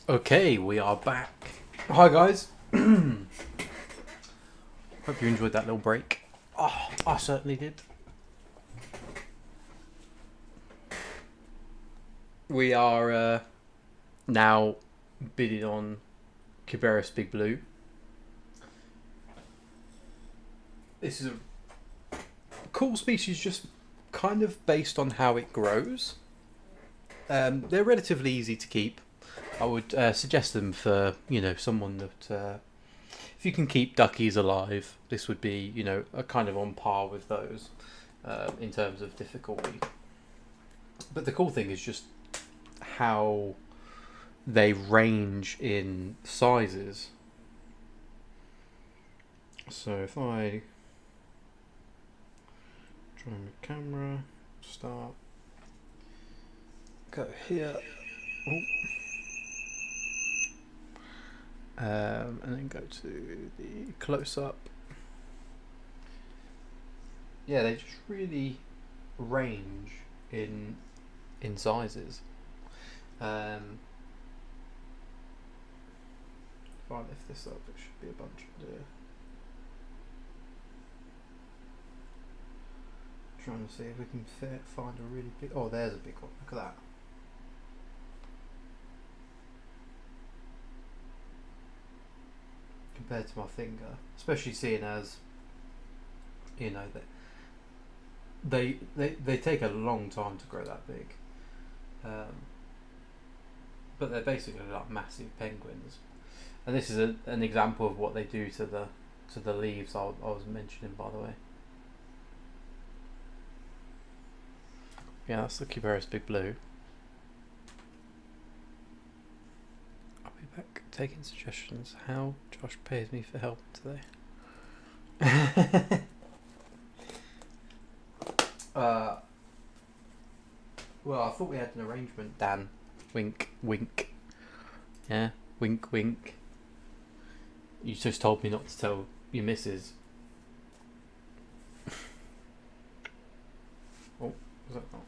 Okay, we are back. Hi guys. Hope you enjoyed that little break. Oh, I certainly did. We are now bidding on Cubaris Big Blue. This is a cool species, just kind of based on how it grows. They're relatively easy to keep. I would suggest them for, someone that, if you can keep duckies alive, this would be, a kind of on par with those in terms of difficulty. But the cool thing is just how they range in sizes. So if I try my camera, start, go here. Oh. And then go to the close-up. Yeah, they just really range in sizes. If I lift this up, it should be a bunch of deer. Trying to see if we can find a really big. Oh, there's a big one. Look at that. Compared to my finger, especially seeing as that they take a long time to grow that big, but they're basically like massive penguins. And this is an example of what they do to the leaves I was mentioning, by the way. Yeah, that's the Cubaris Big Blue. I'll be back taking suggestions. How Josh pays me for help today. Well, I thought we had an arrangement, Dan. Wink, wink. Yeah, wink, wink. You just told me not to tell your missus. Oh, was that not?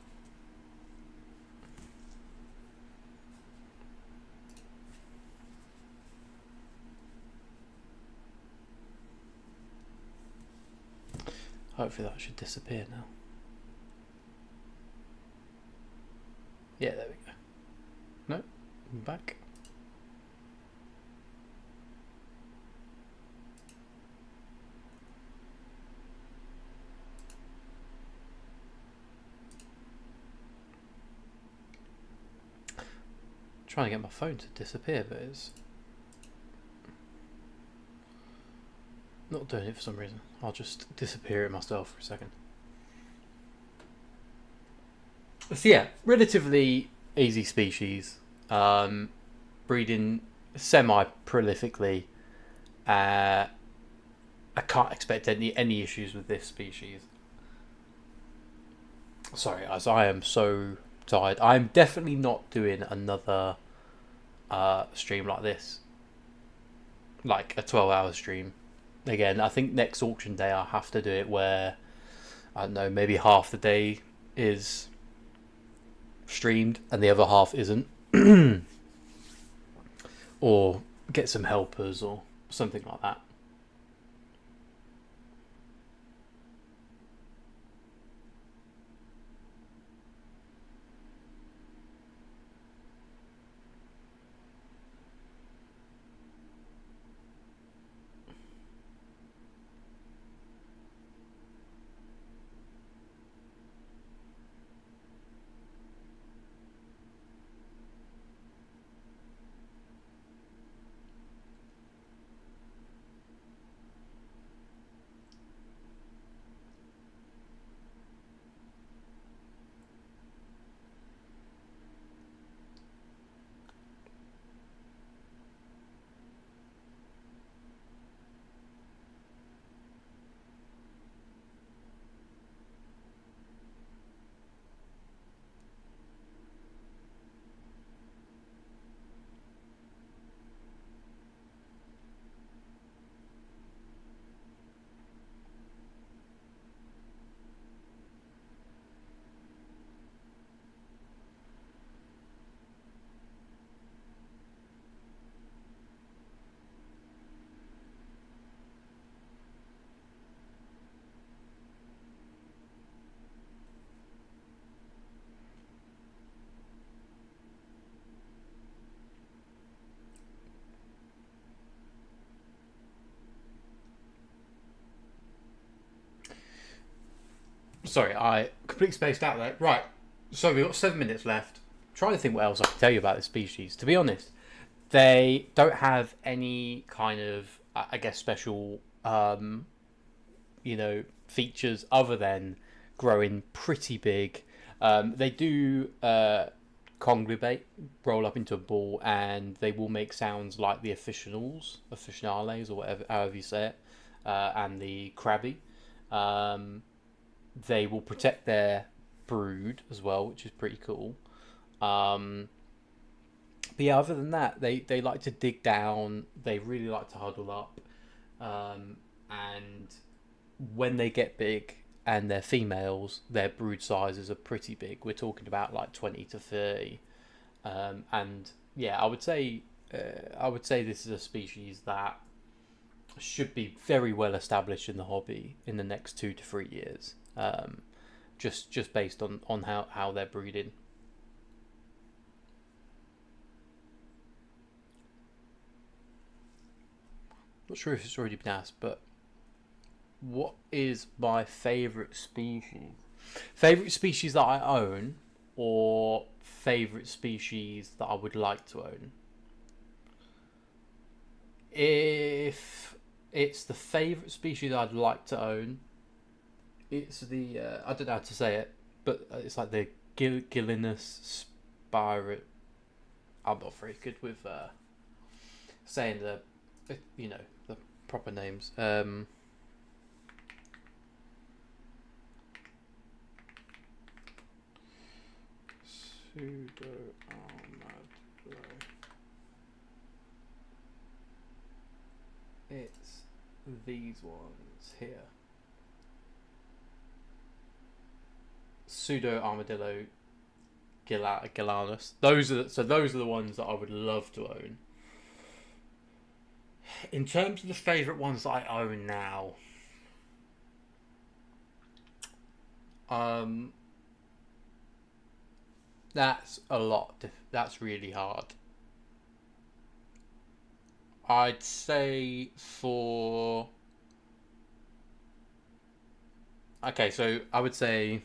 Hopefully that should disappear now. Yeah, there we go. No, I'm back. Trying to get my phone to disappear, but it's not doing it for some reason. I'll just disappear it myself for a second. So yeah, relatively easy species, breeding semi-prolifically. I can't expect any issues with this species. Sorry guys, I am so tired. I'm definitely not doing another stream like this, like a 12-hour stream. Again, I think next auction day I'll have to do it where, I don't know, maybe half the day is streamed and the other half isn't. Or get some helpers or something like that. Sorry, I completely spaced out there. Right, so we've got 7 minutes left. I'm trying to think what else I can tell you about this species. To be honest, they don't have any kind of, I guess, special, features other than growing pretty big. They do congregate, roll up into a ball, and they will make sounds like the officinales, or whatever, however you say it, and the crabby. They will protect their brood as well, which is pretty cool. But yeah, other than that, they like to dig down. They really like to huddle up, and when they get big and they're females, their brood sizes are pretty big. We're talking about like 20 to 30, and yeah, I would say this is a species that should be very well established in the hobby in the next 2 to 3 years. Just based on how they're breeding. Not sure if it's already been asked, but what is my favourite species? Favourite species that I own, or favourite species that I would like to own? If it's the favourite species I'd like to own, it's the I don't know how to say it, but it's like the Gillinus spirit. I'm not very good with saying the proper names. Pseudo armadillo. It's these ones here. Pseudo armadillo Gillanus. Those are the ones that I would love to own. In terms of the favourite ones that I own now, that's a lot. That's really hard. I'd say for okay, so I would say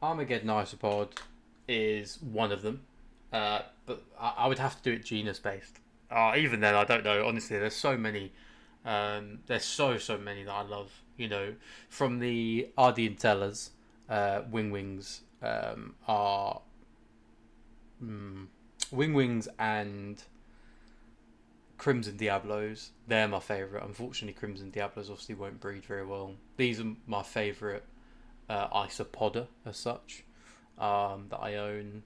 Armageddon Isopod is one of them, but I would have to do it genus based. Even then, I don't know. Honestly, there's so many. There's so many that I love. From the Ardentiellas, wings are wings and Crimson Diablos. They're my favourite. Unfortunately, Crimson Diablos obviously won't breed very well. These are my favourite isopoda as such that I own.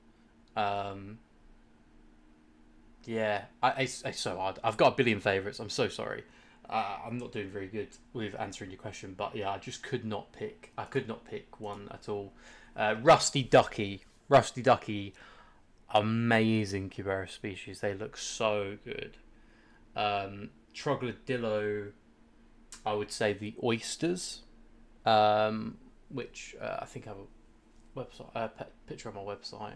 Yeah, it's so hard. I've got a billion favourites. I'm so sorry. I'm not doing very good with answering your question, but yeah, I just could not pick. I could not pick one at all. Rusty Ducky, amazing Cubaris species. They look so good. Troglodillo, I would say the oysters, which I think I have a website, picture on my website.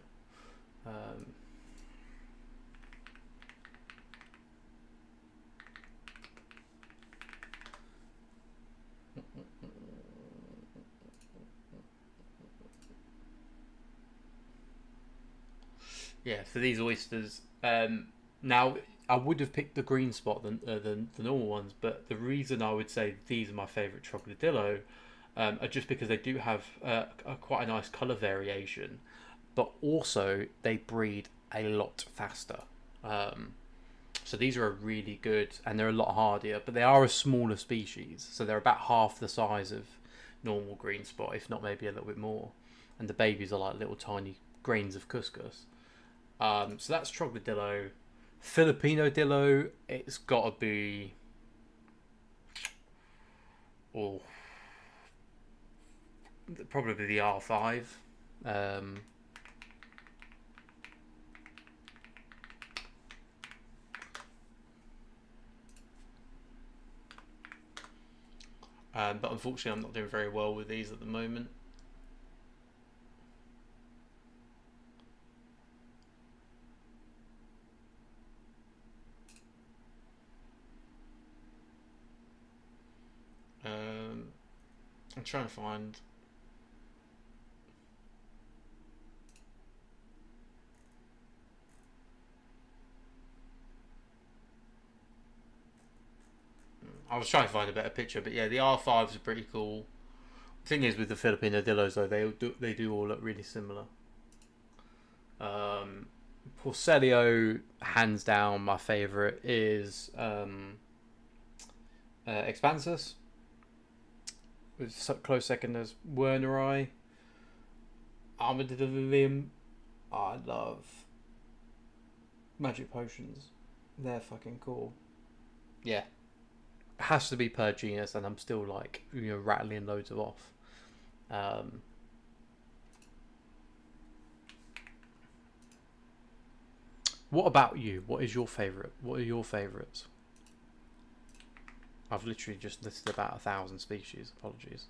Yeah, for these oysters. Now, I would have picked the green spot than the normal ones, but the reason I would say these are my favourite Troglodillo are just because they do have quite a nice colour variation, but also they breed a lot faster. So these are really good, and they're a lot hardier, but they are a smaller species, so they're about half the size of normal green spot, if not maybe a little bit more. And the babies are like little tiny grains of couscous. So that's Troglodillo. Fillipinodillo, it's got to be probably the R5. But unfortunately, I'm not doing very well with these at the moment. I'm trying to find. I was trying to find a better picture, but yeah, the R5s are pretty cool. The thing is with the Fillipinodillos though, they do all look really similar. Porcelio, hands down, my favourite is Expansus. With close second as Werneri. Armadillo. I love magic potions. They're fucking cool. Yeah. It has to be per genus, and I'm still like, you know, rattling loads of off. What about you? What is your favourite? What are your favourites? I've literally just listed about 1,000 species. Apologies.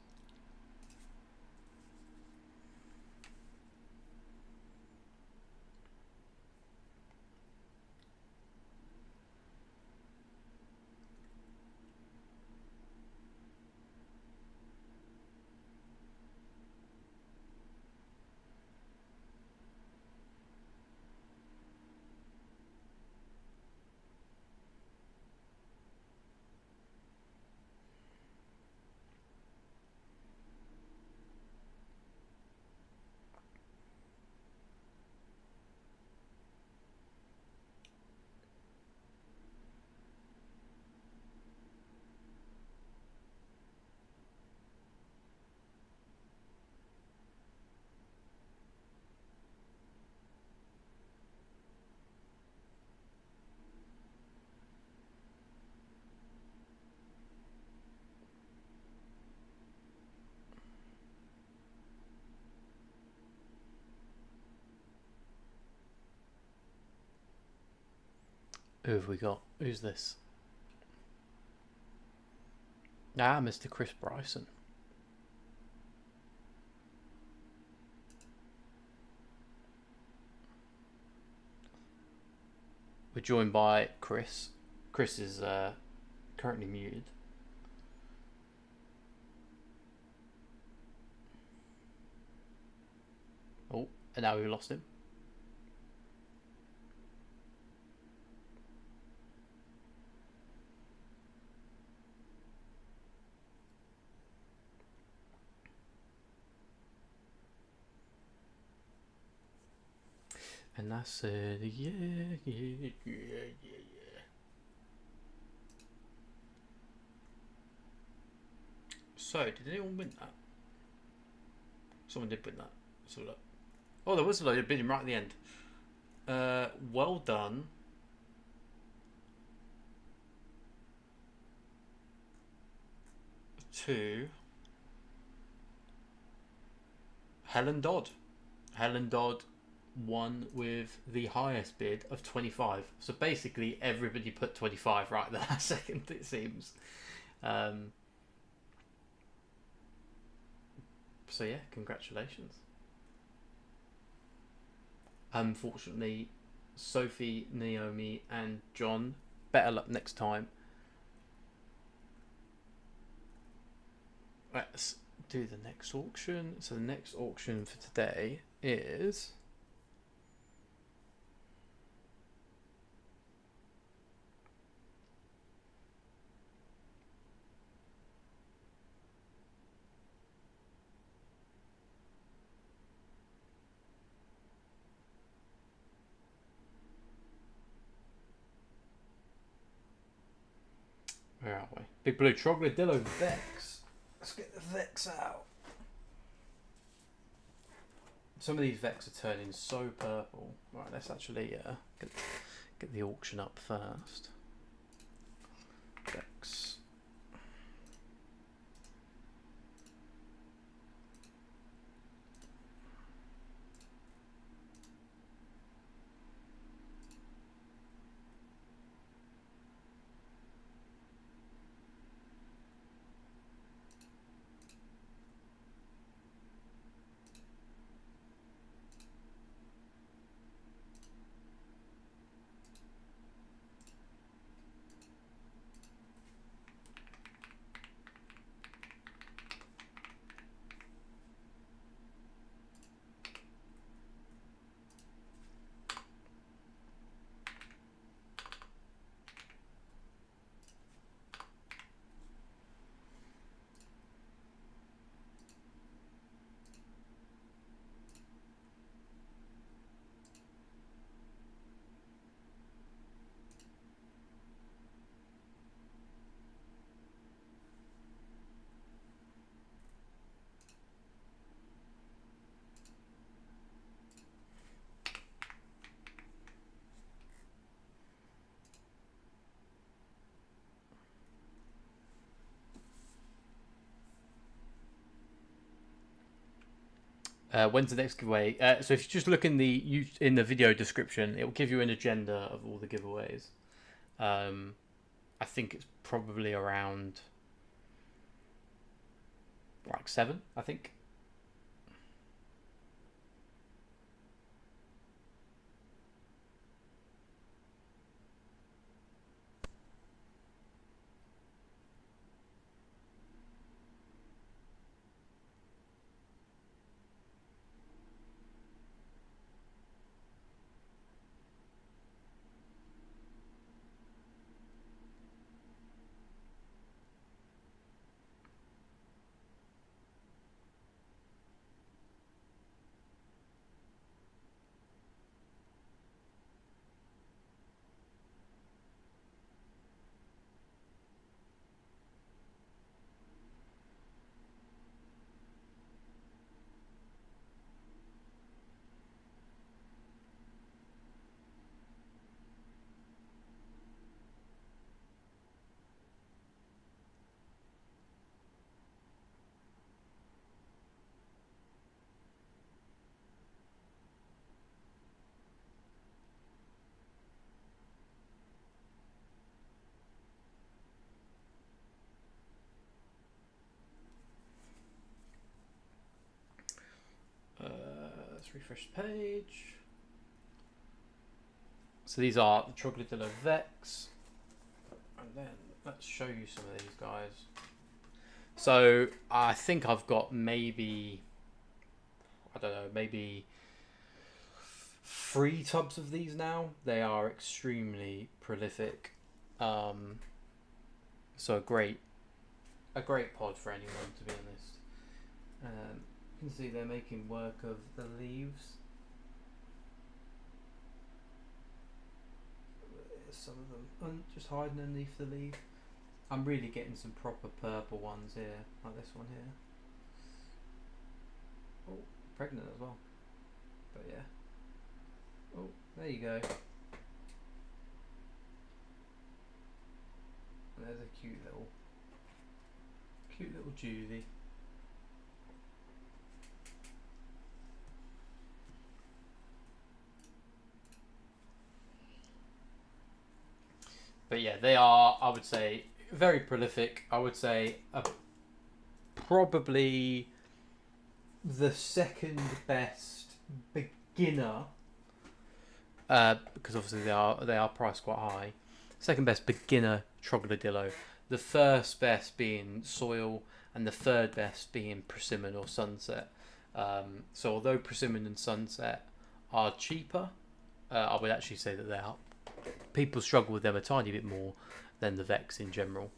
Who have we got? Who's this? Ah, Mr. Chris Bryson. We're joined by Chris. Chris is currently muted. Oh, and now we've lost him. And I said, yeah. So, did anyone win that? Someone did win that. Let's have a look. Oh, there was a load of bidding right at the end. Well done. To Helen Dodd. Helen Dodd won with the highest bid of 25. So basically everybody put 25 right at the last second, it seems. So yeah, congratulations. Unfortunately, Sophie, Naomi and John, better luck next time. Let's do the next auction. So the next auction for today is where are we? Big Blue Troglodillo Vex. Let's get the Vex out. Some of these Vex are turning so purple. Right, let's actually get the auction up first. Vex. When's the next giveaway? So if you just look in the video description, it will give you an agenda of all the giveaways. I think it's probably around like 7, I think. Let's refresh the page. So these are the Troglodillo Vex. And then let's show you some of these guys. So I think I've got maybe, I don't know, maybe 3 tubs of these now. They are extremely prolific. So a great pod for anyone, to be honest. You can see they're making work of the leaves. There's some of them just hiding underneath the leaf. I'm really getting some proper purple ones here, like this one here. Oh, pregnant as well. But yeah. Oh, there you go. And there's a cute little Judy. But yeah, they are, I would say, very prolific. I would say probably the second best beginner, because obviously they are priced quite high. Second best beginner Troglodillo. The first best being Soil, and the third best being Persimmon or Sunset. So although Persimmon and Sunset are cheaper, I would actually say that they are. People struggle with them a tiny bit more than the Vex in general.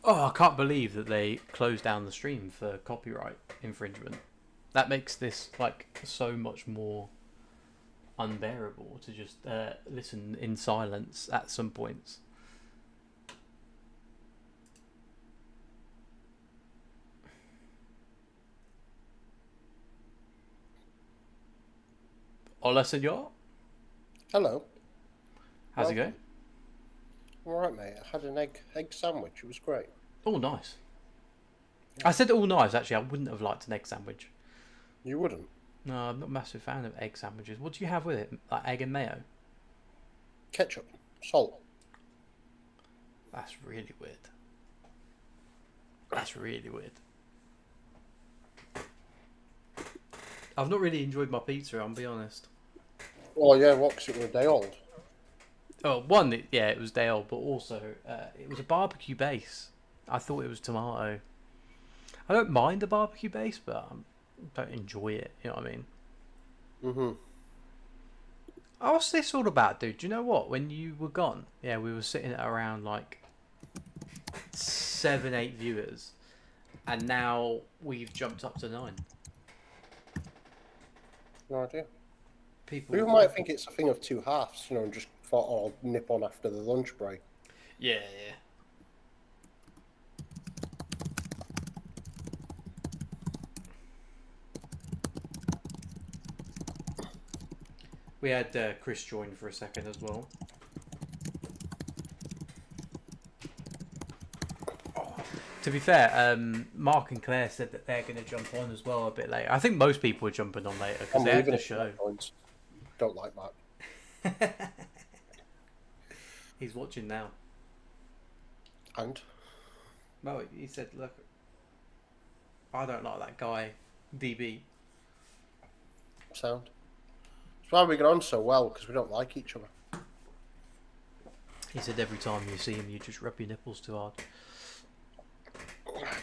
Oh, I can't believe that they closed down the stream for copyright infringement. That makes this like so much more unbearable to just listen in silence at some points. Hola, senor. Hello. How's it going? All right, mate. I had an egg sandwich. It was great. Oh, nice. I said all nice. Actually, I wouldn't have liked an egg sandwich. You wouldn't? No, I'm not a massive fan of egg sandwiches. What do you have with it? Like egg and mayo? Ketchup, salt. That's really weird. That's really weird. I've not really enjoyed my pizza, I'll be honest. Oh yeah, what? 'Cause it was a day old. Oh, one, it was day old, but also it was a barbecue base. I thought it was tomato. I don't mind the barbecue base, but I don't enjoy it. You know what I mean? Mm-hmm. Oh, what's this all about, dude? Do you know what? When you were gone, yeah, we were sitting at around like 7, 8 viewers, and now we've jumped up to 9. No idea. People. People might think it's a thing of two halves, you know, and just thought, oh, I'll nip on after the lunch break. Yeah, yeah. We had Chris join for a second as well. To be fair, Mark and Claire said that they're going to jump on as well a bit later. I think most people are jumping on later because they had the show. Don't like that. He's watching now. And? Well, he said, look, I don't like that guy, DB. Sound. That's why we get on so well, because we don't like each other. He said every time you see him, you just rub your nipples too hard.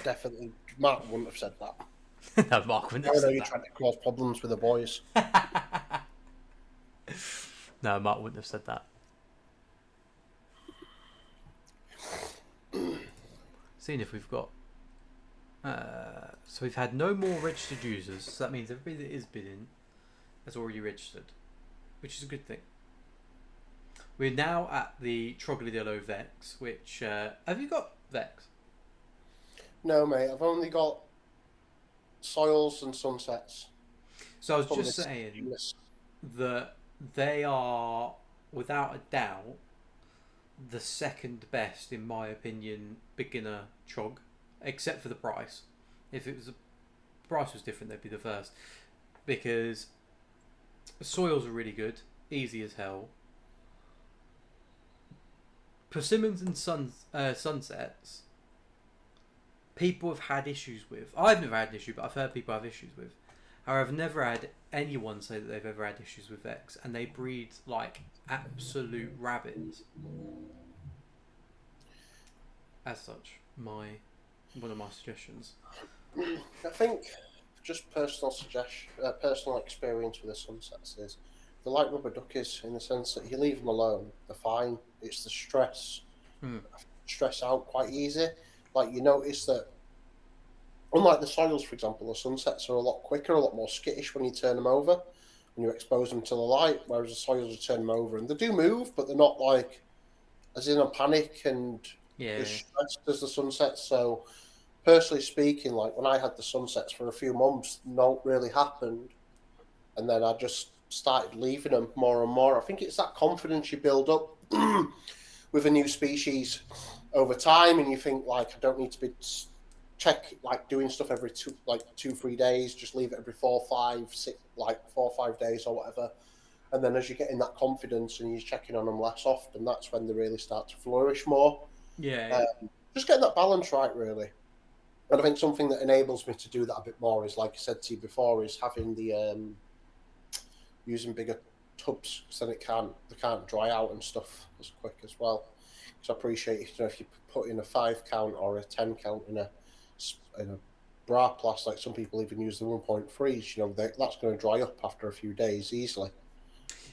Definitely. Mark wouldn't have said that. No, Mark wouldn't have I know said you're that. trying to cause problems with the boys. No, Mark wouldn't have said that. Seeing if we've got... so we've had no more registered users, so that means everybody that is bidding has already registered, which is a good thing. We're now at the Troglodillo Vex, which... have you got Vex? No, mate, I've only got soils and sunsets. So I was just saying that they are, without a doubt, the second best, in my opinion, beginner trog, except for the price. If it was the price was different, they'd be the first, because soils are really good, easy as hell. Persimmons and sunsets, people have had issues with. I've never had an issue, but I've heard people have issues with. However, I've never had anyone say that they've ever had issues with Vex, and they breed like absolute rabbits. As such, one of my suggestions. I think just personal experience with the sunsets is they're like rubber duckies in the sense that you leave them alone, they're fine. It's the stress out quite easy. Like you notice that, unlike the soils, for example, the sunsets are a lot quicker, a lot more skittish when you turn them over, when you expose them to the light, whereas the soils, you turn them over and they do move, but they're not like as in a panic and as stressed as the sunsets. So personally speaking, like when I had the sunsets for a few months, not really happened. And then I just started leaving them more and more. I think it's that confidence you build up with a new species over time, and you think like I don't need to be doing stuff every 2-3 days. Just leave it every 4, 5, 6, 4 or 5 days or whatever. And then as you get in that confidence and you're checking on them less often, that's when they really start to flourish more. Just getting that balance right, really. And I think something that enables me to do that a bit more is, like I said to you before, is having the using bigger tubs, because then they can't dry out and stuff as quick as well. Because I appreciate if you put in a 5 count or a 10 count in a bra plast, like some people even use the 1.3s, that's going to dry up after a few days easily.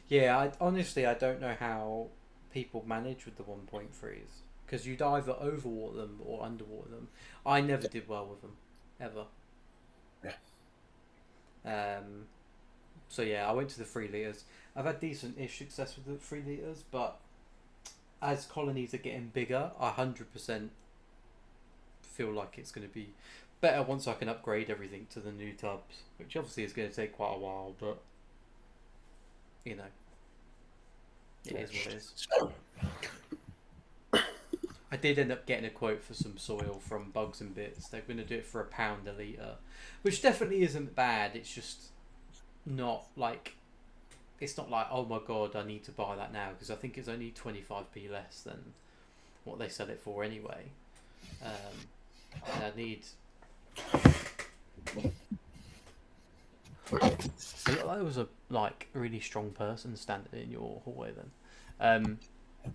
Yeah, honestly I don't know how people manage with the 1.3s, because you'd either overwater them or underwater them. I never did well with them, ever. Yeah. So yeah, I went to the 3 litres. I've had decent-ish success with the 3 litres, but as colonies are getting bigger, I 100% feel like it's going to be better once I can upgrade everything to the new tubs, which obviously is going to take quite a while, but it is what it is. I did end up getting a quote for some soil from Bugs and Bits. They're going to do it for £1 a litre, which definitely isn't bad. It's just not like, oh my god, I need to buy that now, because I think it's only 25p less than what they sell it for anyway. And I need... There was a really strong person standing in your hallway then.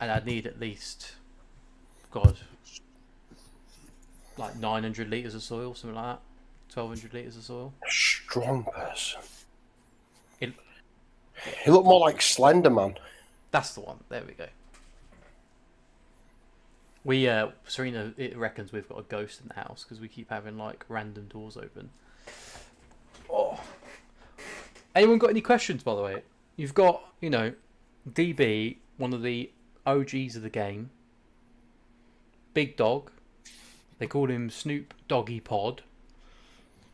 And I'd need at least, 900 litres of soil, something like that. 1200 litres of soil. A strong person. He looked more like Slender Man. That's the one. There we go. Serena, it reckons we've got a ghost in the house because we keep having like random doors open. Oh. Anyone got any questions, by the way? You've got, DB, one of the OGs of the game. Big Dog. They called him Snoop Doggy Pod.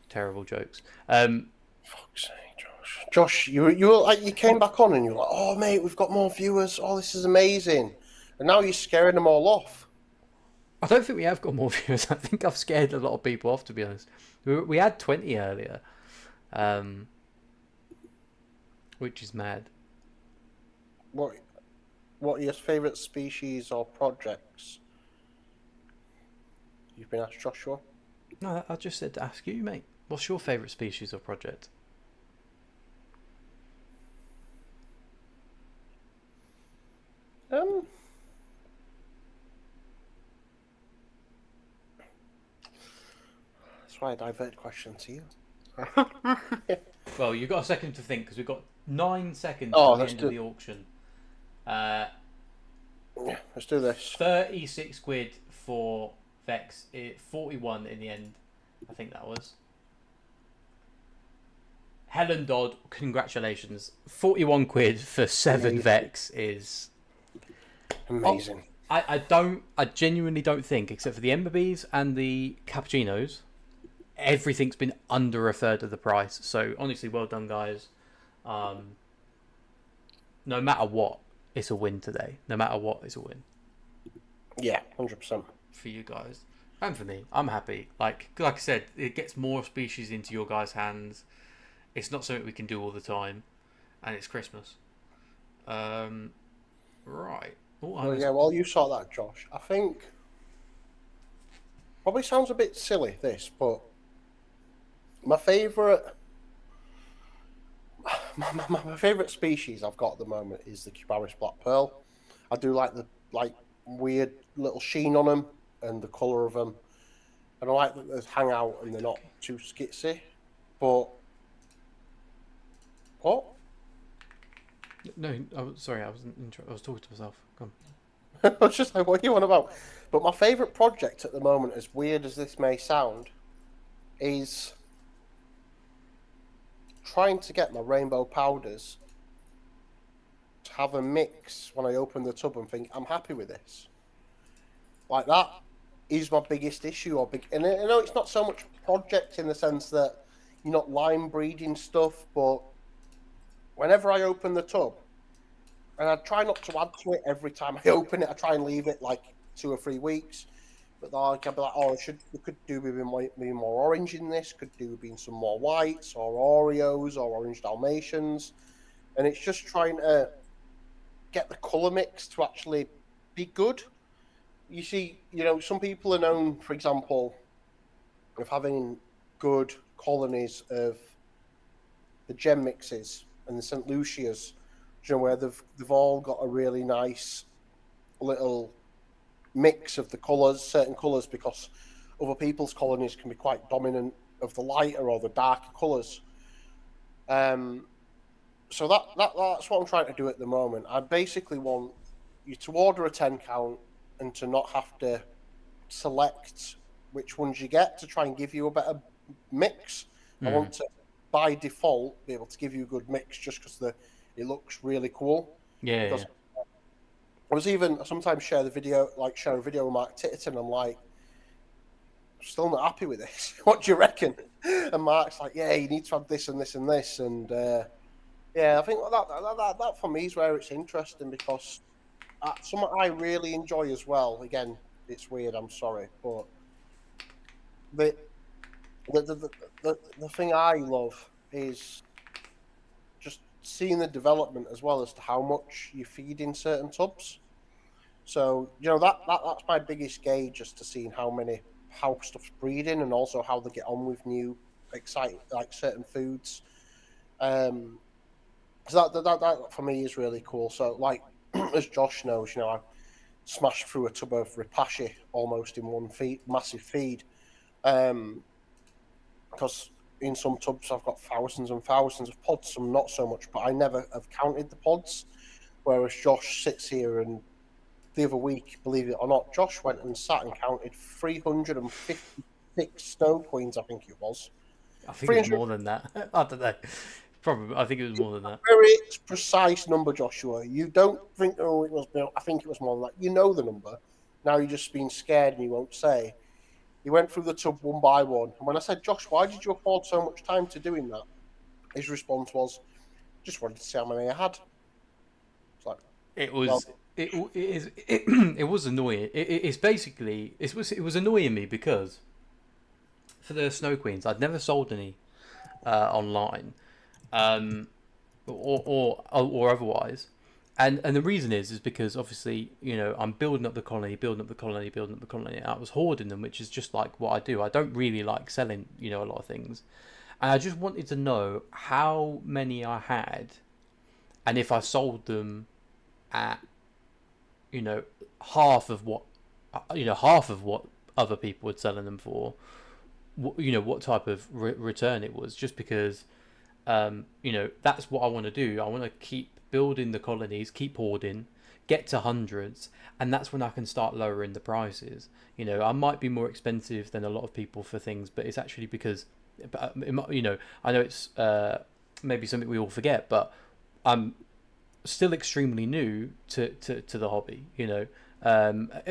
Terrible jokes. Fuck's sake, Josh. Josh, you were like, you came back on and you're like, oh mate, we've got more viewers. Oh, this is amazing. And now you're scaring them all off. I don't think we have got more viewers. I think I've scared a lot of people off, to be honest. We had 20 earlier, which is mad. What are your favourite species or projects? You've been asked, Joshua? No, I just said to ask you, mate. What's your favourite species or project? That's why I diverted question to you. Well, you've got a second to think because we've got 9 seconds Oh, to the end of the auction. Yeah, let's do this. 36 quid for Vex. 41 in the end, I think that was. Helen Dodd, congratulations. 41 quid for 7 Amazing. Vex is Amazing. I genuinely don't think, except for the Ember Bees and the Cappuccinos, everything's been under a third of the price. So honestly, well done, guys. No matter what, it's a win today. No matter what, it's a win. Yeah, 100%. For you guys. And for me. I'm happy. Like I said, it gets more species into your guys' hands. It's not something we can do all the time. And it's Christmas. Right. Well, yeah, while you saw that, Josh, I think probably sounds a bit silly, this, but my favourite my favourite species I've got at the moment is the Cubaris Black Pearl. I do like the weird little sheen on them and the colour of them, and I like that they hang out and they're not too skitsy. But what? No, sorry, I was talking to myself. Come I was just like, what are you on about? But my favourite project at the moment, as weird as this may sound, is trying to get my rainbow powders to have a mix when I open the tub and think, I'm happy with this. Like, that is my biggest issue. And I know it's not so much project in the sense that you're not line breeding stuff, but whenever I open the tub, and I try not to add to it every time I open it, I try and leave it like 2 or 3 weeks. But I can be like, oh, we could do maybe more orange in this, could do being some more whites or Oreos or orange Dalmatians. And it's just trying to get the colour mix to actually be good. You see, some people are known, for example, of having good colonies of the gem mixes and the St. Lucia's, where they've all got a really nice little mix of the colours, certain colours, because other people's colonies can be quite dominant of the lighter or the darker colours. So that's what I'm trying to do at the moment. I basically want you to order a 10 count and to not have to select which ones you get to try and give you a better mix. I want to, by default, be able to give you a good mix just because it looks really cool. Yeah. Because I sometimes share a video with Mark Titterton. I'm like, I'm still not happy with this. What do you reckon? And Mark's like, yeah, you need to add this and this and this. And yeah, I think that for me is where it's interesting, because something I really enjoy as well. Again, it's weird, I'm sorry, but the thing I love is just seeing the development as well as to how much you feed in certain tubs. So that's my biggest gauge, as to seeing how stuff's breeding and also how they get on with new exciting certain foods. So that for me is really cool. So as Josh knows, I smashed through a tub of Ripache almost in one massive feed, because in some tubs I've got thousands and thousands of pods, some not so much, but I never have counted the pods. Whereas Josh sits here, and the other week, believe it or not, Josh went and sat and counted 356 snow queens, I think it was. I think it was more than that. I don't know. Probably, I think it was more than that. Very precise number, Joshua. You don't think, oh, it was. I think it was more than that. You know the number. Now you're just being scared and you won't say. He went through the tub one by one, and when I said, Josh, why did you afford so much time to doing that? His response was, just wanted to see how many I had. It's like, it was. Well, it was annoying. It was annoying me because for the Snow Queens, I'd never sold any online. Or otherwise, and the reason is because obviously I'm building up the colony. I was hoarding them, which is just like what I do. I don't really like selling a lot of things, and I just wanted to know how many I had, and if I sold them at half of what other people were selling them for, what type of return it was, just because. That's what I want to do. I want to keep building the colonies, keep hoarding, get to hundreds, and that's when I can start lowering the prices. I might be more expensive than a lot of people for things, but it's actually because, I know it's maybe something we all forget, but I'm still extremely new to the hobby.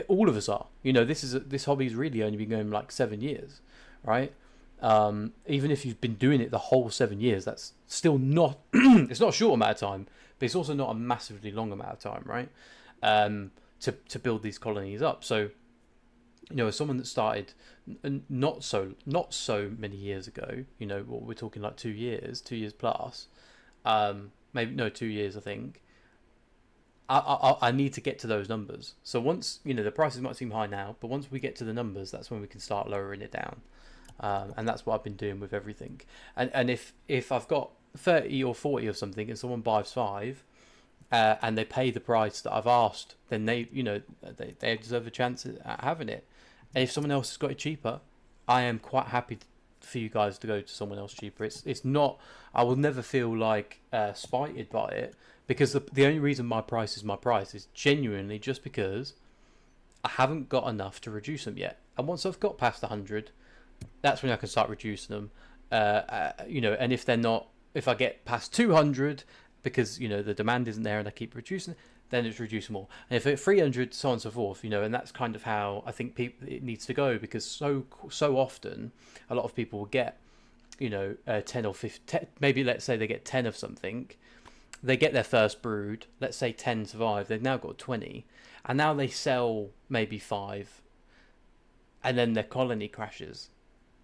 All of us are. This hobby's really only been going like 7 years, right? Even if you've been doing it the whole 7 years, that's still not it's not a short amount of time, but it's also not a massively long amount of time, right? To build these colonies up. So as someone that started not so many years ago, what we're talking like 2 years plus, maybe no 2 years, I think. I need to get to those numbers. So once the prices might seem high now, but once we get to the numbers, that's when we can start lowering it down. And that's what I've been doing with everything. And if I've got 30 or 40 of something and someone buys 5 and they pay the price that I've asked, then they deserve a chance at having it. And if someone else has got it cheaper, I am quite happy for you guys to go to someone else cheaper. It's not, I will never feel like spited by it, because the only reason my price is genuinely just because I haven't got enough to reduce them yet. And once I've got past 100, that's when I can start reducing them. And if I get past 200, because the demand isn't there and I keep reducing, then it's reducing more. And if it's 300, so on and so forth, and that's kind of how I think it needs to go, because so often a lot of people will get 10 or 15, maybe let's say they get 10 of something, they get their first brood, let's say 10 survive, they've now got 20, and now they sell maybe 5, and then their colony crashes.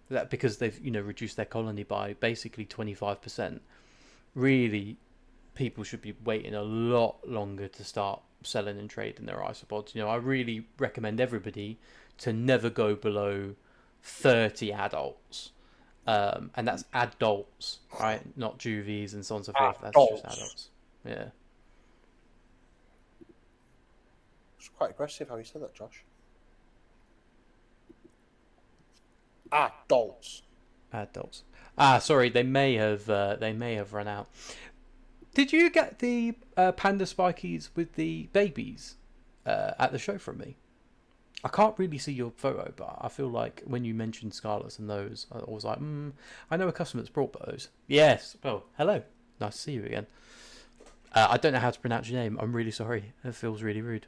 That because they've reduced their colony by basically 25%. Really, people should be waiting a lot longer to start selling and trading their isopods. I really recommend everybody to never go below 30 adults, and that's adults, right? Not juvies and so on and so forth. That's just adults. Yeah. It's quite aggressive how you said that, Josh. Adults. Sorry, they may have run out. Did you get the panda spikies with the babies at the show from me? I can't really see your photo, but I feel like when you mentioned Scarlets and those, I was like, I know a customer that's brought those. Yes. Well, hello. Nice to see you again. I don't know how to pronounce your name. I'm really sorry. It feels really rude.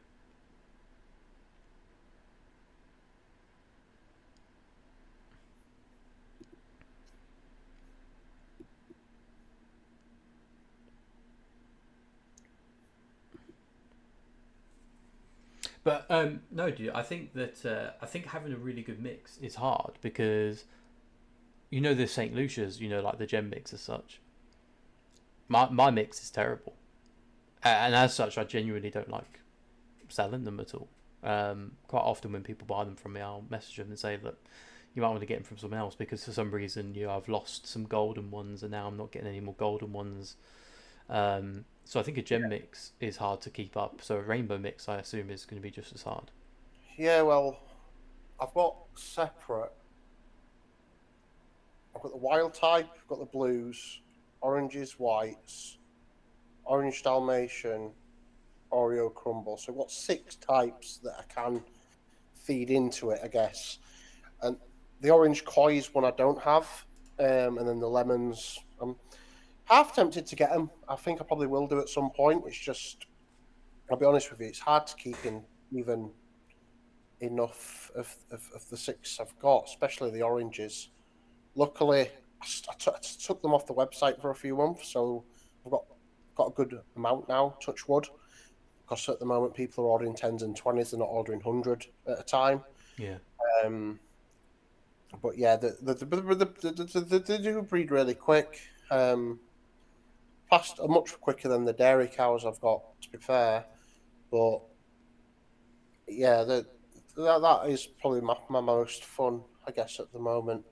But no, dude. I think that having a really good mix is hard, because the St. Lucia's, like the gem mix as such. My mix is terrible, and as such, I genuinely don't like selling them at all. Quite often when people buy them from me, I'll message them and say that you might want to get them from someone else, because for some reason I've lost some golden ones and now I'm not getting any more golden ones. So I think a gem mix is hard to keep up. So a rainbow mix, I assume, is going to be just as hard. Yeah, well, I've got I've got the wild type, I've got the blues, oranges, whites, orange dalmation, Oreo crumble. So I've got 6 types that I can feed into it, I guess. And the orange koi is one I don't have, and then the lemons. I'm half tempted to get them. I think I probably will do at some point. It's just, I'll be honest with you, it's hard to keep in even enough of the 6 I've got, especially the oranges. Luckily, I took them off the website for a few months, so I've got a good amount now. Touch wood, because at the moment people are ordering 10s and 20s; they're not ordering 100 at a time. Yeah. But yeah, they do breed really quick. Fast, much quicker than the dairy cows I've got, to be fair. But yeah, that is probably my most fun, I guess, at the moment.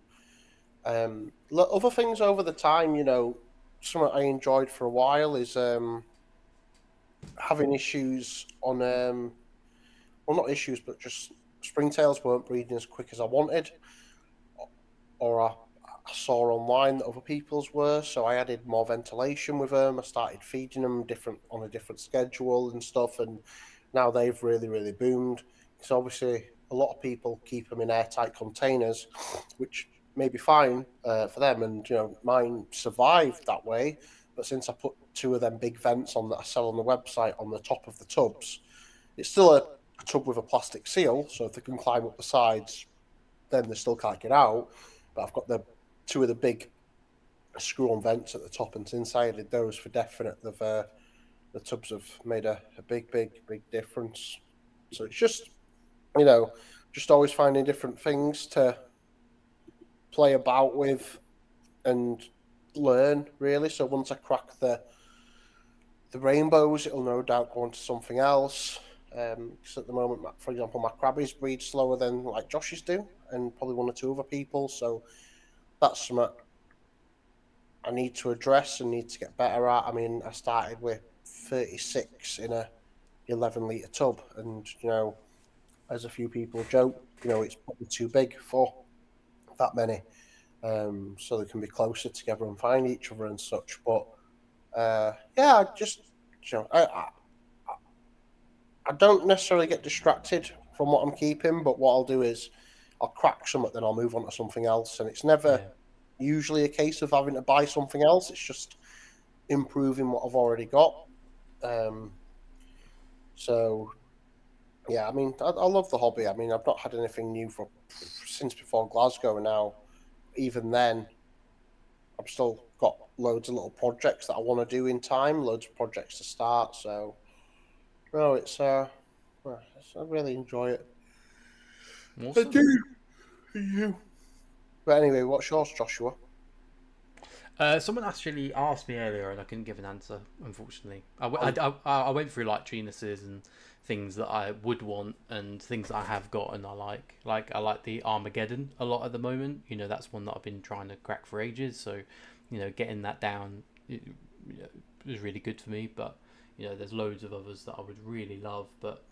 Other things over the time, something I enjoyed for a while is having issues on, well, not issues, but just springtails weren't breeding as quick as I wanted, or I saw online that other people's were. So I added more ventilation with them. I started feeding them on a different schedule and stuff, and now they've really, really boomed. So obviously, a lot of people keep them in airtight containers, which may be fine for them, and mine survived that way. But since I put 2 of them big vents on that I sell on the website on the top of the tubs, it's still a tub with a plastic seal, so if they can climb up the sides, then they still can't get out. But I've got the 2 of the big screw-on vents at the top and inside those for definite. The tubs have made a big difference. So it's just, just always finding different things to play about with and learn, really. So once I crack the rainbows, it'll no doubt go on to something else. Because at the moment, for example, my crabbies breed slower than like Josh's do, and probably 1 or 2 other people. So that's something I need to address and need to get better at. I mean, I started with 36 in a 11-litre tub, and as a few people joke, it's probably too big for that many, so they can be closer together and find each other and such. But yeah, I just I don't necessarily get distracted from what I'm keeping, but what I'll do is I'll crack something, then I'll move on to something else, and it's never usually a case of having to buy something else. It's just improving what I've already got. So yeah, I mean, I love the hobby. I mean, I've not had anything new since before Glasgow, and now even then, I've still got loads of little projects that I want to do in time, loads of projects to start. So no, I really enjoy it. Awesome. I do. But anyway, what's yours, Joshua? Someone actually asked me earlier, and I couldn't give an answer. Unfortunately, I went through like genuses and things that I would want, and things that I have got, and I like. Like I like the Armageddon a lot at the moment. That's one that I've been trying to crack for ages. So, getting that down was really good for me. But there's loads of others that I would really love, but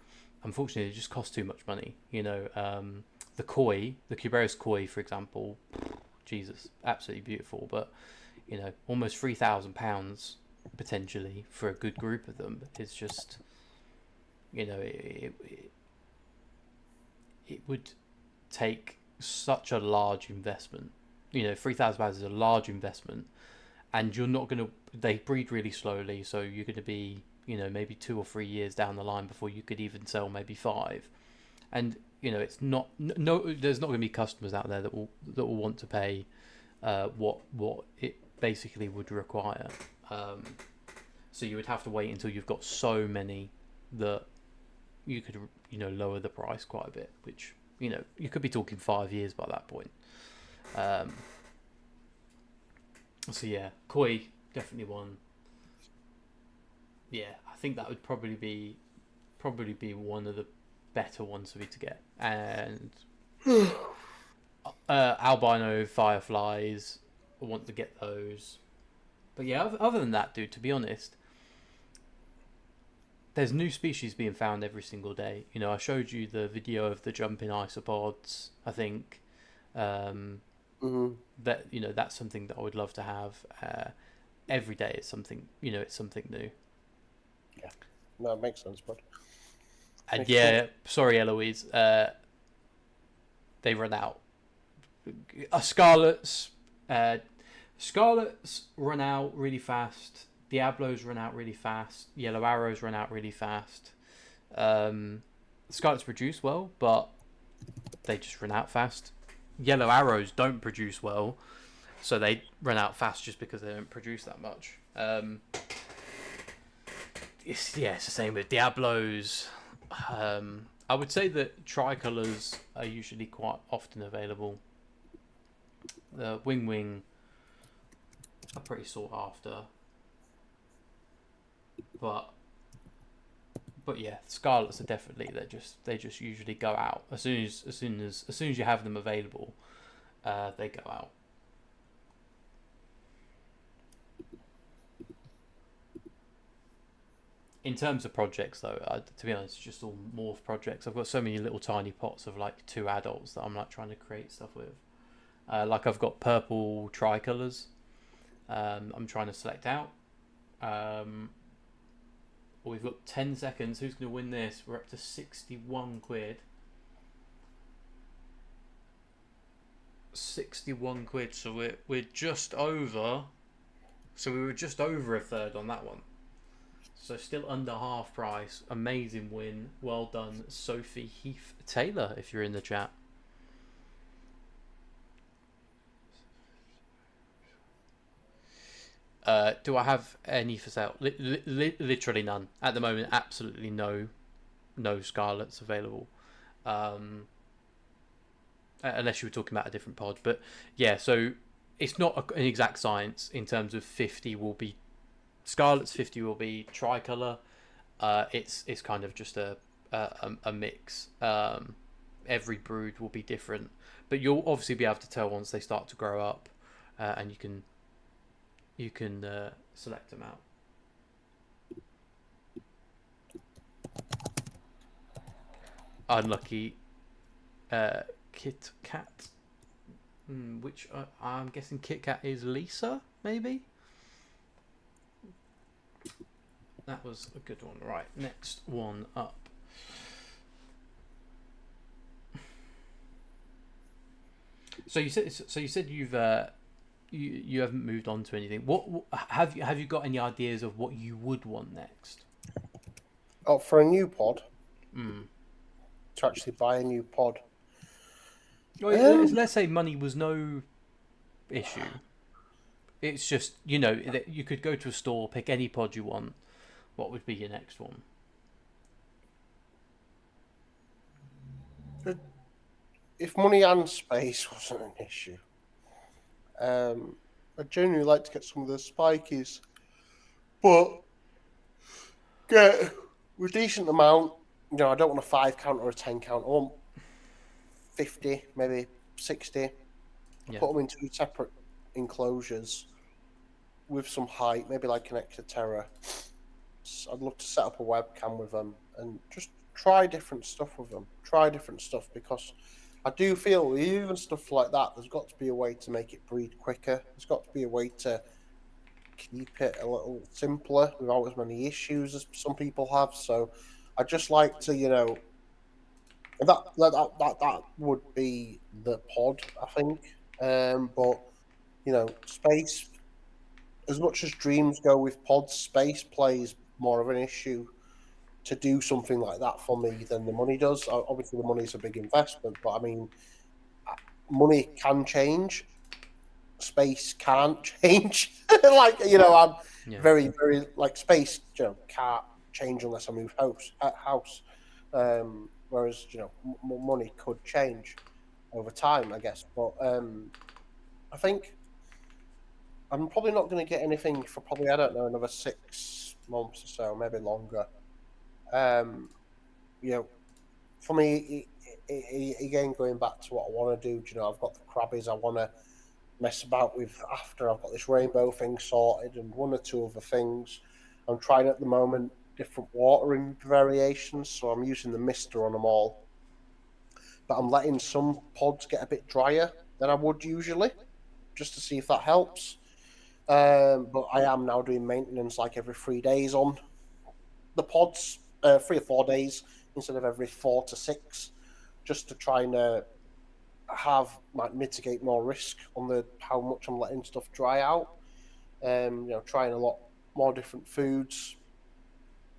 unfortunately, it just costs too much money. The koi, the Cubaris koi, for example. Jesus, absolutely beautiful, but almost £3,000 potentially for a good group of them is just, it would take such a large investment. £3,000 is a large investment, and you're not going to. They breed really slowly, so you're going to be, maybe 2 or 3 years down the line before you could even sell maybe 5, and it's not there's not going to be customers out there that will want to pay what it basically would require. So you would have to wait until you've got so many that you could lower the price quite a bit, which you could be talking 5 years by that point. So yeah, koi definitely one. Yeah, I think that would probably be one of the better ones for me to get. And albino fireflies, I want to get those. But yeah, other than that, dude, to be honest, there's new species being found every single day. I showed you the video of the jumping isopods, I think. But that's something that I would love to have. Every day is something, it's something new. Yeah, no, it makes sense, bud. And yeah, sorry, Eloise, they run out. Scarlets run out really fast. Diablos run out really fast. Yellow arrows run out really fast. Scarlets produce well, but they just run out fast. Yellow arrows don't produce well, so they run out fast just because they don't produce that much. It's the same with Diablos. I would say that tricolours are usually quite often available. The Wing are pretty sought after, but yeah, Scarlets are definitely they just usually go out as soon as you have them available. They go out. In terms of projects, though, to be honest, it's just all morph projects. I've got so many little tiny pots of like 2 adults that I'm like trying to create stuff with. Like I've got purple tricolours. I'm trying to select out. We've got 10 seconds. Who's going to win this? We're up to 61 quid. 61 quid. So we're just over. So we were just over a third on that one. So still under half price. Amazing win. Well done, Sophie Heath Taylor, if you're in the chat. Do I have any for sale? Literally none. At the moment, absolutely no Scarlets available. Unless you were talking about a different pod. But yeah, so it's not an exact science in terms of 50 will be Scarlets, 50 will be tricolour. It's kind of just a mix. Every brood will be different, but you'll obviously be able to tell once they start to grow up, and you can select them out. Unlucky Kit Kat, which I'm guessing Kit Kat is Lisa, maybe. That was a good one. Right, next one up. So you said you've you haven't moved on to anything. What have you got any ideas of what you would want next? Oh, for a new pod. To actually buy a new pod. Let's say money was no issue. It's just, that you could go to a store, pick any pod you want. What would be your next one? If money and space wasn't an issue, I'd genuinely like to get some of the spikies, but get a decent amount. I don't want a 5 count or a 10 count. I want 50, maybe 60. Yeah. Put them into 2 separate enclosures with some height, maybe like an Ectoterra. I'd love to set up a webcam with them and just try different stuff with them. Try different stuff, because I do feel even stuff like that, there's got to be a way to make it breed quicker. There's got to be a way to keep it a little simpler without as many issues as some people have. So I just like to, that would be the pod, I think. But space, as much as dreams go with pods, space plays more of an issue to do something like that for me than the money does. Obviously, the money is a big investment, but I mean, money can change. Space can't change. I'm very, very space. Can't change unless I move house. Whereas money could change over time, I guess. But I think I'm probably not going to get anything for probably, I don't know, another 6 months or so, maybe longer. For me, again, going back to what I want to do, I've got the crabbies I want to mess about with after. I've got this rainbow thing sorted and 1 or 2 other things. I'm trying at the moment different watering variations, so I'm using the mister on them all. But I'm letting some pods get a bit drier than I would usually, just to see if that helps. But I am now doing maintenance like every 3 days on the pods, 3 or 4 days instead of every 4 to 6, just to try and mitigate more risk on the how much I'm letting stuff dry out. Trying a lot more different foods.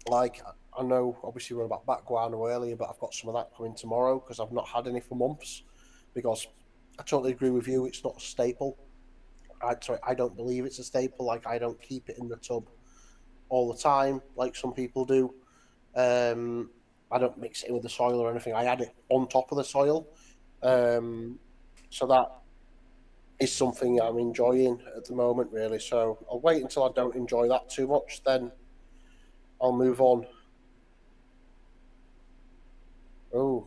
Like I know, obviously we were about back guano earlier, but I've got some of that coming tomorrow because I've not had any for months. Because I totally agree with you, it's not a staple. I don't believe it's a staple. Like I don't keep it in the tub all the time, like some people do. I don't mix it with the soil or anything. I add it on top of the soil. So that is something I'm enjoying at the moment, really. So I'll wait until I don't enjoy that too much, then I'll move on. Oh,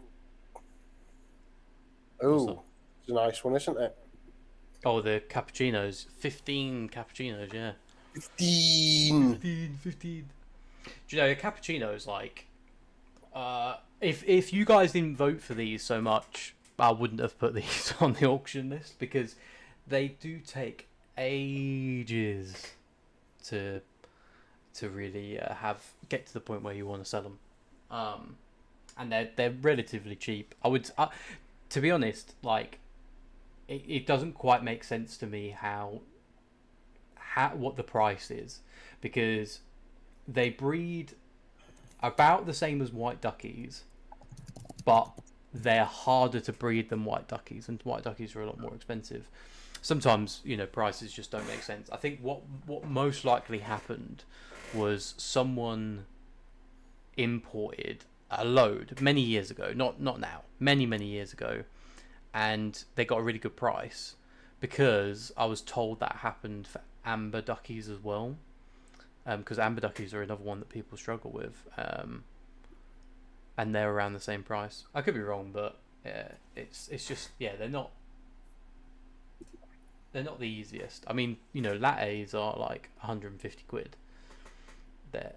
it's a nice one, isn't it? Oh, the cappuccinos. 15 cappuccinos, yeah. 15. 15. Do you know, a cappuccino is like... if you guys didn't vote for these so much, I wouldn't have put these on the auction list, because they do take ages to really get to the point where you want to sell them. And they're relatively cheap. To be honest, like, it doesn't quite make sense to me how what the price is, because they breed about the same as white duckies, but they're harder to breed than white duckies, and white duckies are a lot more expensive. Sometimes, prices just don't make sense. I think what most likely happened was someone imported a load many years ago, not now, many years ago, and they got a really good price, because I was told that happened for amber duckies as well, because amber duckies are another one that people struggle with, and they're around the same price. I could be wrong, but it's just, they're not the easiest. I mean, lattes are like 150 quid. They're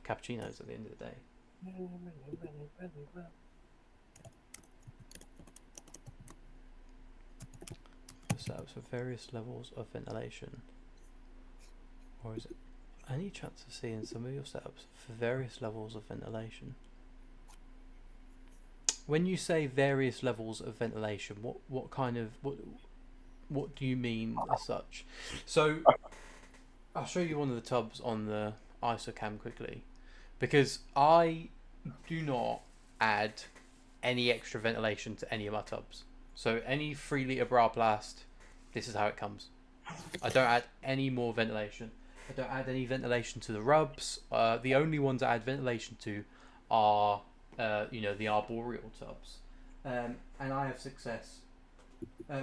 cappuccinos at the end of the day. Setups for various levels of ventilation. Or is it any chance of seeing some of your setups for various levels of ventilation? When you say various levels of ventilation, what do you mean as such? So I'll show you one of the tubs on the ISOCAM quickly, because I do not add any extra ventilation to any of my tubs. So any 3 litre Brauplast, this is how it comes. I don't add any more ventilation. I don't add any ventilation to the rubs. The only ones I add ventilation to are the arboreal tubs, and I have success,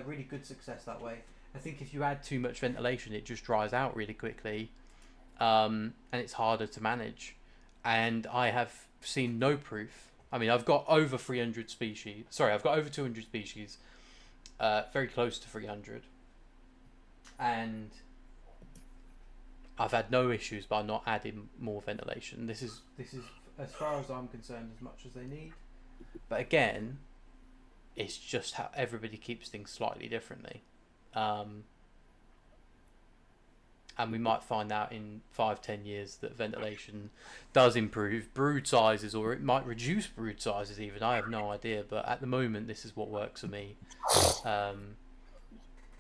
really good success that way. I think if you add too much ventilation, it just dries out really quickly, and it's harder to manage. And I have seen no proof. I mean, I've got over 300 species. Sorry, I've got over 200 species, very close to 300, and I've had no issues by not adding more ventilation. This is as far as I'm concerned, as much as they need. But again, it's just how everybody keeps things slightly differently. And we might find out in 5-10 years that ventilation does improve brood sizes, or it might reduce brood sizes even. I have no idea, but at the moment this is what works for me.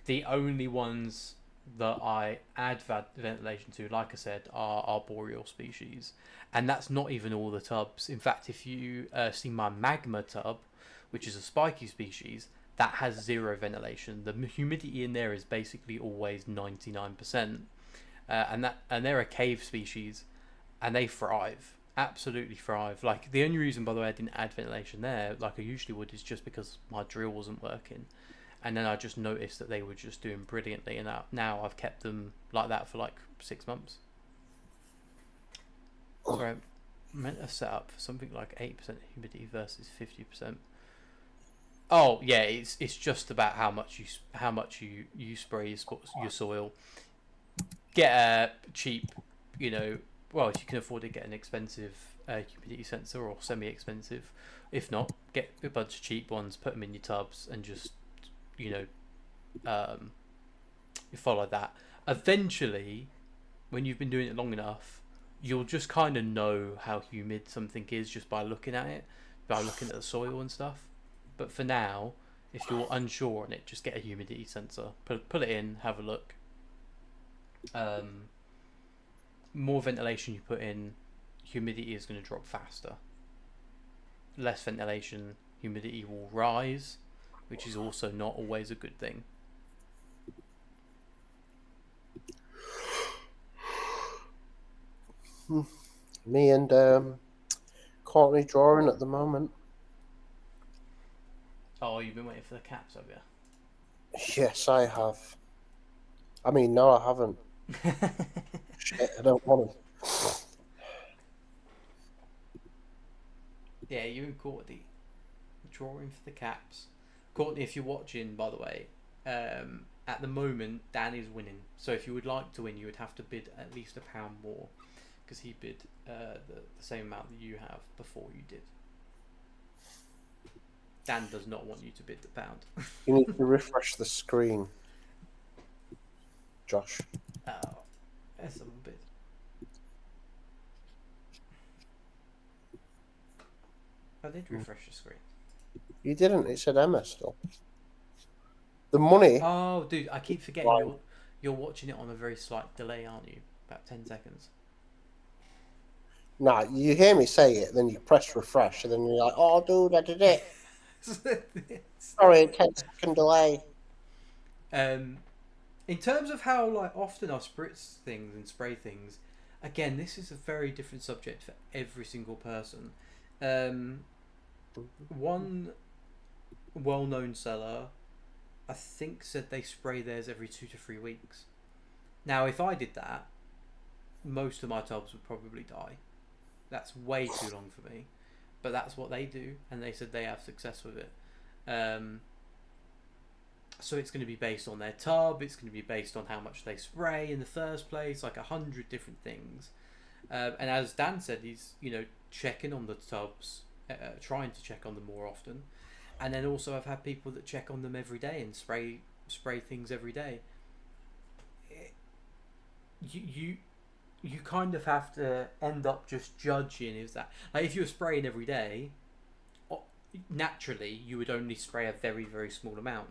The only ones that I add ventilation to, like I said, are arboreal species, and that's not even all the tubs. In fact, if you see my magma tub, which is a spiky species, that has 0 ventilation. The humidity in there is basically always 99%, and they're a cave species, and they thrive, absolutely thrive. Like, the only reason, by the way, I didn't add ventilation there like I usually would is just because my drill wasn't working, and then I just noticed that they were just doing brilliantly, and now I've kept them like that for like 6 months. So I meant a setup for something like 8% humidity versus 50%. Oh yeah, it's just about how much you spray your soil. Get a cheap, well, if you can afford it, get an expensive humidity sensor, or semi-expensive. If not, get a bunch of cheap ones, put them in your tubs, and just You follow that. Eventually, when you've been doing it long enough, you'll just kind of know how humid something is just by looking at it, by looking at the soil and stuff. But for now, if you're unsure on it, just get a humidity sensor, put it in, have a look. More ventilation you put in, humidity is going to drop faster. Less ventilation, humidity will rise, which is also not always a good thing. Me and Courtney drawing at the moment. Oh, you've been waiting for the caps, have you? Yes, I have. I mean, no, I haven't. Shit, I don't want them. Yeah, you and Courtney drawing for the caps. Courtney, if you're watching, by the way, at the moment Dan is winning. So if you would like to win, you would have to bid at least £1 more, because he bid the same amount that you have before you did. Dan does not want you to bid the pound. You need to refresh the screen, Josh. Oh, that's a little bit. I did refresh the screen. You didn't. It said Emma still. The money. Oh, dude, I keep forgetting you're watching it on a very slight delay, aren't you? About 10 seconds. Nah, you hear me say it, then you press refresh, and then you're like, "Oh, dude, I did it." Sorry, 10-second delay. In terms of how often I spritz things and spray things, again, this is a very different subject for every single person. One well-known seller, I think, said they spray theirs every 2 to 3 weeks. Now, if I did that, most of my tubs would probably die. That's way too long for me, but that's what they do, and they said they have success with it. So it's going to be based on their tub, it's going to be based on how much they spray in the first place, like 100 different things. And as Dan said, he's checking on the tubs, trying to check on them more often. And then also I've had people that check on them every day and spray things every day. You kind of have to end up just judging, is that if you're spraying every day, naturally you would only spray a very, very small amount.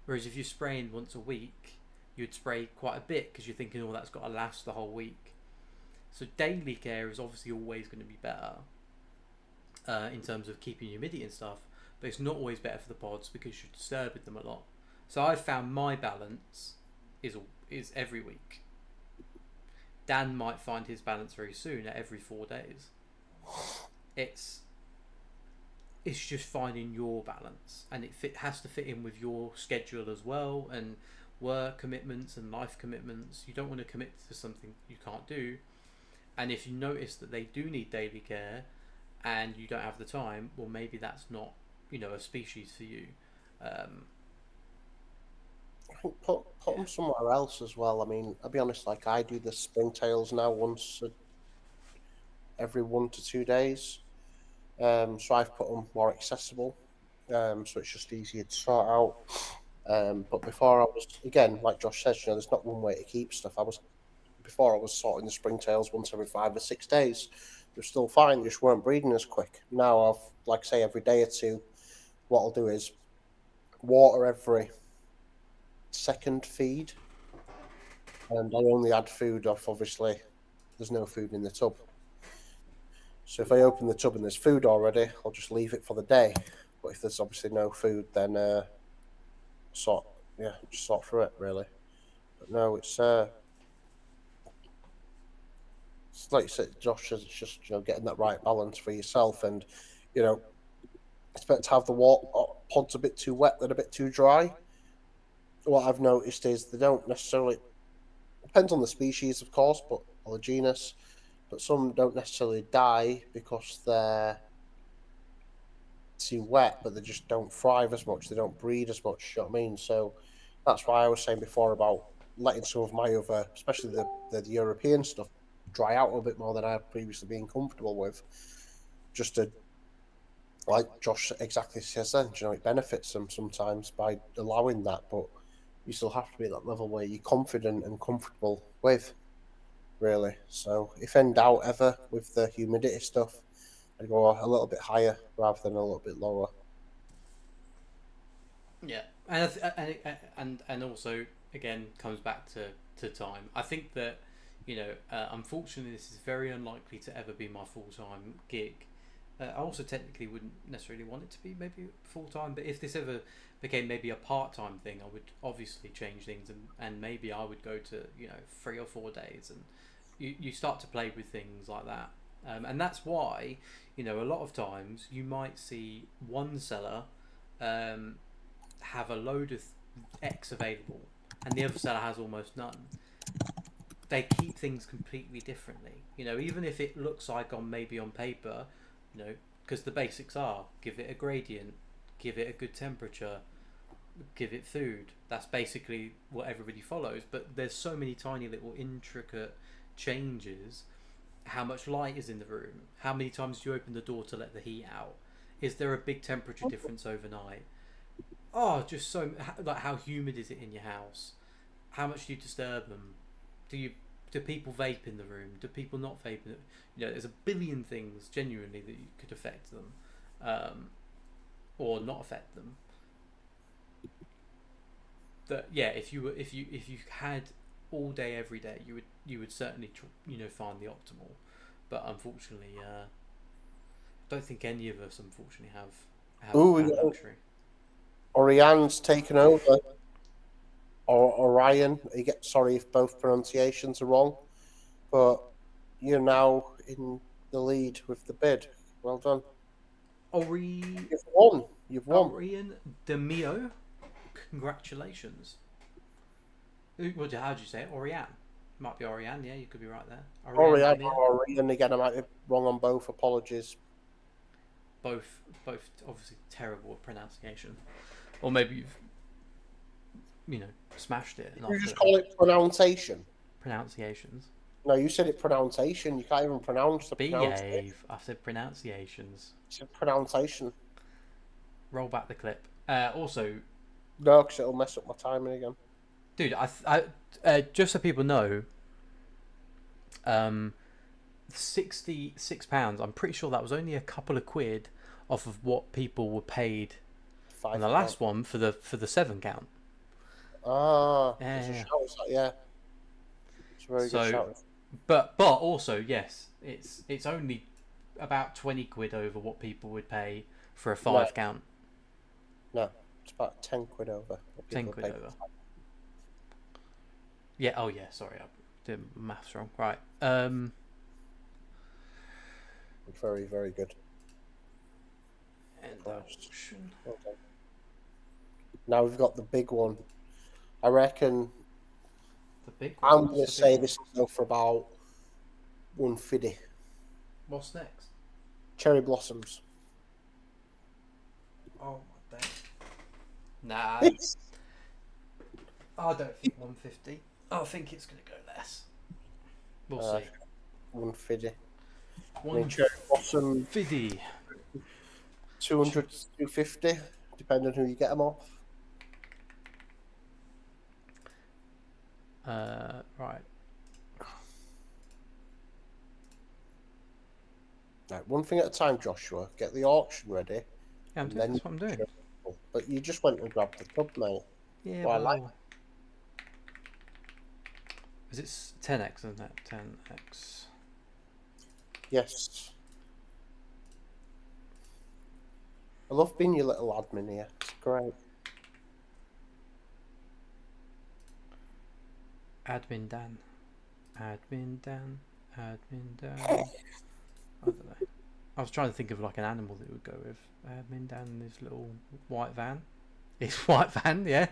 Whereas if you're spraying once a week, you'd spray quite a bit because you're thinking, oh, that's got to last the whole week. So daily care is obviously always going to be better in terms of keeping humidity and stuff, but it's not always better for the pods because you're disturbing them a lot. So I've found my balance is every week. Dan might find his balance very soon at every 4 days. It's just finding your balance, and it has to fit in with your schedule as well, and work commitments and life commitments. You don't want to commit to something you can't do, and if you notice that they do need daily care and you don't have the time, well, maybe that's not a species for you. I think put them somewhere else as well. I mean, I'll be honest, I do the springtails now once every 1 to 2 days. So I've put them more accessible. So it's just easier to sort out. But before I was, again, like Josh says, there's not one way to keep stuff. Before I was sorting the springtails once every 5 or 6 days. They're still fine, just weren't breeding as quick. Now I've, say, every day or two, what I'll do is water every second feed, and I only add food off, obviously there's no food in the tub, so if I open the tub and there's food already, I'll just leave it for the day. But if there's obviously no food, then just sort through it really. But no, it's like you said, Josh says, it's just getting that right balance for yourself, and it's better to have the pods a bit too wet than a bit too dry. What I've noticed is they don't necessarily, depends on the species of course, or the genus, but some don't necessarily die because they're too wet, but they just don't thrive as much, they don't breed as much, you know what I mean? So that's why I was saying before about letting some of my other, especially the European stuff, dry out a bit more than I've previously been comfortable with, just to, like Josh exactly says then, it benefits them sometimes by allowing that. But you still have to be at that level where you're confident and comfortable with, really. So if in doubt ever with the humidity stuff, I'd go a little bit higher rather than a little bit lower. Yeah, and also again comes back to time. I think that unfortunately, this is very unlikely to ever be my full-time gig. I also technically wouldn't necessarily want it to be maybe full-time, but if this ever became maybe a part-time thing, I would obviously change things, and maybe I would go to 3 or 4 days, and you start to play with things like that. And that's why a lot of times you might see one seller have a load of X available and the other seller has almost none. They keep things completely differently, even if it looks like on paper, because the basics are give it a gradient, give it a good temperature, give it food. That's basically what everybody follows, but there's so many tiny little intricate changes. How much light is in the room? How many times do you open the door to let the heat out? Is there a big temperature difference overnight? Oh, just so like how humid is it in your house? How much do you disturb them? Do people vape in the room? Do people not vape in it? There's a billion things genuinely that you could affect them, or not affect them. That if you had all day every day, you would certainly find the optimal. But unfortunately, I don't think any of us unfortunately have that luxury. Orian's taken over. Or Orion. Sorry if both pronunciations are wrong, but you're now in the lead with the bid. Well done. You've won. Orion Demio, congratulations. How do you say it? Orian. Might be Orian. Yeah, you could be right there. Orion or Orion again. I might be wrong on both. Apologies. Both obviously terrible at pronunciation, or maybe you've smashed it. You just call it pronunciation. Pronunciations. No, you said it pronunciation. You can't even pronounce the pronunciation. Behave. I said pronunciations. You said pronunciation. Roll back the clip. Also. No, because it'll mess up my timing again. Dude, just so people know, £66. I'm pretty sure that was only a couple of quid off of what people were paid on the last one for the 7 count. Ah, yeah. It's a very good shout. But also yes, it's only about 20 quid over what people would pay for a 5 count. No, it's about 10 quid over. 10 quid over. Yeah. Oh yeah. Sorry, I did maths wrong. Right. Very, very good. And okay. Now we've got the big one. I reckon. The big one. I'm going to say this will go for about 150. What's next? Cherry blossoms. Oh my day. Nah. I don't think 150. I think it's going to go less. We'll see. 150. Cherry blossom. 50. 200 to 250, depending on who you get them off. Right. Right, one thing at a time, Joshua. Get the auction ready. Yeah, that's what I'm doing. But you just went and grabbed the tub, mate. Yeah, well, is it 10x, isn't it? 10x. Yes. I love being your little admin here. It's great. Admin Dan. I don't know. I was trying to think of like an animal that would go with Admin Dan and his little white van. His white van, yeah.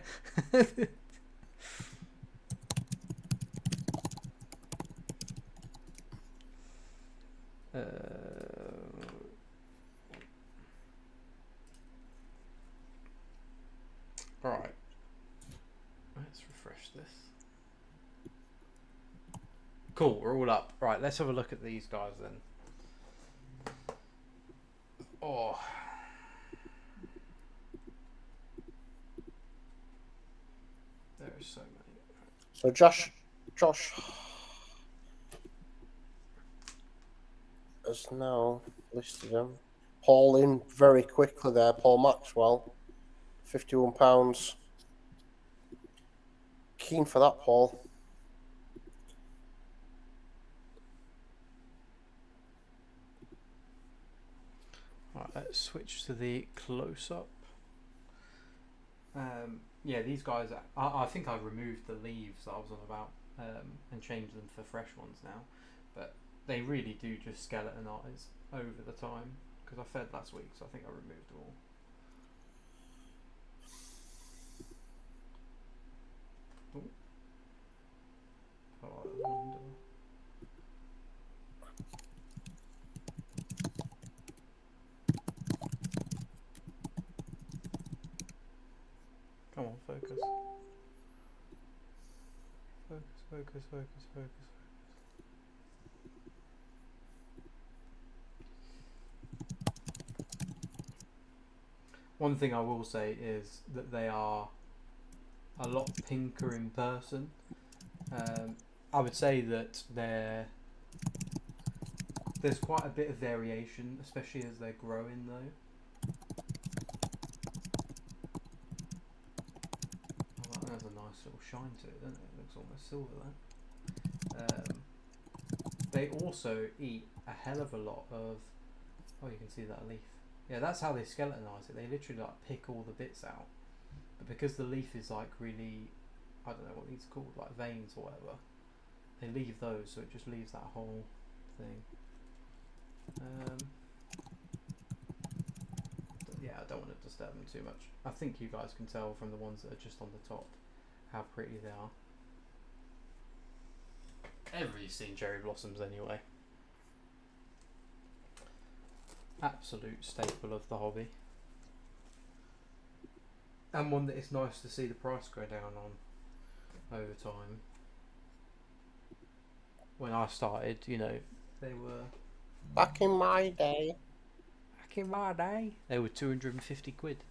Right. Let's refresh this. Cool, we're all up. Right, let's have a look at these guys then. Oh. There's so many. So Josh has now listed them. Paul in very quickly there. Paul Maxwell, £51. Keen for that, Paul. Right, let's switch to the close-up. Yeah, these guys, I think I've removed the leaves that I was on about and changed them for fresh ones now. But they really do just skeletonize over the time because I fed last week, so I think I removed them all. Ooh. Oh, that was wonderful. Come on, focus. Focus. One thing I will say is that they are a lot pinker in person. I would say that there's quite a bit of variation, especially as they're growing though. Oh, that has a nice little shine to it, doesn't it? It looks almost silver there. They also eat a hell of a lot of... Oh, you can see that leaf. Yeah, that's how they skeletonize it. They literally like pick all the bits out. But because the leaf is like really... I don't know what these are called, like veins or whatever. They leave those, so it just leaves that whole thing. Yeah, I don't want to disturb them too much. I think you guys can tell from the ones that are just on the top how pretty they are. Everybody's seen cherry blossoms anyway. Absolute staple of the hobby. And one that it's nice to see the price go down on over time. When I started, you know, they were... Back in my day. They were 250 quid.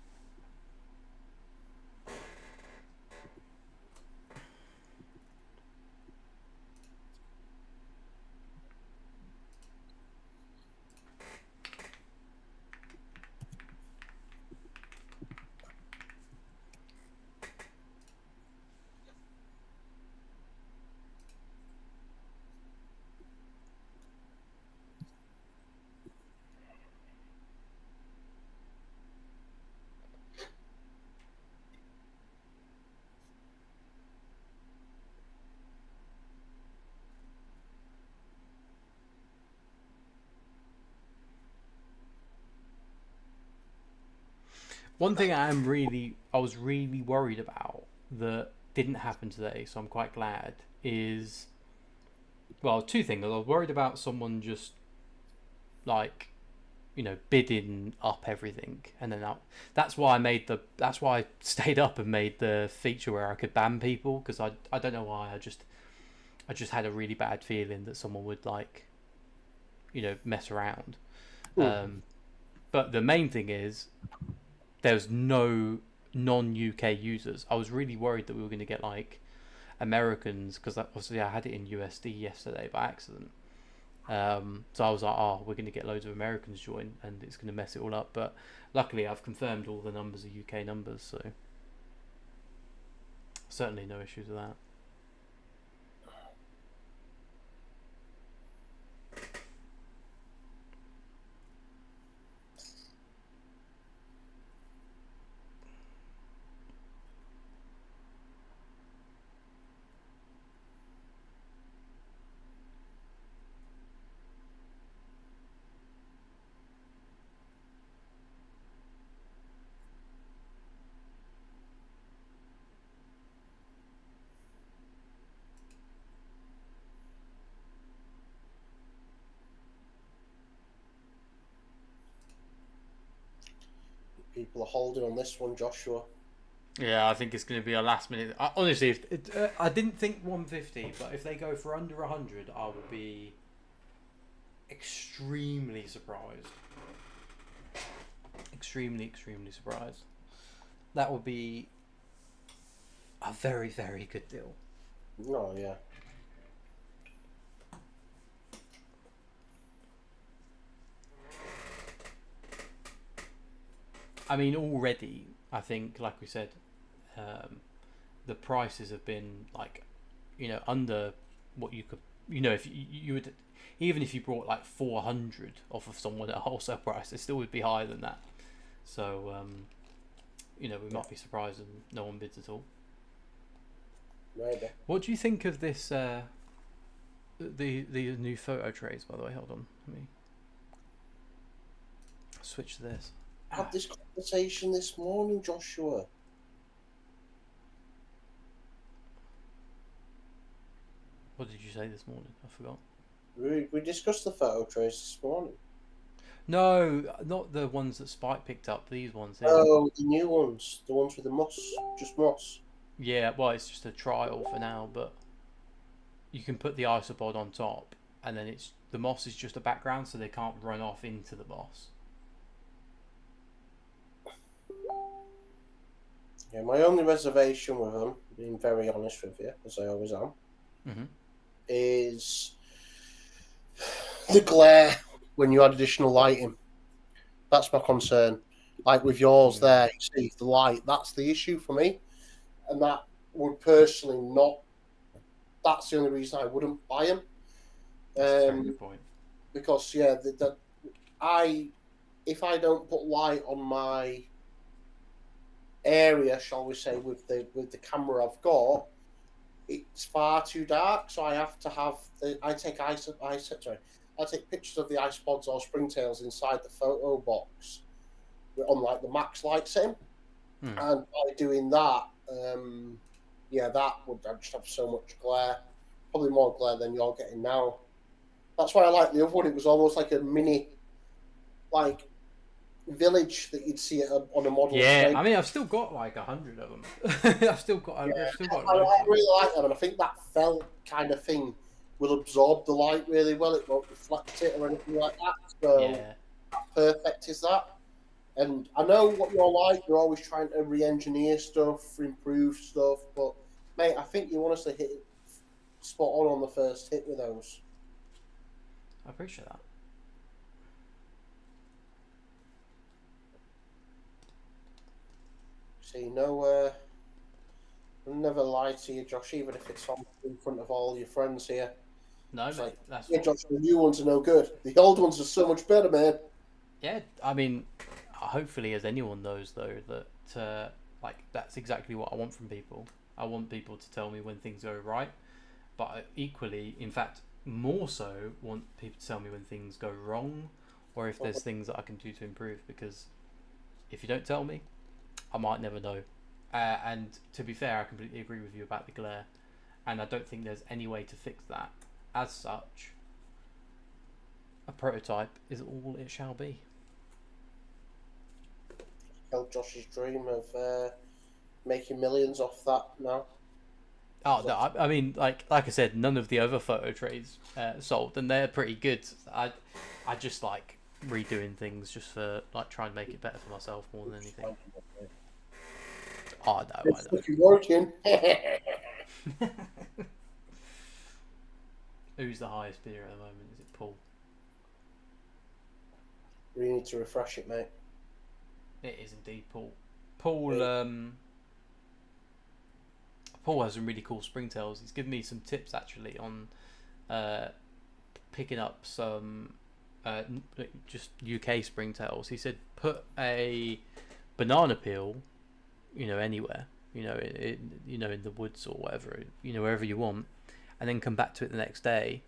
One thing I was really worried about that didn't happen today, so I'm quite glad, is, well, two things. I was worried about someone just, like, you know, bidding up everything, and then that's why I stayed up and made the feature where I could ban people, because I don't know why, I just had a really bad feeling that someone would, like, you know, mess around. But the main thing is, there's no non-UK users. I was really worried that we were going to get like Americans, because obviously I had it in USD yesterday by accident. So I was like, oh, we're going to get loads of Americans join and it's going to mess it all up. But luckily I've confirmed all the numbers are UK numbers, so certainly no issues with that. People are holding on this one, Joshua. Yeah, I think it's going to be a last minute. Honestly, I didn't think 150, but if they go for under 100, I would be extremely surprised. Extremely surprised. That would be... a very, very good deal. Oh, yeah. I mean, already, I think, like we said, the prices have been like, under what you could, if you would, even if you brought like 400 off of someone at a wholesale price, it still would be higher than that. So, we might be surprised and no one bids at all. Maybe. What do you think of this? The new photo trays, by the way. Hold on, let me switch to this. I had this conversation this morning, Joshua. What did you say this morning? I forgot. We discussed the photo trays this morning. No, not the ones that Spike picked up. These ones here. Oh, the new ones. The ones with the moss. Just moss. Yeah, well, it's just a trial for now, but you can put the isopod on top, and then the moss is just a background, so they can't run off into the moss. Yeah, my only reservation with them, being very honest with you, as I always am, is the glare when you add additional lighting. That's my concern. Like with yours there, you see the light, that's the issue for me. And that would personally not, that's the only reason I wouldn't buy them. That's a very good point. Because, yeah, if I don't put light on my area, shall we say, with the camera I've got, it's far too dark, so I have to have I take pictures of the icepods or springtails inside the photo box on like the max light setting, and by doing that, that would just have so much glare, probably more glare than you're getting now. That's why I like the other one. It was almost like a mini, like, village that you'd see on a model. Yeah, I mean, I've still got like 100 of them. I've still got. I really like them, and I think that felt kind of thing will absorb the light really well. It won't reflect it or anything like that. So how perfect is that? And I know what you're like. You're always trying to re-engineer stuff, improve stuff, but mate, I think you want us to hit it spot on the first hit with those. I appreciate that. See, I'll never lie to you, Josh, even if it's in front of all your friends here. No, it's mate, like, that's yeah, Josh, the new ones are no good. The old ones are so much better, man. Yeah, I mean, hopefully, as anyone knows, though, that that's exactly what I want from people. I want people to tell me when things go right, but I equally, in fact, more so, want people to tell me when things go wrong, or if there's things that I can do to improve. Because if you don't tell me, I might never know. And to be fair, I completely agree with you about the glare, and I don't think there's any way to fix that. As such, a prototype is all it shall be. Held Josh's dream of making millions off that now. Oh no! I mean, like I said, none of the other photo trays sold, and they're pretty good. I just like redoing things just for like trying to make it better for myself more than anything. Oh no! It's fucking working. Who's the highest bidder at the moment? Is it Paul? We need to refresh it, mate. It is indeed Paul. Paul has some really cool springtails. He's given me some tips actually on picking up some just UK springtails. He said put a banana peel, anywhere, in the woods or whatever, wherever you want, and then come back to it the next day,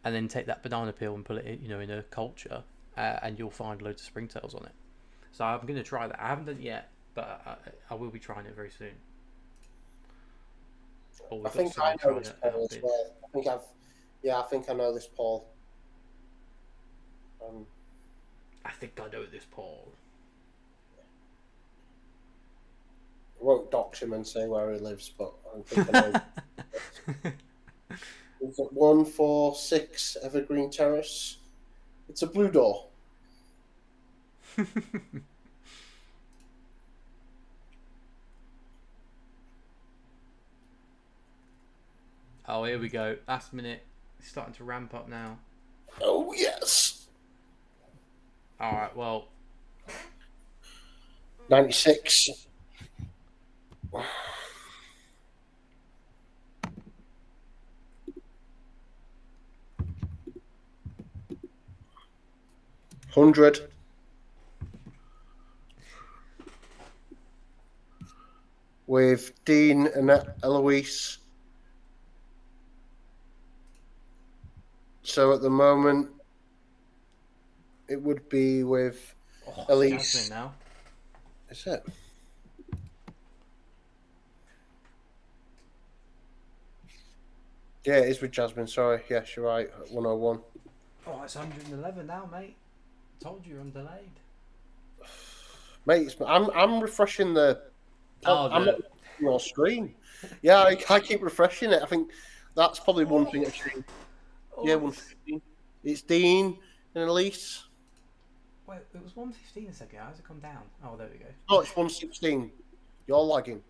and then take that banana peel and put it, in a culture, and you'll find loads of springtails on it. So I'm going to try that. I haven't done it yet, but I will be trying it very soon. I think I know this Paul as well. I think I know this Paul. I think I know this Paul. I won't dox him and say where he lives, but I think I know. We've got 146 Evergreen Terrace. It's a blue door. Oh, here we go. Last minute. It's starting to ramp up now. Oh, yes. All right, well. 96. $100. With Dean and Eloise. So at the moment, it would be with Elise. Jasmine now. Is it? Yeah, it is with Jasmine. Sorry. Yes, you're right. 101. Oh, it's 111 now, mate. Told you I'm delayed. Mate, I'm refreshing the. Oh, I'm not on your screen. Yeah, I keep refreshing it. I think that's probably one thing I've seen. Yeah, 115. It's Dean and Elise. Wait, it was 115 a second. How's it come down? Oh, there we go. No, it's 116. You're lagging.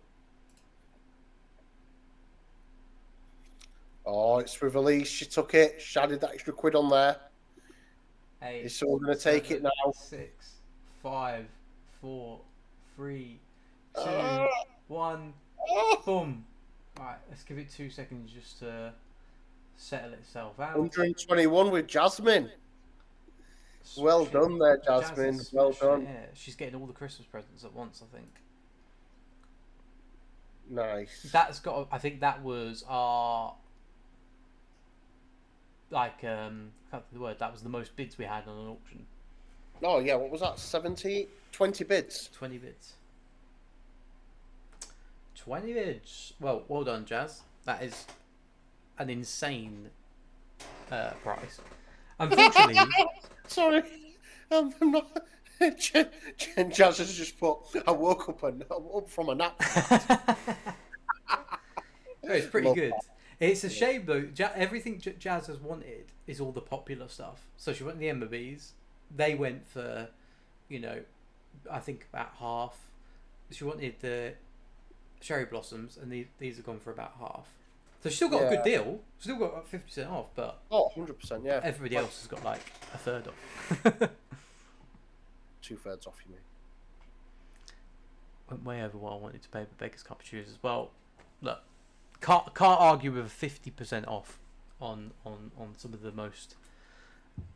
Oh, it's with Elise. She took it. She added that extra quid on there. Is someone going to take it now? 6, 5, 4, 3, 2, 1. Boom. Alright, let's give it 2 seconds just to settle itself out. 121 with Jasmine. Well done there, Jasmine. Well done. Yeah, she's getting all the Christmas presents at once, I think. Nice. That's got. I think that was our. Like, I can't think of the word. That was the most bids we had on an auction. Oh yeah, what was that? 20 bids. 20 bids. 20 bids. Well, well done, Jazz. That is an insane price. Unfortunately, sorry, I'm not. Jazz has just put. I woke up from a nap. It's pretty good. It's a shame though. Everything Jazz has wanted is all the popular stuff. So she wanted the Ember Bees. They went for, I think about half. She wanted the Cherry Blossoms, and these have gone for about half. So she's still got a good deal. Still got 50% off, but 100%, yeah. Everybody else has got like a third off. 2/3 off, you mean? Went way over what I wanted to pay for Baker's Cappuccinos as well. Look, can't argue with 50% off on some of the most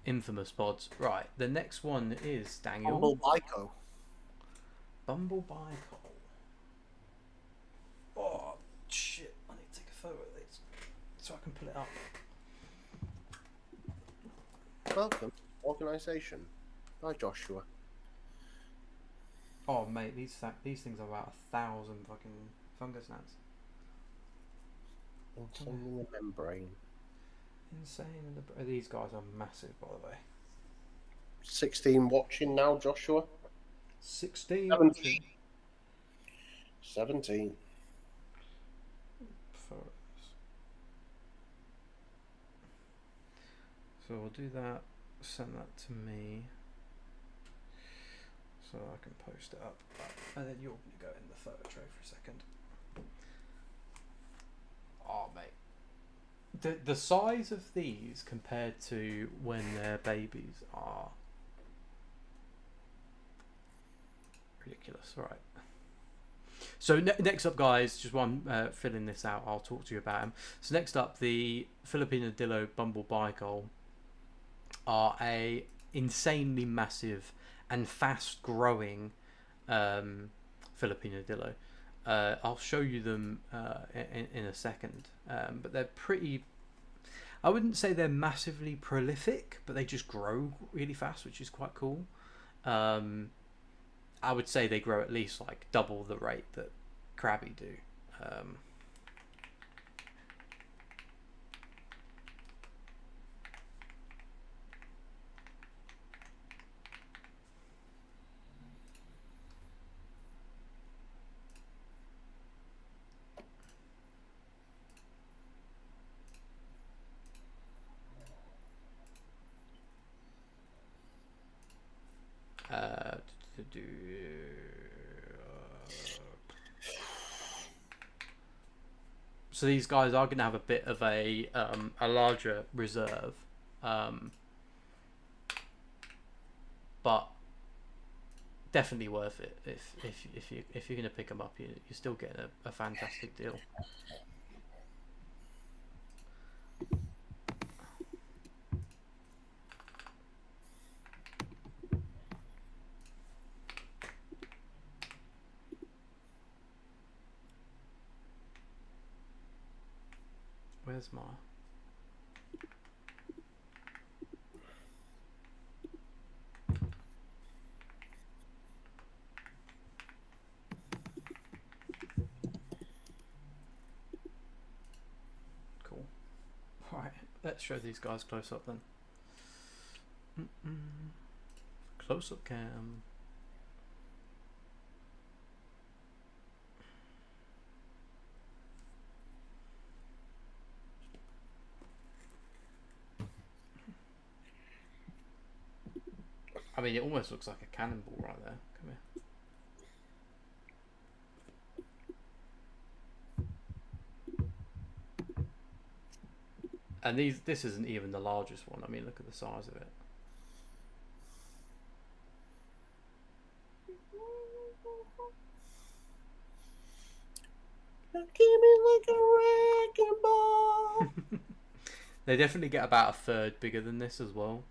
infamous pods. Right, the next one is Daniel. Bumblebico. Bumblebico. Oh shit! I need to take a photo of this so I can pull it up. Welcome, organisation. Hi, Joshua. Oh mate, these things are about 1,000 fucking fungus gnats. Insane in the membrane. Insane in the. These guys are massive, by the way. 16 watching now, Joshua. 16. 17. Photos. So we'll do that. Send that to me, so I can post it up, and then you'll go in the photo tray for a second. Oh mate, the size of these compared to when they're babies are ridiculous. Right. So next up, guys, just while I'm filling this out, I'll talk to you about them. So next up, the Fillipinodillo Bumblebico are a insanely massive and fast-growing Fillipinodillo. I'll show you them in a second, but they're pretty. I wouldn't say they're massively prolific, but they just grow really fast, which is quite cool. I would say they grow at least like double the rate that Crabby do. So So these guys are going to have a bit of a larger reserve, but definitely worth it if you're going to pick them up. You're still getting a fantastic deal. Where's my... Cool. Right, let's show these guys close up then. Close up cam. I mean, it almost looks like a cannonball right there. Come here. And this isn't even the largest one. I mean, look at the size of it. Give me like a wrecking ball. They definitely get about a third bigger than this as well.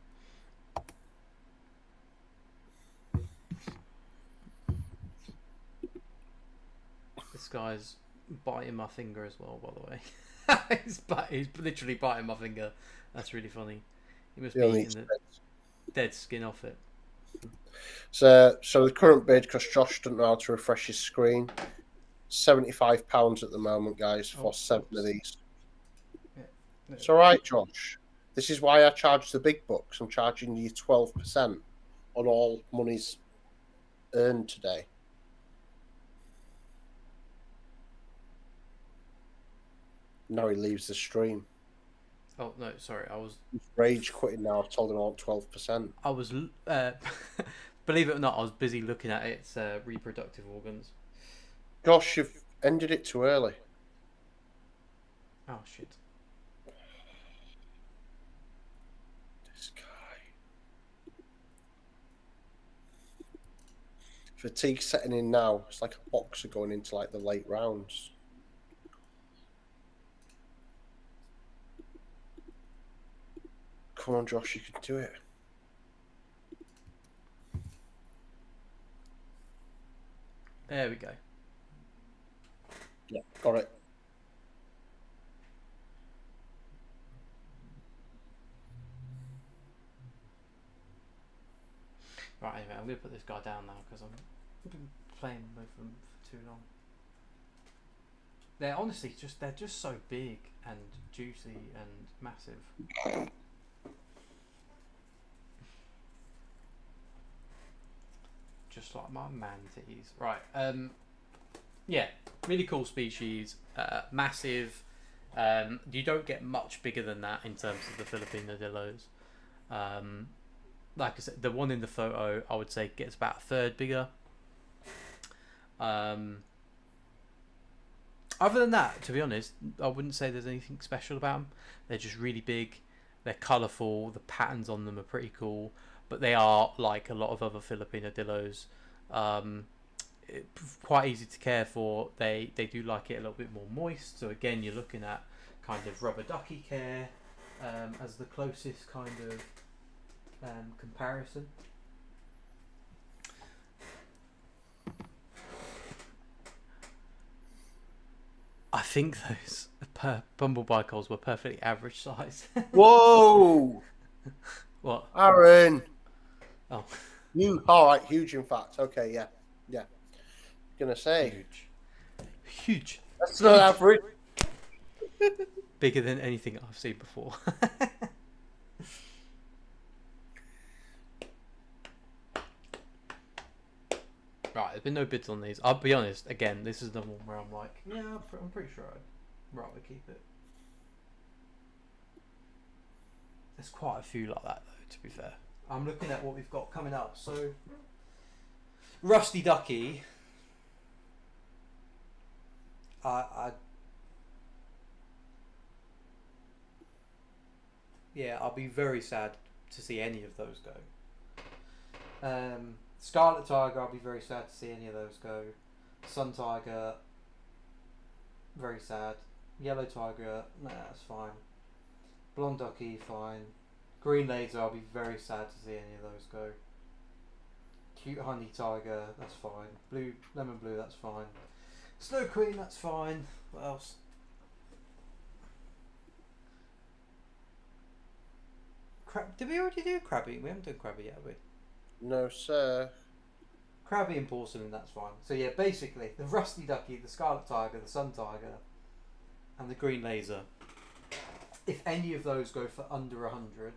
This guy's biting my finger as well, by the way. he's literally biting my finger. That's really funny. He must be eating the dead skin off it. So the current bid, because Josh doesn't know how to refresh his screen, £75 at the moment, guys, for 7 of these. Yeah. It's all right, Josh. This is why I charge the big bucks. I'm charging you 12% on all monies earned today. Now he leaves the stream. Oh no, sorry, I was rage quitting now. I've told him I want 12%. I was believe it or not, I was busy looking at its reproductive organs. Gosh, you've ended it too early. Oh shit. This guy. Fatigue setting in now. It's like a boxer going into like the late rounds. Come on, Josh, you can do it. There we go. Yeah, got it. Right, anyway, I'm going to put this guy down now because I've been playing with them for too long. They're honestly they're just so big and juicy and massive. Just like my mantis. Right, yeah, really cool species, massive. You don't get much bigger than that in terms of the Fillipinodillos. Like I said, the one in the photo, I would say gets about a third bigger. Other than that, to be honest, I wouldn't say there's anything special about them. They're just really big. They're colourful. The patterns on them are pretty cool. But they are like a lot of other Fillipinodillos. Quite easy to care for. They do like it a little bit more moist. So again, you're looking at kind of rubber ducky care as the closest kind of comparison. I think those Bumblebicos were perfectly average size. Whoa! What? Aaron! Oh. You, alright, huge in fact. Okay, yeah. Yeah. Gonna say. Huge. That's not average. Bigger than anything I've seen before. Right, there's been no bids on these. I'll be honest, again, this is the one where I'm like, yeah, I'm pretty sure I'd rather keep it. There's quite a few like that, though, to be fair. I'm looking at what we've got coming up. So, Rusty Ducky. Yeah, I'll be very sad to see any of those go. Scarlet Tiger, I'll be very sad to see any of those go. Sun Tiger, very sad. Yellow Tiger, nah, that's fine. Blonde Ducky, fine. Green Laser, I'll be very sad to see any of those go. Cute Honey Tiger, that's fine. Blue, Lemon Blue, that's fine. Snow Queen, that's fine. What else? Did we already do Krabby? We haven't done Krabby yet, have we? No, sir. Krabby and Porcelain, that's fine. So yeah, basically, the Rusty Ducky, the Scarlet Tiger, the Sun Tiger, and the Green Laser. If any of those go for under 100,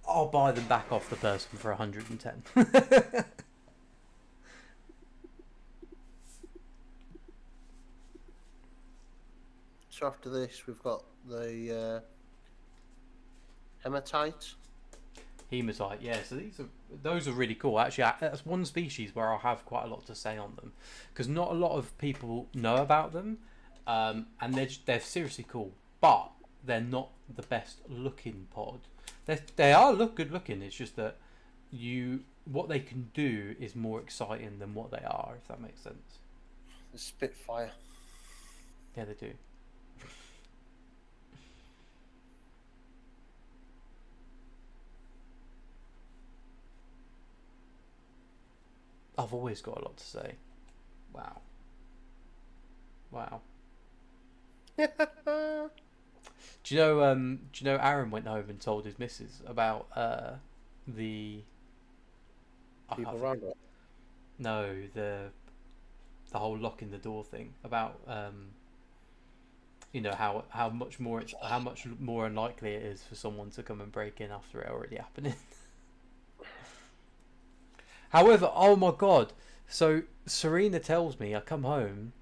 I'll buy them back off the person for 110. So after this, we've got the Hematite. Hematite, yeah. So those are really cool. Actually, that's one species where I'll have quite a lot to say on them, because not a lot of people know about them, and they're seriously cool, but they're not the best looking pod. They are good looking. It's just that what they can do is more exciting than what they are, if that makes sense. The Spitfire. Yeah, they do. I've always got a lot to say. Wow. Wow. Do you know Aaron went home and told his missus about the People around it. No, the whole locking the door thing, about how much more unlikely it is for someone to come and break in after it already happening. However, oh my god, so Serena tells me, I come home,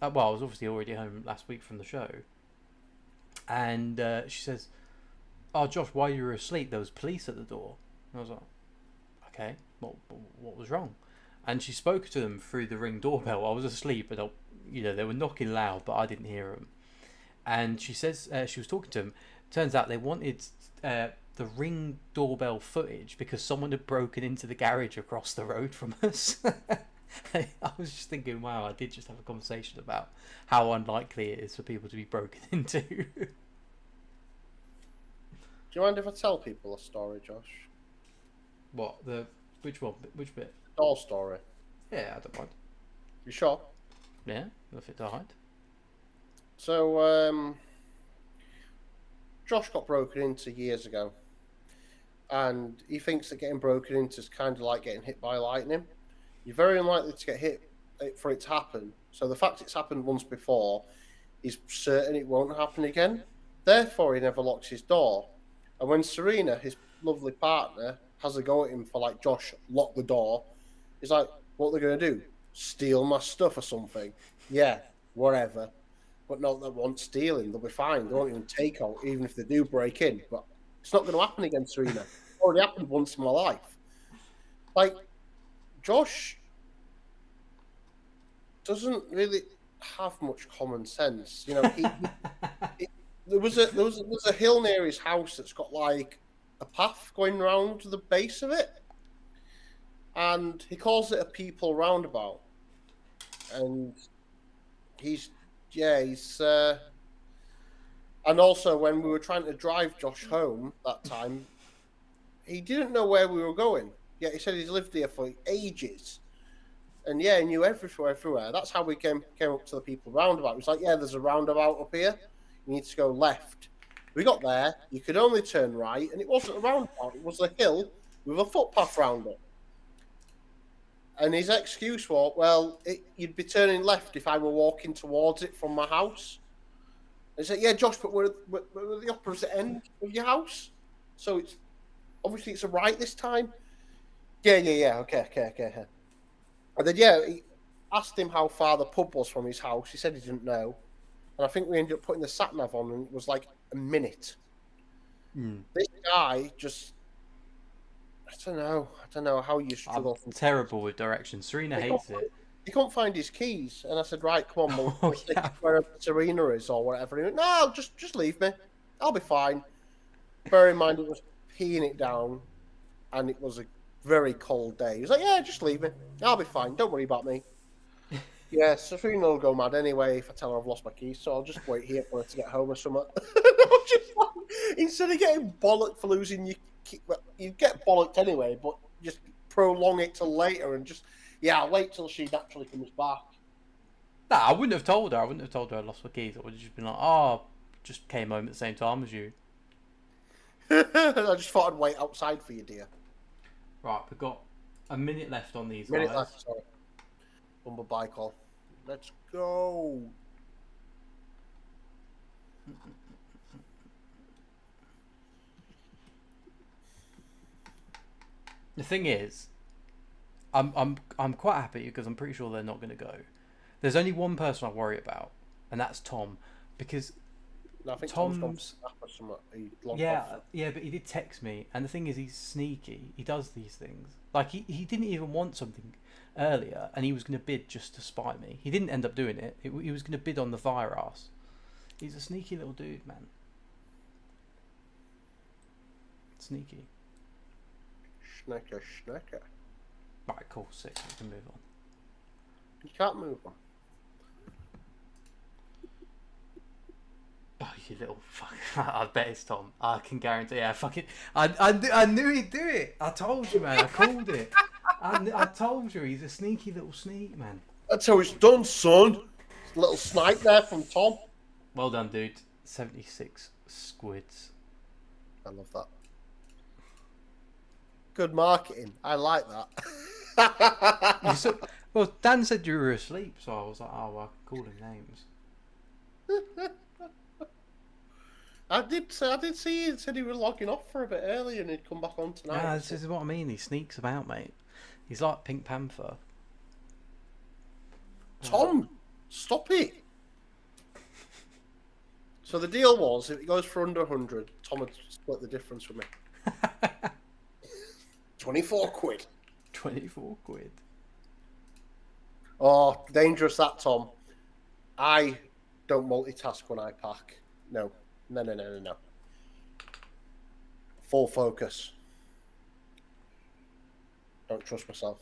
I was obviously already home last week from the show, and she says, oh Josh, while you were asleep there was police at the door. And I was like, okay, what was wrong? And she spoke to them through the Ring doorbell. I was asleep, and they were knocking loud, but I didn't hear them. And she says she was talking to them. Turns out they wanted the Ring doorbell footage because someone had broken into the garage across the road from us. I was just thinking, wow, I did just have a conversation about how unlikely it is for people to be broken into. Do you mind if I tell people a story, Josh? What? Which one? Which bit? Doll story. Yeah, I don't mind. You sure? Yeah, if it died. So, Josh got broken into years ago, and he thinks that getting broken into is kind of like getting hit by lightning. You're very unlikely to get hit for it to happen. So the fact it's happened once before, he's certain it won't happen again. Therefore, he never locks his door. And when Serena, his lovely partner, has a go at him for like, Josh, lock the door, he's like, what are they going to do? Steal my stuff or something? Yeah, whatever. But no, they won't stealing. They'll be fine. They won't even take out, even if they do break in. But it's not going to happen again, Serena. It already happened once in my life. Like, Josh doesn't really have much common sense. You know, there was a hill near his house that's got like a path going round to the base of it, and he calls it a people roundabout. And and also when we were trying to drive Josh home that time, he didn't know where we were going. Yeah, he said he's lived here for ages. And yeah, he knew everywhere. That's how we came up to the people roundabout. It was like, yeah, there's a roundabout up here. You need to go left. We got there. You could only turn right, and it wasn't a roundabout. It was a hill with a footpath round it. And his excuse was, well, you'd be turning left if I were walking towards it from my house. And he said, yeah, Josh, but we're at the opposite end of your house. So it's obviously it's a right this time. Yeah. Okay. And then, he asked him how far the pub was from his house. He said he didn't know. And I think we ended up putting the sat-nav on, and it was like a minute. This guy just... I don't know how you struggle. I'm terrible with directions. Serena hates it. He couldn't find his keys. And I said, right, come on, we'll take wherever Serena is or whatever. He went, no, just leave me. I'll be fine. Bear in mind, it was peeing it down, and it was a very cold day. He was like, yeah, just leave me. I'll be fine. Don't worry about me. Yeah, Serena will go mad anyway if I tell her I've lost my keys, so I'll just wait here for her to get home or something. Just like, instead of getting bollocked for losing your key, well, you get bollocked anyway, but just prolong it till later and just, yeah, I'll wait till she naturally comes back. Nah, I wouldn't have told her. I wouldn't have told her I lost my keys. I would have just been like, oh, just came home at the same time as you. I just thought I'd wait outside for you, dear. Right, we've got a minute left on these Minute guys. left, sorry. Bumblebico. Let's go. The thing is, I'm quite happy because I'm pretty sure they're not going to go. There's only one person I worry about, and that's Tom, because No, I think Tom's yeah, yeah, but he did text me, and the thing is, he's sneaky. He does these things. Like he didn't even want something earlier, and he was going to bid just to spite me. He didn't end up doing it. He was going to bid on the fire ass. He's a sneaky little dude, man. Sneaky. Schnecker. Right, cool, sick. We can move on. You can't move on. Oh, you little fuck! I bet it's Tom. I can guarantee. Yeah, fuck it. I knew he'd do it. I told you, man. I called it. I told you he's a sneaky little sneak, man. That's how it's done, son. A little snipe there from Tom. Well done, dude. 76 squids. I love that. Good marketing. I like that. Well, Dan said you were asleep, so I was like, oh, well, I can call him names. I did see he said he was logging off for a bit early and he'd come back on tonight. Yeah, this is what I mean. He sneaks about, mate. He's like Pink Panther. Tom, stop it. So the deal was, if it goes for under 100, Tom would split the difference with me. 24 quid. 24 quid. Oh, dangerous that, Tom. I don't multitask when I pack. No. Full focus. Don't trust myself.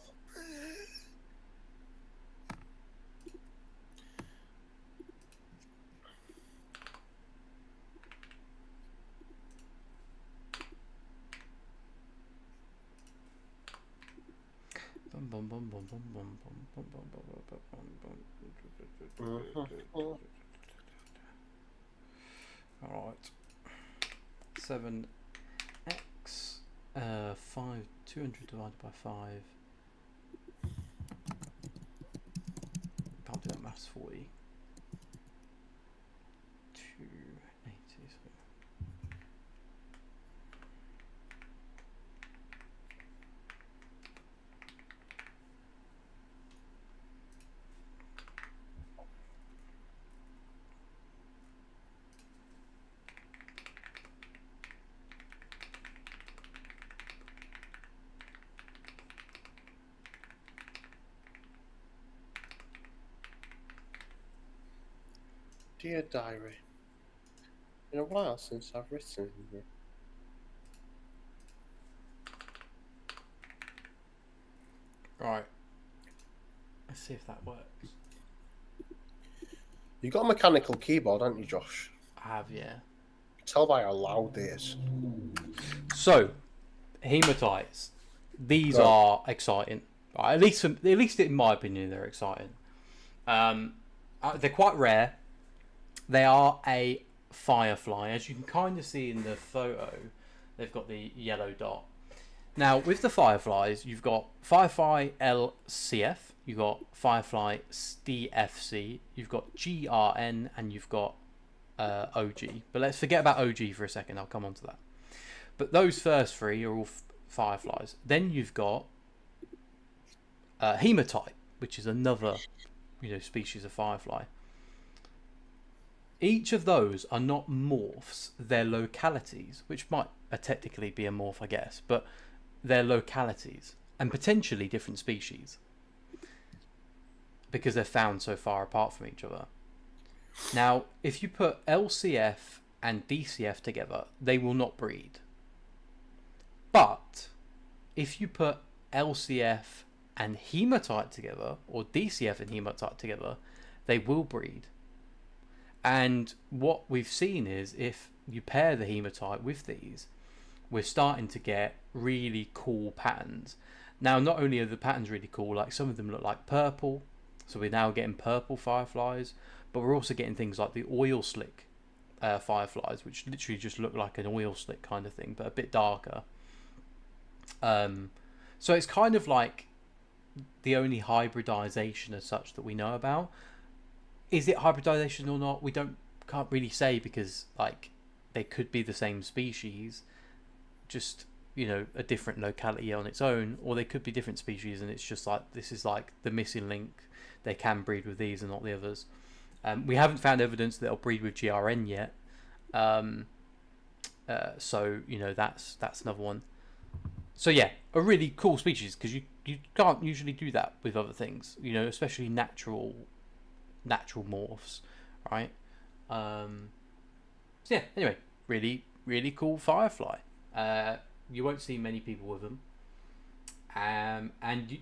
Alright. 7x 5 200 divided by 5. Can't do that maths 40. 280. Dear diary, in a while since I've written you. Right. Let's see if that works. You got a mechanical keyboard, haven't you, Josh? I have, yeah. Tell by how loud it is. So, hematites. These are exciting. Right, at least in my opinion, they're exciting. They're quite rare. They are a firefly, as you can kind of see in the photo. They've got the yellow dot. Now, with the fireflies, you've got Firefly LCF, you've got Firefly STFC, you've got GRN, and you've got OG. But let's forget about OG for a second. I'll come on to that. But those first three are all fireflies. Then you've got Hematite, which is another, species of firefly. Each of those are not morphs; they're localities, which might technically be a morph, I guess, but they're localities and potentially different species because they're found so far apart from each other. Now, if you put LCF and DCF together, they will not breed. But if you put LCF and Hematite together, or DCF and Hematite together, they will breed. And what we've seen is, if you pair the Hematite with these, we're starting to get really cool patterns. Now, not only are the patterns really cool, like some of them look like purple, so we're now getting purple fireflies, but we're also getting things like the oil slick fireflies, which literally just look like an oil slick kind of thing, but a bit darker. So it's kind of like the only hybridization as such that we know about. Is it hybridization or not? We can't really say, because like they could be the same species, just, you know, a different locality on its own, or they could be different species and it's just like this is like the missing link. They can breed with these and not the others. We haven't found evidence that they'll breed with GRN yet, so you know, that's another one. So yeah, a really cool species, because you can't usually do that with other things, you know, especially natural morphs, right? So yeah, anyway, really cool firefly. You won't see many people with them, and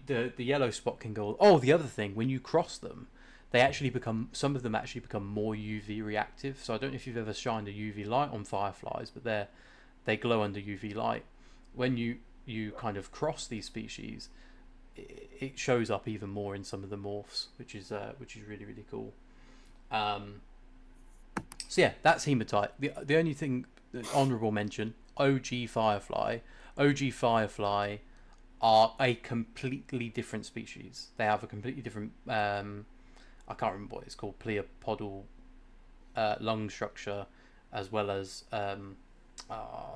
the yellow spot can go. Oh, the other thing, when you cross them, some of them actually become more UV reactive. So I don't know if you've ever shined a UV light on fireflies, but they glow under UV light. When you kind of cross these species, it shows up even more in some of the morphs, which is really cool. So yeah, that's Hematite. The only thing, honourable mention, OG Firefly are a completely different species. They have a completely different I can't remember what it's called, pleopodal lung structure, as well as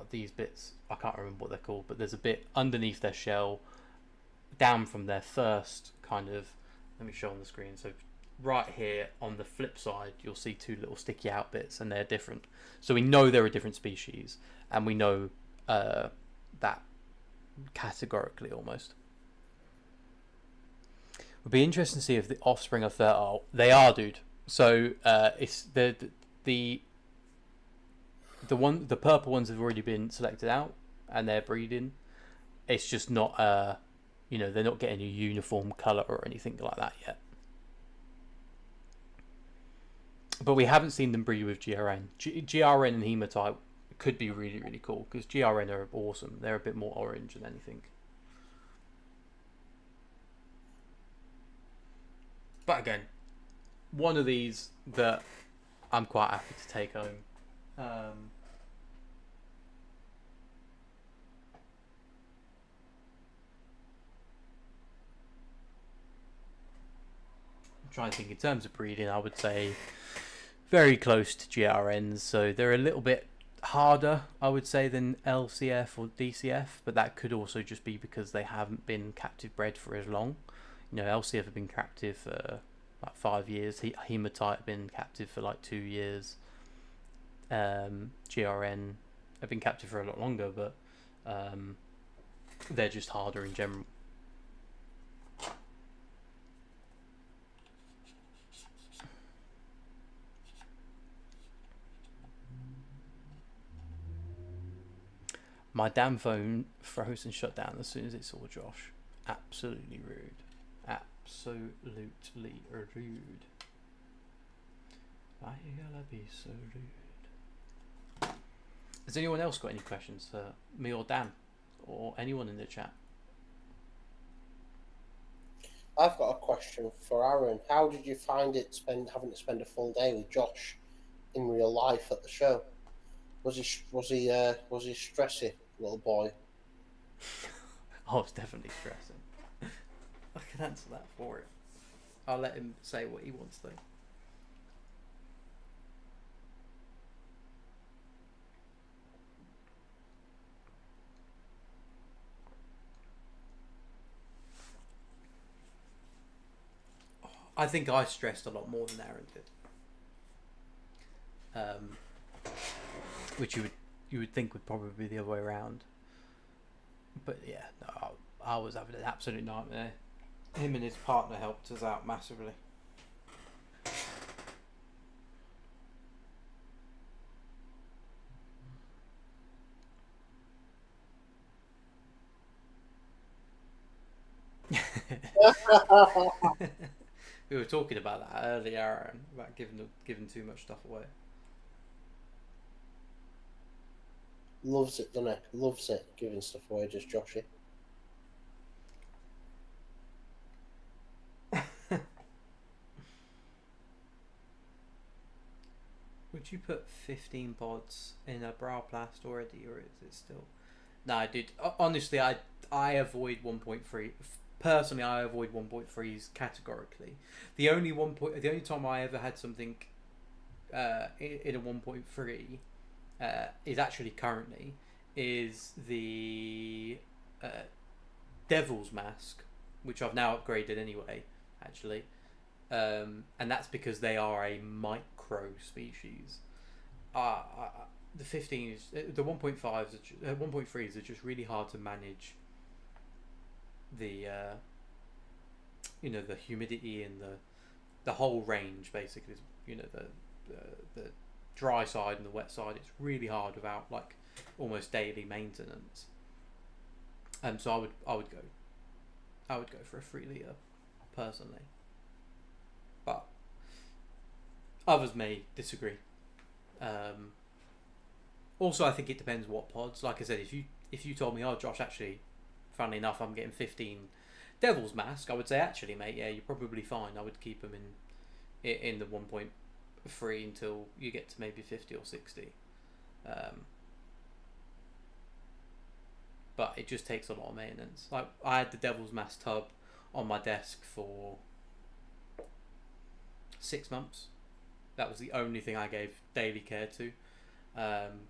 these bits, I can't remember what they're called, but there's a bit underneath their shell, down from their first kind of, let me show on the screen. So right here on the flip side, you'll see two little sticky out bits, and they're different. So we know they're a different species, and we know that categorically almost. Would be interesting to see if the offspring are fertile. They are, dude. So it's the purple ones have already been selected out and they're breeding. It's just not you know, they're not getting a uniform colour or anything like that yet. But we haven't seen them breed with GRN. GRN and Hematite could be really cool, because GRN are awesome. They're a bit more orange than anything. But again, one of these that I'm quite happy to take home. I'm trying to think in terms of breeding. I would say very close to GRNs, so they're a little bit harder, I would say, than LCF or DCF, but that could also just be because they haven't been captive bred for as long. You know, LCF have been captive for like 5 years. Hematite have been captive for like 2 years. GRN have been captive for a lot longer, but they're just harder in general. My damn phone froze and shut down as soon as it saw Josh. Absolutely rude. Absolutely rude. Why you gotta be so rude? Has anyone else got any questions for me or Dan, or anyone in the chat? I've got a question for Aaron. How did you find it having to spend a full day with Josh in real life at the show? Was he stressy, little boy? I was definitely stressing. I can answer that for him. I'll let him say what he wants though. I think I stressed a lot more than Aaron did. Which you would think would probably be the other way around. But yeah, no, I was having an absolute nightmare. Him and his partner helped us out massively. We were talking about that earlier, Aaron, about giving too much stuff away. Loves it, doesn't he? Loves it, giving stuff away, just Joshy. Would you put 15 pods in a brow plast already, or is it still? No, dude. Honestly, I avoid 1.3. Personally, I avoid 1.3s categorically. The only time I ever had something in a 1.3 is actually currently is the Devil's Mask, which I've now upgraded anyway, actually. And that's because they are a micro species. The 15 is the 1.5s, 1.3s are just really hard to manage. The the humidity and the whole range basically. The dry side and the wet side. It's really hard without like almost daily maintenance. So I would go for a 3 litre personally. But others may disagree. Also, I think it depends what pods. Like I said, if you told me, oh Josh, actually, funnily enough, I'm getting 15 Devil's Mask, I would say, actually, mate, yeah, you're probably fine. I would keep them in the 1.3 until you get to maybe 50 or 60. But it just takes a lot of maintenance. Like I had the Devil's Mask tub on my desk for 6 months. That was the only thing I gave daily care to,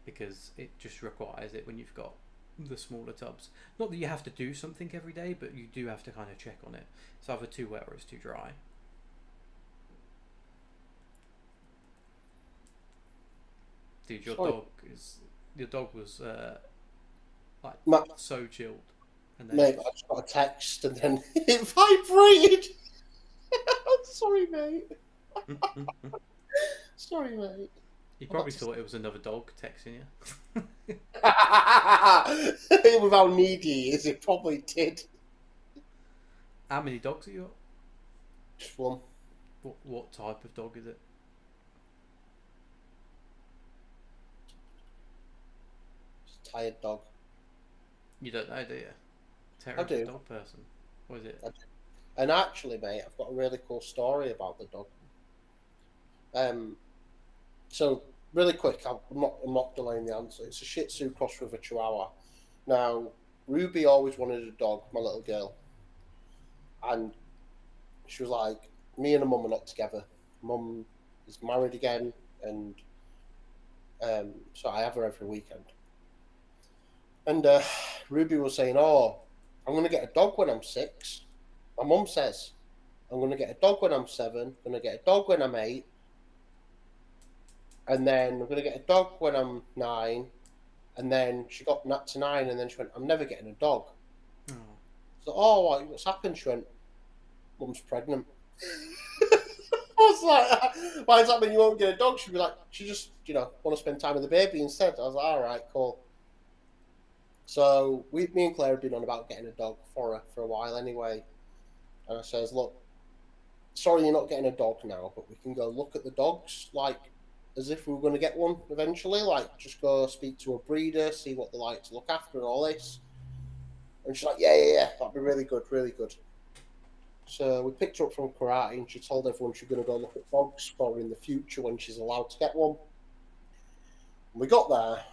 because it just requires it when you've got the smaller tubs. Not that you have to do something every day, but you do have to kind of check on it. It's either too wet or it's too dry. Dude, your dog was like so chilled. And then Mate, I just got a text and then it vibrated. I'm sorry, mate. Sorry, mate. You probably thought it was another dog texting you. With how needy he is, it probably did. How many dogs have you got? Just one. What type of dog is it? Just a tired dog. You don't know, do you? I do. Dog person. What is it? I do. And actually, mate, I've got a really cool story about the dog. So really quick, I'm not delaying the answer. It's a Shih Tzu crossed with a Chihuahua. Now, Ruby always wanted a dog, my little girl, and she was like, "Me and her mum are not together. Mum is married again, and so I have her every weekend." And Ruby was saying, "Oh, I'm going to get a dog when I'm 6. My mum says, I'm going to get a dog when I'm 7. I'm going to get a dog when I'm 8. And then I'm going to get a dog when I'm 9. And then she got to 9, and then she went, I'm never getting a dog." Oh. So, oh, what's happened? She went, Mum's pregnant. I was like, why does that mean you won't get a dog? She'd be like, she just, want to spend time with the baby instead. I was like, all right, cool. So me and Claire have been on about getting a dog for her for a while anyway. And I says, look, sorry you're not getting a dog now, but we can go look at the dogs, like, as if we were going to get one eventually. Like, just go speak to a breeder, see what they like to look after and all this. And she's like, yeah, that'd be really good, really good. So we picked her up from karate, and she told everyone she's going to go look at dogs for her in the future when she's allowed to get one. And we got there.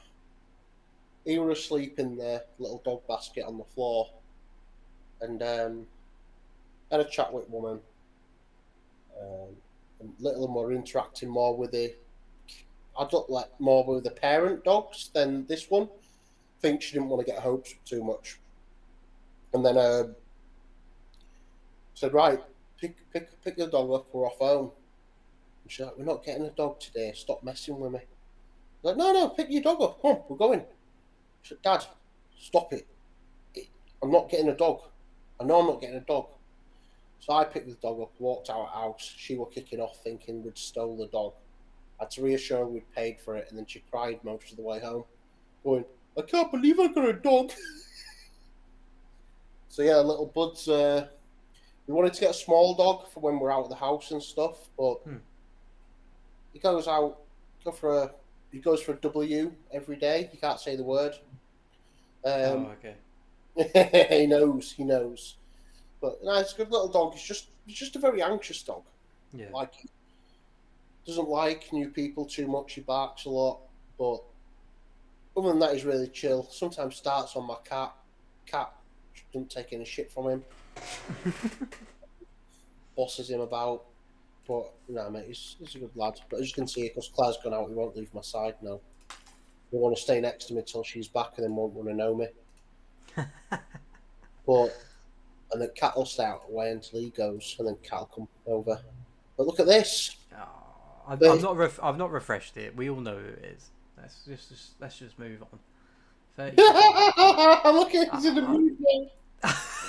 He was asleep in the little dog basket on the floor, and had a chat with woman. And little and were interacting more with the adult, like more with the parent dogs than this one. I think she didn't want to get hopes up too much. And then said, right, pick the dog up, we're off home. And she's like, we're not getting a dog today, stop messing with me. I was like, no, pick your dog up, come on, we're going. She said, Dad, stop it. I'm not getting a dog. I know I'm not getting a dog. So I picked the dog up, walked out of the house. She was kicking off thinking we'd stole the dog. I had to reassure her we'd paid for it, and then she cried most of the way home, going, I can't believe I got a dog. So yeah, little Bud's We wanted to get a small dog for when we're out of the house and stuff, but he goes out, he goes for a W every day. He can't say the word. Oh, okay. He knows. But no, it's a good little dog. He's just a very anxious dog. Yeah. Like, he doesn't like new people too much. He barks a lot, but other than that, he's really chill. Sometimes starts on my cat. Cat doesn't take any shit from him. Bosses him about. But no, mate, he's a good lad. But as you can see, because Claire's gone out, he won't leave my side now. He want to stay next to me till she's back, and then won't want to know me. And then Cat will stay out of the way until he goes, and then Cat will come over. But look at this. Oh, I've not refreshed it. We all know who it is. Let's just move on. 30 Look at he's in the mood now.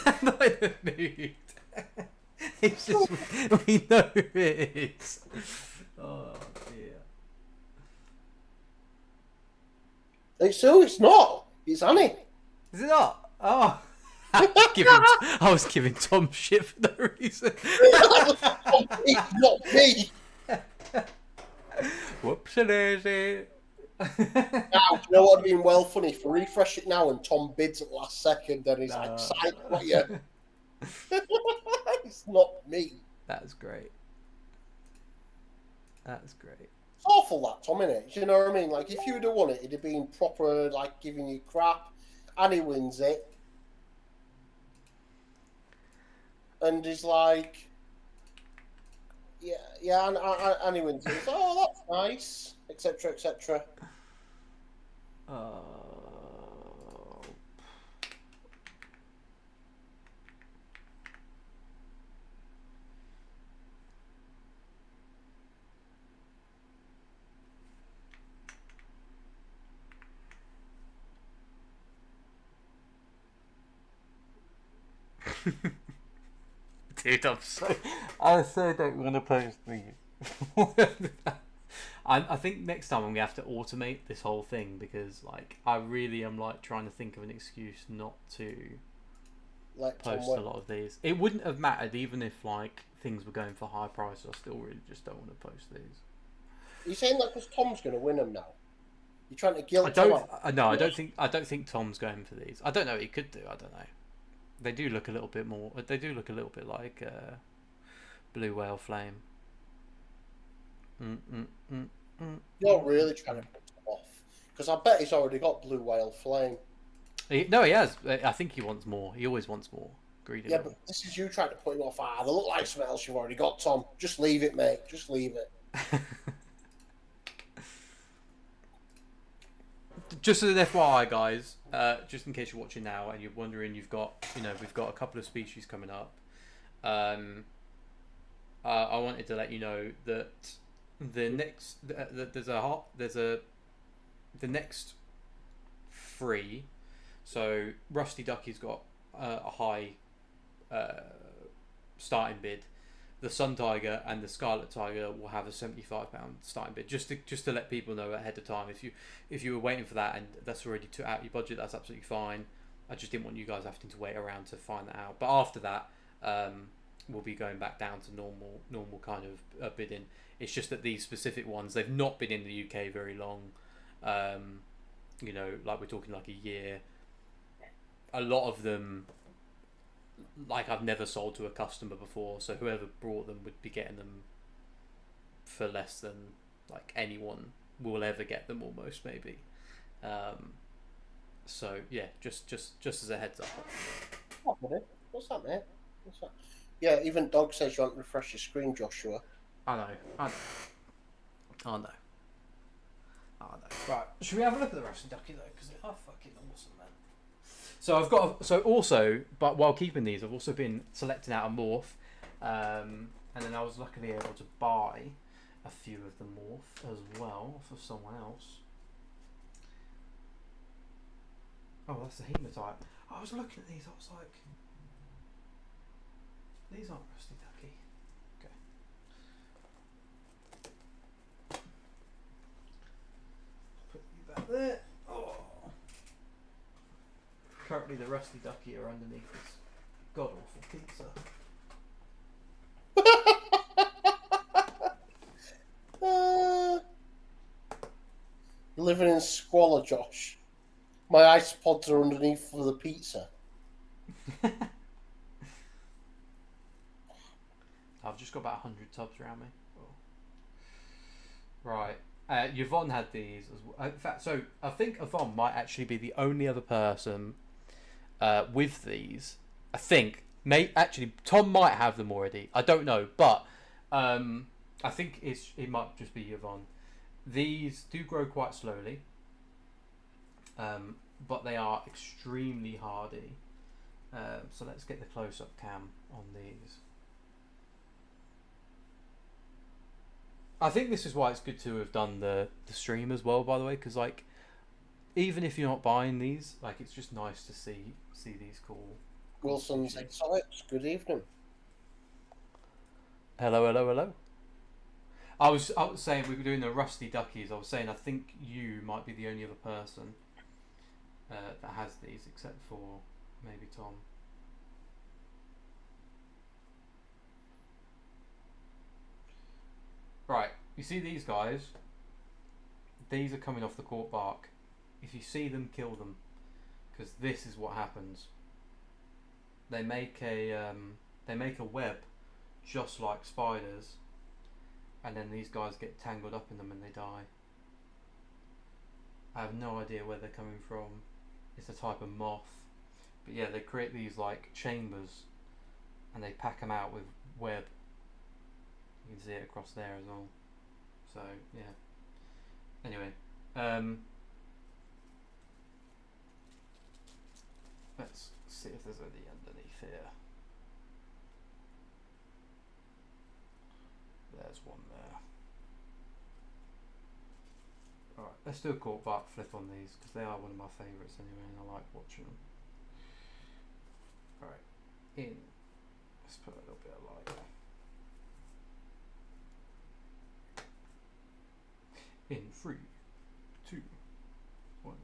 I'm not in the mood. It's just we know who it is. Oh dear. It's not. It's Annie. Is it not? Oh. I was giving Tom shit for no reason. It's not me. Whoopsie-daisy. Now, do you know what would have been well funny? If we refresh it now and Tom bids at the last second, then he's like, "Psych, what you?" It's not me. That's great. That's great. It's awful that, Tom, innit? You know what I mean? Like, if you would have won it, it'd have been proper, like, giving you crap. Annie wins it. And he's like, yeah, Annie wins it. Oh, that's nice, etc., etc. Dude, I so don't want to post these. I think next time I'm gonna have to automate this whole thing because, like, I really am like trying to think of an excuse not to post a lot of these. It wouldn't have mattered even if like things were going for high prices. I still really just don't want to post these. Are you saying that because Tom's going to win them now? You're trying to guilt Tom? No, I don't think Tom's going for these. I don't know what he could do. I don't know. They do look a little bit more. They do look a little bit like Blue Whale Flame. You're really trying to put him off because I bet he's already got Blue Whale Flame. No, he has. I think he wants more. He always wants more. Greedy. Yeah, but this is you trying to put him off. They look like something else you've already got, Tom. Just leave it, mate. Just leave it. Just as an FYI, guys, just in case you're watching now and you're wondering, we've got a couple of species coming up. I wanted to let you know that the next the next three. So Rusty Ducky's got a high starting bid. The Sun Tiger and the Scarlet Tiger will have a £75 starting bid. Just to let people know ahead of time. If you were waiting for that and that's already out your budget, that's absolutely fine. I just didn't want you guys having to wait around to find that out. But after that, we'll be going back down to normal kind of bidding. It's just that these specific ones, they've not been in the UK very long. Like we're talking like a year. A lot of them, like, I've never sold to a customer before, so whoever brought them would be getting them for less than like anyone will ever get them, almost, maybe. So yeah, just as a heads up. What's that, mate? What's that? Yeah, even Dog says you want to refresh your screen, Joshua. I know. Right, should we have a look at the Rusty Ducky though? Because they are fucking awesome, man. So but while keeping these, I've also been selecting out a morph, and then I was luckily able to buy a few of the morph as well for someone else. Oh, that's the Hematite. I was looking at these, I was like, these aren't Rusty Ducky. Okay. Put you back there. Oh. Currently the Rusty Ducky are underneath this god awful pizza. living in squalor, Josh. My ice pods are underneath for the pizza. I've just got about 100 tubs around me. Oh. Right. Yvonne had these as well. In fact, so I think Yvonne might actually be the only other person with these. I think. Actually, Tom might have them already. I don't know. But I think it might just be Yvonne. These do grow quite slowly. But they are extremely hardy. So let's get the close-up cam on these. I think this is why it's good to have done the stream as well, by the way, because like, even if you're not buying these, like, it's just nice to see these cool. Wilson's Exotics, good evening. Hello. I was saying we were doing the rusty duckies. I was saying I think you might be the only other person that has these, except for maybe Tom. Right, you see these guys? These are coming off the cork bark. If you see them, kill them, because this is what happens. They make a web, just like spiders, and then these guys get tangled up in them and they die. I have no idea where they're coming from. It's a type of moth, but yeah, they create these like chambers, and they pack them out with web. You can see it across there as well. So yeah. Anyway, let's see if there's any underneath here. There's one there. Alright, let's do a cork bark flip on these, because they are one of my favourites anyway, and I like watching them. Alright, in. Let's put a little bit of light. In 3, 2, 1.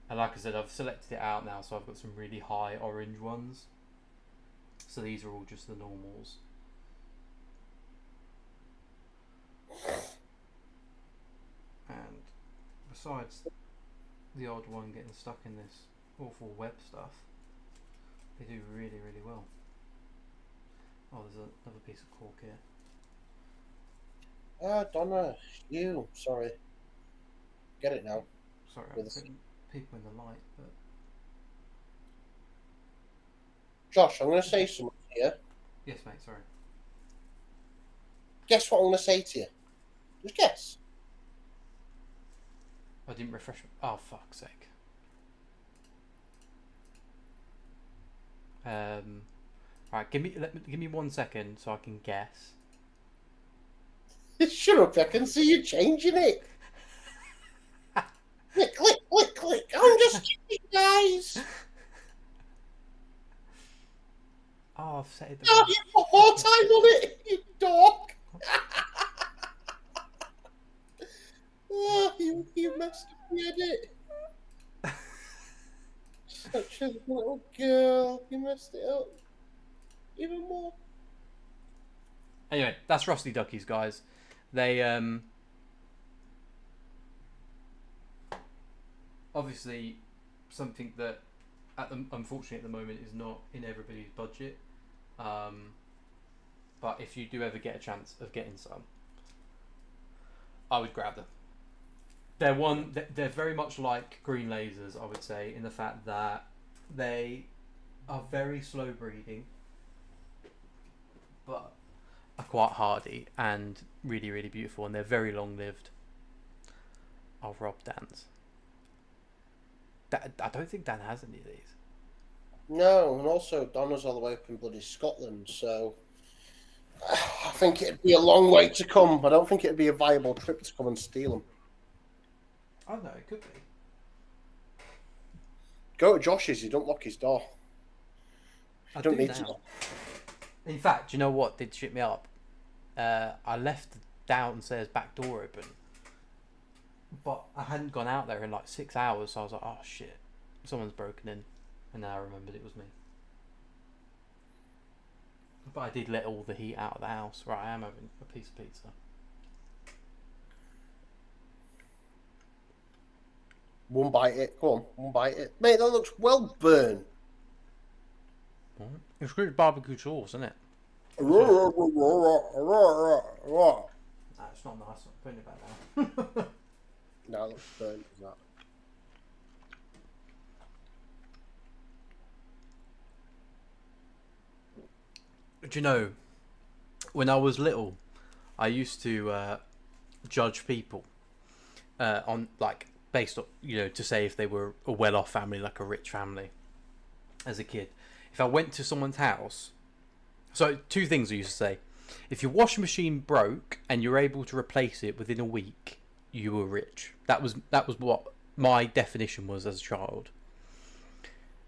And like I said, I've selected it out now, so I've got some really high orange ones. So these are all just the normals. And besides the odd one getting stuck in this awful web stuff, they do really, really well. Oh, there's another piece of cork here. Donna, you. Sorry. Get it now. Sorry, I'm putting people in the light, but... Josh, I'm going to say something here. Yes, mate, sorry. Guess what I'm going to say to you? Just guess. I didn't refresh. Oh, fuck's sake. Right, give me 1 second so I can guess. Shut up! I can see you changing it. Click! I'm just kidding, guys. Oh, I've set it. Oh, you put more time on it, you dog. Oh, you messed up the edit. Such a little girl. You messed it up even more. Anyway, that's Rusty Duckies, guys. They obviously something that unfortunately at the moment is not in everybody's budget. But if you do ever get a chance of getting some, I would grab them. They're very much like green lasers, I would say, in the fact that they are very slow breeding, but are quite hardy and really, really beautiful, and they're very long lived. I'll rob Dan's. I don't think Dan has any of these. No, and also Donna's all the way up in bloody Scotland, so I think it'd be a long way to come. I don't think it'd be a viable trip to come and steal them. Oh no, it could be. Go to Josh's. You don't lock his door. I don't do need now. to. In fact, you know what did shit me up? I left the downstairs back door open, but I hadn't gone out there in like 6 hours, so I was like, oh shit, someone's broken in. And now I remembered it was me. But I did let all the heat out of the house. Right, I am having a piece of pizza. One bite it. Go on, one bite it. Mate, that looks well burnt. It's good barbecue sauce, isn't it? That's It's not nice. I'm putting it back down. No, it looks burnt. That. Do you know, when I was little, I used to judge people on, like, based on, you know, to say if they were a well-off family, like a rich family, as a kid. If I went to someone's house, so two things I used to say. If your washing machine broke and you were able to replace it within a week, you were rich. That was what my definition was as a child.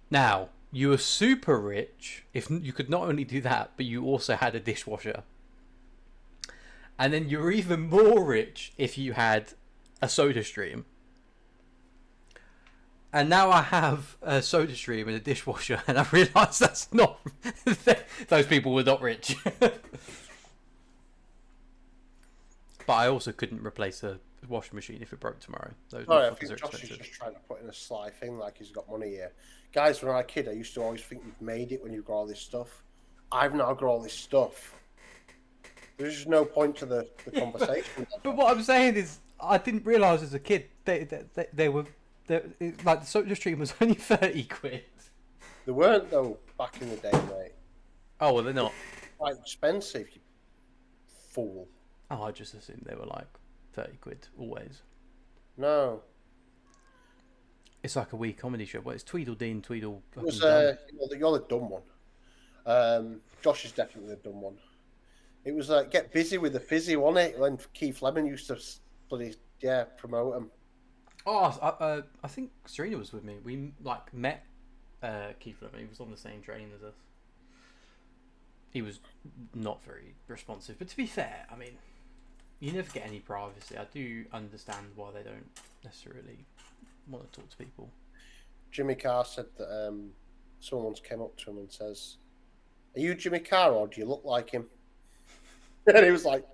Now, you were super rich if you could not only do that, but you also had a dishwasher. And then you were even more rich if you had a soda stream. And now I have a soda stream and a dishwasher, and I realise that's not... those people were not rich. But I also couldn't replace a washing machine if it broke tomorrow. Those I think are Josh expensive. is just trying to put in a sly thing like he's got money here. Guys, when I was a kid, I used to always think you've made it when you've got all this stuff. I've now got all this stuff. There's just no point to the conversation. But what I'm saying is, I didn't realise as a kid they were... like, the soda stream was only 30 quid. They weren't, though, back in the day, mate. Oh, well, they're not. Quite expensive, you fool. Oh, I just assumed they were like 30 quid, always. No. It's like a wee comedy show. Well, it's Tweedledee, Tweedle... It was, you're the dumb one. Josh is definitely the dumb one. It was like, get busy with the fizzy, wasn't it? When Keith Lemon used to bloody, promote them. Oh, I think Serena was with me. We like met Keith Lemon. He was on the same train as us. He was not very responsive, but to be fair, I mean, you never get any privacy. I do understand why they don't necessarily want to talk to people. Jimmy Carr said that someone once came up to him and says, "Are you Jimmy Carr or do you look like him?" And he was like,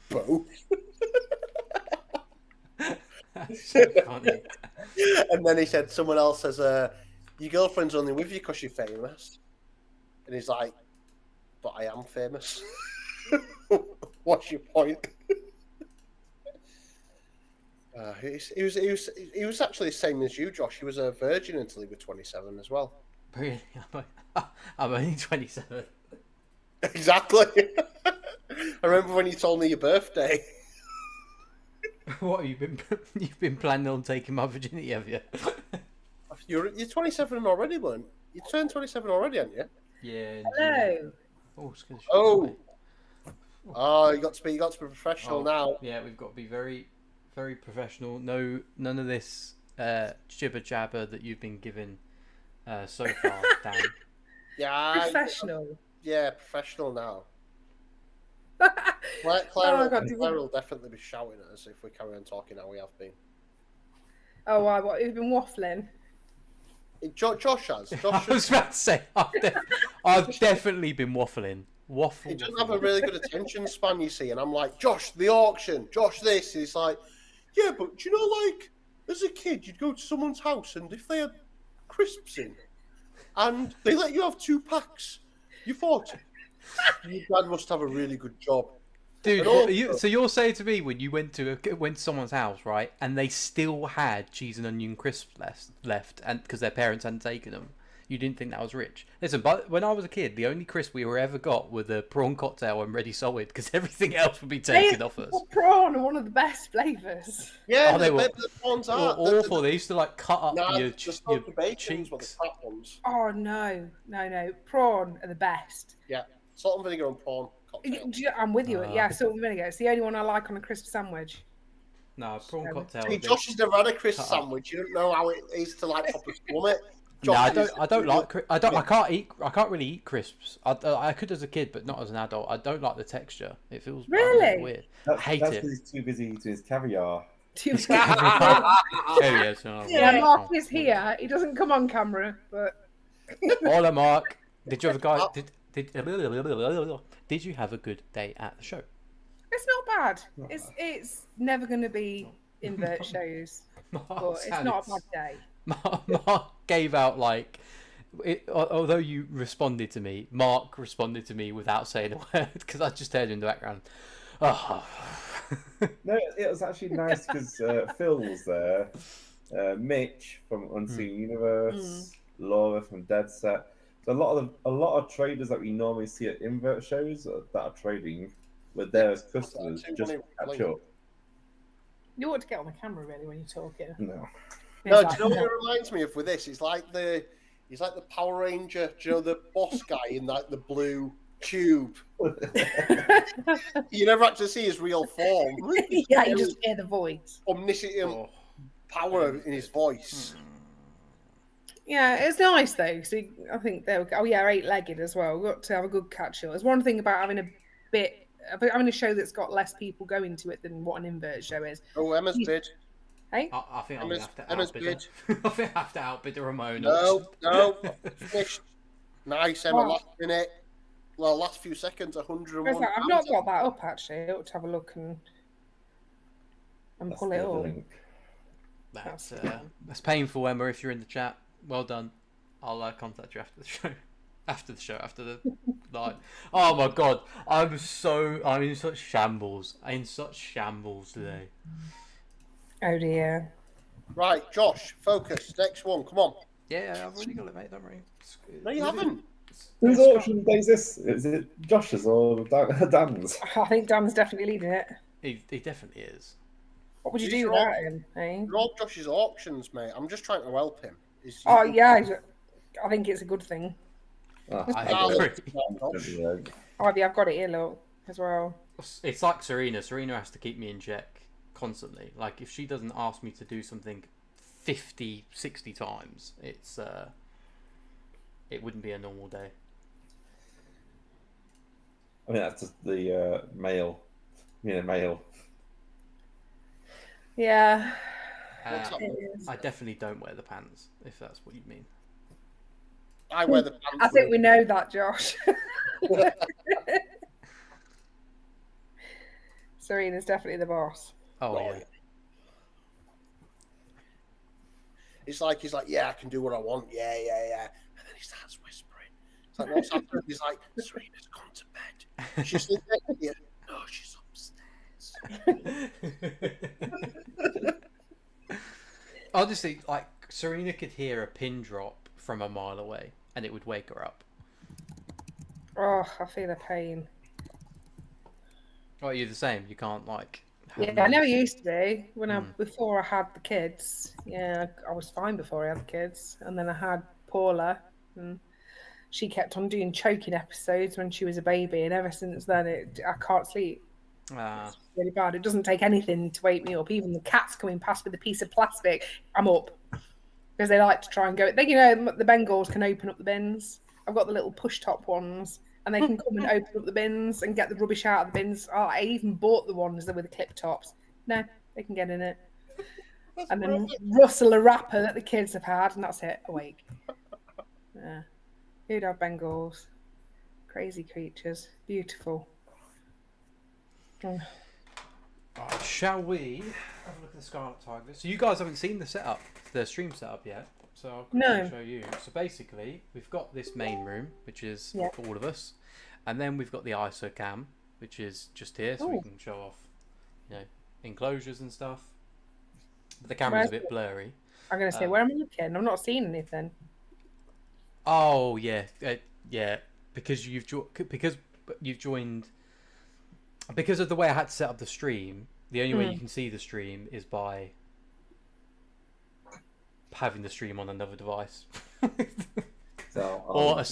"Both." That's so funny. And then he said, someone else says, "Your girlfriend's only with you because you're famous." And he's like, "But I am famous." What's your point? He was actually the same as you, Josh. He was a virgin until he was 27 as well. Really? I'm only 27. Exactly. I remember when you told me your birthday. What you've been planning on taking my virginity, have you? You're 27 already, weren't you? You turned 27 already, haven't you? Yeah. Hello. Oh, it's good. Oh, you got to be professional now. Yeah, we've got to be very, very professional. No, none of this jibber jabber that you've been given so far, Dan. Yeah, Professional. Yeah, professional now. Claire will definitely be shouting at us if we carry on talking how we have been. Oh, why? What? You've been waffling? Josh has. I was about to say, I've definitely been waffling. He doesn't have a really good attention span, you see, and I'm like, "Josh, the auction, Josh, this." He's like, "Yeah, but you know, like, as a kid, you'd go to someone's house, and if they had crisps in, and they let you have 2 packs, you thought, your dad must have a really good job." Dude, so you're saying to me when you went to someone's house, right, and they still had cheese and onion crisps left, and because their parents hadn't taken them, you didn't think that was rich? Listen, but when I was a kid, the only crisp we ever got were the prawn cocktail and ready solid, because everything else would be taken off us. Prawn are one of the best flavours. Yeah, the prawns are awful. They used to like cut up your cheeks. Oh no. Prawn are the best. Yeah, salt and vinegar and prawn cocktail. I'm with you. Yeah, salt and vinegar. It's the only one I like on a crisp sandwich. No, prawn cocktail. See, Josh has never had a crisp sandwich. You don't know how it is to like proper plummet. No, I don't like. I can't really eat crisps. I could as a kid, but not as an adult. I don't like the texture. It feels really weird. I hate that's it. He's too busy eating his caviar. Yeah, Oh yes. Mark is here. He doesn't come on camera, but Hola, Mark. Did you have a guy? Did you have a good day at the show? It's not bad. It's never going to be invert shows, but it's not a bad day. Mark gave out although you responded to me, Mark responded to me without saying a word because I just heard in the background. Oh. No, it was actually nice because Phil was there, Mitch from Unseen Universe, Laura from Dead Set. So a lot of traders that we normally see at invert shows that are trading were there as customers just to catch up. You ought to get on the camera really when you're talking. No. No, do you know what it reminds me of with this? He's like the Power Ranger, do you know, the boss guy in the blue tube. You never actually see his real form. Yeah, you just hear the voice. Omniscient power in his voice. Yeah, it's nice though. So I think they were. Oh yeah, 8-legged as well. We've got to have a good catch up. There's one thing about having a show that's got less people going to it than what an invert show is. Oh, Emma's bid. Hey, I think I'm gonna have to Emma's outbid her. I think I have to outbid the Ramona. No, finished. Nice, Emma. Last minute. Well, last few seconds, 101. I've not got that up actually. I ought to have a look and pull it up. That's painful, Emma. If you're in the chat, well done. I'll contact you after the show. After the live. Oh my god, I'm in such shambles. Today. Oh dear. Right, Josh, focus. Next one, come on. Yeah, I've already got it, mate. Don't worry. No, you haven't. Whose auction day is this? Is it Josh's or Dan's? I think Dan's definitely leading it. He definitely is. What would you do without him? Eh? You're all Josh's auctions, mate. I'm just trying to help him. Oh yeah, I think it's a good thing. I agree. I've got it here, look, as well. It's like Serena. Serena has to keep me in check constantly. Like, if she doesn't ask me to do something 50, 60 times, it wouldn't be a normal day. I mean, that's just the male. Male. Yeah. I definitely don't wear the pants, if that's what you mean. I wear the pants. I think we know that, Josh. Serena's definitely the boss. Oh, yeah. It's like, he's like, yeah, I can do what I want. Yeah. And then he starts whispering. It's like, what's happening? He's like, Serena's gone to bed. She's in bed here. No, she's upstairs. Honestly, like, Serena could hear a pin drop from a mile away and it would wake her up. Oh, I feel a pain. Oh, you're the same. You can't, like... Yeah, I never used to be. Before I had the kids. Yeah, I was fine before I had the kids. And then I had Paula, and she kept on doing choking episodes when she was a baby. And ever since then, I can't sleep. It's really bad. It doesn't take anything to wake me up. Even the cats coming past with a piece of plastic, I'm up. Because they like to try and go. The Bengals can open up the bins. I've got the little push-top ones. And they can come and open up the bins and get the rubbish out of the bins. Oh, I even bought the ones that were the clip tops. No, they can get in it. And then rustle a wrapper that the kids have had, and that's it. Awake. Yeah. Who'd have Bengals? Crazy creatures. Beautiful. Right, shall we have a look at the Scarlet Tiger? So you guys haven't seen the stream setup yet. So I'll quickly show you. So basically, we've got this main room, which is for all of us, and then we've got the ISO cam, which is just here, so we can show off, enclosures and stuff. But the camera's a bit blurry. I'm going to say, where am I looking? I'm not seeing anything. Oh yeah, because you've joined. Because of the way I had to set up the stream, the only way you can see the stream is by having the stream on another device. Or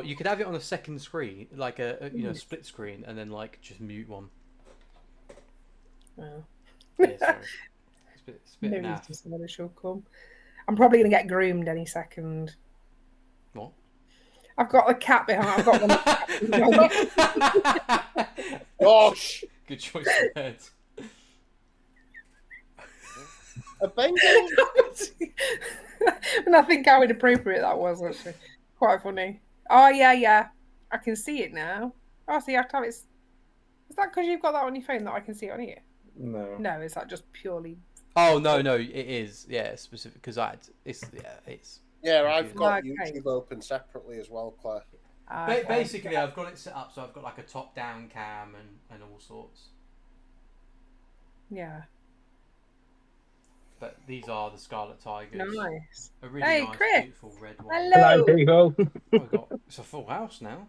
you could have it on a second screen, like a split screen, and then like just mute one. Oh. Yeah, sorry. It's a bit naff. She'll come. I'm probably going to get groomed any second. What? I've got a cat behind. I've got one. Gosh. Good choice of words. A Bengal? And I think how inappropriate that was, actually. Quite funny. Oh, yeah. I can see it now. Oh, see, I can't. Is that because you've got that on your phone that I can see it on here? No. No, is that just purely... Oh, no, it is. Yeah, specific, because it's... Yeah, I've got Okay. YouTube open separately as well, Claire. Basically, I've got it set up so I've got like a top-down cam and all sorts. Yeah. But these are the Scarlet Tigers. Nice. A really Hey, nice, Chris. beautiful red one. Hello. people. It's a full house now.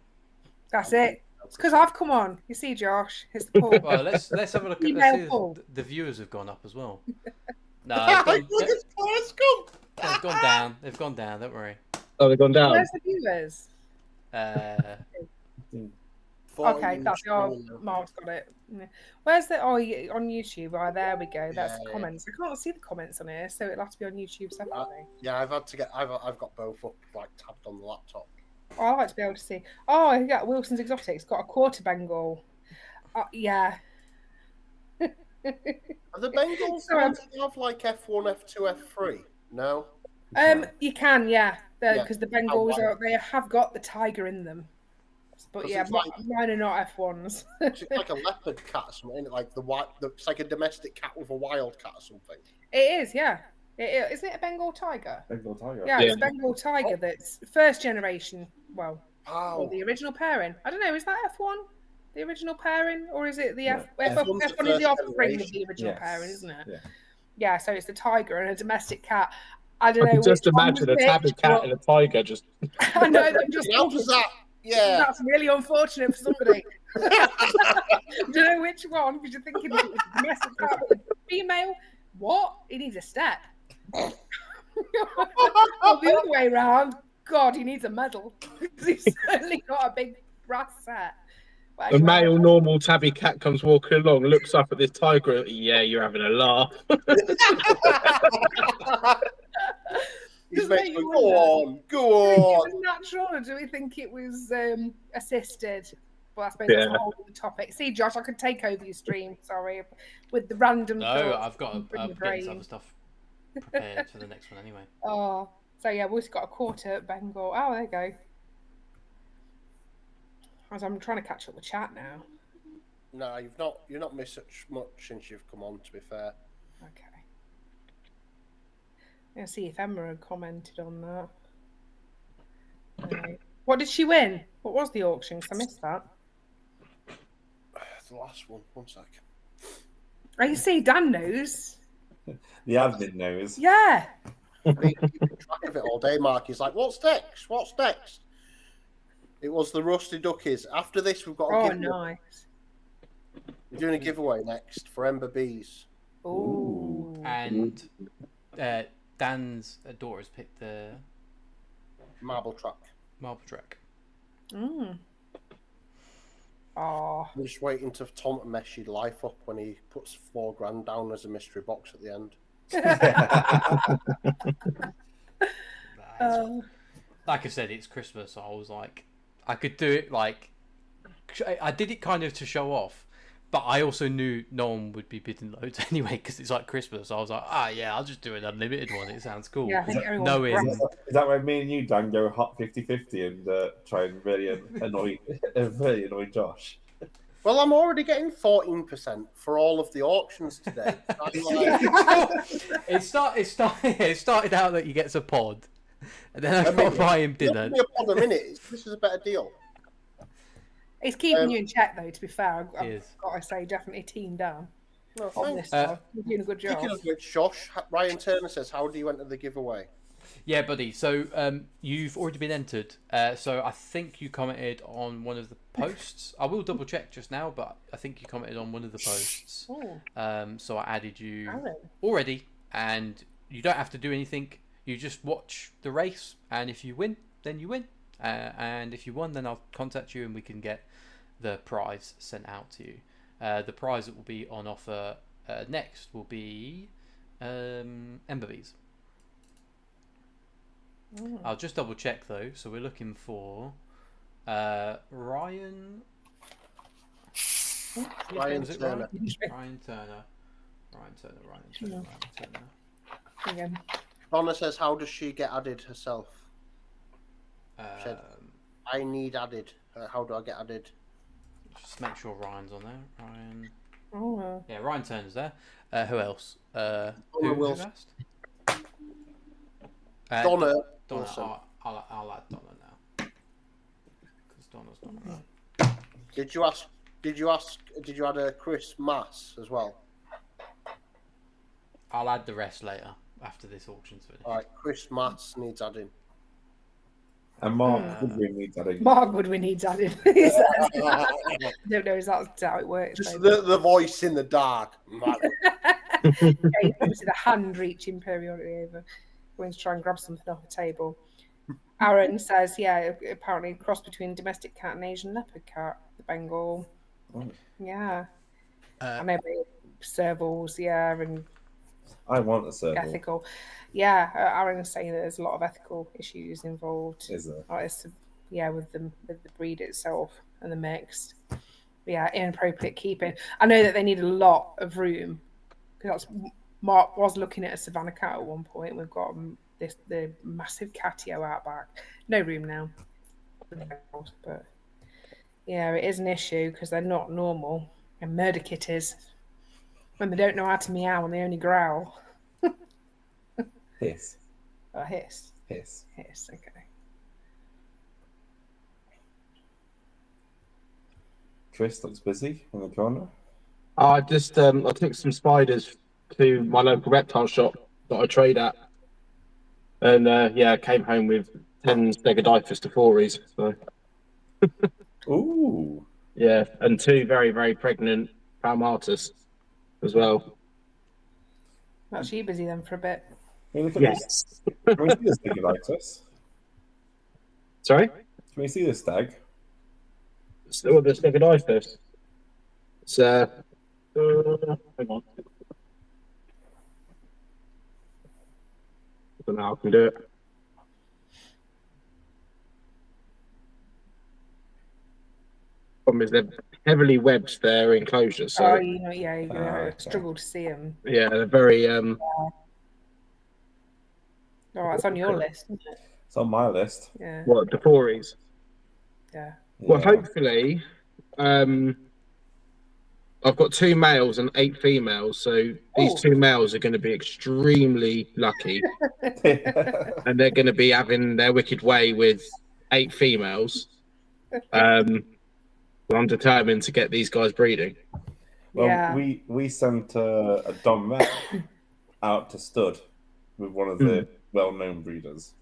That's it. It's because I've come on. You see, Josh, it's the pool. Well, let's have a look at Female this. pool. The viewers have gone up as well. No, they've gone down. They've gone down. Don't worry. Oh, they've gone down. Where's the viewers? Okay, that's Mark's got it. Yeah. Where's the on YouTube? Oh, there we go. That's the comments. I can't see the comments on here, so it'll have to be on YouTube separately. Yeah, I've got both up like tabbed on the laptop. Oh, I like to be able to see. Oh, yeah, Wilson's Exotics got a quarter Bengal. Yeah. Are the Bengals have like F1, F2, F3? No. You can, yeah, because the Bengals wow. they have got the tiger in them. But yeah, mine are not F1s. It's like a leopard cat or something, isn't it? Like it's like a domestic cat with a wild cat or something. It is, yeah. Isn't it a Bengal tiger? Bengal tiger. Yeah, it's a Bengal tiger that's first generation. Well, Wow. or the original pairing. I don't know. Is that F1? The original pairing, or is it the F1? F1's the F1 is the first offspring of the generation. original pairing, isn't it? Yeah. Yeah. So it's the tiger and a domestic cat. I don't know. can just which one imagine was a tabby which, cat but- and a tiger just. I know. I'm just How does that? Yeah. That's really unfortunate for somebody. I don't know which one, because you're thinking it was a domestic cat with a female. What? He needs a step. Or the other way around. God, he needs a medal. Because he's certainly got a big brass set. But A anyway, male normal tabby cat comes walking along, looks up at this tiger. Yeah, you're having a laugh. He's Does making make you go do on. we think it was natural, or do we think it was assisted? Well, I suppose that's a whole other topic. See, Josh, I could take over your stream. Sorry, with the random. No, thoughts I've got from your getting brain. some other stuff prepared for the next one anyway. Oh, so yeah, we've got a quarter Bengal. Oh, there you go. As I'm trying to catch up the chat now. No, you're not missed much since you've come on. To be fair. Okay. I'm gonna see if Emma had commented on that. What did she win? What was the auction? 'Cause I missed that. The last one. 1 sec. Oh, you see, Dan knows. The admin knows. Yeah. He's keeping track of it all day, Mark. He's like, "What's next? What's next?" It was the Rusty Duckies. After this, we've got a giveaway. Nice. We're doing a giveaway next for Ember Bees. Ooh. And Dan's daughter has picked the Marble track. marble track. Mm. Oh. I'm just waiting to Tom to mess your life up when he puts $4,000 down as a mystery box at the end. Like I said, it's Christmas, so I was like, I could do it like, I did it kind of to show off, but I also knew no one would be bidding loads anyway because it's like Christmas. So I was like, I'll just do an unlimited one. It sounds cool. Yeah, I think everyone's Knowing right. Is that where me and you, Dan, go hot 50-50 and try and really annoy Josh? Well, I'm already getting 14% for all of the auctions today. it started out that you get a pod, and then I got to buy him dinner. A minute. This is a better deal. It's keeping you in check, though, to be fair. I've is. got to say, definitely team down No, on thanks. this stuff. You're doing a good job. Speaking of which, Josh, Ryan Turner says, "How do you enter the giveaway?" Yeah, buddy. So you've already been entered. So I think you commented on one of the posts. I will double check just now, but I think you commented on one of the posts. Oh. So I added you Alan. already, and you don't have to do anything. You just watch the race, and if you win, then you win. And if you won, then I'll contact you, and we can get the prize sent out to you. The prize that will be on offer next will be Ember Bees. I'll just double check though. So we're looking for Ryan. Ryan Was it Turner. Ryan Turner. Ryan Turner. again. Donna says, how does she get added herself? Said, I need added. How do I get added? Just make sure Ryan's on there. Ryan. Oh, Yeah, Ryan Turner's there. Who else? Donna Who Wilson. asked? Donna. Donna. Wilson. I'll add Donna now. Because Donna's not around. Did you add a Chris Mass as well? I'll add the rest later after this auction's finished. All right, Chris Mass needs adding. And Mark Goodwin needs adding. Mark Goodwin needs added. I don't know if that's how it works. Just the voice in the dark. Yeah, obviously the hand reaching periodically over, going to try and grab something off the table. Aaron says, yeah, apparently a cross between domestic cat and Asian leopard cat, the Bengal. Oh. Yeah. I know servals, yeah, and I want a serval. ethical. Yeah, Aaron's saying that there's a lot of ethical issues involved. Is there? With the breed itself and the mix. Yeah, inappropriate keeping. I know that they need a lot of room because Mark was looking at a Savannah cat at one point. We've got the massive catio out back. No room now. But yeah, it is an issue because they're not normal. And murder kitties. When they don't know how to meow and they only growl. Hiss. Oh, hiss. Hiss. Hiss, okay. Chris looks busy in the corner. I just I took some spiders to my local reptile shop that I trade at, and I came home with 10 Stegodipus tephores. So Ooh. yeah, and 2 very, very pregnant Palmatus as well. That's you busy then for a bit. Can we look at Yes. Can we see the Stegodipus? Sorry? Can we see the stag? Still the Stegodipus. It's hang on. I don't know how I can do it. Problem is they're heavily webbed their enclosures, so You're gonna struggle to see them. yeah, they're very Oh, it's on your list, isn't it? It's on my list. Yeah. what tephores. Yeah. Well, Yeah. hopefully, I've got 2 males and 8 females, so these 2 males are going to be extremely lucky, and they're going to be having their wicked way with 8 females. I'm determined to get these guys breeding. Well, Yeah. we sent a Dom Met out to stud with one of the well-known breeders,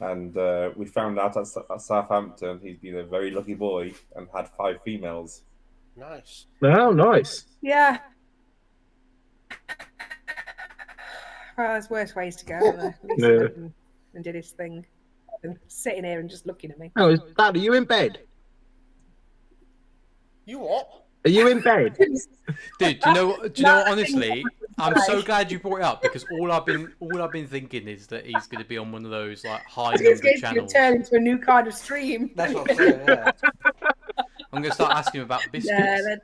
and we found out at Southampton he's been a very lucky boy and had 5 females. Nice. Oh, nice. Yeah. Well, there's worse ways to go, aren't there? At least he went and did his thing. And sitting here and just looking at me. Oh, Dad, are you in bed? You what? Are you in bed? Dude, do you know what, honestly, I'm so glad you brought it up because all I've been thinking is that he's going to be on one of those like high It's number going to channels. turn into a new kind of stream. That's what I'm saying, yeah. I'm going to start asking him about biscuits.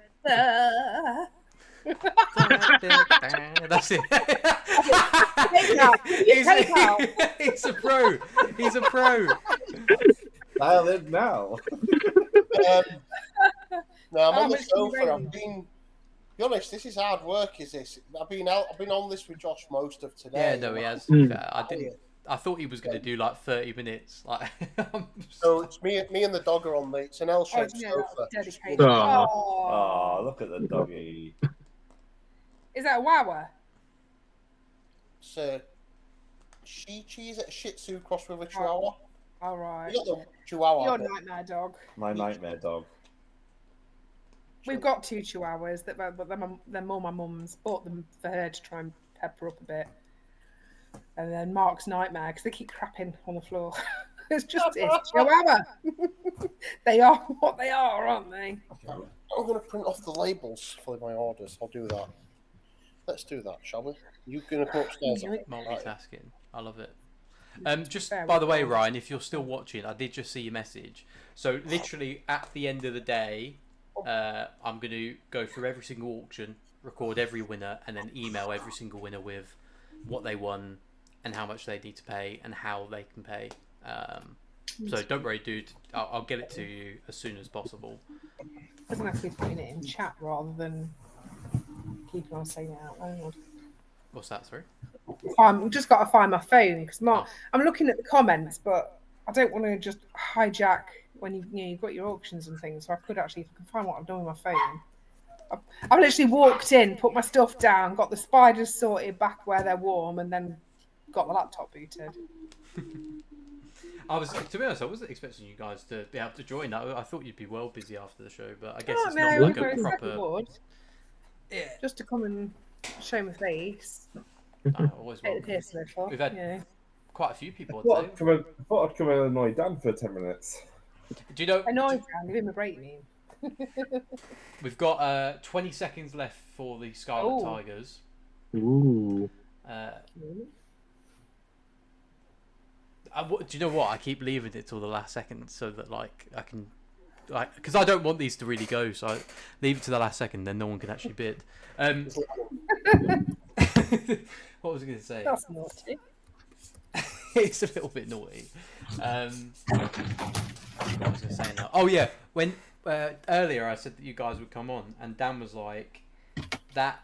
That's it. He's a pro. He's a pro. Dial in now. No, I'm How on the much do you sofa. rate? Be honest, this is hard work. Is this? I've been on this with Josh most of today. Yeah, no, he has. To be fair. I thought he was going to do like 30 minutes. Like, So it's me and the dog are on the. It's an L-shaped yeah, sofa. that's dedicated. Oh. Oh, look at the doggy. Is that a Wawa? It's a Shih Tzu, a Shih Tzu crossed with a Chihuahua. All right. You got the Chihuahua. Your bit. nightmare dog. My nightmare dog. We've got 2 Chihuahuas, but they're more my mum's. Bought them for her to try and pepper up a bit. And then Mark's nightmare because they keep crapping on the floor. It's Chihuahua. They are what they are, aren't they? I'm going to print off the labels for my orders. I'll do that. Let's do that, shall we? You going to come upstairs? multitasking. I love it. Just by the way, Ryan, if you're still watching, I did just see your message. So literally at the end of the day, I'm going to go through every single auction, record every winner, and then email every single winner with what they won, and how much they need to pay, and how they can pay. So don't worry, dude. I'll get it to you as soon as possible. Doesn't have to be putting it in chat rather than keeping on saying it out loud. What's that? Sorry. I've just got to find my phone because I'm looking at the comments, but I don't want to just hijack when you've got your auctions and things. So I could actually, if I can find what I've done with my phone. I've literally walked in, put my stuff down, got the spiders sorted back where they're warm, and then got the laptop booted. To be honest, I wasn't expecting you guys to be able to join. I thought you'd be well busy after the show, but I guess it's not like a proper. Yeah. Just to come and show my face. Always welcome. We've had quite a few people. I thought I'd come and annoy Dan for 10 minutes. Do you know? Annoy Dan, give him a break, name. We've got 20 seconds left for the Scarlet Tigers. Ooh. Do you know what? I keep leaving it till the last second so that I can, because I don't want these to really go. So I leave it to the last second, then no one can actually bid. What was I going to say? That's naughty. It's a little bit naughty. What was I saying now? Oh yeah, when earlier I said that you guys would come on, and Dan was like, that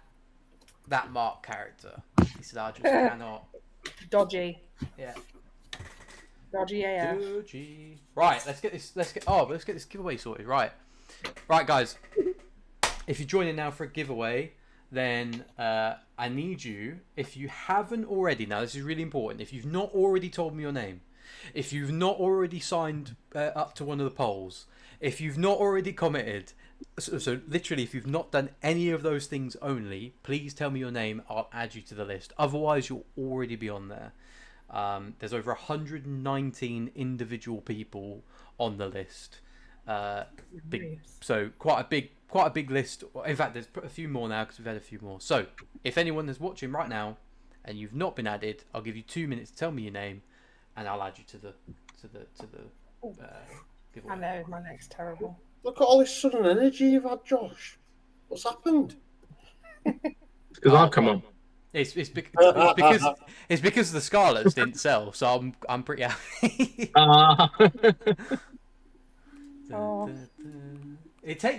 Mark character. He said, I just cannot. Dodgy. Yeah. Dodgy AF. Dodgy. Right, let's get this giveaway sorted. Right, guys. If you're joining now for a giveaway, then I need you, if you haven't already, now this is really important, if you've not already told me your name, if you've not already signed up to one of the polls, if you've not already commented, so literally if you've not done any of those things only, please tell me your name, I'll add you to the list. Otherwise, you'll already be on there. There's over 119 individual people on the list. So quite a big list. In fact, there's a few more now because we've had a few more. So if anyone is watching right now and you've not been added, I'll give you 2 minutes to tell me your name, and I'll add you to the giveaway. I know my neck's terrible. Look at all this sudden energy you've had, Josh. What's happened? Because I've come on. It's because the Scarlets didn't sell, so I'm pretty happy.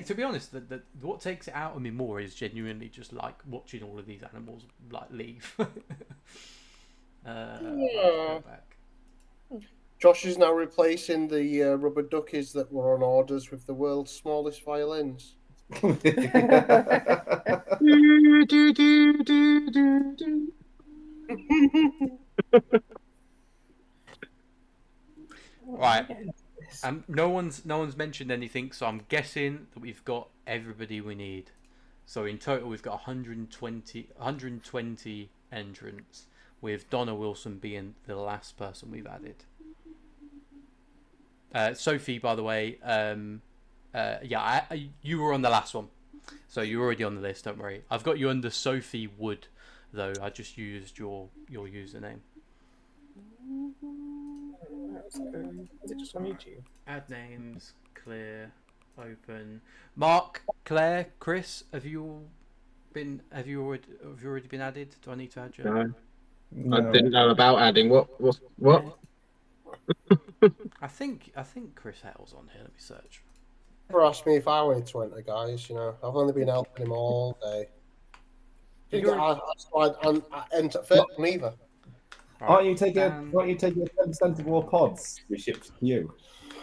To be honest, what takes it out of me more is genuinely just like watching all of these animals like leave. Go back. Josh is now replacing the rubber duckies that were on orders with the world's smallest violins. Right. No one's mentioned anything, so I'm guessing that we've got everybody we need. So in total, we've got 120 entrants, with Donna Wilson being the last person we've added. Sophie, by the way, you were on the last one, so you're already on the list. Don't worry. I've got you under Sophie Wood, though. I just used your username. Is it just on YouTube? Add names, clear, open. Mark, Claire, Chris, have you already been added? Do I need to add you? No. I didn't know about adding. What? I think Chris Hale's on here. Let me search. Never asked me if I wanted to enter, guys. You know, I've only been helping him all day. I enter first neither. Aren't you taking 10% of all pods we shipped to you?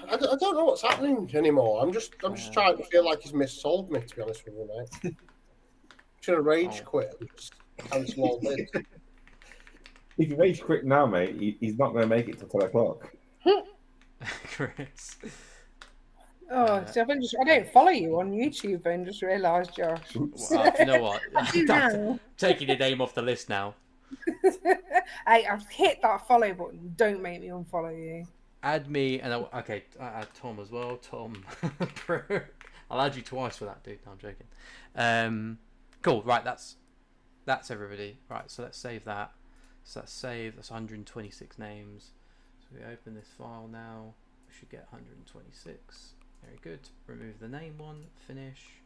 I don't know what's happening anymore. I'm just trying to feel like he's missold me, to be honest with you, mate. Should have rage quit and just cancel all this. If you rage quit now, mate, he's not going to make it till 10 o'clock. Chris. So I don't follow you on YouTube and just realised, Josh. Well, you know what? Now. Taking your name off the list now. Hey, I've hit that follow button. Don't make me unfollow you. Add me, and I add Tom as well. Tom, I'll add you twice for that, dude. No, I'm joking. Cool. Right, that's everybody. Right, so let's save that. So that's saved. That's 126 names. So we open this file now. We should get 126. Very good. Remove the name one. Finish.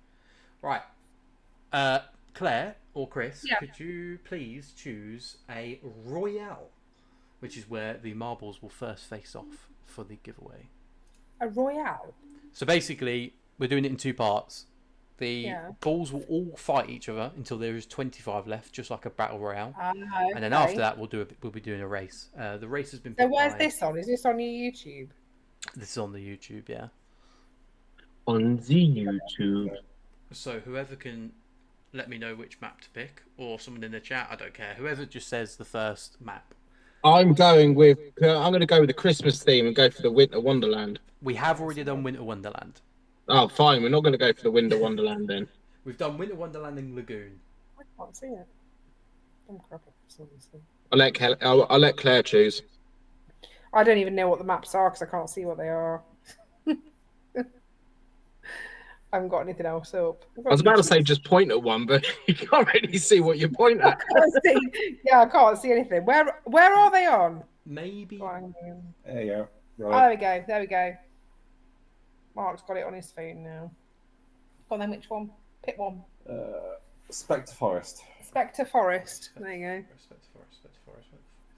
Right. Claire or Chris, Yeah. could you please choose a Royale, which is where the marbles will first face off for the giveaway. A Royale? So basically, we're doing it in 2 parts. The balls will all fight each other until there is 25 left, just like a battle royale. Okay. And then after that, we'll be doing a race. The race has been. So where's this on? Is this on your YouTube? This is on the YouTube, yeah. On the YouTube. So whoever can let me know which map to pick, or someone in the chat, I don't care. Whoever just says the first map. I'm going with the Christmas theme and go for the Winter Wonderland. We have already done Winter Wonderland. Oh, fine. We're not going to go for the Winter Wonderland then. We've done Winter Wonderland and Lagoon. I can't see it. I'm crap at this. I'll let Claire choose. I don't even know what the maps are because I can't see what they are. I haven't got anything else up. I was about to say just point at one, but you can't really see what you point at. I can't see anything. Where are they on? Maybe. There you go. Oh, Right. there we go. Mark's got it on his phone now. Go on then, which one? Pick one. Spectre Forest. Spectre Forest. There you go. Spectre Forest. Where the fuck is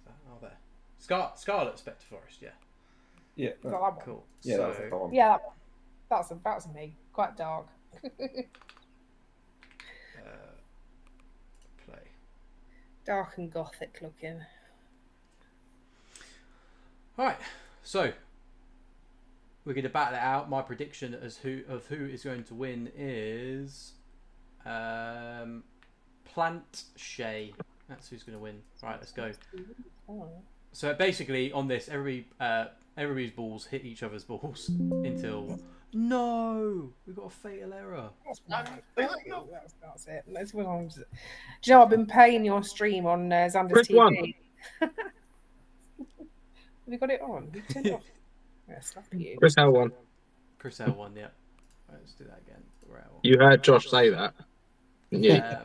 that? Oh, there. Scarlet Spectre Forest, yeah. Yeah. Got that one. Cool. Yeah, So, that's the one. Yeah, that's me. Quite dark. play. Dark and gothic looking. Alright, so we're going to battle it out. My prediction of who is going to win is Plant Shay. That's who's going to win. Right, let's go. So basically, on this, everybody's balls hit each other's balls until we got a fatal error. That's it. Let's move on. Do you know I've been paying your stream on Xander's Chris TV? won. Have you got it on? You turned it off. Yeah, slap you. Chris L1. Chris L1, yeah. Right, let's do that again. You heard Josh say that. Yeah.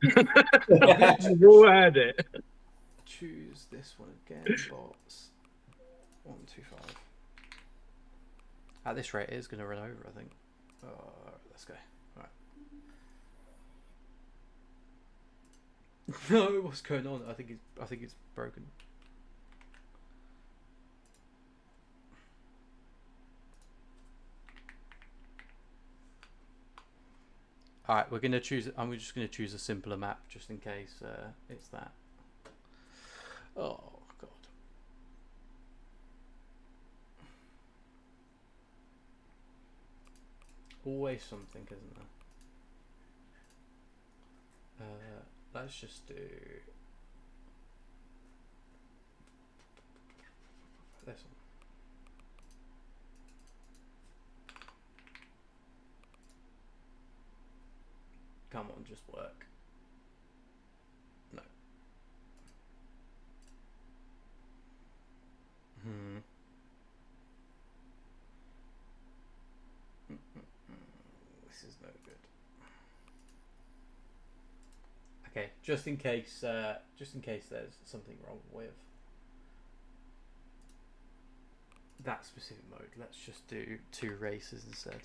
You all heard it. Choose this one again, bots. 1, 2, 5. At this rate, it is going to run over, I think. Let's go. Alright. No, what's going on? I think it's broken. Alright, we're gonna choose. I'm just gonna choose a simpler map just in case it's that. Oh god. Always something, isn't there? Let's just do this one. Come on, just work. No. This is no good. Okay, just in case there's something wrong with that specific mode, let's just do 2 races instead.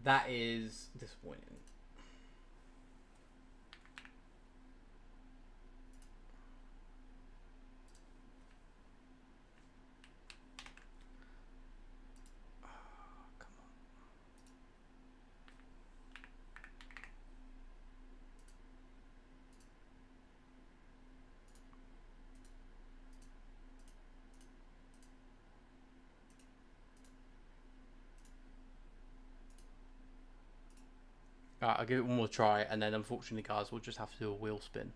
That is disappointing. Alright, I'll give it one more try, and then unfortunately, guys, we'll just have to do a wheel spin.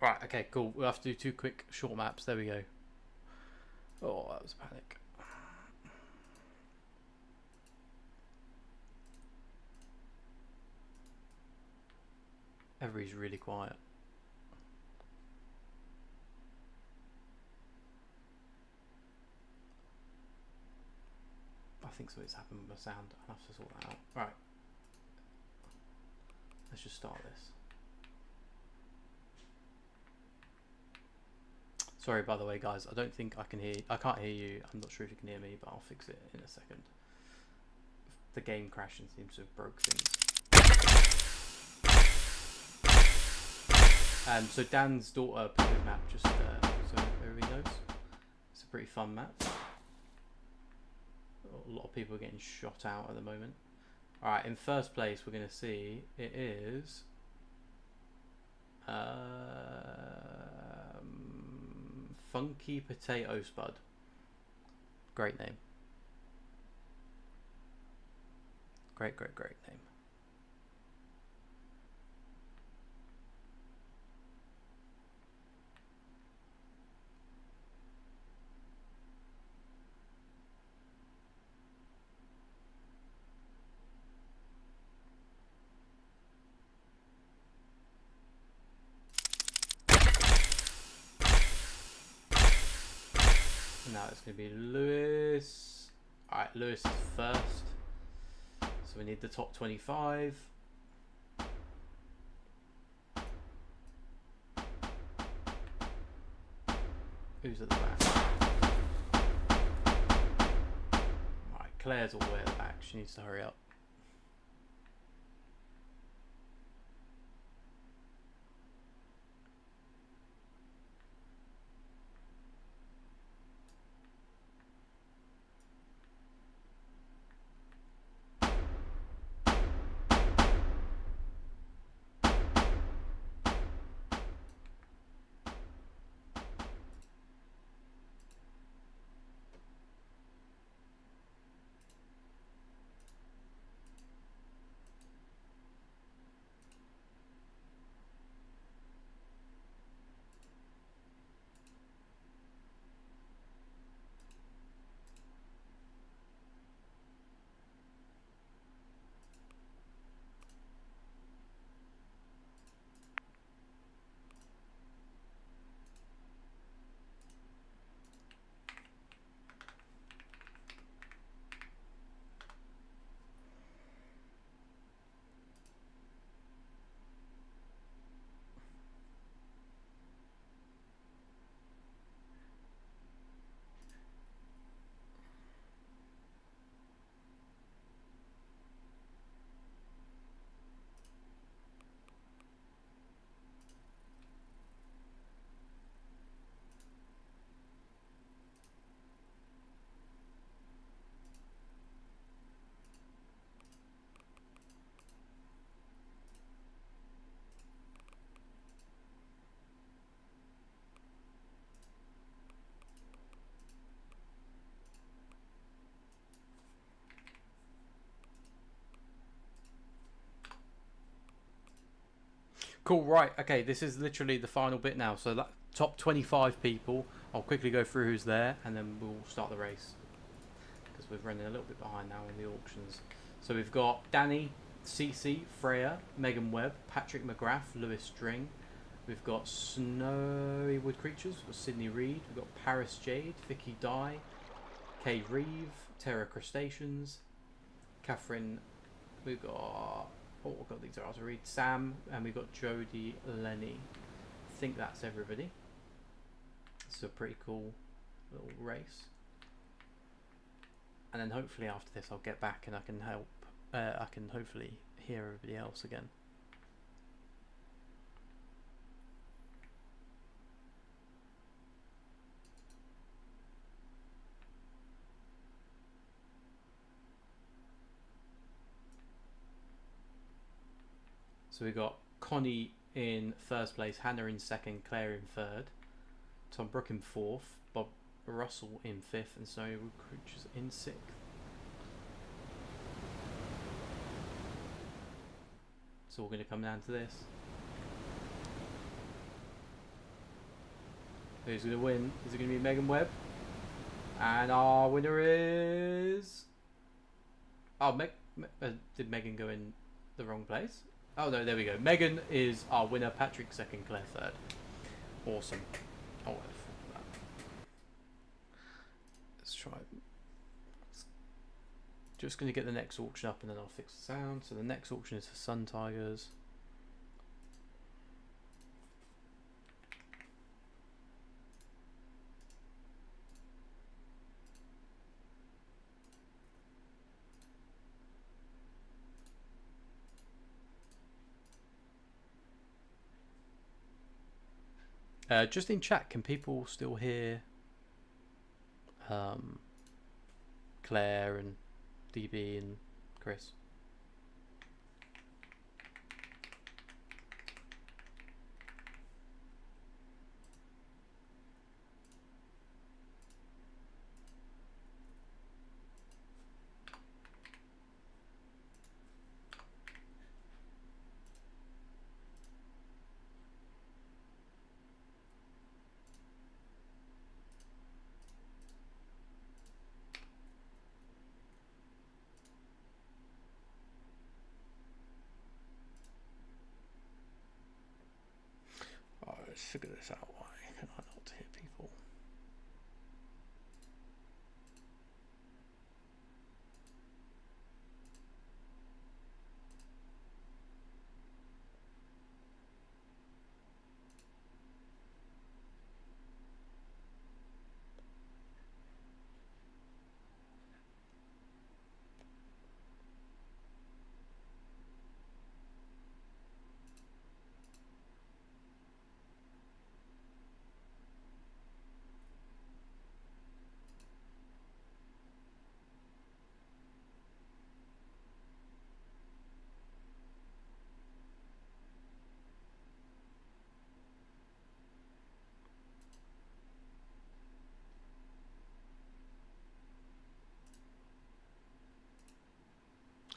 Right, okay, cool. We'll have to do 2 quick short maps. There we go. Oh, that was panic. Everybody's really quiet. I think something's happened with my sound. I'll have to sort that out. Right. Let's just start this. Sorry, by the way, guys. I don't think I can hear. I can't hear you. I'm not sure if you can hear me, but I'll fix it in a second. The game crashing seems to have broke things. So Dan's daughter put the map just so everybody knows. It's a pretty fun map. A lot of people are getting shot out at the moment. Alright, in first place we're going to see it is Funky Potato Spud. Great name. Great name. Now it's going to be Lewis. Alright, Lewis is first. So we need the top 25. Who's at the back? Alright, Claire's all the way at the back. She needs to hurry up. Cool, right, okay, this is literally the final bit now. So that top 25 people, I'll quickly go through who's there and then we'll start the race. Because we're running a little bit behind now in the auctions. So we've got Danny, Cece, Freya, Megan Webb, Patrick McGrath, Lewis String. We've got Snowy Wood Creatures, we've got Sydney Reed, we've got Paris Jade, Vicky Dye, Kay Reeve, Terra Crustaceans, Catherine, we've got... Oh god, these are hard to read. Sam, and we've got Jodie Lenny. I think that's everybody. It's a pretty cool little race. And then hopefully after this I'll get back and I can help. I can hopefully hear everybody else again. So we got Connie in first place, Hannah in second, Claire in third, Tom Brook in fourth, Bob Russell in fifth, and Snowy Wood Creatures in sixth. It's all going to come down to this. Who's going to win? Is it going to be Megan Webb? And our winner is... Oh, did Megan go in the wrong place? Oh no, there we go. Megan is our winner. Patrick second. Claire third. Awesome. Oh, let's try. Just going to get the next auction up and then I'll fix the sound. So the next auction is for Sun Tigers. Just in chat, can people still hear Claire and DB and Chris? Let's figure this out. Why can I not hear people?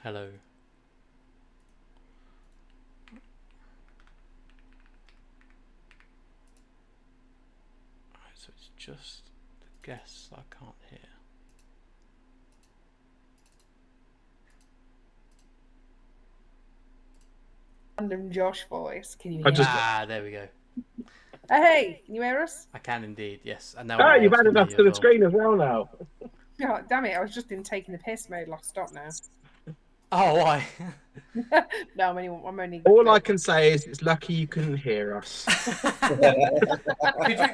Hello. Alright, so it's just the guests I can't hear. Random Josh voice. Can you I hear just- us? Ah, there we go. Hey, can you hear us? I can indeed, yes. And now Ah, everyone you've else added can us hear to you the as well. screen as well now. Oh, damn it, I was just in taking the piss mode. I'll stop now. Oh, why? No, I'm only. All I can say is it's lucky you couldn't hear us.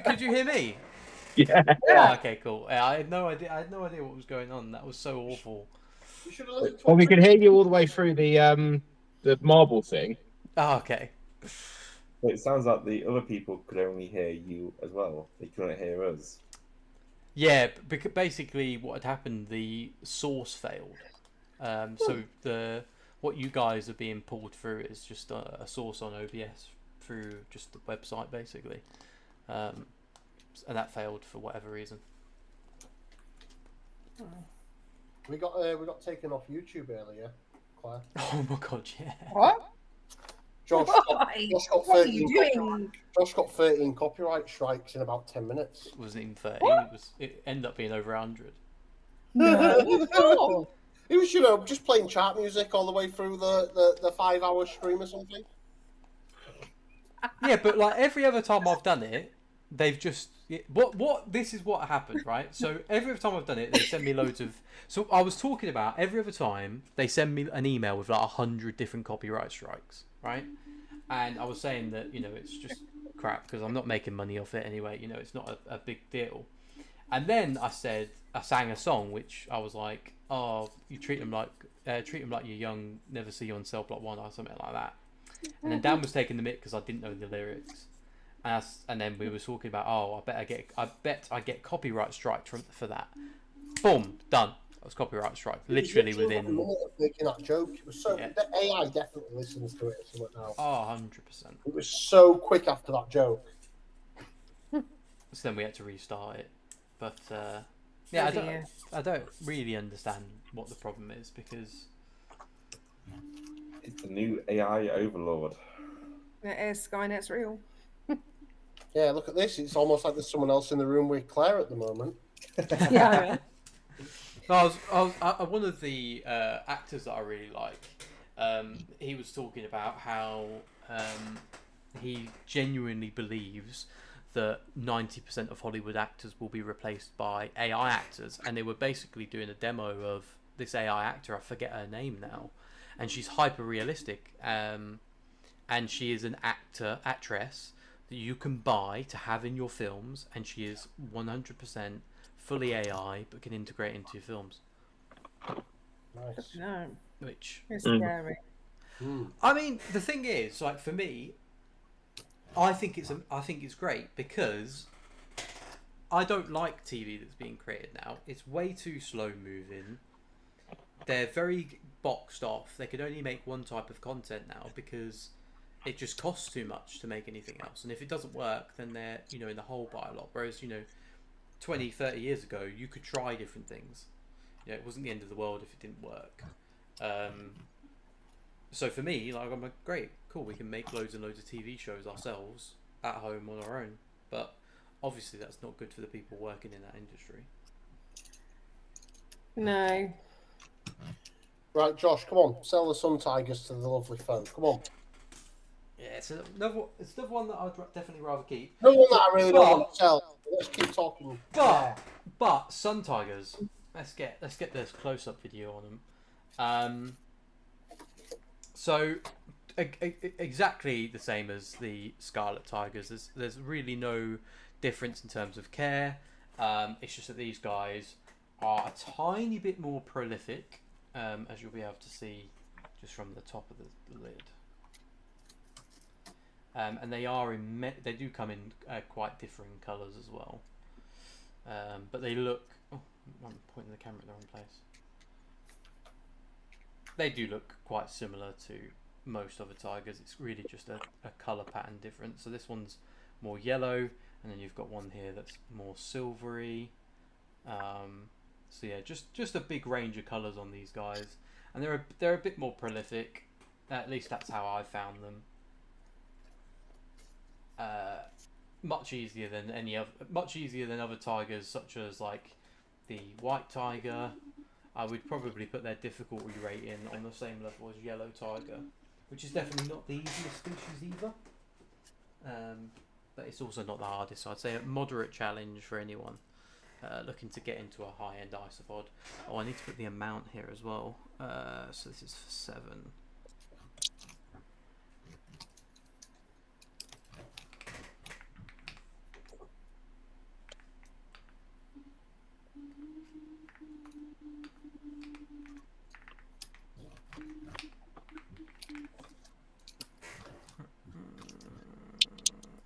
Could you hear me? Yeah. Oh, okay, cool. Yeah, I had no idea what was going on. That was so awful. You should have listened to Well, we what can hear you all the way through the marble thing. Oh, okay. But it sounds like the other people could only hear you as well. They couldn't hear us. Yeah, because basically what had happened, the source failed. So what you guys are being pulled through is just a source on OBS through just the website, basically, and that failed for whatever reason. we got taken off YouTube earlier, Claire. Oh my god, yeah. What? Josh Why? got What are you 13 doing? Josh got 13 copyright strikes in about 10 minutes. It wasn't even 30. What? It ended up being over 100. No. He was, just playing chart music all the way through the 5-hour stream or something. Yeah, but like every other time I've done it, they've just this is what happened, right? So every other time I've done it, they send me loads of. So I was talking about every other time they send me an email with like 100 different copyright strikes, right? And I was saying that it's just crap because I'm not making money off it anyway. It's not a big deal. And then I sang a song which I was like, oh, you treat them like you're young, never see you on Cell Block 1 or something like that. And then Dan was taking the mic because I didn't know the lyrics. And then we were talking about, oh, I bet I get copyright strike for that. Boom, done. That was copyright strike. Literally Like a within. minute of making that joke. It was so Yeah. the AI definitely listens to it or something now. Oh, 100%. It was so quick after that joke. So then we had to restart it. But yeah, I don't really understand what the problem is because It's the new AI overlord. It is. Skynet's real. Yeah, look at this. It's almost like there's someone else in the room with Claire at the moment. Yeah. No, one of the actors that I really like. He was talking about how he genuinely believes that 90% of Hollywood actors will be replaced by AI actors, and they were basically doing a demo of this AI actor. I forget her name now, and she's hyper realistic, and she is an actress that you can buy to have in your films, and she is 100% fully AI but can integrate into your films. Nice. No, Which it's scary. I mean, the thing is, like, for me, I think it's great because I don't like TV that's being created now. It's way too slow moving. They're very boxed off. They can only make one type of content now because it just costs too much to make anything else. And if it doesn't work, then they're, you know, in the hole by a lot. Whereas, you know, 20, 30 years ago, you could try different things. You know, it wasn't the end of the world if it didn't work. So for me, like, I'm like, great, cool, we can make loads and loads of TV shows ourselves at home on our own. But obviously that's not good for the people working in that industry. No. Right, Josh, come on. Sell the sun tigers to the lovely folk. Come on. Yeah, it's another one that I'd definitely rather keep. No one that I really don't want to sell. Let's keep talking. But sun tigers, let's get this close-up video on them. So exactly the same as the Scarlet tigers. There's really no difference in terms of care. It's just that these guys are a tiny bit more prolific, as you'll be able to see just from the top of the lid. And they are they do come in quite differing colours as well. But they look. Oh, I'm pointing the camera in the wrong place. They do look quite similar to most other tigers. It's really just a colour pattern difference. So this one's more yellow, and then you've got one here that's more silvery. So yeah, just a big range of colours on these guys, and they're a bit more prolific. At least that's how I found them. Much easier than other tigers, such as like the white tiger. I would probably put their difficulty rating on the same level as yellow tiger, which is definitely not the easiest species either. But it's also not the hardest. So I'd say a moderate challenge for anyone looking to get into a high-end isopod. Oh, I need to put the amount here as well. So this is for 7.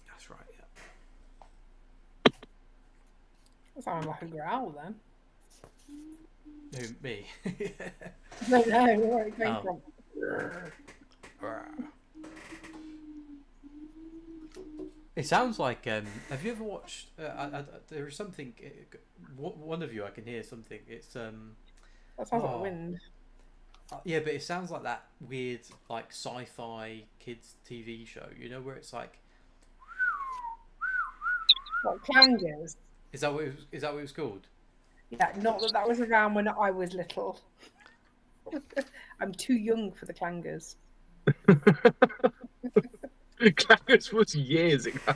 That's right, yeah. That sounded like a growl then. Who, me? No, where it came from. It sounds like. Have you ever watched? There is something. One of you, I can hear something. It's That sounds like wind. Yeah, but it sounds like that weird, like sci-fi kids TV show. You know, where it's like. What, clangers? Is that what it was called? Yeah, not that was around when I was little. I'm too young for the clangers. Clangers was years ago.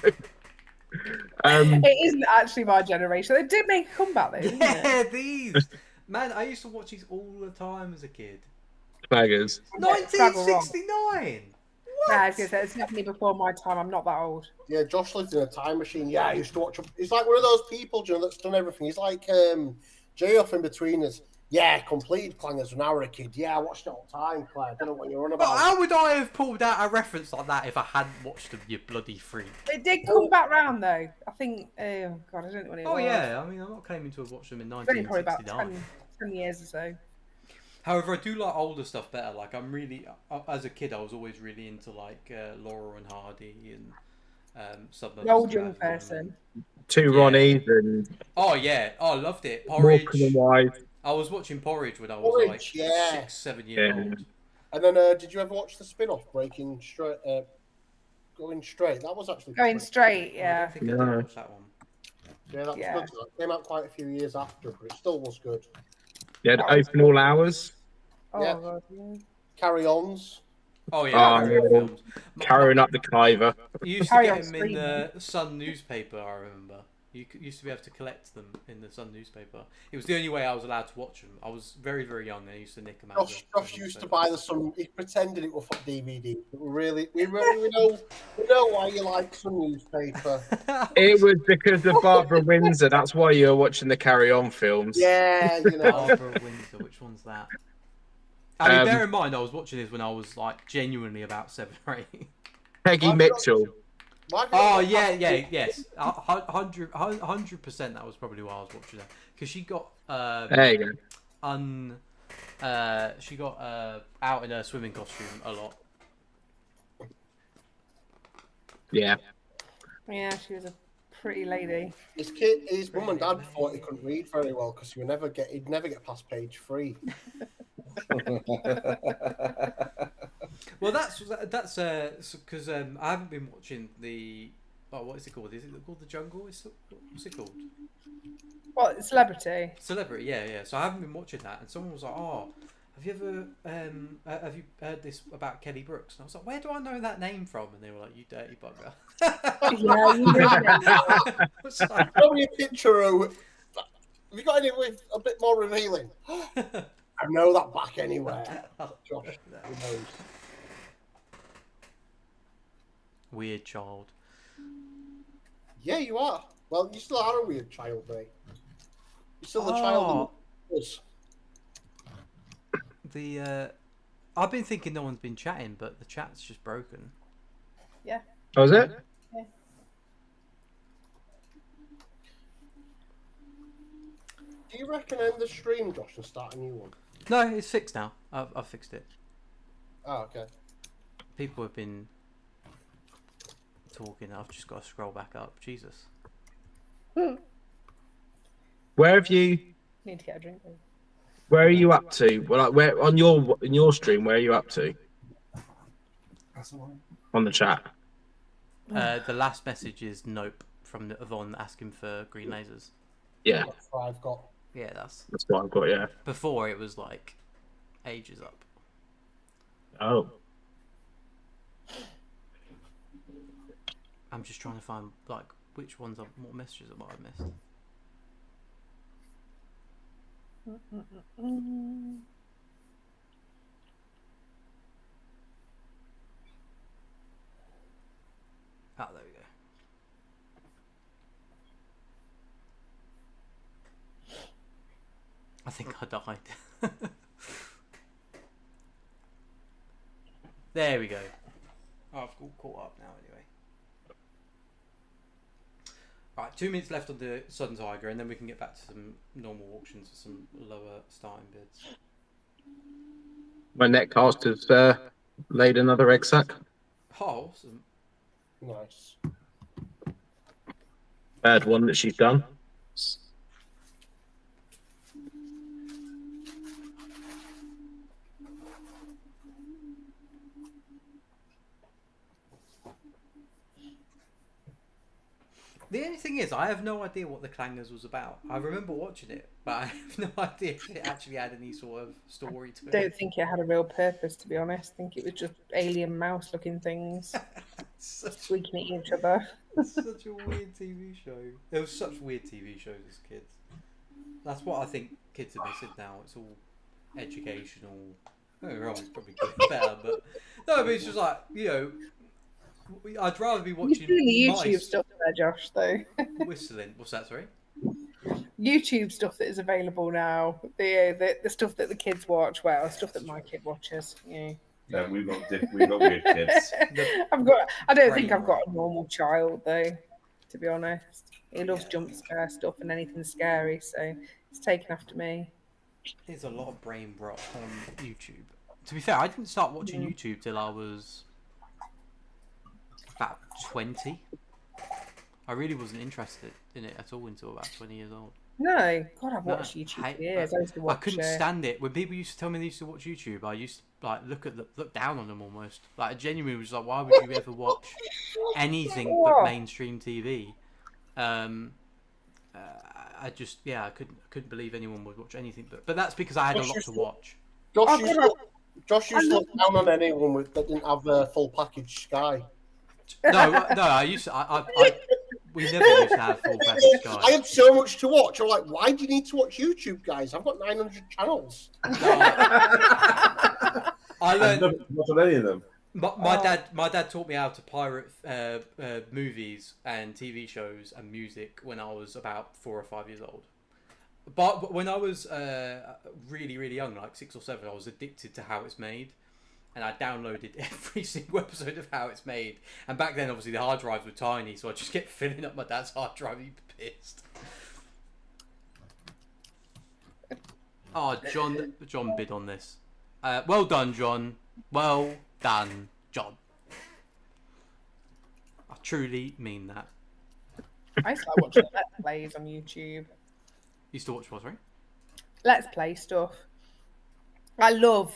It isn't actually my generation. They did make a comeback though, didn't Yeah, it? these. Man, I used to watch these all the time as a kid. Clangers. 1969. No, I was gonna say, it's definitely before my time. I'm not that old. Yeah, Josh lived in a time machine. Yeah, I used to watch him. He's like one of those people, you know, that's done everything. He's like J-Off in between us. Yeah, completed clangers when I was a kid. Yeah, I watched it all the time, Claire. I don't know what you're on about. But how would I have pulled out a reference like that if I hadn't watched them, you bloody freak? It did come back round though. I think. Oh God, I don't know when it was. Oh yeah, I mean, I'm not claiming to have watched them in It's only probably about 1969. 10 years or so. However, I do like older stuff better. Like, I'm really, as a kid, I was always really into like Laurel and Hardy and The old young person. Two Ronnies and Oh yeah, I loved it. Porridge. Morecambe and Wise. I was watching Porridge when I was Porridge, like yeah. 6, 7 years Yeah. old. And then, did you ever watch the spin-off Breaking Straight? Going Straight. That was actually Going pretty- Straight, I yeah. don't think I did No. watch that one. Yeah, that was Yeah. good. It came out quite a few years after, but it still was good. You had Open All Hours. Oh, Yeah. God, yeah. Carry-ons. Oh yeah, Oh, Carry On films. Carrying up the Kiver. You used to Carry get On them in Screaming. the Sun newspaper. I remember. Used to be able to collect them in the Sun newspaper. It was the only way I was allowed to watch them. I was very, very young and I used to nick them out. Josh used to buy the Sun. He pretended it was for DVD, but we know why you like Sun newspaper. It was because of Barbara Windsor. That's why you were watching the Carry On films. Yeah, you know. Barbara Windsor. Which one's that? I mean, Um, bear in mind, I was watching this when I was like genuinely about 7 or 8. Peggy Mitchell. Oh yeah, yes, 100%. That was probably why I was watching that because she got There you go. she got out in her swimming costume a lot. Yeah. Yeah, she was a pretty lady. His mum and dad thought he couldn't read very well because he'd never get past page 3. Well, that's because I haven't been watching the. Oh, what is it called? Is it called The Jungle? What's it called? What, Celebrity? Celebrity, yeah. So I haven't been watching that, and someone was like, "Oh, have you ever have you heard this about Kelly Brooks?" And I was like, "Where do I know that name from?" And they were like, "You dirty bugger." Yeah, you really I was like, Show me a picture of. Have you got any with a bit more revealing? I know that back anywhere. Josh, who knows? Weird child. Yeah, you are. Well, you still are a weird child, mate. You're still the child in us. I've been thinking no one's been chatting, but the chat's just broken. Yeah. Oh, was it? Do you reckon end the stream, Josh, and start a new one? No, it's fixed now. I've fixed it. Oh, okay. People have been talking. I've just got to scroll back up. Jesus. Where have you? Need to get a drink. Though. Where are you up to? Well, like where on your stream? Where are you up to? On the chat. The last message is nope from Yvonne asking for green lasers. Yeah, That's what I've got. Yeah, that's what I've got. Yeah. before it was like ages up. Oh. I'm just trying to find like which ones what messages I might have missed. Ah, there we go. I think I died. There we go. Oh, I've all caught up now anyway. Right, 2 minutes left on the Sun Tiger, and then we can get back to some normal auctions for some lower starting bids. My netcast has laid another egg sack. Oh, awesome. Nice. Bad one that she's done. The only thing is, I have no idea what the Clangers was about. I remember watching it, but I have no idea if it actually had any sort of story to it. Don't think it had a real purpose, to be honest. I think it was just alien mouse-looking things squeaking at each other. Such a weird TV show. There was such weird TV shows as kids. That's what I think kids are missing now. It's all educational. Don't get me wrong, it's probably getting better, but no, but it's just like, you know, I'd rather be watching Really YouTube mice stuff there, Josh, though. whistling. What's that, sorry? YouTube stuff that is available now. The stuff that the kids watch. Well, stuff that my kid watches. Yeah. No, we've got weird kids. I don't think I've got a normal child though. To be honest, he loves jump scare stuff and anything scary, so he's taken after me. There's a lot of brain rot on YouTube. To be fair, I didn't start watching YouTube till I was about 20. I really wasn't interested in it at all until about 20 years old. No, God, I've No, watched YouTube hate- for years. I used to I watch. couldn't stand it when people used to tell me they used to watch YouTube. I used to like look down on them almost. Like I genuinely was like, why would you ever watch anything but mainstream TV? I just I couldn't believe anyone would watch anything but that's because I had a lot to watch. Josh used to look down on anyone that didn't have a full package Sky. No, I used to. We never used to have full package Sky. I had so much to watch. I'm like, why do you need to watch YouTube, guys? I've got 900 channels. I I've learned. never watched any of them. My dad taught me how to pirate movies and TV shows and music when I was about 4 or 5 years old. But when I was really, really young, like 6 or 7, I was addicted to How It's Made. And I downloaded every single episode of How It's Made. And back then, obviously, the hard drives were tiny, so I just kept filling up my dad's hard drive. He'd be pissed. Oh, John bid on this. Well done, John. Well done, John. I truly mean that. I used to like watching Let's Plays on YouTube. Used to watch what, sorry? Let's Play stuff. I love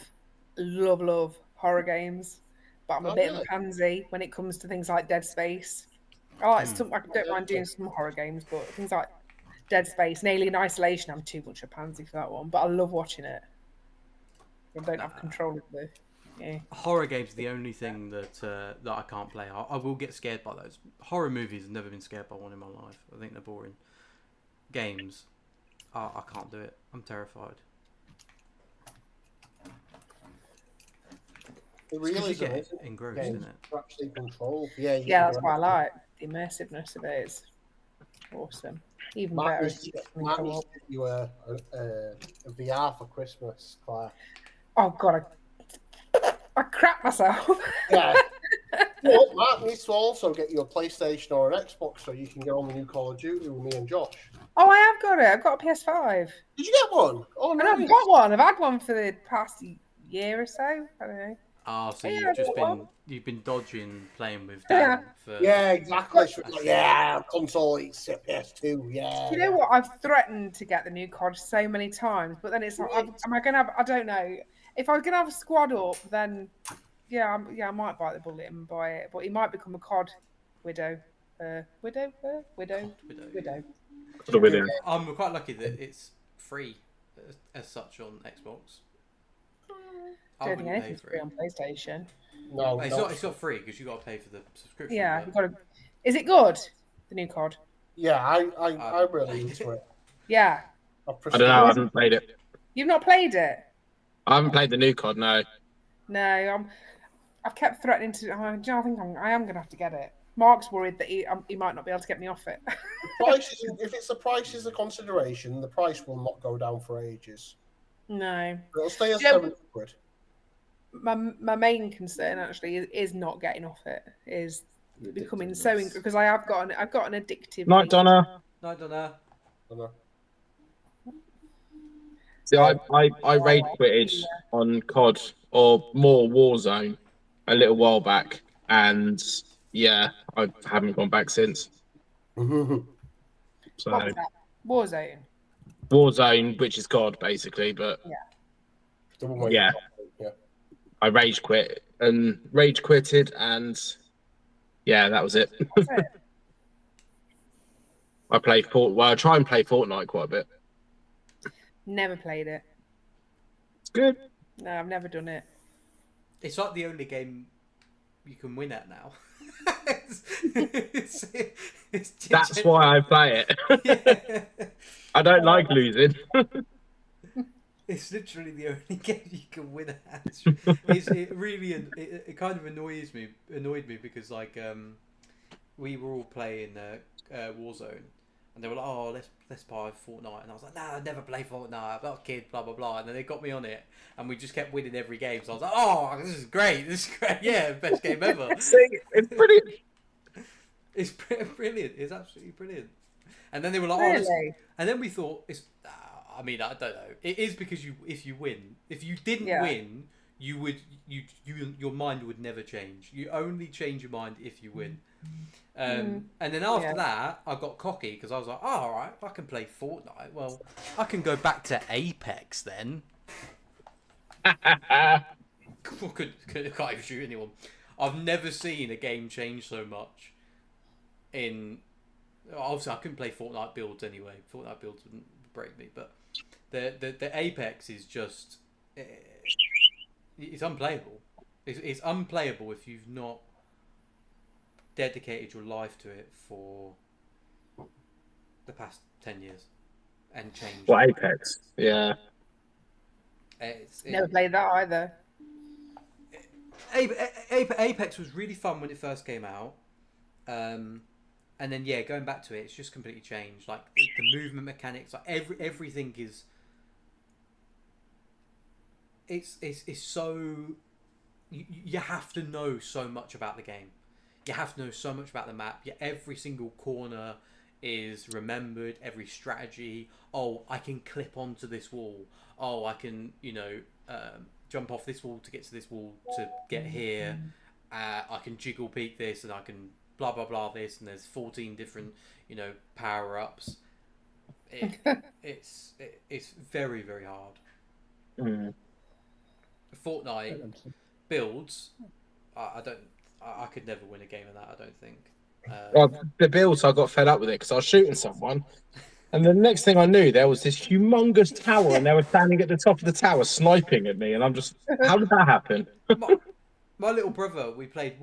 horror games, but I'm a bit of a pansy when it comes to things like Dead Space. I don't mind doing some horror games, but things like Dead Space and Alien Isolation, I'm too much a pansy for that one. But I love watching it. I don't have control of the. Yeah. Horror games are the only thing that I can't play. I will get scared by those. Horror movies, I've never been scared by one in my life. I think they're boring. Games, I can't do it. I'm terrified. The realism get engrossed in it. Actually control. Yeah, that's what I like. The immersiveness of it is awesome. Even better. Matt needs to get you a VR for Christmas, Claire. Oh God, I crap myself. Yeah. Well, Matt needs to also get you a PlayStation or an Xbox so you can get on the new Call of Duty with me and Josh. Oh, I have got it. I've got a PS5. Did you get one? Oh, And no. I've got one. I've had one for the past year or so. I don't know. Oh, so Yeah, you've been dodging playing with Dan for Yeah, exactly. Yeah, console eats PS2. Yeah. You know what? I've threatened to get the new COD so many times, but then it's like, am I going to have? I don't know. If I was going to have a squad up, then I might bite the bullet and buy it. But he might become a COD widow. Widow. The widow. I'm quite lucky that it's free as such on Xbox. I don't think anything's free on PlayStation. No, it's not free because you got to pay for the subscription. Yeah, but... you've got to. Is it good? The new COD. Yeah, I really into it. Yeah. I don't know. I haven't played it. You've not played it? I haven't played the new COD. No. No, I've kept threatening to. I think I am going to have to get it. Mark's worried that he might not be able to get me off it. If it's the price is a consideration, the price will not go down for ages. No. It'll stay at £7. My main concern actually is not getting off it. Is becoming so because I've got an addictive. Night, Donna. Night, Donna. See, I raid quitted on COD or more Warzone a little while back, and yeah, I haven't gone back since. So What was that? Warzone, which is COD basically, but yeah. I rage quitted, and yeah, that was it. That's it. I try and play Fortnite quite a bit. Never played it. It's good. No, I've never done it. It's like the only game you can win at now. That's why I play it. Yeah. I don't like losing. It's literally the only game you can win at. It kind of annoyed me because like we were all playing Warzone, and they were like, "Oh, let's buy Fortnite," and I was like, "Nah, I never play Fortnite. I'm not a kid." Blah blah blah. And then they got me on it, and we just kept winning every game. So I was like, "Oh, this is great! Yeah, best game ever." It's brilliant. It's brilliant. It's absolutely brilliant. And then they were like, Really? and then we thought it's. I mean, I don't know. It is because if you win, if you didn't win, your mind would never change. You only change your mind if you win. And then after that, I got cocky because I was like, oh, all right, I can play Fortnite. Well, I can go back to Apex then. Can't even shoot anyone. I've never seen a game change so much. Obviously, I couldn't play Fortnite builds anyway. Fortnite builds wouldn't break me, but the Apex is just it's unplayable. It's unplayable if you've not dedicated your life to it for the past 10 years and changed. Well, Apex, yeah. Never played that either. Apex was really fun when it first came out, and then going back to it, it's just completely changed. Like the movement mechanics, like everything is. It's so. You have to know so much about the game. You have to know so much about the map. Every single corner is remembered. Every strategy. Oh, I can clip onto this wall. Oh, I can, jump off this wall to get to this wall to get here. I can jiggle peek this, and I can blah blah blah this. And there's 14 different, power ups. It's very very hard. Fortnite builds. I could never win a game of that. I don't think. Well, the builds, I got fed up with it because I was shooting someone, and the next thing I knew, there was this humongous tower, and they were standing at the top of the tower sniping at me, and I'm just, how did that happen? My little brother, I played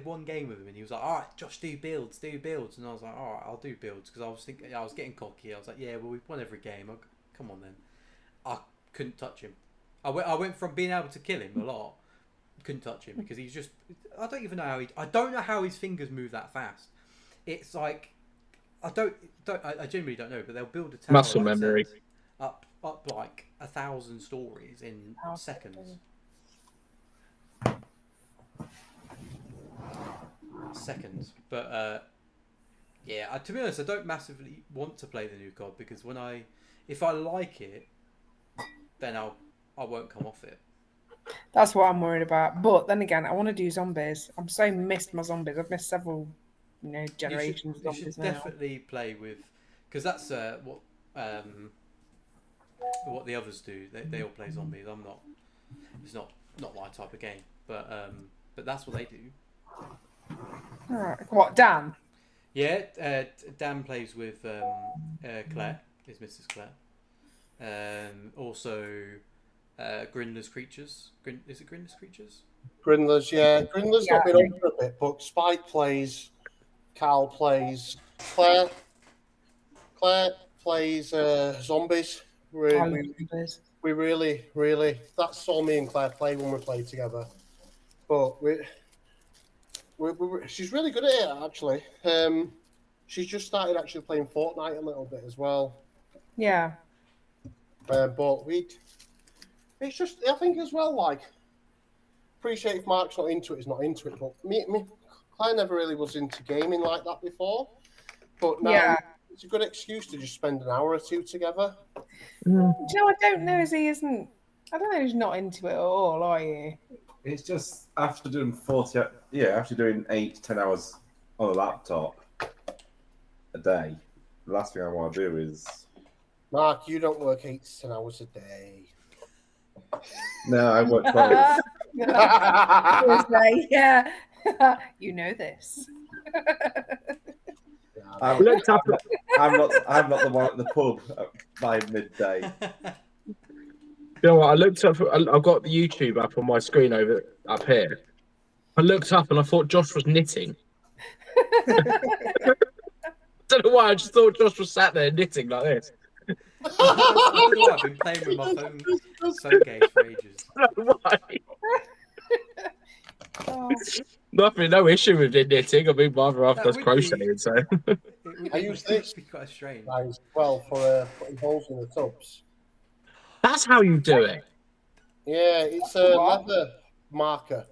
one game with him, and he was like, "All right, Josh, do builds," and I was like, "All right, I'll do builds," because I was thinking, I was getting cocky. I was like, "Yeah, well, we've won every game. Come on then." I couldn't touch him. I went from being able to kill him a lot. Couldn't touch him because he's just. I don't even know how his fingers move that fast. It's like I genuinely don't know, but they'll build a tower Muscle memory up like 1,000 stories in seconds. But to be honest, I don't massively want to play the new COD because if I like it, then I won't come off it. That's what I'm worried about. But then again, I want to do zombies. I'm so missed my zombies. I've missed several, generations of zombies. You should definitely play with, because that's what the others do. They all play zombies. I'm not. It's not my type of game. But that's what they do. All right. What, Dan? Yeah, Dan plays with Claire. Is Mrs. Claire. Also. Grinler's Creatures. Is it Grinler's Creatures? Grinler's, yeah. Grinler's not been on for a bit, but Spike plays, Carl plays, Claire plays zombies. We really, that's all me and Claire play when we play together. But she's really good at it, actually. She's just started actually playing Fortnite a little bit as well. Yeah. But it's just, I think as well, like, appreciate if Mark's not into it, he's not into it, but Claire never really was into gaming like that before. But now it's a good excuse to just spend an hour or two together. I don't know if he isn't, I don't know if he's not into it at all, are you? It's just, after doing 8-10 hours on a laptop a day, the last thing I want to do is... Mark, you don't work 8 to 10 hours a day. No, I work 12. Yeah, you know this. I'm not the one at the pub by midday. You know what? I looked up. I've got the YouTube up on my screen up here. I looked up and I thought Josh was knitting. I don't know why. I just thought Josh was sat there knitting like this. I've been playing with my phone case for ages. Why? No issue with knitting. I mean, my other half does crocheting, so. I use this quite strange. As well for putting holes in the tubs. That's how you do it. Yeah, it's a leather marker.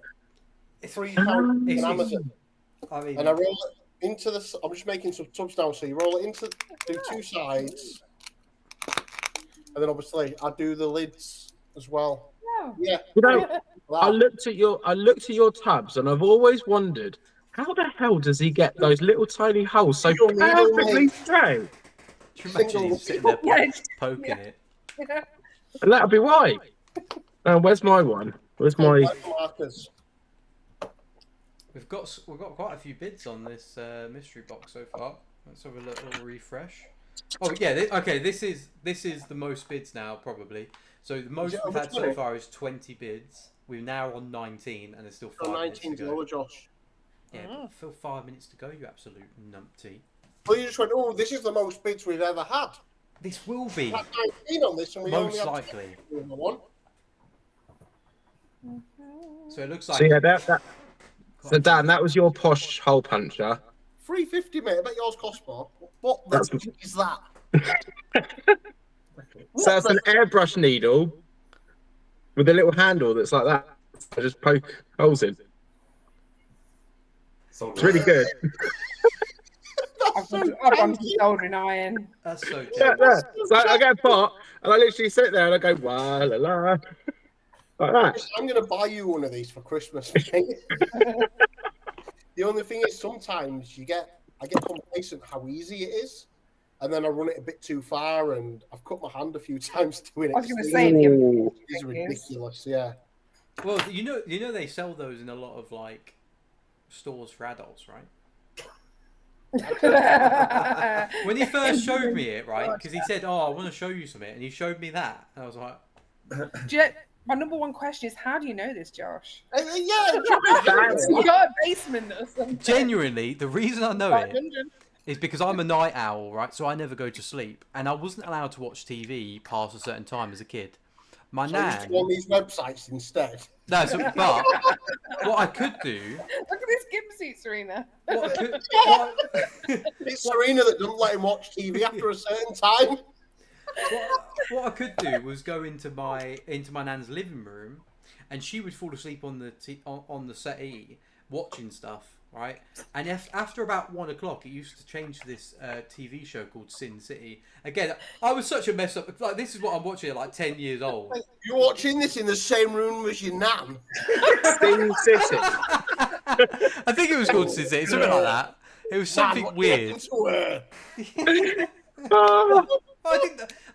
It's £3 on Amazon. And I roll it into the. I'm just making some tubs now, so you roll it into do two sides. And then obviously I do the lids as well. Oh. Yeah. I looked at your tubs and I've always wondered How the hell does he get those little tiny holes so You'll need a perfectly light. straight? Do you imagine him sitting there poking it? And that'll be why. Where's my one? Where's my? Markers. We've got quite a few bids on this mystery box so far. Let's have a little refresh. Oh yeah, okay. This is the most bids now probably. So the most we've had so far is 20 bids. We're now on 19, and there's still 5 minutes to go. Josh. Yeah, but Phil, 5 minutes to go. You absolute numpty. Well, you just went, oh, this is the most bids we've ever had. This will be. We've had 19 on this, and we Most only likely. have one. So it looks like. So yeah, So Dan, that was your posh hole puncher. $350, mate. I bet yours cost more. What the fuck is that? So it's an airbrush needle with a little handle that's like that. I just poke holes in. It's really good. I've gone to soldering iron. That's so Yeah, good. yeah. So I get a pot and I literally sit there and I go la la la like that. I'm going to buy you one of these for Christmas, mate. The only thing is, sometimes I get complacent how easy it is, and then I run it a bit too far, and I've cut my hand a few times doing it. I was going to say, It's ridiculous, yeah. Well, you know they sell those in a lot of like stores for adults, right? When he first showed me it, right? Because he said, "Oh, I want to show you something," and he showed me that, and I was like, my number one question is, how do you know this, Josh? Yeah, You got a basement or something. genuinely, the reason I know it is because I'm a night owl, right? So I never go to sleep, and I wasn't allowed to watch TV past a certain time as a kid. My So you used to go on these websites instead. No, but what I could do. Look at this gimp Serena. It's Serena that doesn't let him watch TV after a certain time. What I could do was go into my nan's living room, and she would fall asleep on the settee watching stuff, right? And after about 1 o'clock, it used to change to this TV show called Sin City. Again, I was such a mess up. Like, this is what I'm watching at like 10 years old. You're watching this in the same room as your nan. Sin City. I think it was called Sin City, something like that. It was something weird. I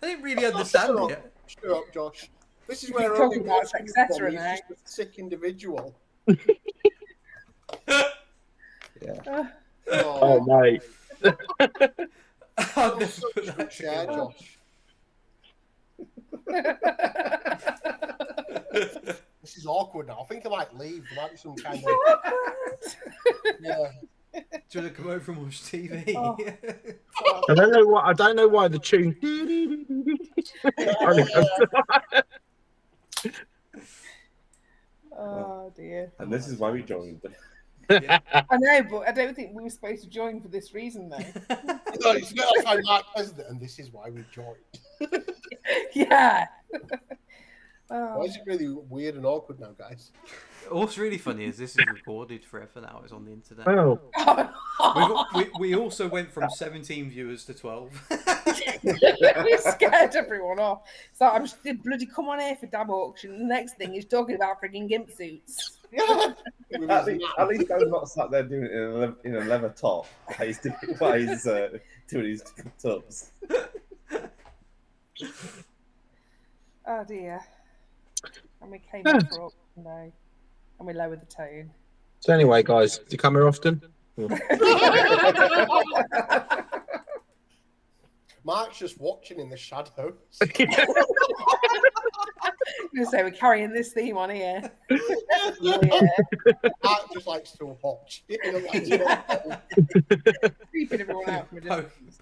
didn't really understand it. Shut up, Josh. This is where You're talking about successor he's now. just a sick individual. Yeah. Oh mate. I'll never Such put a good that share, together. Josh. This is awkward now. I think I might leave. There might be some kind of yeah. Do you want to come over and watch TV? Oh. I don't know why the tune. Oh dear. And this is why we joined. Yeah. I know, but I don't think we were supposed to join for this reason, though. No, it's not like I'm not president, and this is why we joined. Yeah. Why is it really weird and awkward now, guys? What's really funny is this is recorded forever now. It's on the internet. Oh. We also went from 17 viewers to 12. We scared everyone off. So I'm just bloody come on here for dab auction. The next thing is talking about freaking gimp suits. Yeah. At least I'm not sat there doing it in a leather top while he's doing his tubs. Oh dear. And we came up for auction day. And we lowered the tone. So anyway, guys, do you come here often? Mark's just watching in the shadows. I'm going to say we're carrying this theme on here. Yeah. Mark just likes to watch. Creeping everyone out.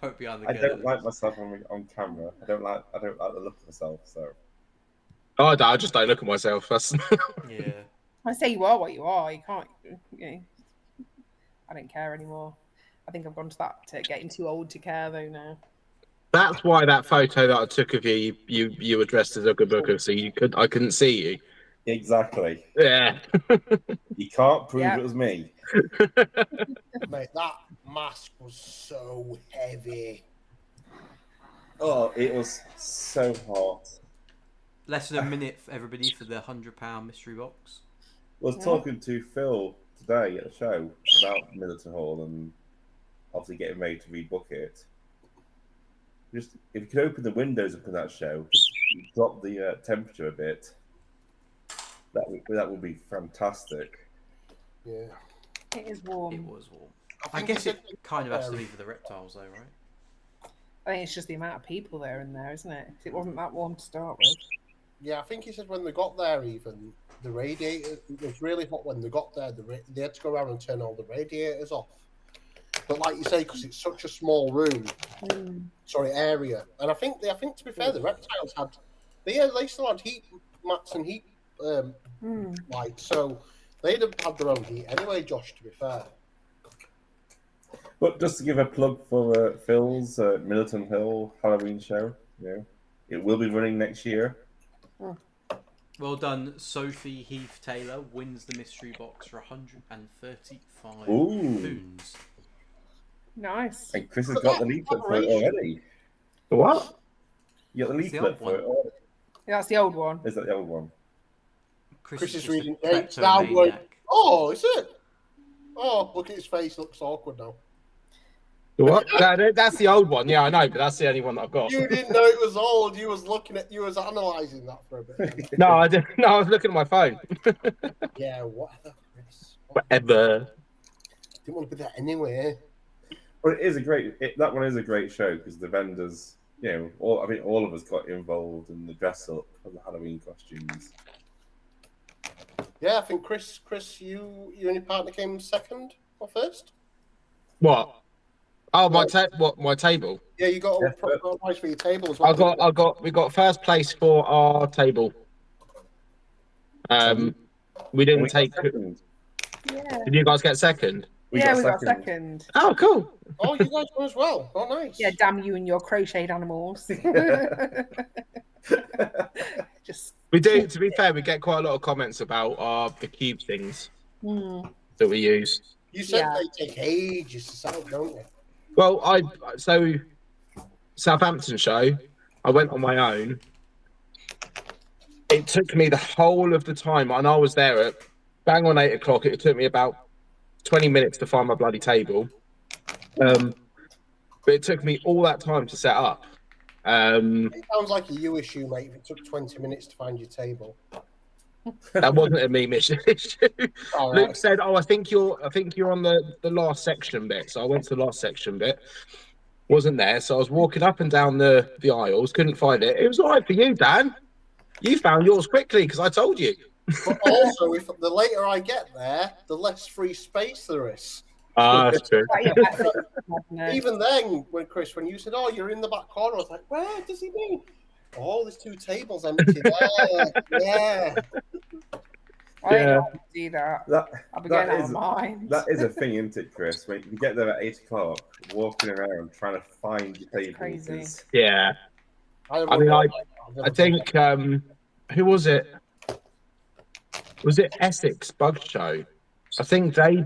Poke behind the I curtain. don't like myself on camera. I don't like the look of myself. So Oh, I just don't look at myself. That's... Yeah. I say you are what you are. You can't. You know, I don't care anymore. I think I've gone to that to getting too old to care though now. That's why that photo that I took of you were dressed as Ugga Bugga, so I couldn't see you. exactly, Yeah. you can't prove Yeah. it was me. Mate, that mask was so heavy. Oh, it was so hot. Less than a minute for everybody for the £100 mystery box. I was talking to Phil today at the show about Militant Hall and obviously getting ready to rebook it. Just if you could open the windows up in that show, just drop the temperature a bit. That would be fantastic. Yeah. It is warm. It was warm. I guess it kind of has to be for the reptiles, though, right? I think it's just the amount of people there in there, isn't it? It wasn't that warm to start with. Yeah, I think he said when they got there, even the radiator, it was really hot when they got there. They had to go around and turn all the radiators off. But like you say, because it's such a small room, area, and I think to be fair, the reptiles they still had heat mats and heat lights, so they'd have had their own heat anyway. Josh, to be fair. But just to give a plug for Phil's Militant Hill Halloween show, it will be running next year. Well done, Sophie Heath Taylor wins the mystery box for 135 pounds. Nice. And Chris has got the leaflet for it already. What? You got the leaflet for it already. Yeah, that's the old one. Is that the old one? Chris is just reading a dates now. Going, kleptomaniac. oh, is it? Oh, look at his face. Looks awkward now. What? That's the old one. Yeah, I know, but that's the only one that I've got. You didn't know it was old. You was analysing that for a bit. No, I didn't. No, I was looking at my phone. Yeah, whatever, Chris. Whatever. Didn't want to be there anyway. Well, that one is a great show because the vendors, I think all of us got involved in the dress up of the Halloween costumes. Yeah, I think Chris, you and your partner came second or first. What? Oh, my table. Yeah, you got a prize for your table as well. We got first place for our table. We didn't take. Second. Yeah. Did you guys get second? We got second. Oh, cool. Oh, you guys won as well. Oh, nice. Yeah, damn you and your crocheted animals. Just. We do. To be fair, we get quite a lot of comments about the cube things that we use. You said they take ages to sell, don't you? Well, so Southampton show, I went on my own. It took me the whole of the time, and I was there at bang on 8 o'clock. It took me about 20 minutes to find my bloody table. But it took me all that time to set up. It sounds like a you issue, mate. If it took 20 minutes to find your table. That wasn't a me mission issue. All Luke right. said, "Oh, I think you're on the last section bit." So I went to the last section bit. Wasn't there, so I was walking up and down the aisles, couldn't find it. It was all right for you, Dan. You found yours quickly because I told you. But also, if the later I get there, the less free space there is. That's true. Even then, when you said, "Oh, you're in the back corner," I was like, "Where does he mean?" Oh, there's 2 tables empty there. Yeah. I don't do that. I'll be going out of mine. That is a thing, isn't it, Chris? When you get there at 8 o'clock, walking around trying to find your table. Crazy. Yeah. I think who was it? Was it Essex Bug Show? I think they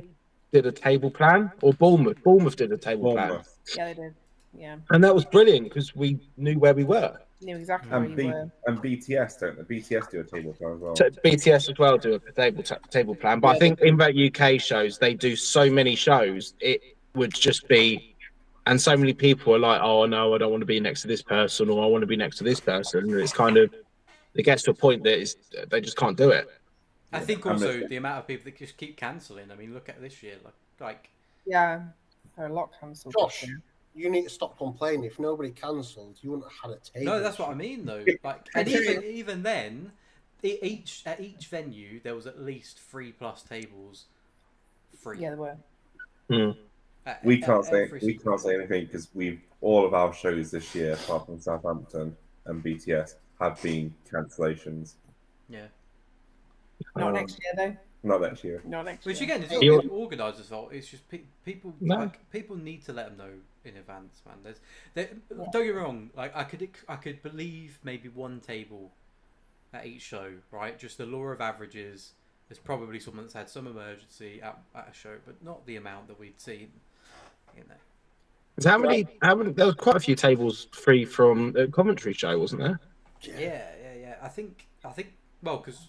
did a table plan, or Bournemouth. Bournemouth did a table plan. Yeah, they did. Yeah. And that was brilliant because we knew where we were. Knew exactly where you were. And BTS, don't they? BTS do a table plan as well. So BTS as well do a table plan. But I think in the UK shows, they do so many shows, it would just be, and so many people are like, "Oh no, I don't want to be next to this person," or "I want to be next to this person." And it's kind of, it gets to a point that they just can't do it. I think also the amount of people that just keep cancelling. I mean, look at this year. Like Yeah, there are a lot cancelled. Josh, you need to stop complaining. If nobody cancelled, you wouldn't have had a table. No, that's what I mean though. Like, and even then, at each venue there was at least 3+ tables free. Yeah, there were. We can't say anything because all of our shows this year, apart from Southampton and BTS, have been cancellations. Yeah. Not next year though. Not next year. Not next Which year. again is not the organisers' fault. It's just people. No. Like, people need to let them know in advance, man. Don't get me wrong. Like I could believe maybe one table at each show, right? Just the law of averages. There's probably someone that's had some emergency at a show, but not the amount that we'd seen. You know. How many? There was quite a few tables free from the commentary show, wasn't there? Yeah. I think. Well, because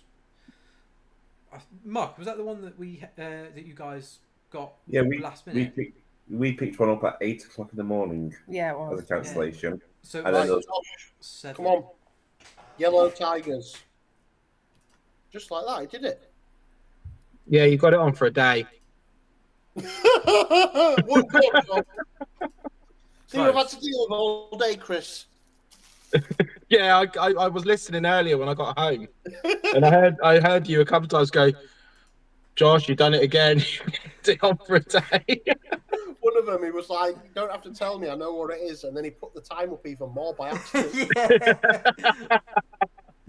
Mark, was that the one that that you guys got Yeah, last minute? we picked one up at 8 o'clock in the morning Yeah, it as a was. cancellation. So And then Right, seven. come on. Yellow Tigers. Just like that, he did it. Yeah, you got it on for a day. One quarter. So you've had Close. to deal with all day, Chris. Yeah, I was listening earlier when I got home, and I heard you a couple of times go, Josh, you done it again. Did it on for a day. One of them, he was like, "You don't have to tell me, I know what it is," and then he put the time up even more by accident.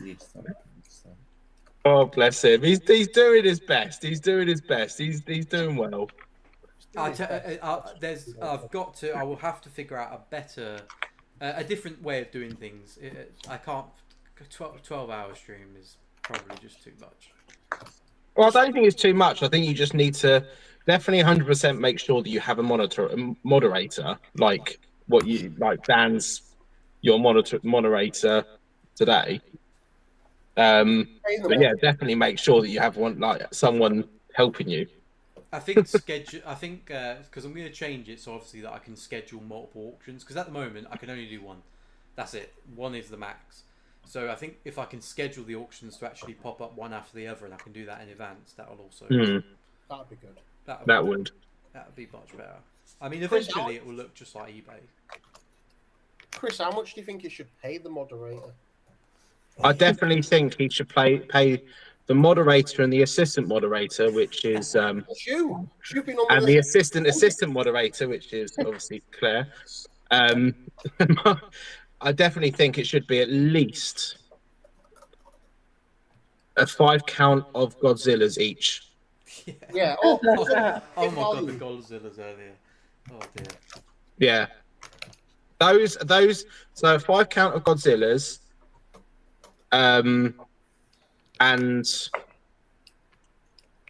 Yeah. Oh, bless him. He's doing his best. He's doing his best. He's doing well. I will have to figure out a better, a different way of doing things. I can't. 12-hour stream is probably just too much. Well, I don't think it's too much. I think you just need to definitely 100% make sure that you have a moderator, like what you like. Dan's your moderator today. But yeah, definitely make sure that you have one, like someone helping you. I think schedule. I think because I'm going to change it so obviously that I can schedule multiple auctions. Because at the moment I can only do one. That's it. One is the max. So I think if I can schedule the auctions to actually pop up one after the other, and I can do that in advance, that'll also That'd be good. That would be much better. I mean, eventually it will look just like eBay. Chris, how much do you think you should pay the moderator? I definitely think he should pay the moderator and the assistant moderator, which is You. You've been on and the assistant moderator, which is obviously Claire. I definitely think it should be at least a 5 count of Godzillas each. Yeah. Oh my god, the Godzillas earlier. Oh dear. Yeah. Those. So a 5 count of Godzillas, and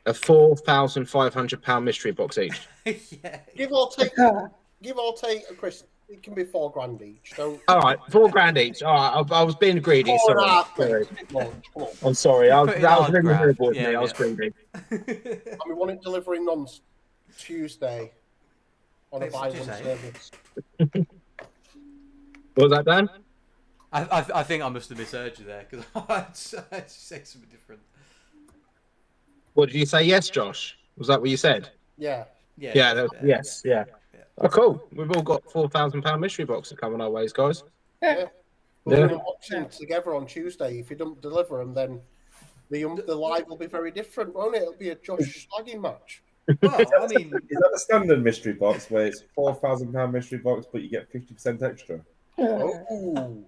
a £4,500 mystery box each. Yeah. Give or take, Chris. It can be $4,000 each. Don't. All right, £4,000 each. All right, I was being greedy. Sorry. Come on. I'm sorry. That was really graph. horrible with Yeah, me. I was greedy. And we want it delivering on Tuesday on a buy one service. What was that, Dan? I think I must have misheard you there because I had to say something different. What did you say? Yes, Josh. Was that what you said? Yeah. Yes. Yeah. Oh, cool. We've all got £4,000 mystery boxes coming our ways, guys. Yeah. We're going to watch them together on Tuesday. If you don't deliver them, then the live will be very different, won't it? It'll be a Josh slagging match. Well, I mean, Is that the standard mystery box where it's £4,000 mystery box, but you get 50% extra? Oh.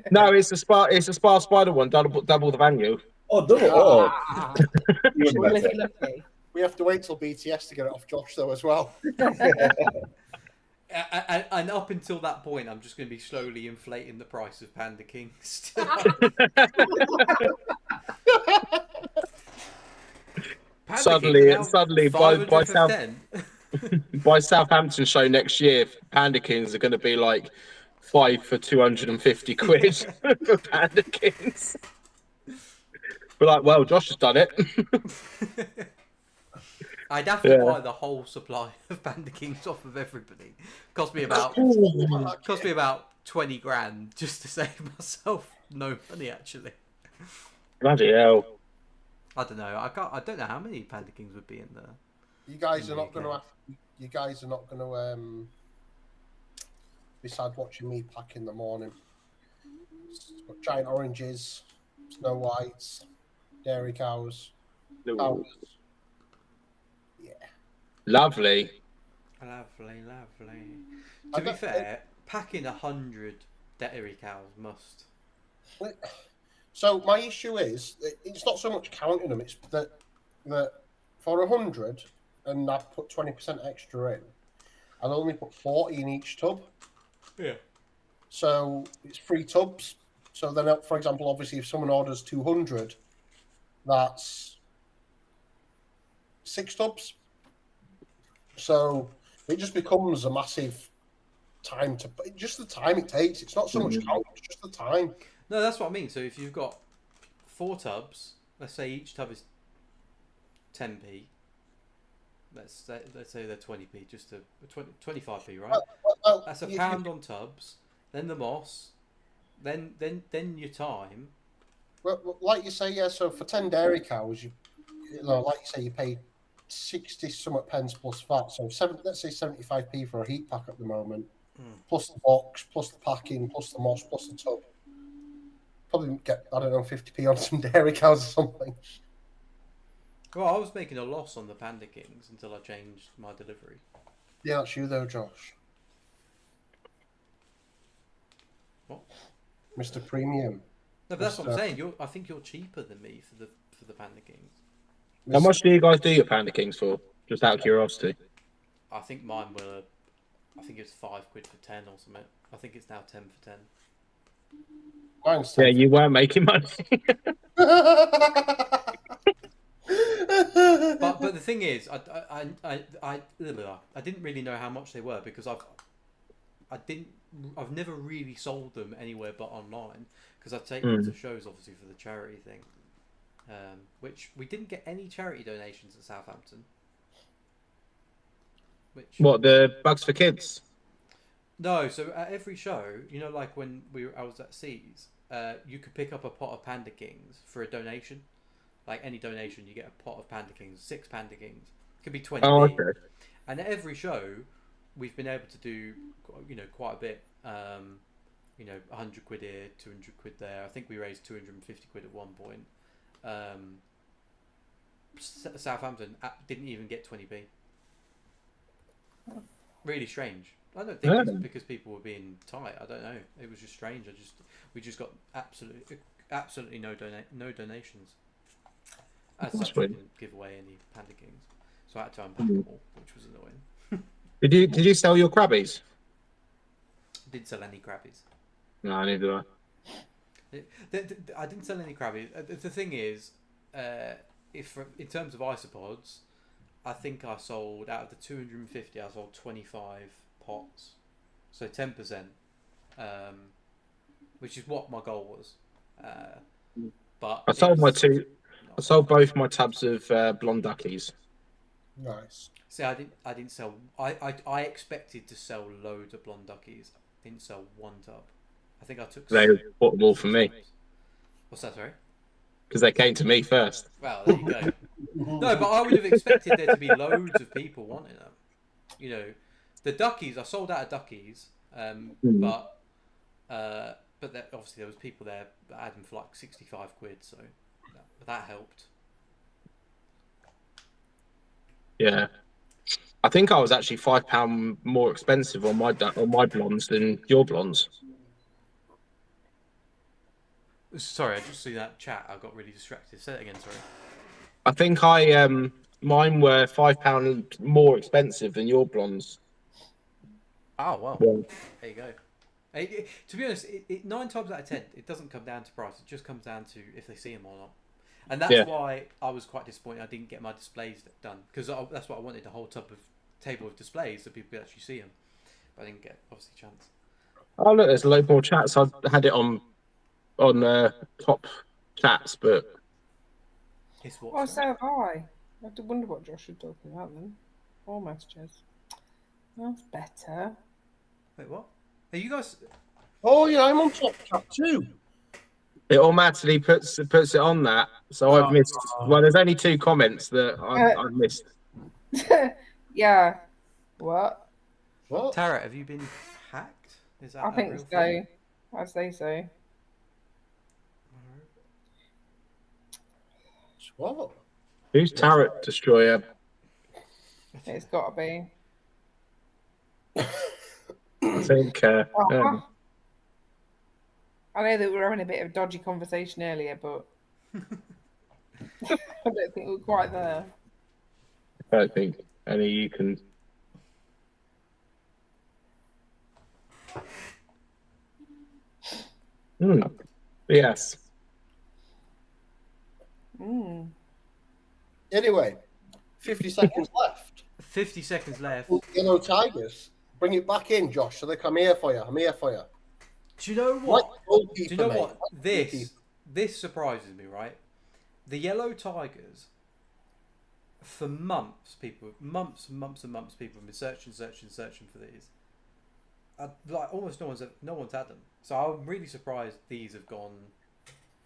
No, it's a Spar Spider one, double the value. Oh, double! Oh, even We're better. lucky. We have to wait till BTS to get it off Josh, though, as well. and up until that point, I'm just going to be slowly inflating the price of Panda Kings. Suddenly, by Southampton show next year, Panda Kings are going to be like 5 for 250 quid for Panda Kings. We're like, well, Josh has done it. I'd have to buy the whole supply of Panda Kings off of everybody. Cost me about $20,000 just to save myself no money. Actually, Bloody hell! I don't know. I don't know how many Panda Kings would be in there. You guys are not going to. You guys are not going to. Be sad watching me pack in the morning. It's got giant oranges, Snow Whites, dairy cows. Cows. Yeah. Lovely. To be fair, packing 100 dairy cows must. So my issue is, it's not so much counting them; it's that for 100, and I put 20% extra in, I'll only put 40 in each tub. Yeah. So it's 3 tubs. So then, for example, obviously, if someone orders 200, that's 6 tubs. So it just becomes a massive time to just the time it takes. It's not so much count; it's just the time. No, that's what I mean. So if you've got 4 tubs, let's say each tub is 10p. Let's say they're 20p, just a 25p, right? Well, That's £1 on tubs. Then the moss. Then your time. Well, like you say, yeah. So for 10 dairy cows, you know, like you say, you pay 60 somewhat pence plus VAT. So let's say 75p for a heat pack at the moment, plus the box, plus the packing, plus the moss, plus the tub. Probably get, I don't know, 50p on some dairy cows or something. Well, I was making a loss on the Panda Kings until I changed my delivery. Yeah, that's you though, Josh. What? Mr. Premium. No, but that's what I'm saying. I think you're cheaper than me for the Panda Kings. How much do you guys do your Panda Kings for? Just out of curiosity. I think mine were. I think it's £5 for 10 or something. I think it's now 10 for 10. Mine's Yeah, you weren't making money. But the thing is, I didn't really know how much they were because I've never really sold them anywhere but online because I take them to shows obviously for the charity thing, which we didn't get any charity donations at Southampton. What, the Bugs for Kids? No, so at every show, you know, like when I was at Seas, you could pick up a pot of Panda Kings for a donation. Like any donation, you get a pot of Panda Kings, 6 Panda Kings. It could be 20p. Oh, okay. And at every show, we've been able to do, you know, quite a bit. You know, 100 quid here, 200 quid there. I think we raised 250 quid at one point. Southampton didn't even get 20p. Really strange. I don't think it's because people were being tight. I don't know. It was just strange. We just got absolutely no donations. As such, we didn't give away any Panda Kings, so I had to unpack them all, which was annoying. Did you sell your Crabbies? Didn't sell any Crabbies. No, neither did I. I didn't sell any Crabbies. The thing is, in terms of isopods, I think I sold out of the 250. I sold 25 pots, so 10%, which is what my goal was. But I sold both my tubs of blonde duckies. Nice. See, I didn't sell. I expected to sell loads of blonde duckies. Didn't sell one tub. I think I took. They bought them all from me. What's that, sorry? Because they came to me first. Well, there you go. No, but I would have expected there to be loads of people wanting them. You know, the duckies. I sold out of duckies, but obviously there was people there that had them for like 65 quid, so that helped. Yeah, I think I was actually £5 more expensive on my blondes than your blondes. Sorry, I just see that chat. I got really distracted. Say that again. Sorry. I think mine were £5 more expensive than your blondes. Oh wow! Yeah. There you go. To be honest, 9 times out of 10, it doesn't come down to price. It just comes down to if they see them or not. And that's why I was quite disappointed I didn't get my displays done, because that's what I wanted, a whole table of displays so people could actually see them. But I didn't get, obviously, a chance. Oh look, there's a load more chats. I had it on top chats, but It's what? Oh, so have I. I did wonder what Josh was talking about then. All messages. That's better. Wait, what? Are you guys? Oh yeah, I'm on top chat too. it automatically puts it on that. So I've missed. Well, there's only 2 comments that I've missed. Yeah. What? What? Tara, have you been hacked? Is that I a think real so. thing? I'd say so. What? Who's Tarot Destroyer? It's got to be. I think. I know that we were having a bit of a dodgy conversation earlier, but I don't think we're quite there. I don't think any of you can. Yes. Anyway, 50 seconds left. 50 seconds left. Yellow Tigers. Bring it back in, Josh. So I'm here for you. I'm here for you. Do you know what? Do you know what? This surprises me, right? The Yellow Tigers for months, months and months and months, people have been searching for these. Like almost no one's had them. So I'm really surprised these have gone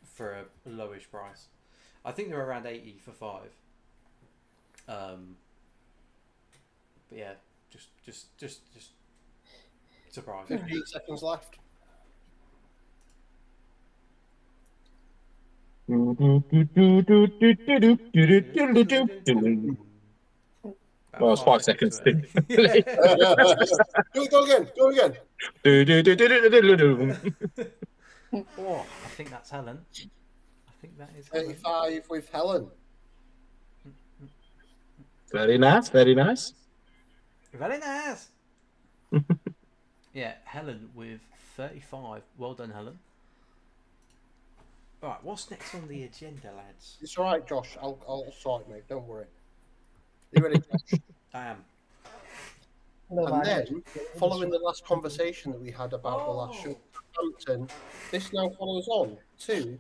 for a lowish price. I think they're around 80 for 5. But yeah, just surprised. 15 seconds left. Well, it's 5 seconds. Go again. Oh, I think that's Helen. I think that is Helen. 35 with Helen. Very nice, very nice. Very nice. Yeah, Helen with 35. Well done, Helen. All right, what's next on the agenda, lads? It's all right, Josh. I'll sort it, mate. Don't worry. You ready, Josh? I am. And then, following the last conversation that we had about the last show, Hampton, this now follows on to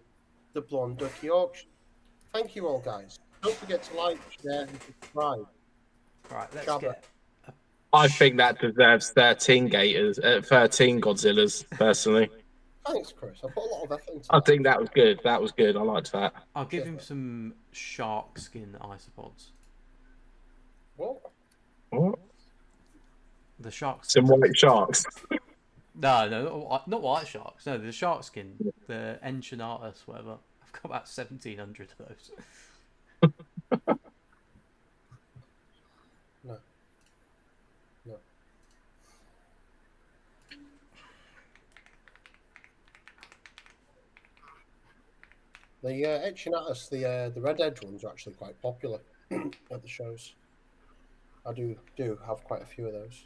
the Blonde Ducky auction. Thank you all, guys. Don't forget to like, share, and subscribe. Right, let's Shabba. get. I think that deserves 13 Gators, 13 Godzillas, personally. Thanks, Chris. I put a lot of effort into I that. think that was good. That was good. I liked that. I'll give him some shark skin isopods. What? What? The shark Some skin. white sharks. No, not white sharks. No, the shark skin, the Enchinatus, whatever. I've got about 1,700 of those. No. The etching at us, the red edge ones are actually quite popular at the shows. I do have quite a few of those.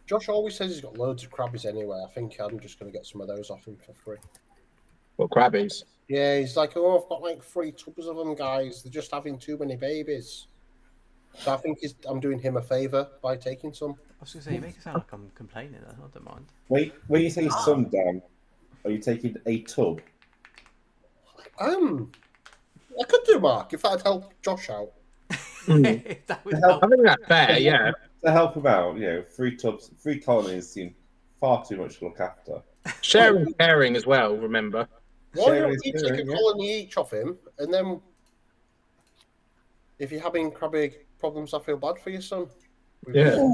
Josh always says he's got loads of crabbies anyway. I think I'm just going to get some of those off him for free. What, crabbies? Yeah, he's like, oh, I've got like 3 tubs of them, guys. They're just having too many babies. So I think I'm doing him a favour by taking some. I was going to say, you make it sound like I'm complaining. I don't mind. Wait, when you say some, Dan, are you taking a tub? I could do, Mark, if that'd help Josh out. That would help. I think that's fair, yeah. To help him out, 3 tubs, 3 colonies seem far too much to look after. Sharing and caring as well, remember. Why Sharing don't is you take a caring, yeah. colony each of him, and then if you're having crabby problems, I feel bad for your son. Yeah. Oh,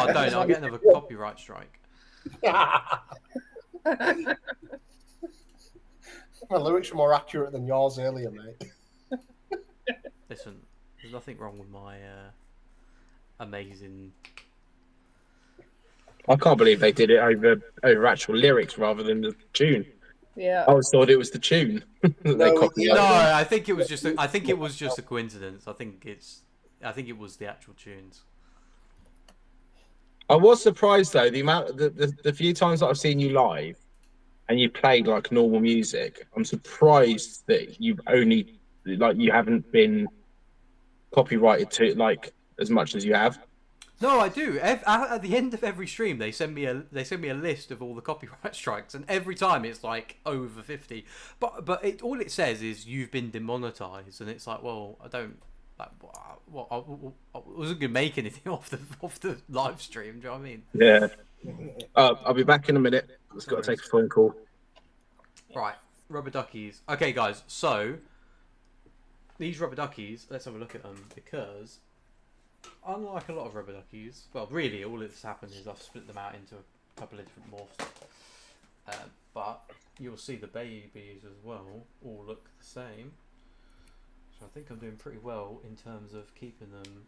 don't. I'll get another copyright strike. My lyrics are more accurate than yours earlier, mate. Listen, there's nothing wrong with my amazing. I can't believe they did it over actual lyrics rather than the tune. Yeah. I always thought it was the tune that they No, copied. yeah. No, I think it was just. I think it was just a coincidence. I think it was the actual tunes. I was surprised though the few times that I've seen you live and you played like normal music. I'm surprised that you've only you haven't been copyrighted to like as much as you have. No, I do. At the end of every stream, they send me a list of all the copyright strikes, and every time it's like over 50. But all it says is you've been demonetized, and it's like, well, I don't. Like, what I wasn't gonna make anything off the live stream. Do you know what I mean? Yeah. I'll be back in a minute. Just got to take a phone call. Right, rubber duckies. Okay, guys. So these rubber duckies, let's have a look at them because, unlike a lot of rubber duckies, well, really, all that's happened is I've split them out into a couple of different morphs. But you'll see the babies as well all look the same. So I think I'm doing pretty well in terms of keeping them.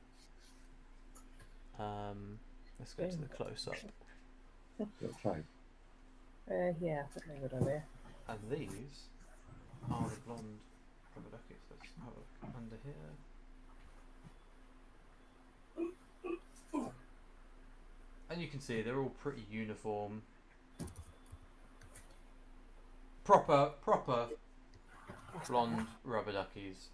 Let's go to the close up. Okay. Yeah, I think they're good idea. And these are the blonde rubber duckies. Let's have a look under here. And you can see they're all pretty uniform. Proper blonde rubber duckies.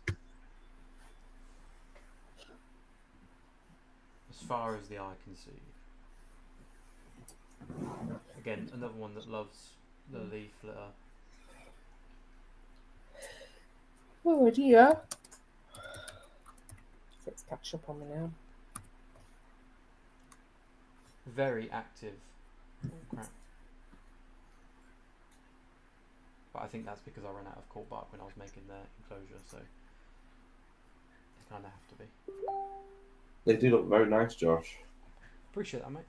As far as the eye can see. Again, another one that loves the leaf litter. Oh dear. Let's catch up on me now. Very active. Oh, crap. But I think that's because I ran out of cork bark when I was making the enclosure, so they kind of have to be. They do look very nice, Josh. Appreciate that, mate.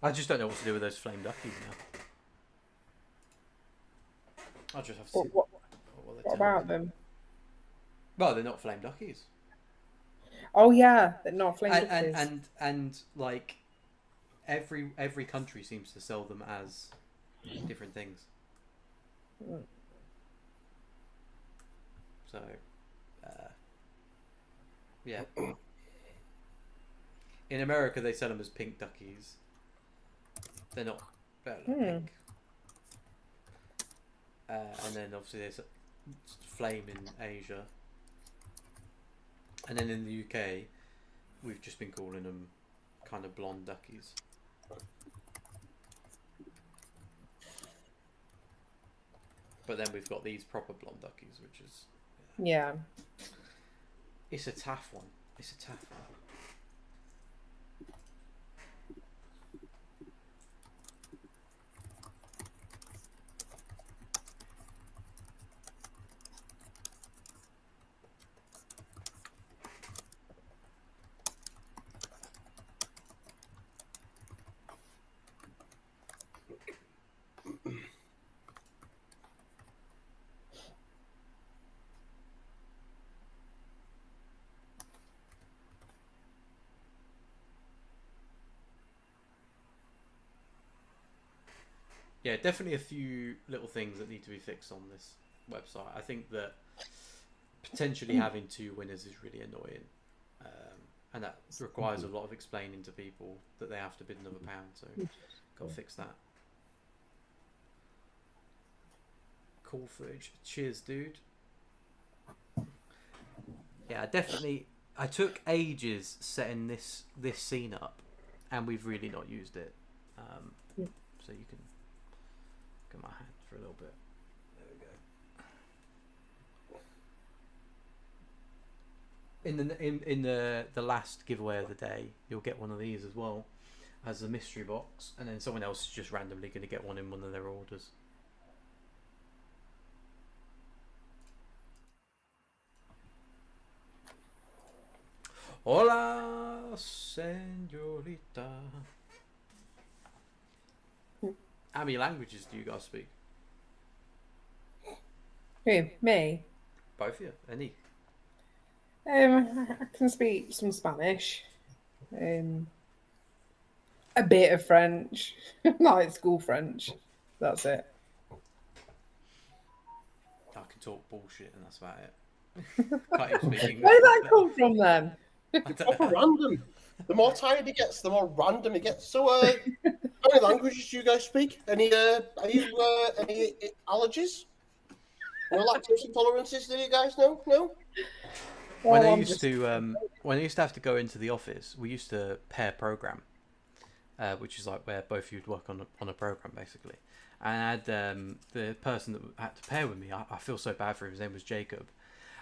I just don't know what to do with those flame duckies now. I'll just have to see What they're about them? Well, they're not flame duckies. Oh yeah, they're not flame duckies. And like every country seems to sell them as different things. So, yeah. In America, they sell them as pink duckies. They're not pink. And then obviously there's flame in Asia. And then in the UK, we've just been calling them kind of blonde duckies. But then we've got these proper blonde duckies, which is... Yeah. It's a tough one. It's a tough one. Yeah, definitely a few little things that need to be fixed on this website. I think that potentially having 2 winners is really annoying. And that requires a lot of explaining to people that they have to bid another pound, so got to fix that. Cool footage. Cheers, dude. Yeah, definitely. I took ages setting this scene up, and we've really not used it. So you can get my hand for a little bit. There we go. In the last giveaway of the day, you'll get one of these as well as a mystery box, and then someone else is just randomly going to get one in one of their orders. Hola, señorita. How many languages do you guys speak? Who? Me? Both of you? Any? I can speak some Spanish. A bit of French. Like school French. That's it. I can talk bullshit and that's about it. Can't even speak English. Where did that come from then? Proper random. The more tired he gets, the more random he gets. So, how many languages do you guys speak? Any allergies? No lactose intolerances? Do you guys know? No. When I used to have to go into the office, we used to pair program, which is like where both of you'd work on a program basically. And I had the person that had to pair with me. I feel so bad for him. His name was Jacob,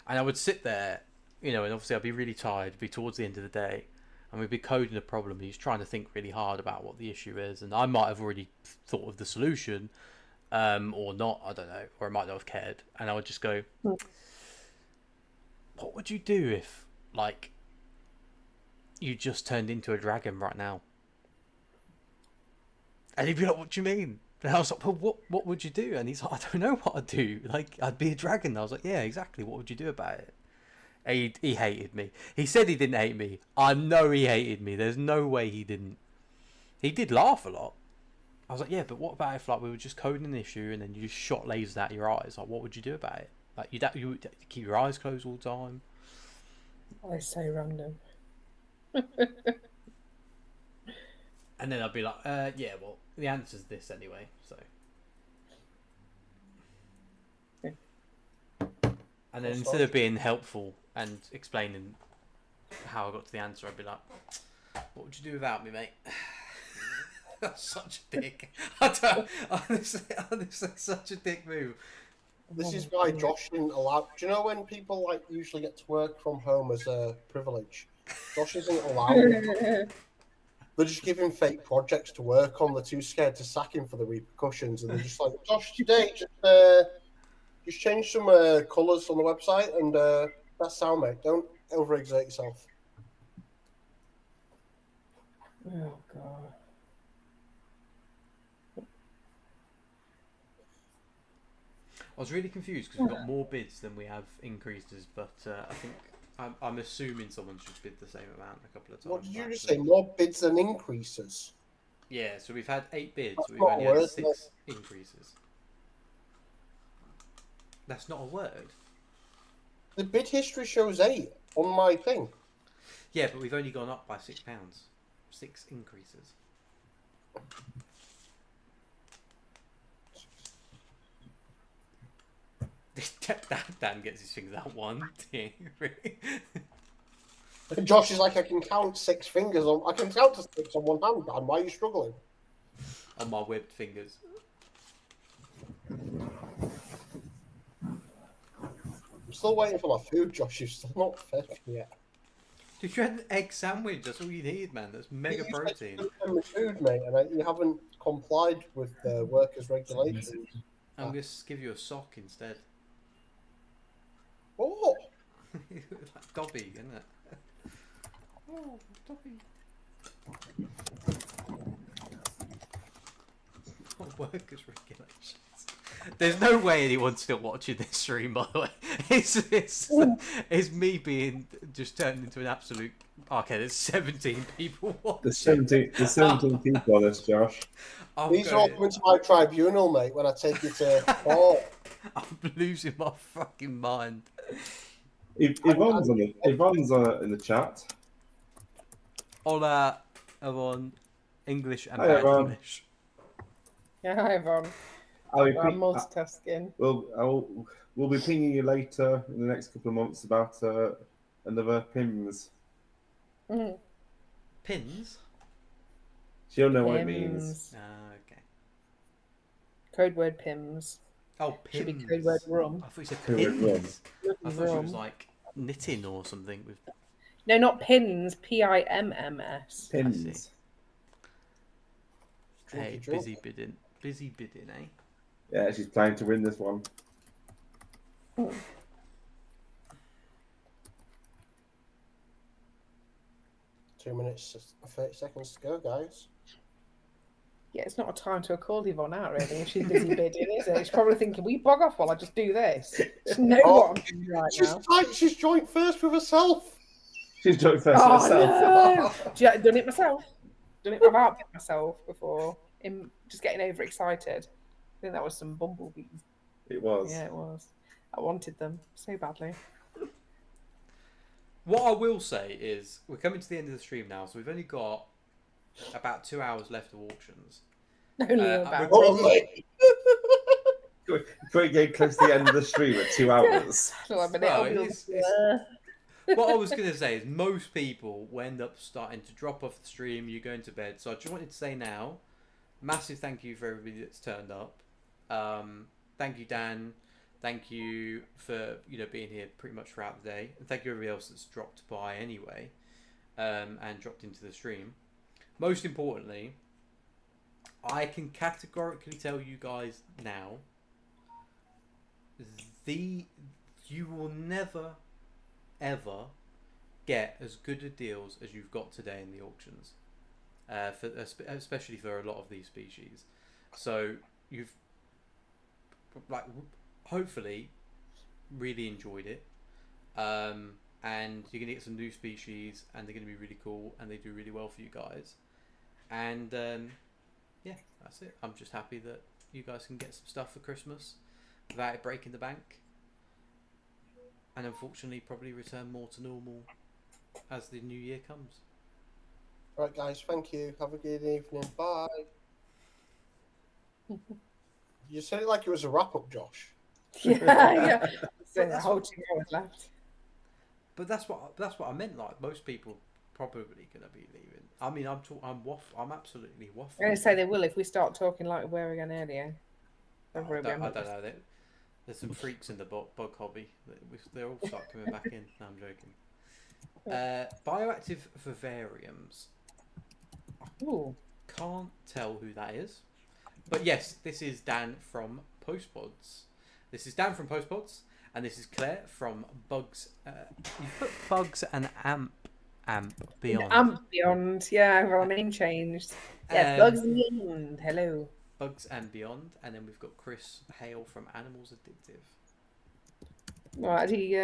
and I would sit there, and obviously I'd be really tired. It'd be towards the end of the day, and we'd be coding a problem. He's trying to think really hard about what the issue is, and I might have already thought of the solution, or not. I don't know, or I might not have cared. And I would just go, "What would you do if, like, you just turned into a dragon right now?" And he'd be like, "What do you mean?" And I was like, "Well, what would you do?" And he's like, "I don't know what I'd do. Like, I'd be a dragon." I was like, "Yeah, exactly. What would you do about it?" And he hated me. He said he didn't hate me. I know he hated me. There's no way he didn't. He did laugh a lot. I was like, "Yeah, but what about if, like, we were just coding an issue and then you just shot lasers out your eyes? Like, what would you do about it? Like, you would keep your eyes closed all the time?" I say random. And then I'd be like, "Yeah, well, the answer's this anyway." So. And then instead of being helpful and explaining how I got to the answer, I'd be like, What would you do without me, mate? That's such a dick. I don't, honestly, such a dick move. This is why Josh didn't allow. Do you know when people like usually get to work from home as a privilege? Josh isn't allowed. They're just giving fake projects to work on. They're too scared to sack him for the repercussions, and they're just like, Josh, today just change some colours on the website, and that's how, mate. Don't overexert yourself. Oh god. I was really confused because we've got more bids than we have increases, but I think I'm assuming someone's just bid the same amount a couple of times. What did you just say? More bids than increases? Yeah, so we've had 8 bids, That's but we've not only a word, had 6 increases. That's not a word. The bid history shows 8 on my thing. Yeah, but we've only gone up by £6. 6 increases. Dan gets his fingers out 1, 2, 3. Josh is like, I can count 6 fingers on. I can count to 6 on one hand. Dan, why are you struggling? On my webbed fingers. I'm still waiting for my food, Josh. You've still not fed me yet. Dude, you had an egg sandwich. That's all you need, man. That's mega protein. You said my food, mate, and you haven't complied with the workers' regulations. I'm going to give you a sock instead. Oh! Like Dobby, isn't it? Oh, Dobby. What workers' regulations? There's no way anyone's still watching this stream, by the way. It's me being just turned into an absolute... Okay, there's 17 people watching. There's 17 people on this, Josh. These are all coming to my tribunal, mate, when I take you to court. I'm losing my fucking mind. Yvonne's in the chat. Hola, everyone. English and Hi, bad everyone. English. Yeah, hi everyone. I'm multitasking. We'll be pinging you later in the next couple of months about another PIMS. Mm. Pins? She'll know what it means. Okay. Code word Pims. Oh, Should be pins. code word rum. I thought you said Code word rum. pins. I thought she was like knitting or something with No, not pins. PIMMS. PIMS. Hey, busy bidding. Busy bidding, eh? Yeah, she's planning to win this one. Mm. Two minutes and 30 seconds to go, guys. Yeah, it's not a time to call Yvonne out, really, if she's busy bidding, is it? She's probably thinking, will you bog off while I just do this? She knows what I'm doing right now. She's joined first with herself. She's joined first with herself. No. Done it myself. Done it without myself before. Just getting overexcited. I think that was some bumblebees. It was. Yeah, it was. I wanted them so badly. What I will say is, we're coming to the end of the stream now, so we've only got about 2 hours left of auctions. Only about. Great game close to the end of the stream at 2 hours. What I was going to say is most people will end up starting to drop off the stream, you're going to bed. So I just wanted to say now, massive thank you for everybody that's turned up. Thank you, Dan. Thank you for being here pretty much throughout the day. And thank you everybody else that's dropped by anyway and dropped into the stream. Most importantly, I can categorically tell you guys now, you will never, ever get as good a deals as you've got today in the auctions, especially for a lot of these species. So you've hopefully really enjoyed it, and you're gonna get some new species, and they're gonna be really cool, and they do really well for you guys. And yeah, that's it. I'm just happy that you guys can get some stuff for Christmas without it breaking the bank, and unfortunately probably return more to normal as the new year comes. Right, guys, thank you. Have a good evening. Bye. You said it like it was a wrap-up, Josh. Yeah. So the whole 2 hours left. But that's what I meant. Like most people probably gonna be leaving. I mean, I'm absolutely I'm waffling. going to say they will if we start talking like we were again earlier. I don't know. There's some freaks in the bug hobby. They all start coming back in. No, I'm joking. Bioactive vivariums. Ooh. Can't tell who that is. But yes, this is Dan from Postpods. And this is Claire from Bugs. You put Bugs and Amp Beyond. Amp Beyond, yeah, our name changed. Yes, Bugs and Beyond. Hello. Bugs and Beyond, and then we've got Chris Hale from Animals Addictive. Right, he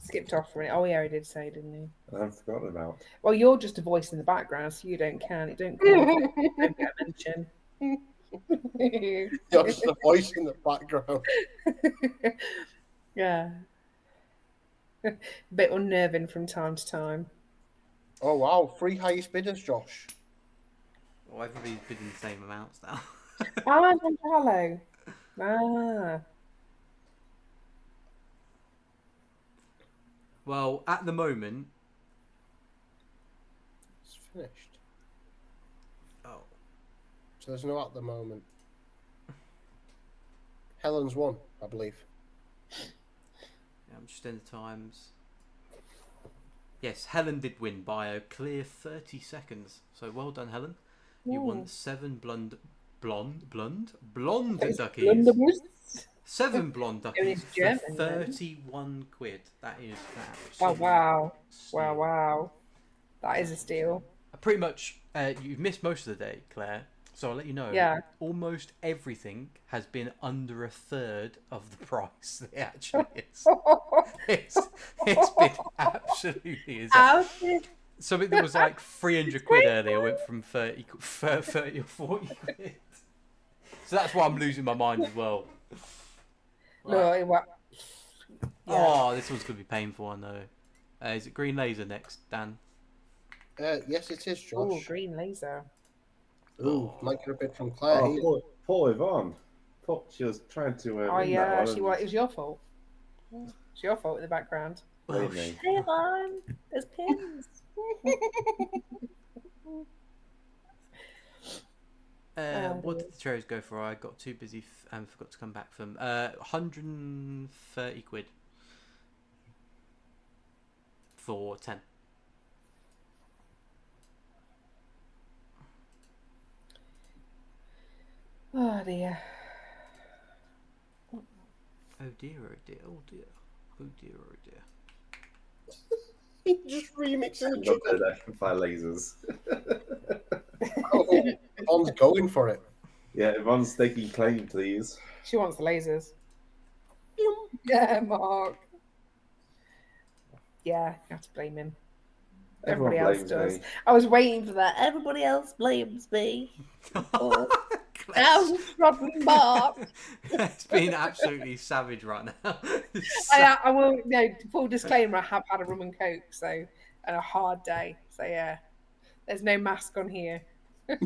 skipped off for it. Oh yeah, he did say, didn't he? I've forgotten about. Well, you're just a voice in the background, so you don't count. It don't count. Don't get mentioned. You're just a voice in the background. Yeah. Bit unnerving from time to time. Oh wow, 3 highest bidders, Josh. Well, everybody's bidding the same amounts now. Hello. Well, at the moment... It's finished. Oh. So there's no at the moment. Helen's won, I believe. Yeah, I'm just in the times. Yes, Helen did win by a clear 30 seconds. So well done, Helen. You won 7 blonde duckies. 7 blonde duckies for 31 quid. That is Oh absolutely wow. steal. Wow. That is a steal. Pretty much, you've missed most of the day, Claire. So I'll let you know. Yeah. Almost everything has been under a third of the price it actually is. It's been absolutely insane. Something that was like 300 quid earlier went from 30 or 40 quid. So that's why I'm losing my mind as well. Right. No, Oh, this one's going to be painful, I know. Is it green laser next, Dan? Yes, it is, Josh. Oh, green laser. Ooh, might get a bid from Claire. Oh, poor Yvonne. Thought she was trying to Oh win yeah, that one. it was your fault. It's your fault in the background. Oh, Believe me. Hey, Yvonne, there's pins. What did the cherries go for? I got too busy and forgot to come back from 130 quid for 10. Oh dear. Oh dear, oh dear, oh dear, oh dear, oh dear. Just remixing Look at that, can fire lasers. Oh, Yvonne's going for it. Yeah, Yvonne's taking claim, please. She wants the lasers. Yeah, Mark. Yeah, you have to blame him. Everyone Everybody else blames does. me. I was waiting for that. Everybody else blames me. Now Rodman Mark. It's been absolutely savage right now. I will. No, full disclaimer. I have had a rum and coke, so and a hard day. So yeah, there's no mask on here or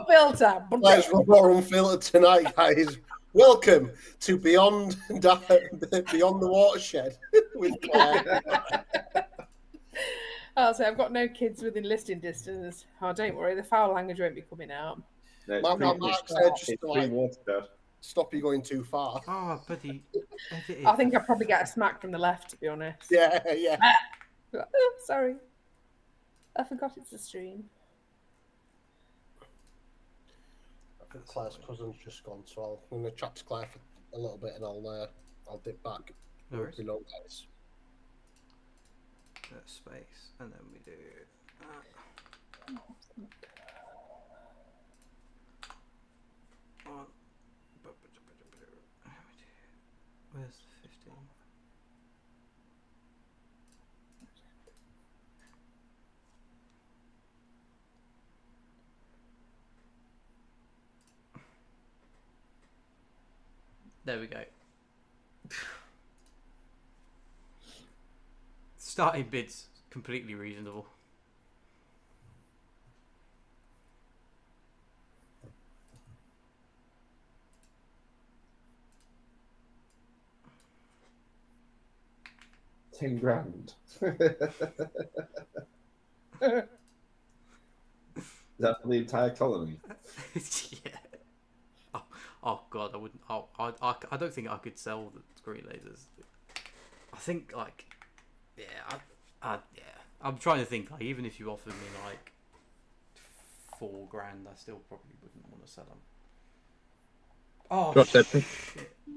filter. Let's run more unfiltered tonight, guys. Welcome to Beyond the Watershed with Claire. Oh, so I've got no kids within listening distance. Oh, don't worry, the foul language won't be coming out. No, Mark said just it's to like, water. stop you going too far. Oh, buddy. I think I'd probably get a smack from the left, to be honest. Yeah. Oh, sorry. I forgot it's a stream. I think Claire's cousin's just gone, so I'm going to chat to Claire for a little bit and I'll dip back. No worries. Below, guys. Space, and then we do. Where's the 15? There we go. Starting bids completely reasonable. 10 grand. Is that for the entire colony? Yeah. Oh god, I wouldn't. I don't think I could sell the green lasers. I think like, yeah, yeah. I'm trying to think like even if you offered me like $4 grand, I still probably wouldn't want to sell them. Oh, Josh,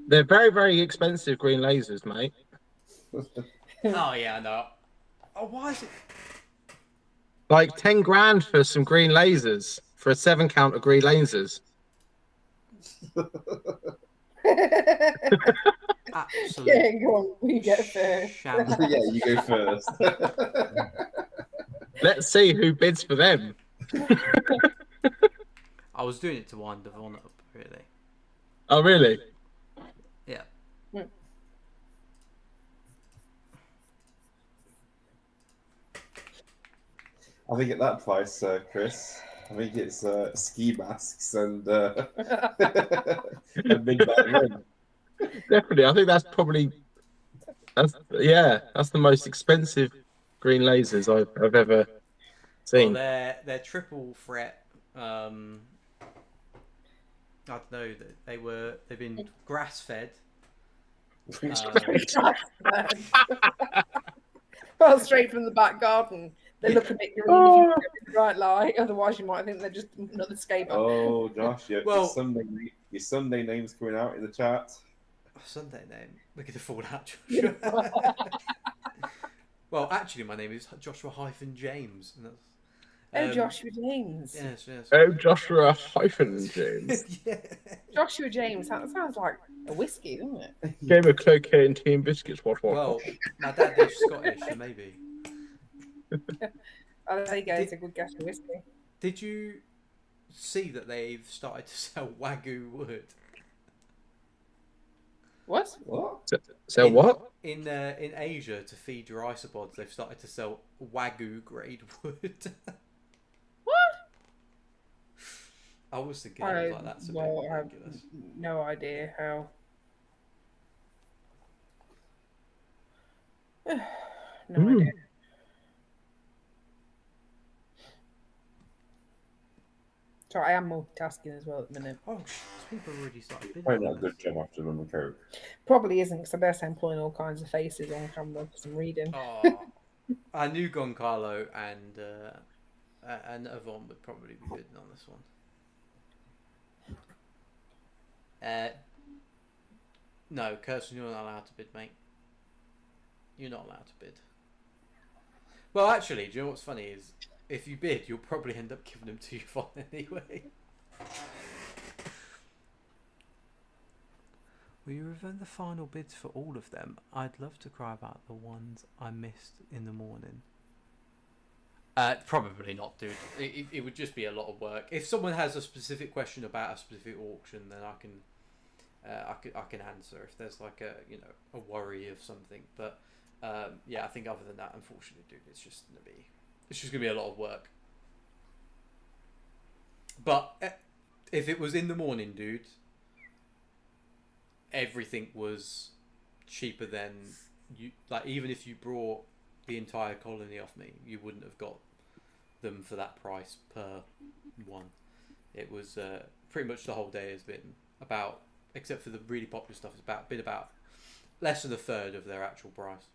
they're very, very expensive green lasers, mate. Oh yeah, I know. Oh, why is it? Like 10 grand for some green lasers for a 7 count of green lasers. Absolutely. Yeah, go on, you get first. Shambles. Yeah, you go first. Let's see who bids for them. I was doing it to wind Devon up, really. Oh, really? Yeah. I think at that price, Chris, I think it's ski masks and midnight run. Definitely. I think that's probably that's the most expensive green lasers I've ever seen. Well, they're triple threat. I don't know that they've been grass fed. Well, straight from the back garden. They look a bit green if you put it in the right light. Otherwise, you might think they're just another scaper. Oh, Josh, your Well- Sunday name's coming out in the chat. Sunday name. We're going to fall out, Joshua. Well, actually, my name is Joshua-James. And that's, Joshua James. Yes, yes. Oh, Joshua James. Yeah. Joshua James. That sounds like a whiskey, doesn't it? Game of cocaine, tea and biscuits. What? Well, my dad is Scottish, so maybe. Oh, there you go. It's a good guess for whiskey. Did you see that they've started to sell Wagyu wood? What? What? So what? In Asia, to feed your isopods, they've started to sell Wagyu grade wood. What? I was thinking, I was like, that's a bit I have ridiculous. no idea how. No idea. So I am multitasking as well at the minute. Oh, people already started bidding. Probably not a good job after running the coke. Probably isn't because I better say I'm pulling all kinds of faces on camera because I'm reading. Oh, I knew Goncalo and Yvonne would probably be bidding on this one. No, Kirsten, you're not allowed to bid, mate. You're not allowed to bid. Well, actually, do you know what's funny is if you bid, you'll probably end up giving them to Yvonne anyway. Will you reveal the final bids for all of them? I'd love to cry about the ones I missed in the morning. Probably not, dude. It would just be a lot of work. If someone has a specific question about a specific auction, then I can answer if there's like a worry of something. But yeah, I think other than that, unfortunately, dude, it's just gonna be a lot of work. But if it was in the morning, dude, everything was cheaper than you. Like even if you brought the entire colony off me, you wouldn't have got them for that price per one. It was pretty much the whole day has been about, except for the really popular stuff, it's been about less than a third of their actual price.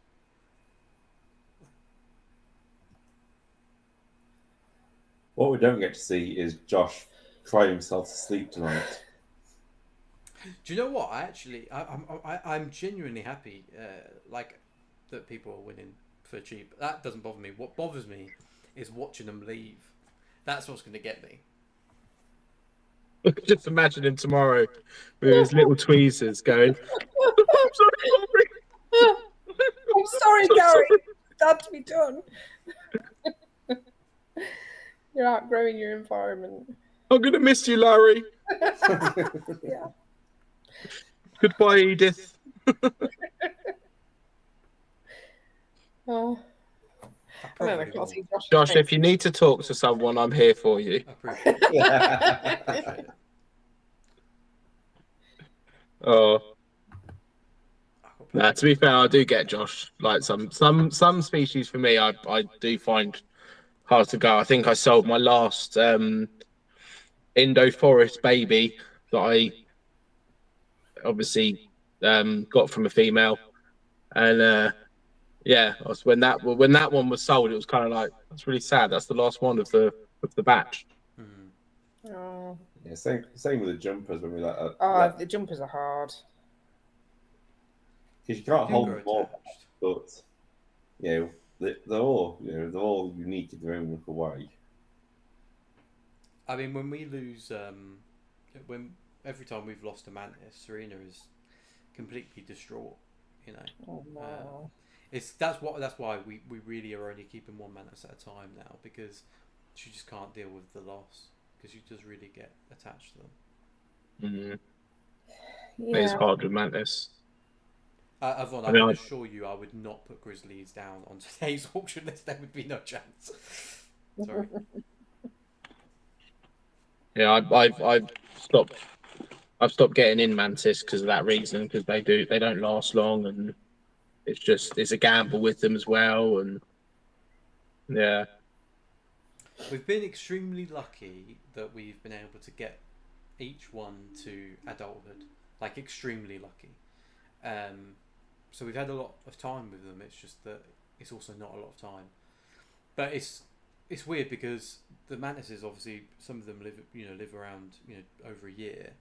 What we don't get to see is Josh cry himself to sleep tonight. Do you know what? I'm genuinely happy, like that people are winning for cheap. That doesn't bother me. What bothers me is watching them leave. That's what's going to get me. Just imagine him tomorrow with his little tweezers going, I'm sorry, I'm sorry, Gary. That's me done. You're outgrowing your environment. I'm going to miss you, Larry. Yeah. Goodbye, Edith. Oh. I don't know, I can't see Josh's Josh, face. if you need to talk to someone, I'm here for you. I appreciate it. I appreciate it. Oh, Oh Nah, to be fair, I do get Josh. Like some species for me, I do find hard to go. I think I sold my last Indo Forest baby that I obviously got from a female, and yeah, I was, when that one was sold, it was kind of like that's really sad. That's the last one of the batch. Oh, Yeah, same with the jumpers when we the jumpers are hard. because you can't They can hold grow them all, attached. but they're all they're all unique in their own little way. I mean, when we lose, when every time we've lost a mantis, Serena is completely distraught. You know, Oh no. that's why we really are only keeping one mantis at a time now, because she just can't deal with the loss, because you just really get attached to them. It's Yeah. hard with mantis. Avon, I mean, can I- assure you, I would not put grizzlies down on today's auction list. There would be no chance. Sorry. Yeah, I've stopped getting in mantis because of that reason, because they don't last long, and it's a gamble with them as well, and yeah. We've been extremely lucky that we've been able to get each one to adulthood, like extremely lucky. So we've had a lot of time with them. It's just that it's also not a lot of time. But it's weird because the mantises, obviously, some of them live around over a year,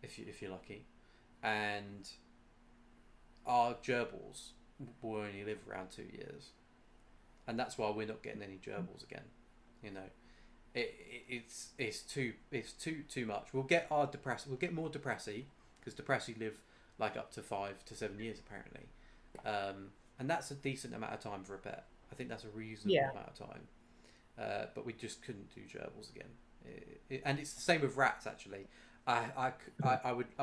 if you're lucky, and our gerbils will only live around 2 years, and that's why we're not getting any gerbils again. You know, it's too much. We'll get more depressi, because depressi live like up to 5 to 7 years apparently, and that's a decent amount of time for a pet. I think that's a reasonable amount of time, but we just couldn't do gerbils again. And it's the same with rats actually. I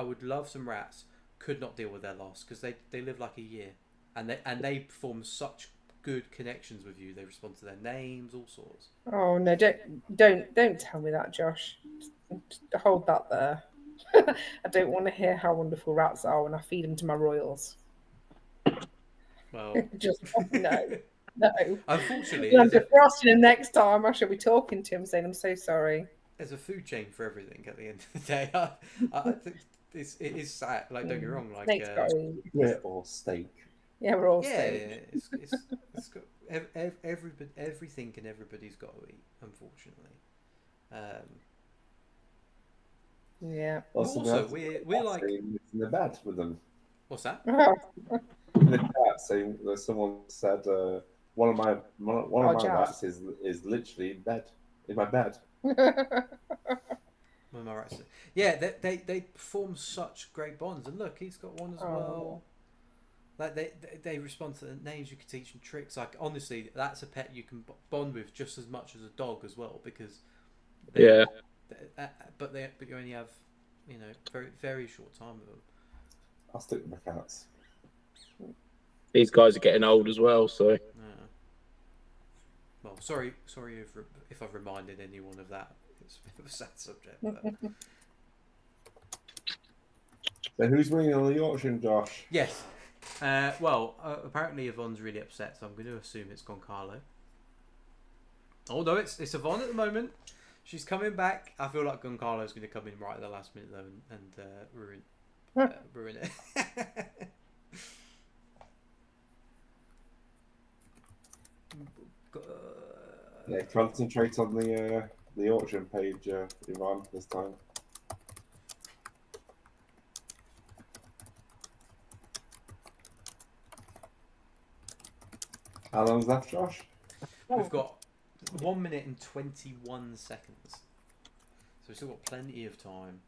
would love some rats. Could not deal with their loss, because they live like a year, and they form such good connections with you. They respond to their names, all sorts. Oh no! Don't tell me that, Josh. Hold that there. I don't want to hear how wonderful rats are when I feed them to my royals. Well, Just no. unfortunately, When I'm defrosting him next time, I shall be talking to him, saying, "I'm so sorry." there's a food chain for everything at the end of the day. I think it is sad. Like, don't get me wrong. Like, Snake's got to eat. We're all steak. Yeah, we're all yeah, steak. it's got everything, and everybody's got to eat. Unfortunately, Yeah. also we're like, in the bed with them. what's that? In the chat saying that someone said one of my Jazz. rats is literally in my bed. Am I right? Yeah, they form such great bonds, and look, he's got one as well. Like they respond to the names. You can teach them tricks. Like, honestly, that's a pet you can bond with just as much as a dog as well, because but you only have very very short time with them. I'll stick with my cats. These guys are getting old as well, so. Yeah. Well, sorry if I've reminded anyone of that. It's a bit of a sad subject. But... So who's winning on the auction, Josh? Yes. Well, apparently Yvonne's really upset, so I'm going to assume it's Goncalo. Oh no, it's Yvonne at the moment. She's coming back. I feel like Goncalo's going to come in right at the last minute though and ruin it. Yeah, concentrate on the auction page, Ivan, this time. How long's left, Josh? We've got 1 minute and 21 seconds, so we've still got plenty of time.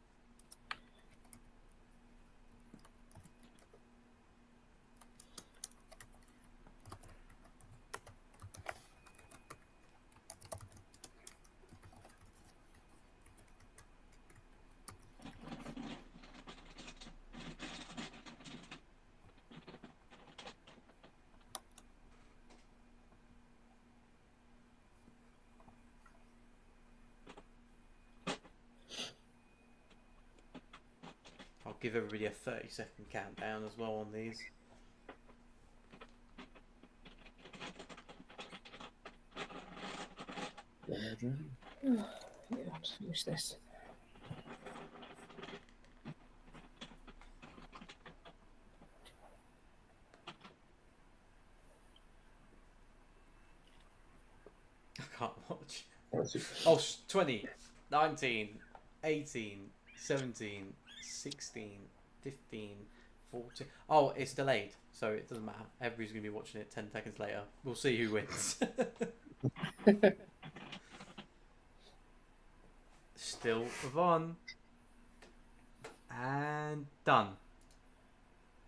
I'll give everybody a 30-second countdown as well on these. Yeah, I'll just finish this. I can't watch. Oh, 20, 19, 18, 17, 16, 15, 14. Oh, it's delayed, so it doesn't matter. Everybody's going to be watching it 10 seconds later. We'll see who wins. Still Yvonne. And done.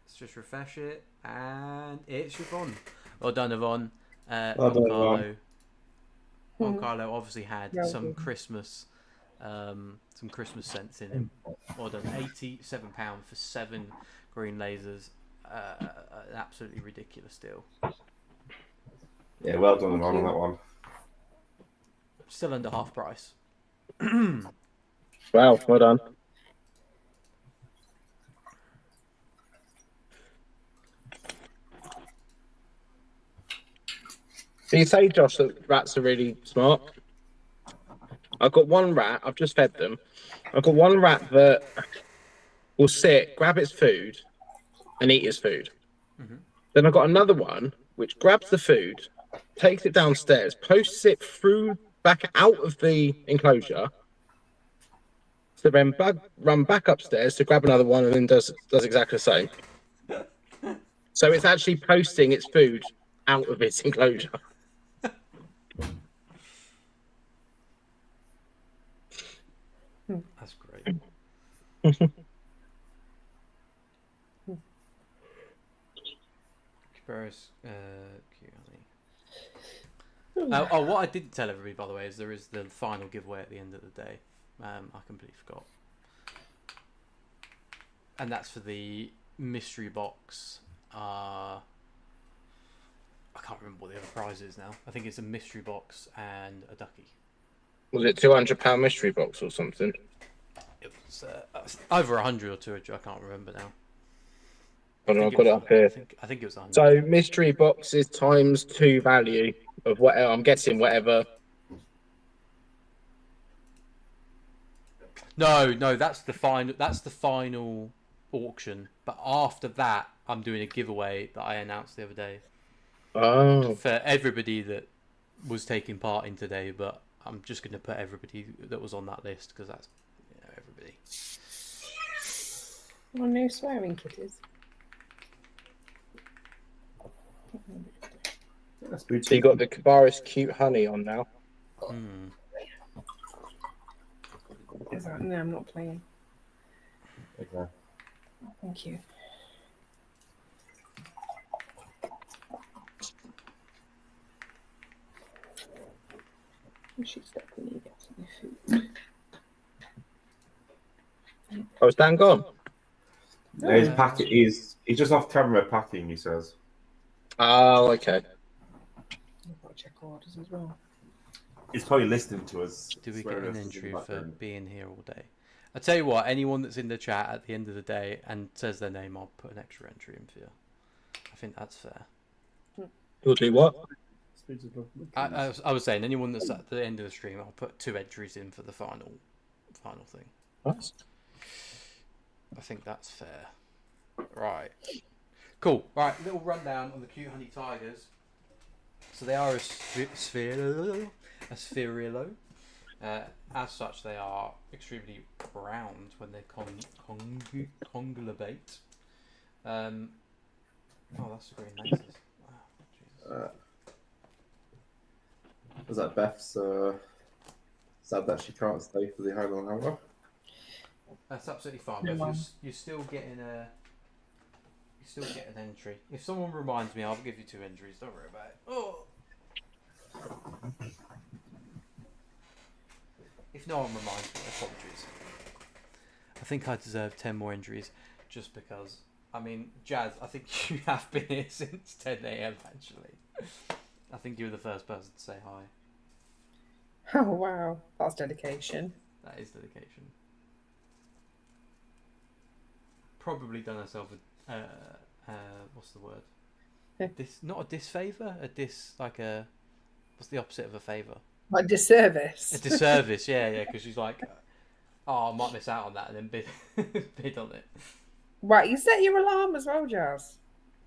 Let's just refresh it. And it's Yvonne. Well done, Yvonne. Well done, Carlo. Yvonne. Juan Carlo obviously had Well some done. Christmas sense in him. Well done. £87 for 7 green lasers. An absolutely ridiculous deal. Yeah, well done, Thank Yvonne, on you. that one. Still under half price. Wow, well done. So you say, Josh, that rats are really smart. I've got one rat. I've just fed them. I've got one rat that will sit, grab its food, and eat its food. Mhm. Then I've got another one which grabs the food, takes it downstairs, posts it through back out of the enclosure, to then run back upstairs to grab another one, and then does exactly the same. So it's actually posting its food out of its enclosure. That's great. Cubaris, cute honey. Oh, what I didn't tell everybody, by the way, is there is the final giveaway at the end of the day. I completely forgot. And that's for the mystery box. I can't remember what the other prize is now. I think it's a mystery box and a ducky. Was it £200 mystery box or something? It was over 100 or 200. I can't remember now. I don't know, I've got it up here. I think it was 100. So mystery boxes times 2 value of whatever, I'm guessing whatever. No, that's the final. That's the final auction. But after that, I'm doing a giveaway that I announced the other day Oh, for everybody that was taking part in today. But I'm just going to put everybody that was on that list because that's everybody. Oh, no swearing, kitties. That's good. so you got the Cubaris cute honey on now. Hmm. Is that, no, I'm not playing. Okay. Thank you. She's definitely getting food. Oh, is Dan gone? No, he's packing. He's just off camera packing. He says. Oh, okay. I've got to check orders as well. He's probably listening to us. Do we get swearing an at us in the entry for background. being here all day? I tell you what, anyone that's in the chat at the end of the day and says their name, I'll put an extra entry in for you. I think that's fair. You'll do what? I was saying anyone that's at the end of the stream, I'll put 2 entries in for the final thing. Nice. I think that's fair. Right. Cool. Right, little rundown on the cute honey tigers. So they are a spherulo. As such, they are extremely round when they congulate. Oh, that's the green lasers. Wow, Jesus. Was that Beth's sad that she can't stay for the Highland Hour? That's absolutely fine. No But one. you're still getting a. You still get an entry. If someone reminds me, I'll give you 2 entries. Don't worry about it. Oh. If no one reminds me, apologies. I think I deserve 10 more entries just because. I mean, Jazz, I think you have been here since 10 a.m. actually. I think you were the first person to say hi. Oh, wow. That's dedication. That is dedication. probably done ourselves a what's the word? Not a disfavor, what's the opposite of a favor? Like disservice. A disservice, yeah, because she's like, oh, I might miss out on that, and then bid on it. Right, you set your alarm as well, Jazz.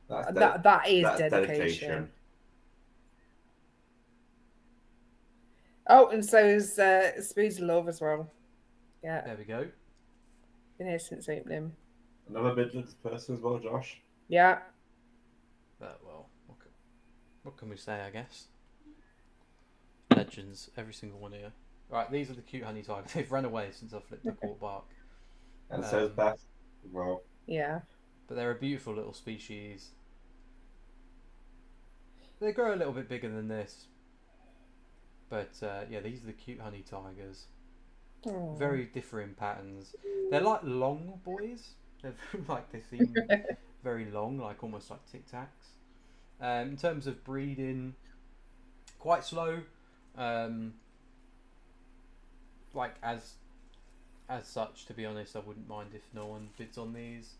That is dedication. Oh, and so is Spoons of Love as well. Yeah. There we go. Been here since opening. Another Midlands person as well, Josh. Yeah. Well, what can we say, I guess? Legends, every single one here. Right, these are the cute honey tigers. They've run away since I flipped the court bark. And so is Beth as well. Yeah. But they're a beautiful little species. They grow a little bit bigger than this. But yeah, these are the cute honey tigers. Aww. Very differing patterns. They're like long boys. They're like, they seem very long, like almost like Tic Tacs. In terms of breeding, quite slow. Like as such, to be honest, I wouldn't mind if no one bids on these,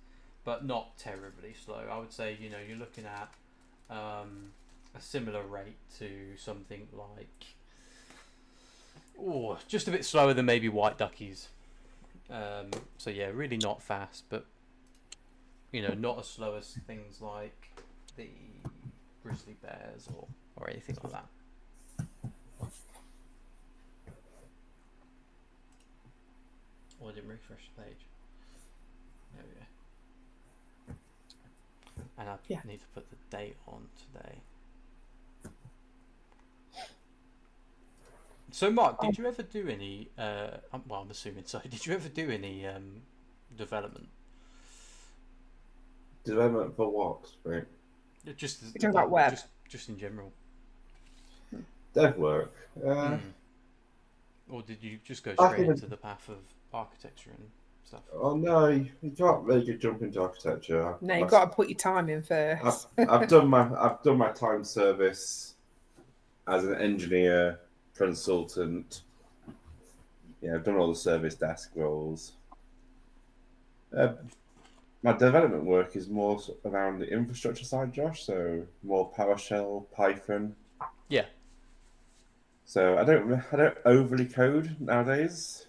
but not terribly slow. I would say, you're looking at a similar rate to something like, just a bit slower than maybe white duckies. So yeah, really not fast, but not as slow as things like the grizzly bears or anything like that. Oh, I didn't refresh the page. There we go. And I need to put the date on today. So, Mark, did you ever do any? I'm assuming so. Did you ever do any development? Development for what? Right. Just You're talking about web. Just in general. Dev work. Or did you just go straight into the path of architecture and stuff? Oh no, you can't really jump into architecture. No, you've got to put your time in first. I've done my time service as an engineer, consultant. Yeah, I've done all the service desk roles. My development work is more around the infrastructure side, Josh. So more PowerShell, Python. Yeah. So I don't overly code nowadays.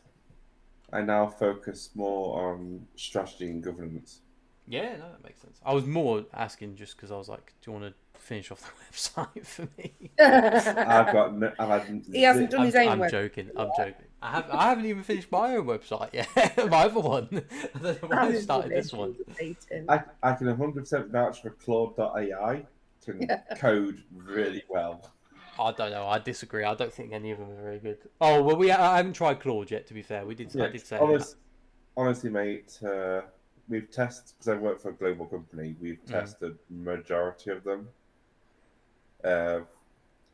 I now focus more on strategy and governance. Yeah, no, that makes sense. I was more asking just because I was like, do you want to finish off the website for me? He hasn't done his own I'm web. joking. I haven't even finished my own website yet. My other one. I don't know why I started this one. I can 100% vouch for Claude.ai. Can code really well. I don't know. I disagree. I don't think any of them are very good. Oh well, I haven't tried Claude yet. To be fair, I did say that. Honestly, mate, we've tested because I work for a global company. We've tested majority of them.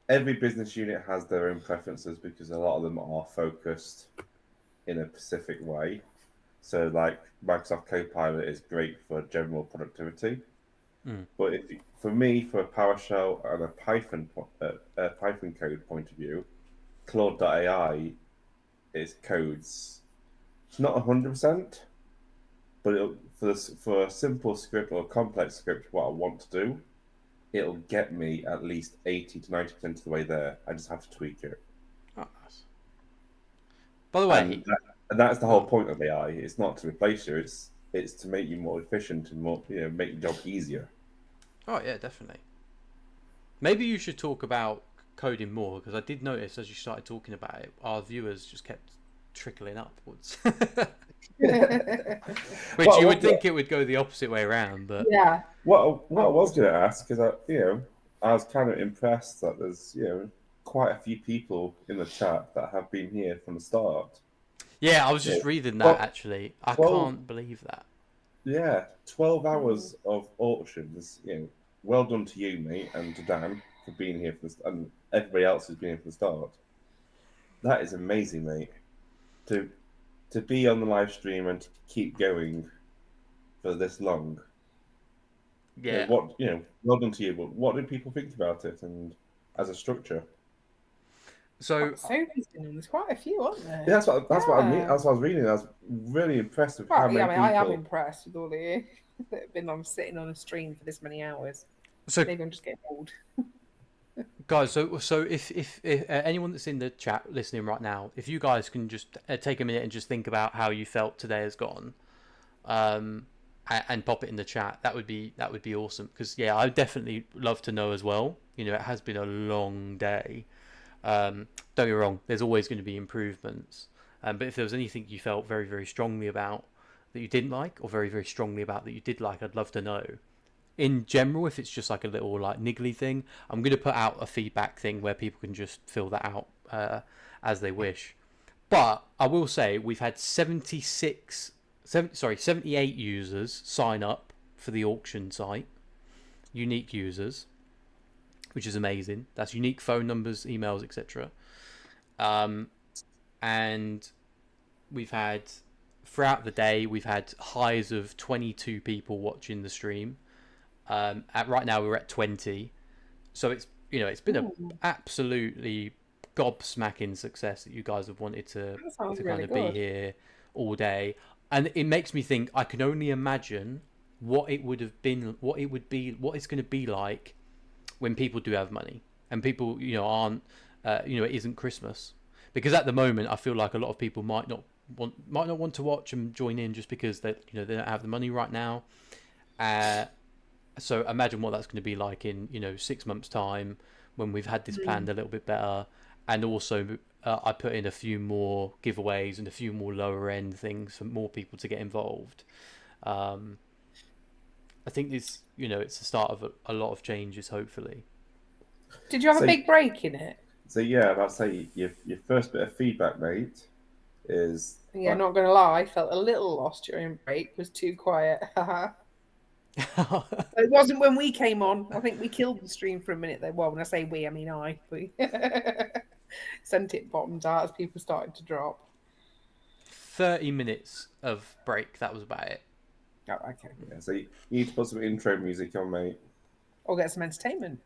Every business unit has their own preferences because a lot of them are focused in a specific way. So, like Microsoft Copilot is great for general productivity. But for me, for a PowerShell and a Python code point of view, Claude.ai is codes. It's not 100%, but for a simple script or a complex script, what I want to do, it'll get me at least 80 to 90% of the way there. I just have to tweak it. Oh, nice. By the way, and that's the whole point of AI. It's not to replace you. It's to make you more efficient and more, make your job easier. Oh yeah, definitely. Maybe you should talk about coding more because I did notice as you started talking about it, our viewers just kept trickling upwards. Which you would think it would go the opposite way around, but yeah. What I was going to ask is I was kind of impressed that there's quite a few people in the chat that have been here from the start. Yeah, I was just reading that actually. I can't believe that. Yeah, 12 hours of auctions. Well done to you, mate, and to Dan for being here and everybody else who's been here from the start. That is amazing, mate. To be on the live stream and to keep going for this long. Yeah. Well done to you. But what do people think about it and as a structure? So Sophie's been on. There's quite a few, aren't there? Yeah, that's what I mean. Yeah. That's what I was reading. I was really impressed with Well, how many yeah, I mean, I am people. impressed with all of you that have been on sitting on a stream for this many hours. so Maybe I'm just getting old. guys, so if anyone that's in the chat listening right now, if you guys can just take a minute and just think about how you felt today has gone, and pop it in the chat, that would be awesome. Because yeah, I'd definitely love to know as well. You know, it has been a long day. Don't get me wrong, there's always going to be improvements. But if there was anything you felt very, very strongly about that you didn't like, or very, very strongly about that you did like, I'd love to know. In general, if it's just like a little like niggly thing, I'm going to put out a feedback thing where people can just fill that out as they wish. But I will say we've had 78 users sign up for the auction site, unique users, which is amazing. That's unique phone numbers, emails, etc. And we've had, throughout the day, we've had highs of 22 people watching the stream. Right now we're at 20, so it's been an absolutely gobsmacking success that you guys have wanted to kind of be here all day, and it makes me think I can only imagine what it's going to be like when people do have money and people aren't it isn't Christmas, because at the moment I feel like a lot of people might not want to watch and join in just because they don't have the money right now. So imagine what that's going to be like in 6 months' time when we've had this planned a little bit better, and also I put in a few more giveaways and a few more lower end things for more people to get involved. I think it's the start of a lot of changes, hopefully. Did you have a big break in it? So yeah, I'd say your first bit of feedback, mate, is. Yeah, not gonna lie, I felt a little lost during break. It was too quiet. It wasn't when we came on. I think we killed the stream for a minute there. Well, when I say we, I mean I. We sent it bottoms out as people started to drop. 30 minutes of break, that was about it. Oh, okay. Yeah, so you need to put some intro music on, mate. Or get some entertainment.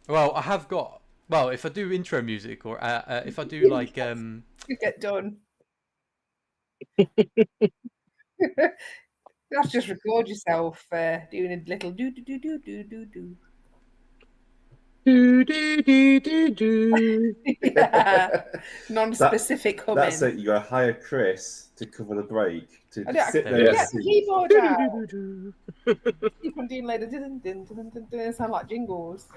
Well, I have got. Well, if I do intro music, or if I do like You get done. You have to just record yourself doing a little do do do do do do do. Do, do, do, do, do. Yeah. Non-specific humming. That's it. You got to hire Chris to cover the break. To sit there. Get the keyboard out. Keep on doing later. Sound like jingles.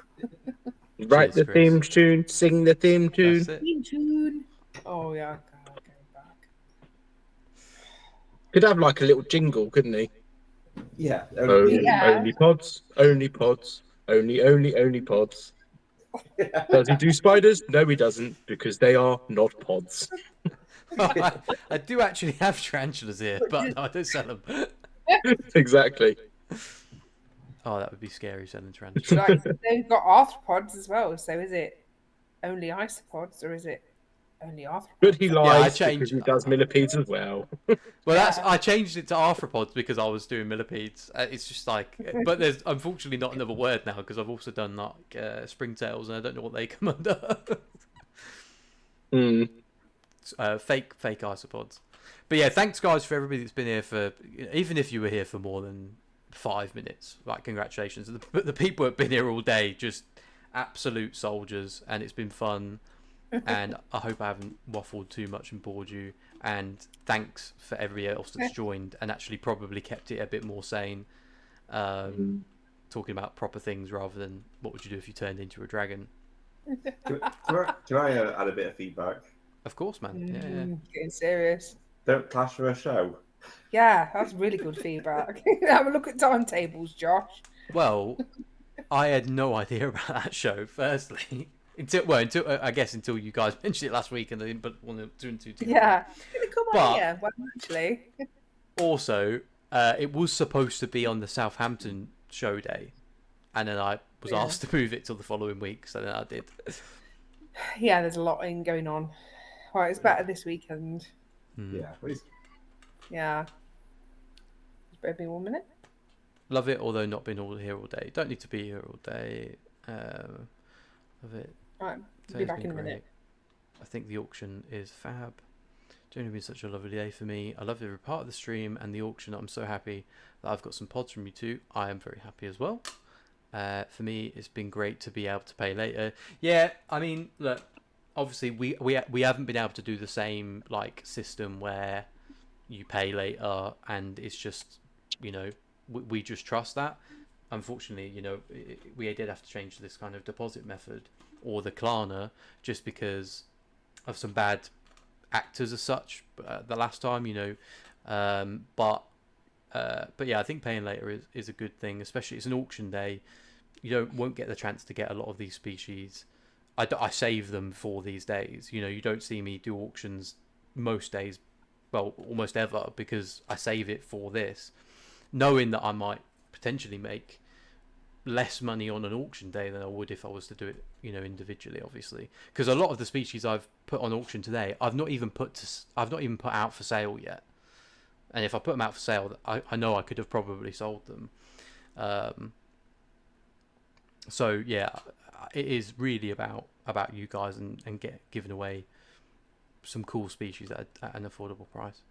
Write the theme tune. Sing the theme tune. Theme tune. Oh yeah. God, go back. Could have like a little jingle, couldn't he? Yeah. Only pods. Only pods. Only pods. Does he do spiders? No, he doesn't, because they are not pods. I do actually have tarantulas here, but no, I don't sell them. Exactly. Oh, that would be scary, selling tarantulas. Like, they've got arthropods as well. So is it only isopods or is it only arthropods? But he lies Yeah, because he does millipedes as well. Well, I changed it to arthropods because I was doing millipedes. It's just like, but there's unfortunately not another word now because I've also done like springtails and I don't know what they come under. Fake isopods. But yeah, thanks guys for everybody that's been here for, even if you were here for more than 5 minutes, like congratulations. The people that have been here all day, just absolute soldiers, and it's been fun. And I hope I haven't waffled too much and bored you. And thanks for everybody else that's joined and actually probably kept it a bit more sane, talking about proper things rather than what would you do if you turned into a dragon. Can I add a bit of feedback? Of course, man. Yeah. Getting serious. Don't clash for a show. Yeah, that's really good feedback. Have a look at timetables, Josh. Well, I had no idea about that show. Firstly, until I guess until you guys mentioned it last week, and I didn't put 1 and 2 together. Yeah, come on here. Well, actually. Also, it was supposed to be on the Southampton show day, and then I was asked to move it till the following week, so then I did. Yeah, there's a lot going on. Right, it's better this weekend. Yeah, please. Yeah. Better be 1 minute. Love it, although not been all here all day. Don't need to be here all day. Love it. Right, be Today's back been in a minute. I think the auction is fab. Generally been such a lovely day for me. I loved every part of the stream and the auction. I'm so happy that I've got some pods from you too. I am very happy as well. For me, it's been great to be able to pay later. Yeah, I mean, look, obviously we haven't been able to do the same like system where you pay later and it's just, you know, we just trust that. Unfortunately, you know, we did have to change this kind of deposit method or the Klarna just because of some bad actors as such the last time, you know, but yeah, I think paying later is a good thing, especially it's an auction day. You won't get the chance to get a lot of these species. I save them for these days. You know, you don't see me do auctions most days, well, almost ever, because I save it for this, knowing that I might potentially make less money on an auction day than I would if I was to do it, you know, individually, obviously, because a lot of the species I've put on auction today I've not even put out for sale yet, and if I put them out for sale, I know I could have probably sold them. So yeah, it is really about you guys and giving away some cool species at an affordable price.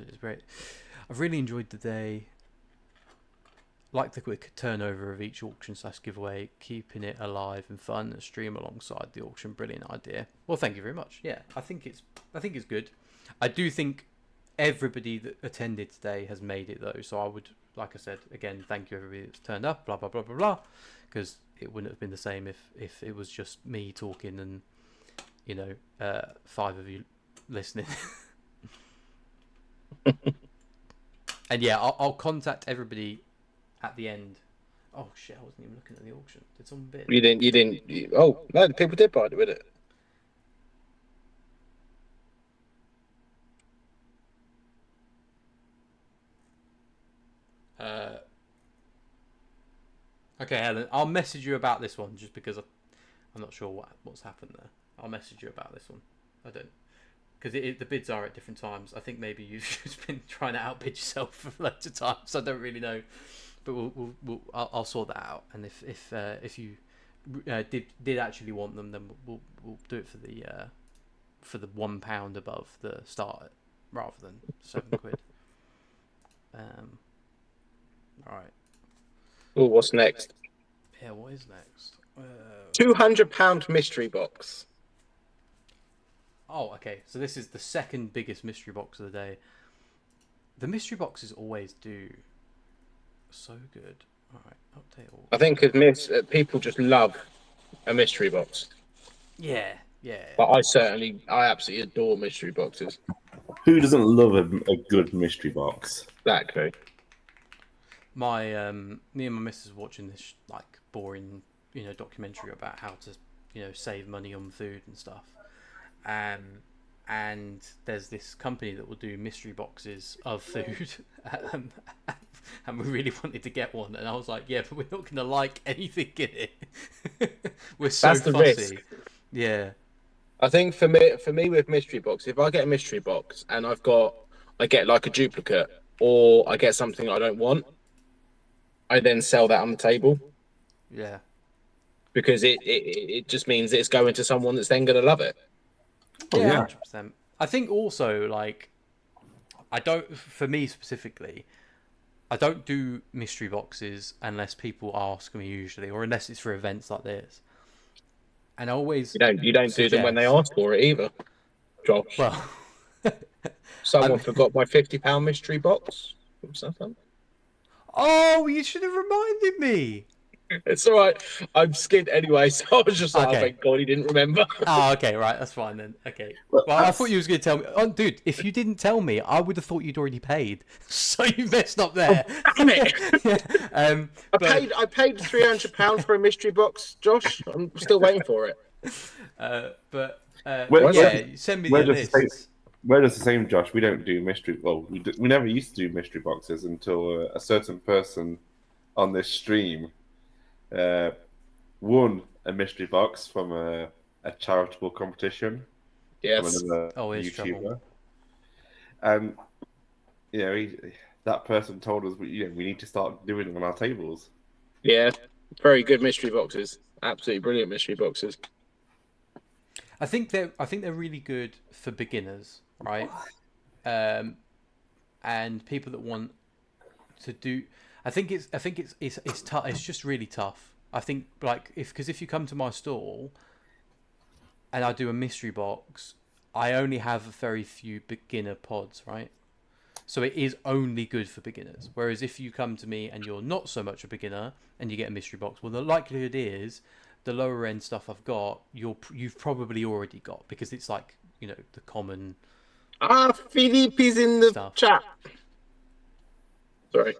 It's great. I've really enjoyed the day. Like the quick turnover of each auction / giveaway, keeping it alive and fun and stream alongside the auction. Brilliant idea. Well, thank you very much. Yeah, I think it's good. I do think everybody that attended today has made it though. So I would, like I said again, thank you everybody that's turned up. Blah blah blah blah blah. Because it wouldn't have been the same if it was just me talking and, you know, 5 of you listening. And yeah, I'll contact everybody at the end. Oh shit, I wasn't even looking at the auction. Did someone bid? You didn't. Oh no, the people did buy it with it. Okay, Helen, I'll message you about this one just because I'm not sure what's happened there. I'll message you about this one. I don't, because the bids are at different times. I think maybe you've just been trying to outbid yourself for loads of times. So I don't really know, but I'll sort that out. And if you did actually want them, then we'll do it for the £1 above the start rather than £7. All right. Oh, what's next? Yeah, what is next? £200 mystery box. Oh, okay. So this is the second biggest mystery box of the day. The mystery boxes always do so good. All right, update all. I think because people just love a mystery box. Yeah. But I absolutely adore mystery boxes. Who doesn't love a good mystery box? Exactly. Me and my missus were watching this like boring, you know, documentary about how to, you know, save money on food and stuff. And there's this company that will do mystery boxes of food, and we really wanted to get one. And I was like, yeah, but we're not gonna like anything in it. We're so That's the fussy. risk. Yeah. I think for me with mystery box, if I get a mystery box and I get like a duplicate or I get something I don't want, I then sell that on the table. Yeah. Because it just means it's going to someone that's then going to love it. Yeah, 100%. I think also, like, for me specifically, I don't do mystery boxes unless people ask me usually, or unless it's for events like this. And I always you don't do them when they ask for it either, Josh. Well, someone forgot my £50 mystery box or something. Oh, you should have reminded me. It's all right. I'm skint anyway, so I was just like, Okay. oh, thank God he didn't remember. Oh, okay, right, that's fine then. Okay. Well, I thought you was going to tell me. Oh, dude, if you didn't tell me, I would have thought you'd already paid. So you messed up there. Oh, damn it! Yeah, I paid £300 for a mystery box, Josh. I'm still waiting for it. Send me the list. We're just the same, Josh. We don't do mystery. Well, we never used to do mystery boxes until a certain person on this stream won a mystery box from a charitable competition. Yes. Oh, he's YouTuber. trouble. And you know, that person told us we need to start doing it on our tables. Yeah, very good mystery boxes. Absolutely brilliant mystery boxes. I think they're really good for beginners, right? And people that want to do. I think it's tough. It's just really tough. I think if you come to my stall and I do a mystery box, I only have very few beginner pods, right? So it is only good for beginners. Whereas if you come to me and you're not so much a beginner and you get a mystery box, well, the likelihood is the lower end stuff I've got, you've probably already got, because it's like, the common. Philippe is in the stuff. chat. Sorry.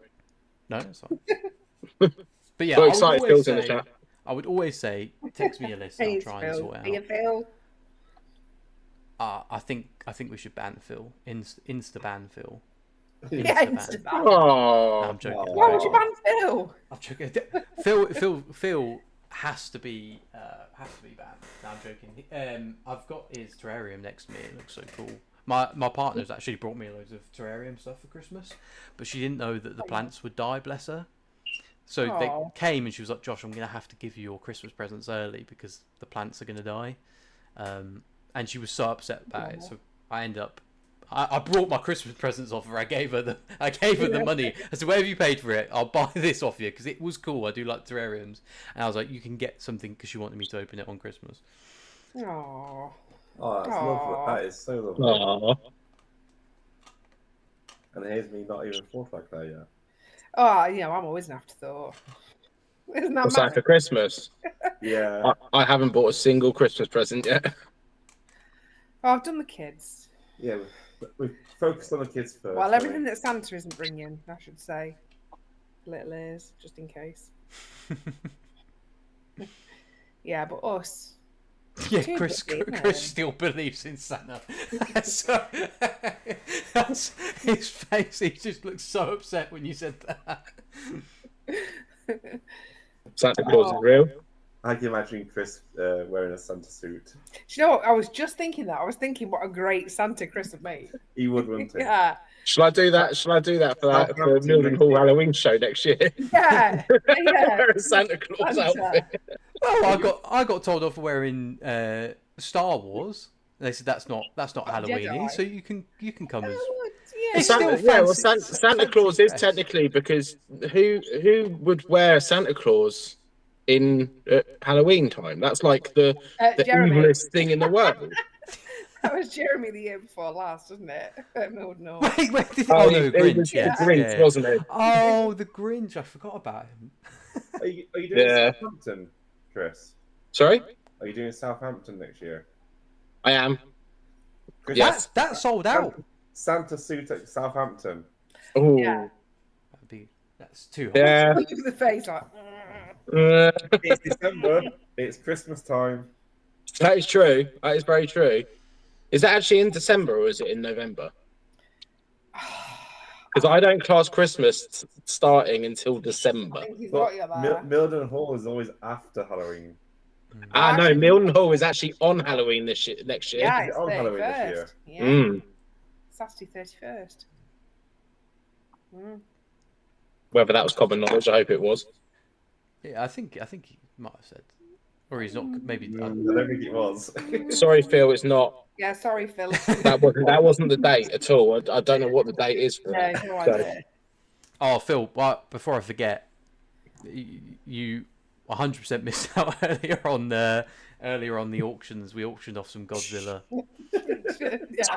No, it's fine. But yeah, So excited Phil's in the chat. I would always say, text me a list and I'll try and sort it out. Phil? I think we should ban Phil. Insta ban Phil. Yeah, Insta-ban. Oh, No, I'm joking. Why would you ban Phil? I'm joking. Phil has to be banned. No, I'm joking. I've got his terrarium next to me. It looks so cool. My partner's actually brought me loads of terrarium stuff for Christmas, but she didn't know that the plants would die. Bless her. So they came and she was like, "Josh, I'm gonna have to give you your Christmas presents early because the plants are gonna die." And she was so upset about it. So I ended up. I brought my Christmas presents off her. I gave her the money. I said, "Whatever you paid for it, I'll buy this off you because it was cool. I do like terrariums." And I was like, "You can get something," because she wanted me to open it on Christmas. Aww. Oh, that's lovely. That is so lovely. Aww. And here's me not even thought like that yet. Oh, I'm always an afterthought. Isn't that What's that for Christmas? Yeah. I haven't bought a single Christmas present yet. Oh, I've done the kids. Yeah, we've focused on the kids first. Well, everything that Santa isn't bringing, I should say. Little ears, just in case. Yeah, but us. Yeah, Too Chris busy, still believes in Santa. So, that's his face. He just looks so upset when you said that. Santa Claus is real. I can imagine Chris wearing a Santa suit. Do you know what? I was just thinking that. I was thinking what a great Santa Chris would make. He would, wouldn't he? Yeah. Shall I do that? Shall I do that for the Milden Hall Halloween show next year? Yeah. Wear a Santa Claus outfit. Well, I got told off for wearing Star Wars. They said that's not Halloween, Jedi. so you can come as. Yeah. Santa Claus is technically, because who would wear Santa Claus in Halloween time? That's like the evilest thing in the world. That was Jeremy the year before last, wasn't it? At Milden Hall. Wait, no, It Grinch. was Yes, Grinch, wasn't it? Oh, the Grinch! I forgot about him. Are you doing Southampton, Chris? Sorry? Are you doing Southampton next year? I am. Chris, Yes. That sold out. Santa suit at Southampton. Oh. Yeah. That's too hot. Yeah. Look at the face like. It's December. It's Christmas time. That is true. That is very true. Is that actually in December or is it in November? Because I don't class Christmas starting until December. I think he's But got you there. Milden Hall is always after Halloween. No, Milton Hall is actually on Halloween next year. Yeah, Is it it's on Halloween this 31st. year? Yeah. Mm. Saturday 31st. Mm. Whether that was common knowledge, I hope it was. Yeah, I think he might have said, or he's not. Maybe. I don't think it was. Sorry, Phil, it's not. Yeah, sorry, Phil. That wasn't the date at all. I don't know what the date is for No, it. no idea. Oh, Phil! Before I forget, you 100% missed out earlier on the auctions. We auctioned off some Godzilla. Yeah.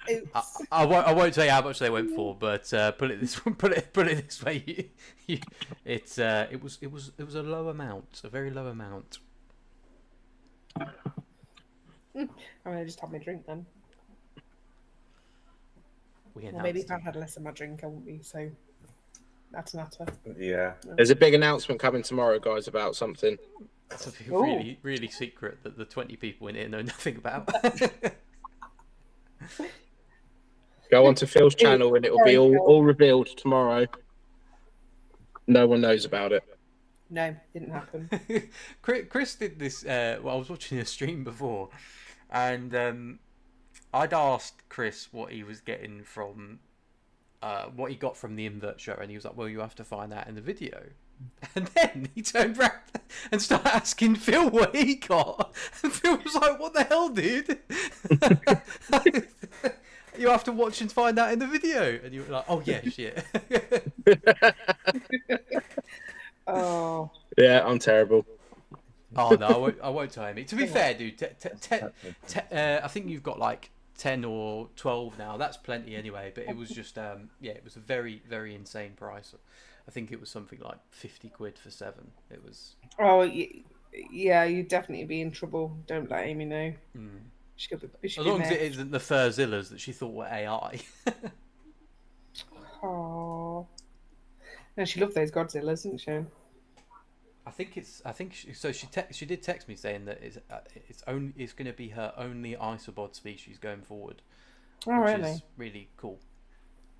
Oops. I won't say how much they went for, but put it this way, it was a low amount, a very low amount. I'm gonna just have my drink then. Well, Maybe if I had less of my drink, I wouldn't be so. That's a matter. Yeah. There's a big announcement coming tomorrow, guys, about something. Something really, really secret that the 20 people in here know nothing about. Go onto Phil's channel and it'll be all revealed tomorrow. No one knows about it. No, didn't happen. Chris did this. Well, I was watching a stream before, and I'd asked Chris what he was getting from what he got from the invert show, and he was like, well, you have to find that in the video. And then he turned around and started asking Phil what he got. And Phil was like, what the hell, dude? You have to watch and find that in the video. And you were like, oh, yeah, shit. Oh. Yeah, I'm terrible. Oh, no, I won't tell him. To be fair, dude, I think you've got like 10 or 12 now. That's plenty anyway. But it was just, it was a very, very insane price. I think it was something like 50 quid for 7. It was. Oh, yeah, you'd definitely be in trouble. Don't let Amy know. She could be, as long as it isn't the Furzillas that she thought were AI. Oh. No, she loved those Godzillas, didn't she? She did text me saying that it's going to be her only isobod species going forward. Oh, which really? is really cool.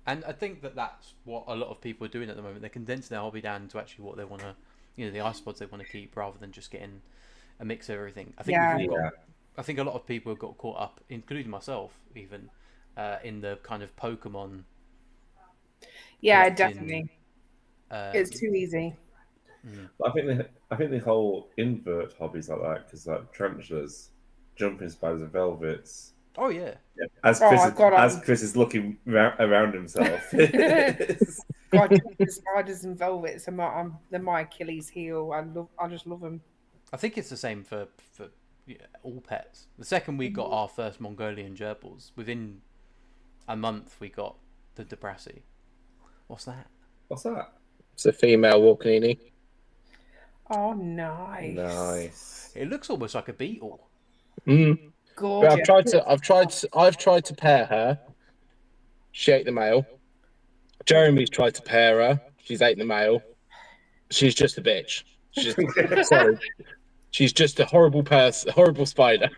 And I think that's what a lot of people are doing at the moment. They're condensing their hobby down to actually what they want to, the isopods they want to keep, rather than just getting a mix of everything. I think I think a lot of people have got caught up, including myself, even in the kind of Pokemon. Yeah, definitely. It's too easy. I think the whole invert hobbies like that, because like tarantulas, jumping spiders, and velvets. Oh yeah. As Chris is looking around himself. God, spiders and velvets they're my Achilles heel. I just love them. I think it's the same for all pets. The second we got our first Mongolian gerbils, within a month we got the Debrassi. What's that? It's a female Walkenini. Oh, nice. Nice. It looks almost like a beetle. Gorgeous. But I've tried to pair her. She ate the male. Jeremy's tried to pair her. She's ate the male. She's just a bitch. Sorry. She's just a horrible spider.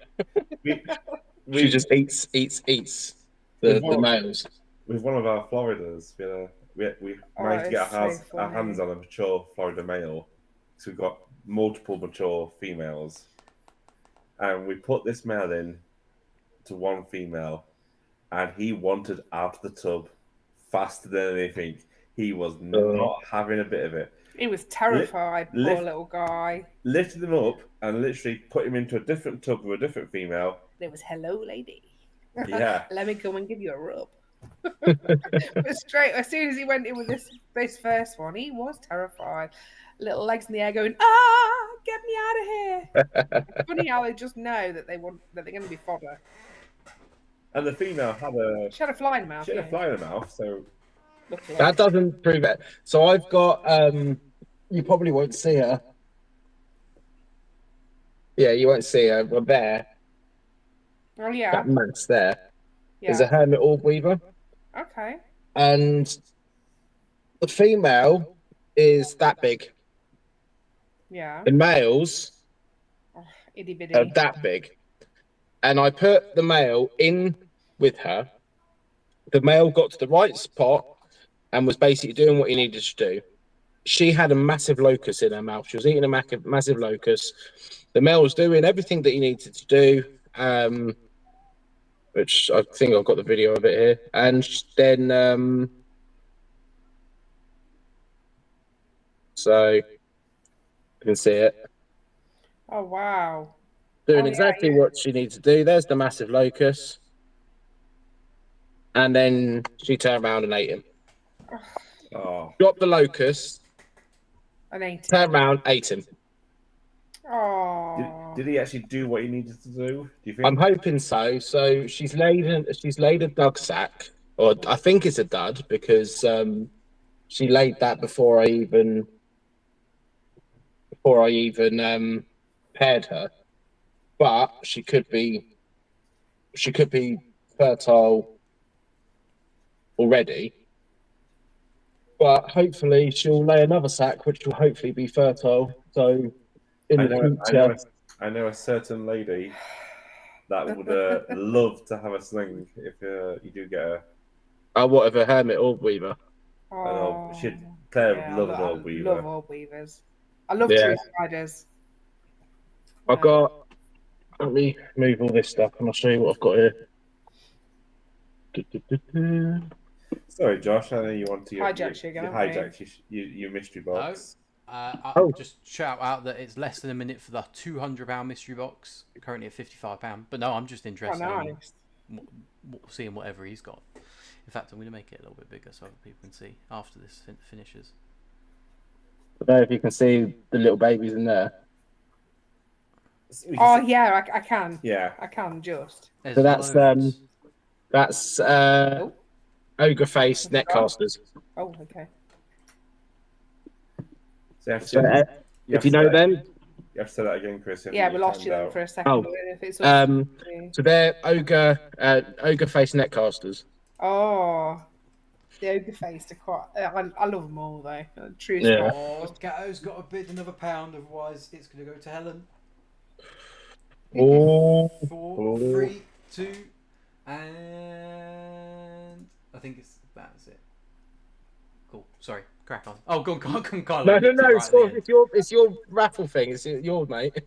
She just eats the males. With one of our Floridas, we managed to get our hands on a mature Florida male. So we've got multiple mature females. And we put this male in to one female, and he wanted out of the tub faster than anything. He was not having a bit of it. He was terrified, poor little guy. Lifted him up and literally put him into a different tub with a different female. There was, hello, lady. Yeah. Let me go and give you a rub. But straight, as soon as he went in with this first one, he was terrified. Little legs in the air going, get me out of here. It's funny how they just know that they're going to be fodder. And the female she had a fly in her mouth. She had a fly in her mouth, so that doesn't prove it. So I've got you probably won't see her. Yeah, you won't see her. We're there. Oh yeah. That mass there is a hermit orb weaver. Okay. And the female is that big. Yeah. The males itty bitty. are that big. And I put the male in with her. The male got to the right spot and was basically doing what he needed to do. She had a massive locust in her mouth. She was eating a massive locust. The male was doing everything that he needed to do, which I think I've got the video of it here. And then, so you can see it. Oh, wow. Doing exactly what she needs to do. There's the massive locust. And then she turned around and ate him. Oh. Dropped the locust. And ate him. Turned around, ate him. Oh. Did he actually do what he needed to do? Do you think? I'm hoping so. So she's laid a dug sack, or I think it's a dud because she laid that before I even paired her. But she could be fertile already. But hopefully she'll lay another sack, which will hopefully be fertile. So in the future, I know a certain lady that would love to have a sling if you do get a. what of a hermit orb weaver? Oh, Claire would love an orb weaver. Love orb weavers. I love tree spiders. I've got. Let me move all this stuff and I'll show you what I've got here. Sorry, Josh. I know you want to Hijacked you again, haven't we? hijack your mystery box. I'll just shout out that it's less than a minute for the £200 mystery box, currently at £55. But no, I'm just interested nice. in seeing whatever he's got. In fact, I'm going to make it a little bit bigger so other people can see after this finishes. I don't know if you can see the little babies in there. Oh yeah, I can. Yeah, I can just. There's So that's Oh. ogre face netcasters. Oh, okay. So you have to, So if you know them, you have to say that again, Chris. Yeah, we lost you then for a second. Oh. If it's so they're ogre face netcasters. Oh, the ogre faced are quite. I love them all though. True. Yeah. Oh, Gatto's got to bid another £1, otherwise it's going to go to Helen. Oh, 4, 3, 2, and I think that's it. Cool. Sorry, crack on. Oh, go on, Carlo. no. Right, It's your raffle thing. It's yours, mate.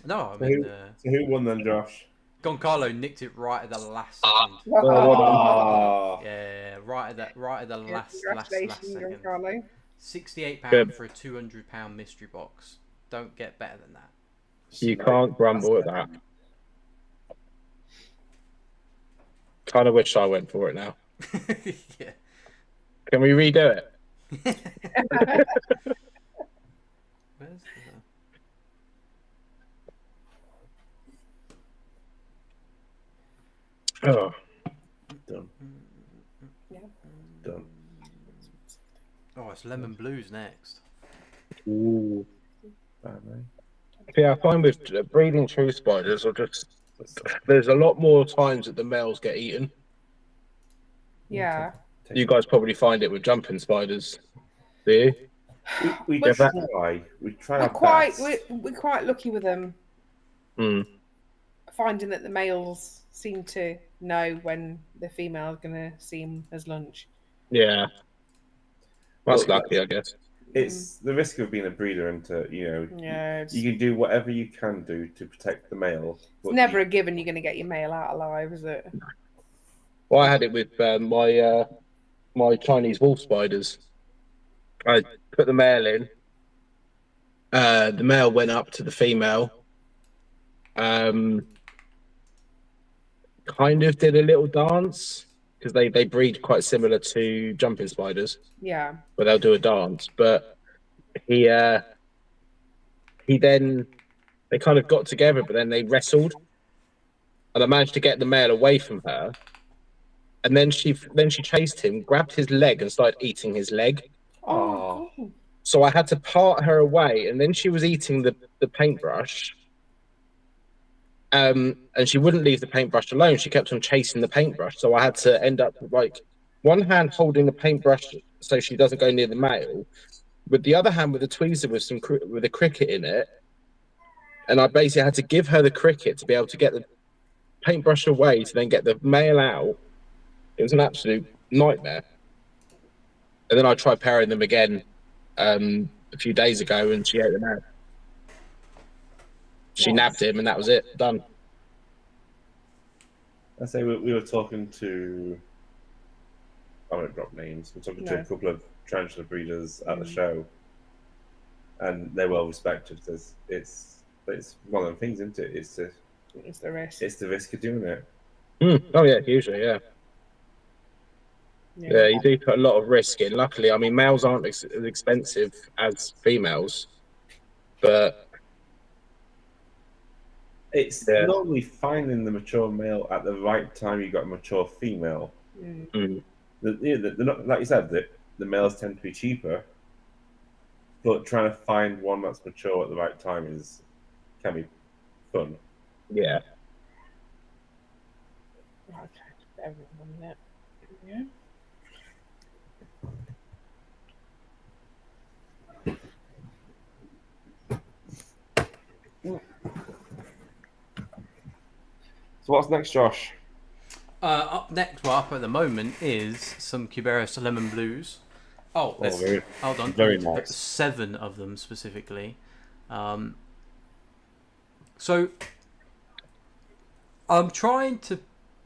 No, I mean, So who won then, Josh? Goncalo nicked it right at the last second. Oh. Yeah, right at the last Congratulations, second. Carlo. £68 for a £200 mystery box. Don't get better than that. You can't grumble at that. Kind of wish I went for it now. Yeah. Can we redo it? Where's Oh, Done. Yeah. Done. Oh, it's lemon blues next. ooh. Batman. Yeah, I find with breeding true spiders, there's a lot more times that the males get eaten. Yeah. You guys probably find it with jumping spiders, do you? We But- try. We try our best. We're quite lucky with them, Hmm. finding that the males seem to know when the female is going to see them as lunch. Yeah. That's Well, lucky, I guess. It's the risk of being a breeder, and Yeah, it's you can do whatever you can do to protect the male. But never a given you're going to get your male out alive, is it? Well, I had it with my Chinese wolf spiders. I put the male in. The male went up to the female. Kind of did a little dance because they breed quite similar to jumping spiders, Yeah. where they'll do a dance. But he then they kind of got together, but then they wrestled, and I managed to get the male away from her. And then she chased him, grabbed his leg, and started eating his leg. Oh, cool. So I had to part her away, and then she was eating the paintbrush. And she wouldn't leave the paintbrush alone. She kept on chasing the paintbrush. So I had to end up like one hand holding the paintbrush so she doesn't go near the male, with the other hand with a tweezer with a cricket in it. And I basically had to give her the cricket to be able to get the paintbrush away to then get the male out. It was an absolute nightmare. And then I tried pairing them again a few days ago, and she ate them out. She nabbed him, and that was it. Done. I say we were talking to. I won't drop names. We're talking to a couple of tarantula breeders at the show, and they're well respected. It's one of the things, isn't it? It's the risk. It's the risk of doing it. Oh yeah, usually yeah. Yeah, you do put a lot of risk in. Luckily, I mean, males aren't as expensive as females, but it's normally finding the mature male at the right time. You got a mature female. They're not, like you said, the males tend to be cheaper, but trying to find one that's mature at the right time can be fun. Yeah. Okay, everyone there. Yeah. So what's next, Josh? Up at the moment is some Cubaris lemon blues. Hold on. Very nice. 7 of them specifically. So I'm trying to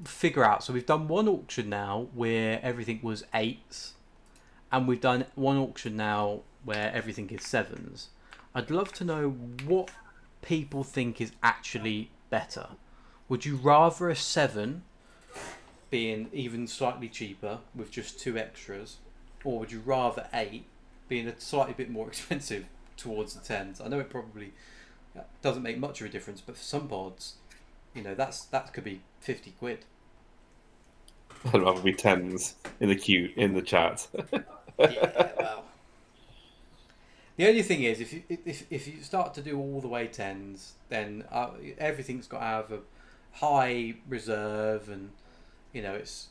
figure out. So we've done one auction now where everything was 8s, and we've done one auction now where everything is 7s. I'd love to know what people think is actually better. Would you rather a 7 being even slightly cheaper with just 2 extras, or would you rather 8 being a slightly bit more expensive towards the 10s? I know it probably doesn't make much of a difference, but for some pods, you know, that could be 50 quid. I'd rather be 10s in the chat. Yeah, well. The only thing is, if you start to do all the way 10s, then everything's got to have a high reserve, and you know it's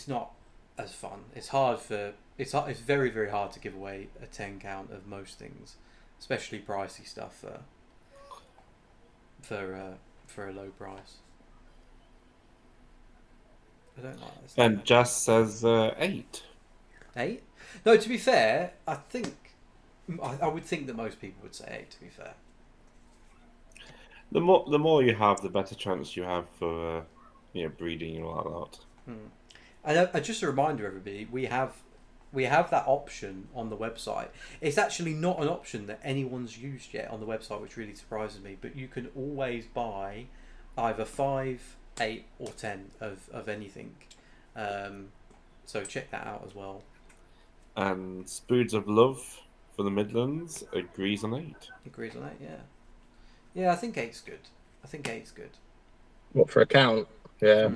not as fun. It's very, very hard to give away a 10 count of most things, especially pricey stuff for a low price. I don't like this. And Jess says 8. 8? No, to be fair, I would think that most people would say 8. To be fair, The more you have, the better chance you have for breeding and all that. And just a reminder, everybody, we have that option on the website. It's actually not an option that anyone's used yet on the website, which really surprises me. But you can always buy either 5, 8, or 10 of anything. So check that out as well. And Spoods of Love for the Midlands agrees on 8. Agrees on 8, yeah. Yeah, I think 8's good. What, for a count? Yeah.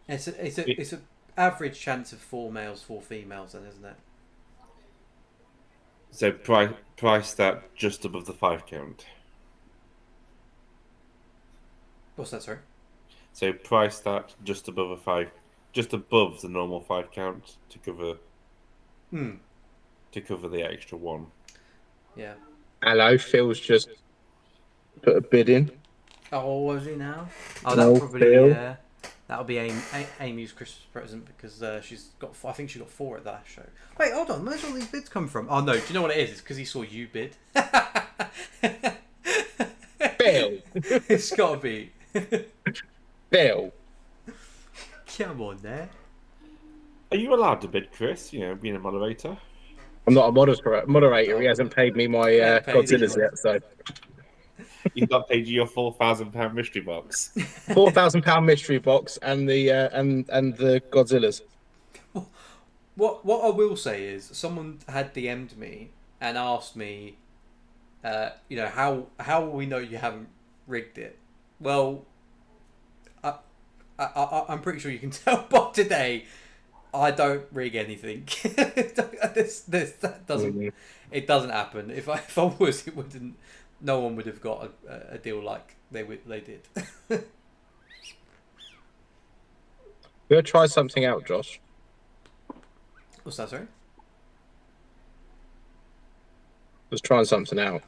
It's a average chance of 4 males, 4 females, then, isn't it? So price that just above the 5 count. What's that, sorry? So price that just above the normal 5 count to cover the extra 1. Yeah. Hello, Phil's just put a bid in. Oh, was he now? Oh, No, that'll probably Phil. that'll be Amy's Christmas present, because she got 4 at the last show. Wait, hold on. Where's all these bids come from? Oh no, do you know what it is? It's because he saw you bid. Phil. It's got to be. Phil. Come on, there. Are you allowed to bid, Chris? Being a moderator. I'm not a moderator. He hasn't paid me my Godzillas yet, so. You've not paid you your £4,000 mystery box. £4,000 mystery box and the and the Godzillas. What I will say is, someone had DM'd me and asked me, how will we know you haven't rigged it? Well, I'm pretty sure you can tell by today. I don't rig anything. That doesn't happen. If I was, it wouldn't. No one would have got a deal like they did. We're gonna try something out, Josh. What's that, sorry? Just trying something out.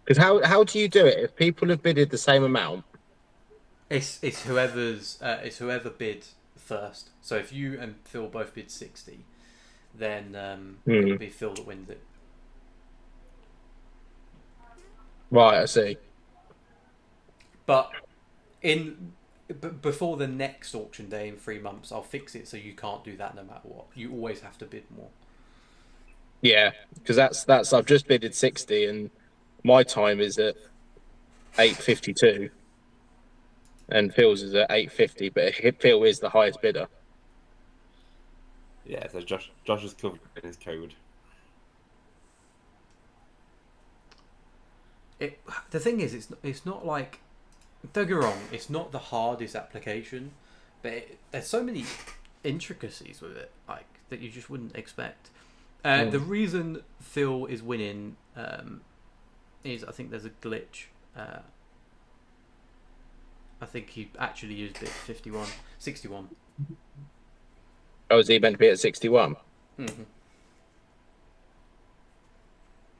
Because how do you do it if people have bidded the same amount? It's whoever bid first. So if you and Phil both bid 60, then it'll be Phil that wins it. Right, I see. But before the next auction day in 3 months, I'll fix it so you can't do that no matter what. You always have to bid more. Yeah, because that's I've just bidded 60 and my time is at 8:52, and Phil's is at 8:50, but Phil is the highest bidder. Yeah, so Josh is covered in his code. The thing is, it's not like, don't get me wrong, it's not the hardest application, but there's so many intricacies with it, like, that you just wouldn't expect. The reason Phil is winning is, I think there's a glitch. I think he actually used it 61. Oh, is he meant to be at 61? Mm-hmm.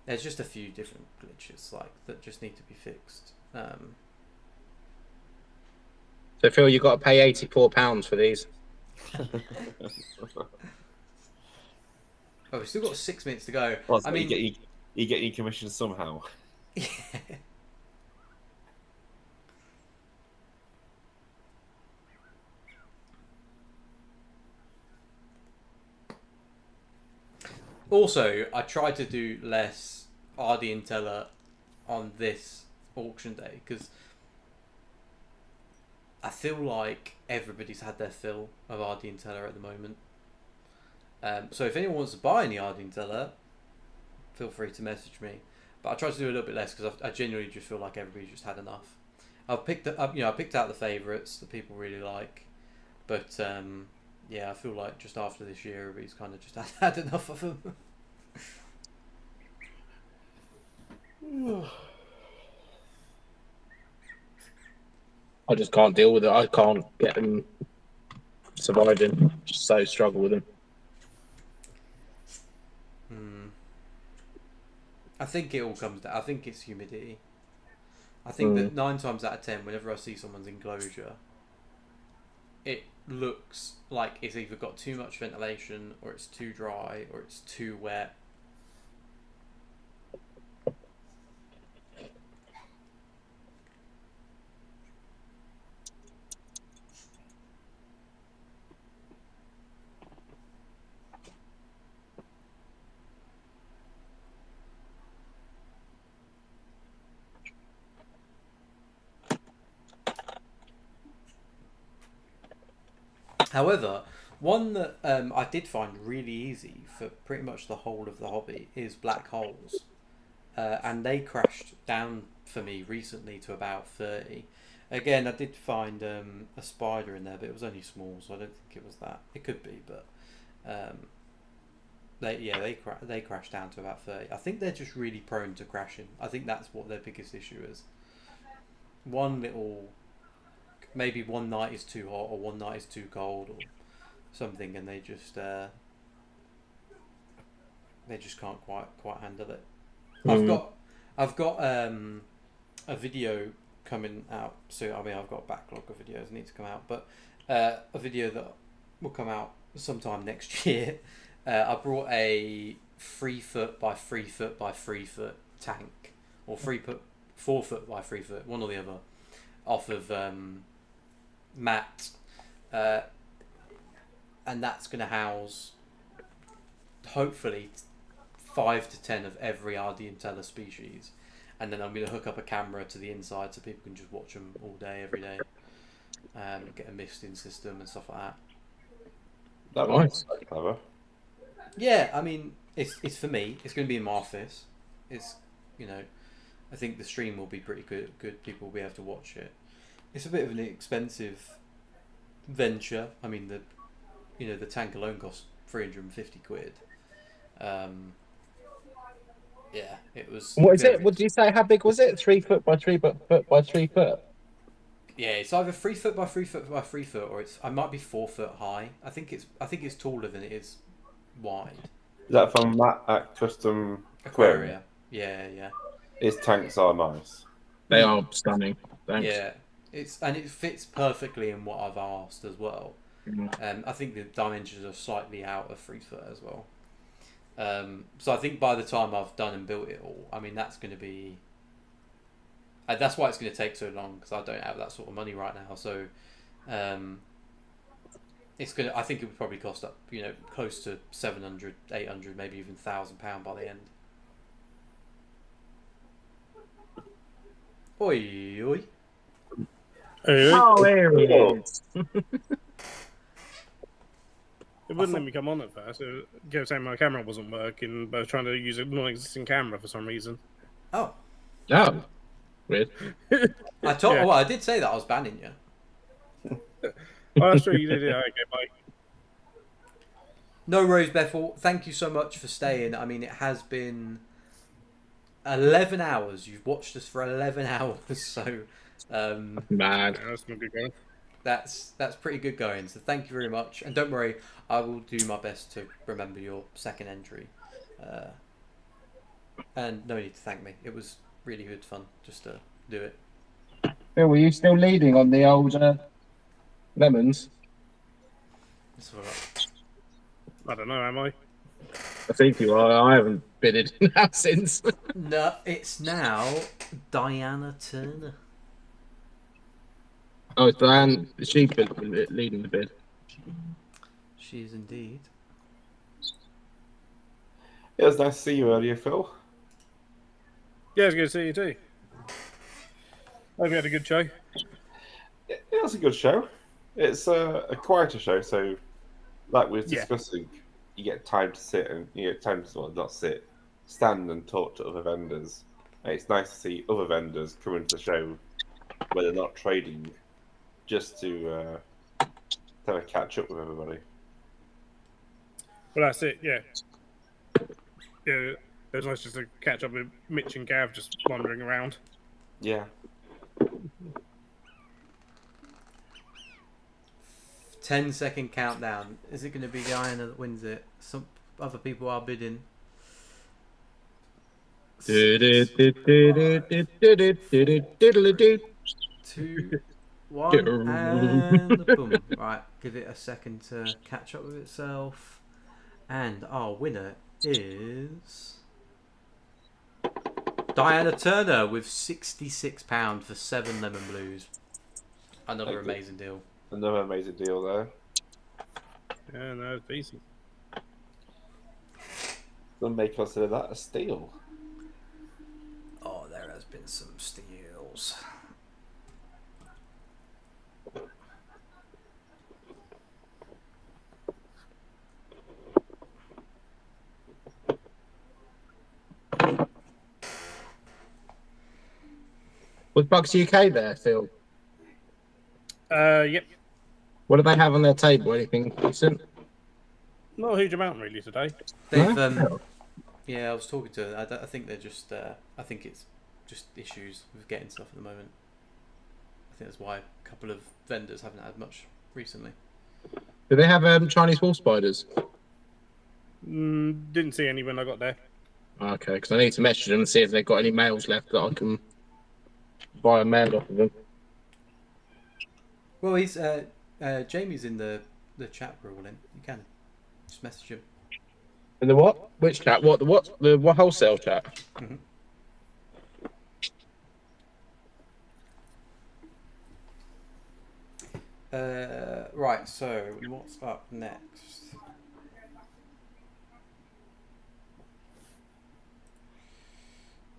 There's just a few different glitches that just need to be fixed. So Phil, you've got to pay £84 for these. Oh, we've still got 6 minutes to go. Well, so you get your commission somehow. Yeah. Also, I tried to do less Ardentiella on this auction day because I feel like everybody's had their fill of Ardentiella at the moment. So if anyone wants to buy any Ardentiella, feel free to message me. But I tried to do a little bit less because I genuinely just feel like everybody's just had enough. I've picked up, I picked out the favourites that people really like, but yeah, I feel like just after this year, everybody's kind of just had enough of them. I just can't deal with it. I can't get them surviving. Just so struggle with them. I think it all comes down. I think it's humidity. I think that 9 times out of 10, whenever I see someone's enclosure, it looks like it's either got too much ventilation, or it's too dry, or it's too wet. However, one that I did find really easy for pretty much the whole of the hobby is black holes. And they crashed down for me recently to about 30. Again, I did find a spider in there, but it was only small, so I don't think it was that. It could be, but they crashed down to about 30. I think they're just really prone to crashing. I think that's what their biggest issue is. Maybe one night is too hot or one night is too cold or something, and they just can't quite handle it. I've got a video coming out soon. I mean, I've got a backlog of videos that need to come out, but a video that will come out sometime next year. I brought a 3 foot by 3 foot by 3 foot tank, or 4 foot by 3 foot, one or the other, off of mat, and that's going to house hopefully 5 to 10 of every Ardentiella species, and then I'm going to hook up a camera to the inside so people can just watch them all day, every day, get a misting system and stuff like that. That was quite clever. Yeah, I mean, it's for me. It's going to be in my office. It's, I think the stream will be pretty good. People will be able to watch it. It's a bit of an expensive venture. I mean, the tank alone cost 350 quid. Yeah, it was. What is it? What did you say? How big was it? 3 foot by 3 foot by 3 foot. Yeah, it's either 3 foot by 3 foot by 3 foot, or I might be 4 foot high. I think it's taller than it is wide. Is that from Matt at Custom Aquaria? Yeah. His tanks are nice. They are stunning. Thanks. Yeah, it fits perfectly in what I've asked as well. I think the dimensions are slightly out of 3 foot as well. So I think by the time I've done and built it all, I mean, that's going to be. That's why it's going to take so long, because I don't have that sort of money right now. So, it's going to. I think it would probably cost up, close to 700, 800, maybe even £1,000 by the end. Oi, oi. Oh, there he is. It wouldn't let me come on at first. It kept saying my camera wasn't working, but I was trying to use a non-existing camera for some reason. Oh. Oh. Weird. I did say that I was banning you. Oh, that's true. You did it. Okay, bye. No worries, Bethel. Thank you so much for staying. I mean, it has been 11 hours. You've watched us for 11 hours, so Mad. Yeah, that's not good going. that's pretty good going. So thank you very much, and don't worry, I will do my best to remember your second entry. And no need to thank me. It was really good fun just to do it. Phil, were you still leading on the old lemons? That's all right. I don't know, am I? I think you are. I haven't bidded now since. No, it's now Diana Turner. Oh, it's Diane. She's leading the bid. She is indeed. It was nice to see you earlier, Phil. Yeah, it's good to see you too. Hope you had a good show. It was a good show. It's a quieter show, so like we were discussing, you get time to sit and you get time to not sit, stand and talk to other vendors. And it's nice to see other vendors come into the show where they're not trading, just to have a catch up with everybody. Well, that's it. Yeah, yeah. It was nice just to catch up with Mitch and Gav just wandering around. Yeah. 10-second countdown. Is it going to be Diana that wins it? Some other people are bidding. 2, 1, and boom. Right, give it a second to catch up with itself. And our winner is Diana Turner with £66 for 7 lemon blues. Another amazing deal. Another amazing deal there. Yeah, no, it's decent. Some may consider that a steal. Oh, there has been some steals. Was Bugs UK there, Phil? Yep. What do they have on their table? Anything decent? Not a huge amount really today. They've yeah, I was talking to her. I think they're just I think it's just issues with getting stuff at the moment. I think that's why a couple of vendors haven't had much recently. Do they have Chinese wall spiders? Didn't see any when I got there. Okay, because I need to message them and see if they've got any males left that I can buy a male off of them. Well, he's Jamie's in the chat rule. Then you can just message him. In the what? Which chat? What? The what wholesale chat? Mm-hmm. Right. So what's up next?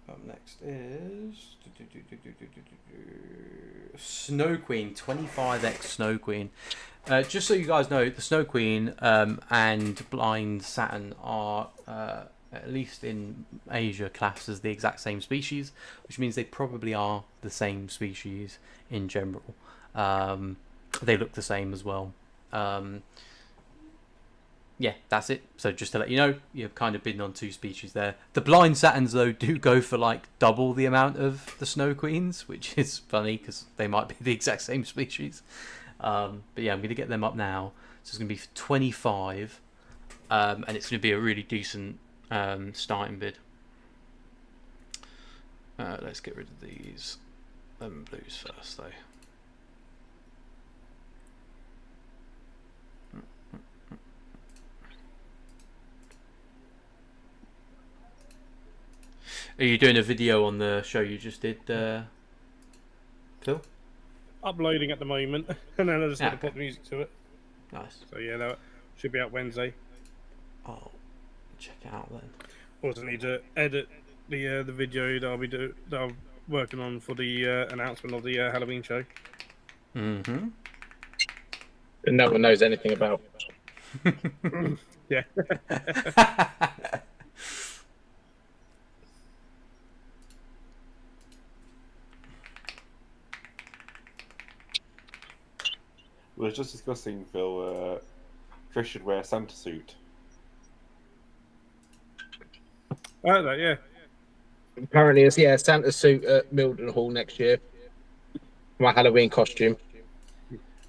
Up next is Snow Queen, 25x Snow Queen. Just so you guys know, the Snow Queen and Blind Saturn are, at least in Asia, classed as the exact same species, which means they probably are the same species in general. They look the same as well. Yeah, that's it. So just to let you know, you're kind of bidding on 2 species there. The Blind Saturns, though, do go for like double the amount of the Snow Queens, which is funny because they might be the exact same species. But yeah, I'm going to get them up now. So it's going to be 25, and it's going to be a really decent starting bid. Let's get rid of these lemon blues first, though. Are you doing a video on the show you just did, Phil? Uploading at the moment, and then I just got to put the music to it. Nice. So yeah, that should be out Wednesday. I'll check it out then. Also need to edit the video that I'm working on for the announcement of the Halloween show. Mm-hmm. And no one knows anything about. Yeah. We were just discussing, Phil, Chris should wear a Santa suit. Oh, yeah. Apparently, it's Santa suit at Milton Hall next year. My Halloween costume.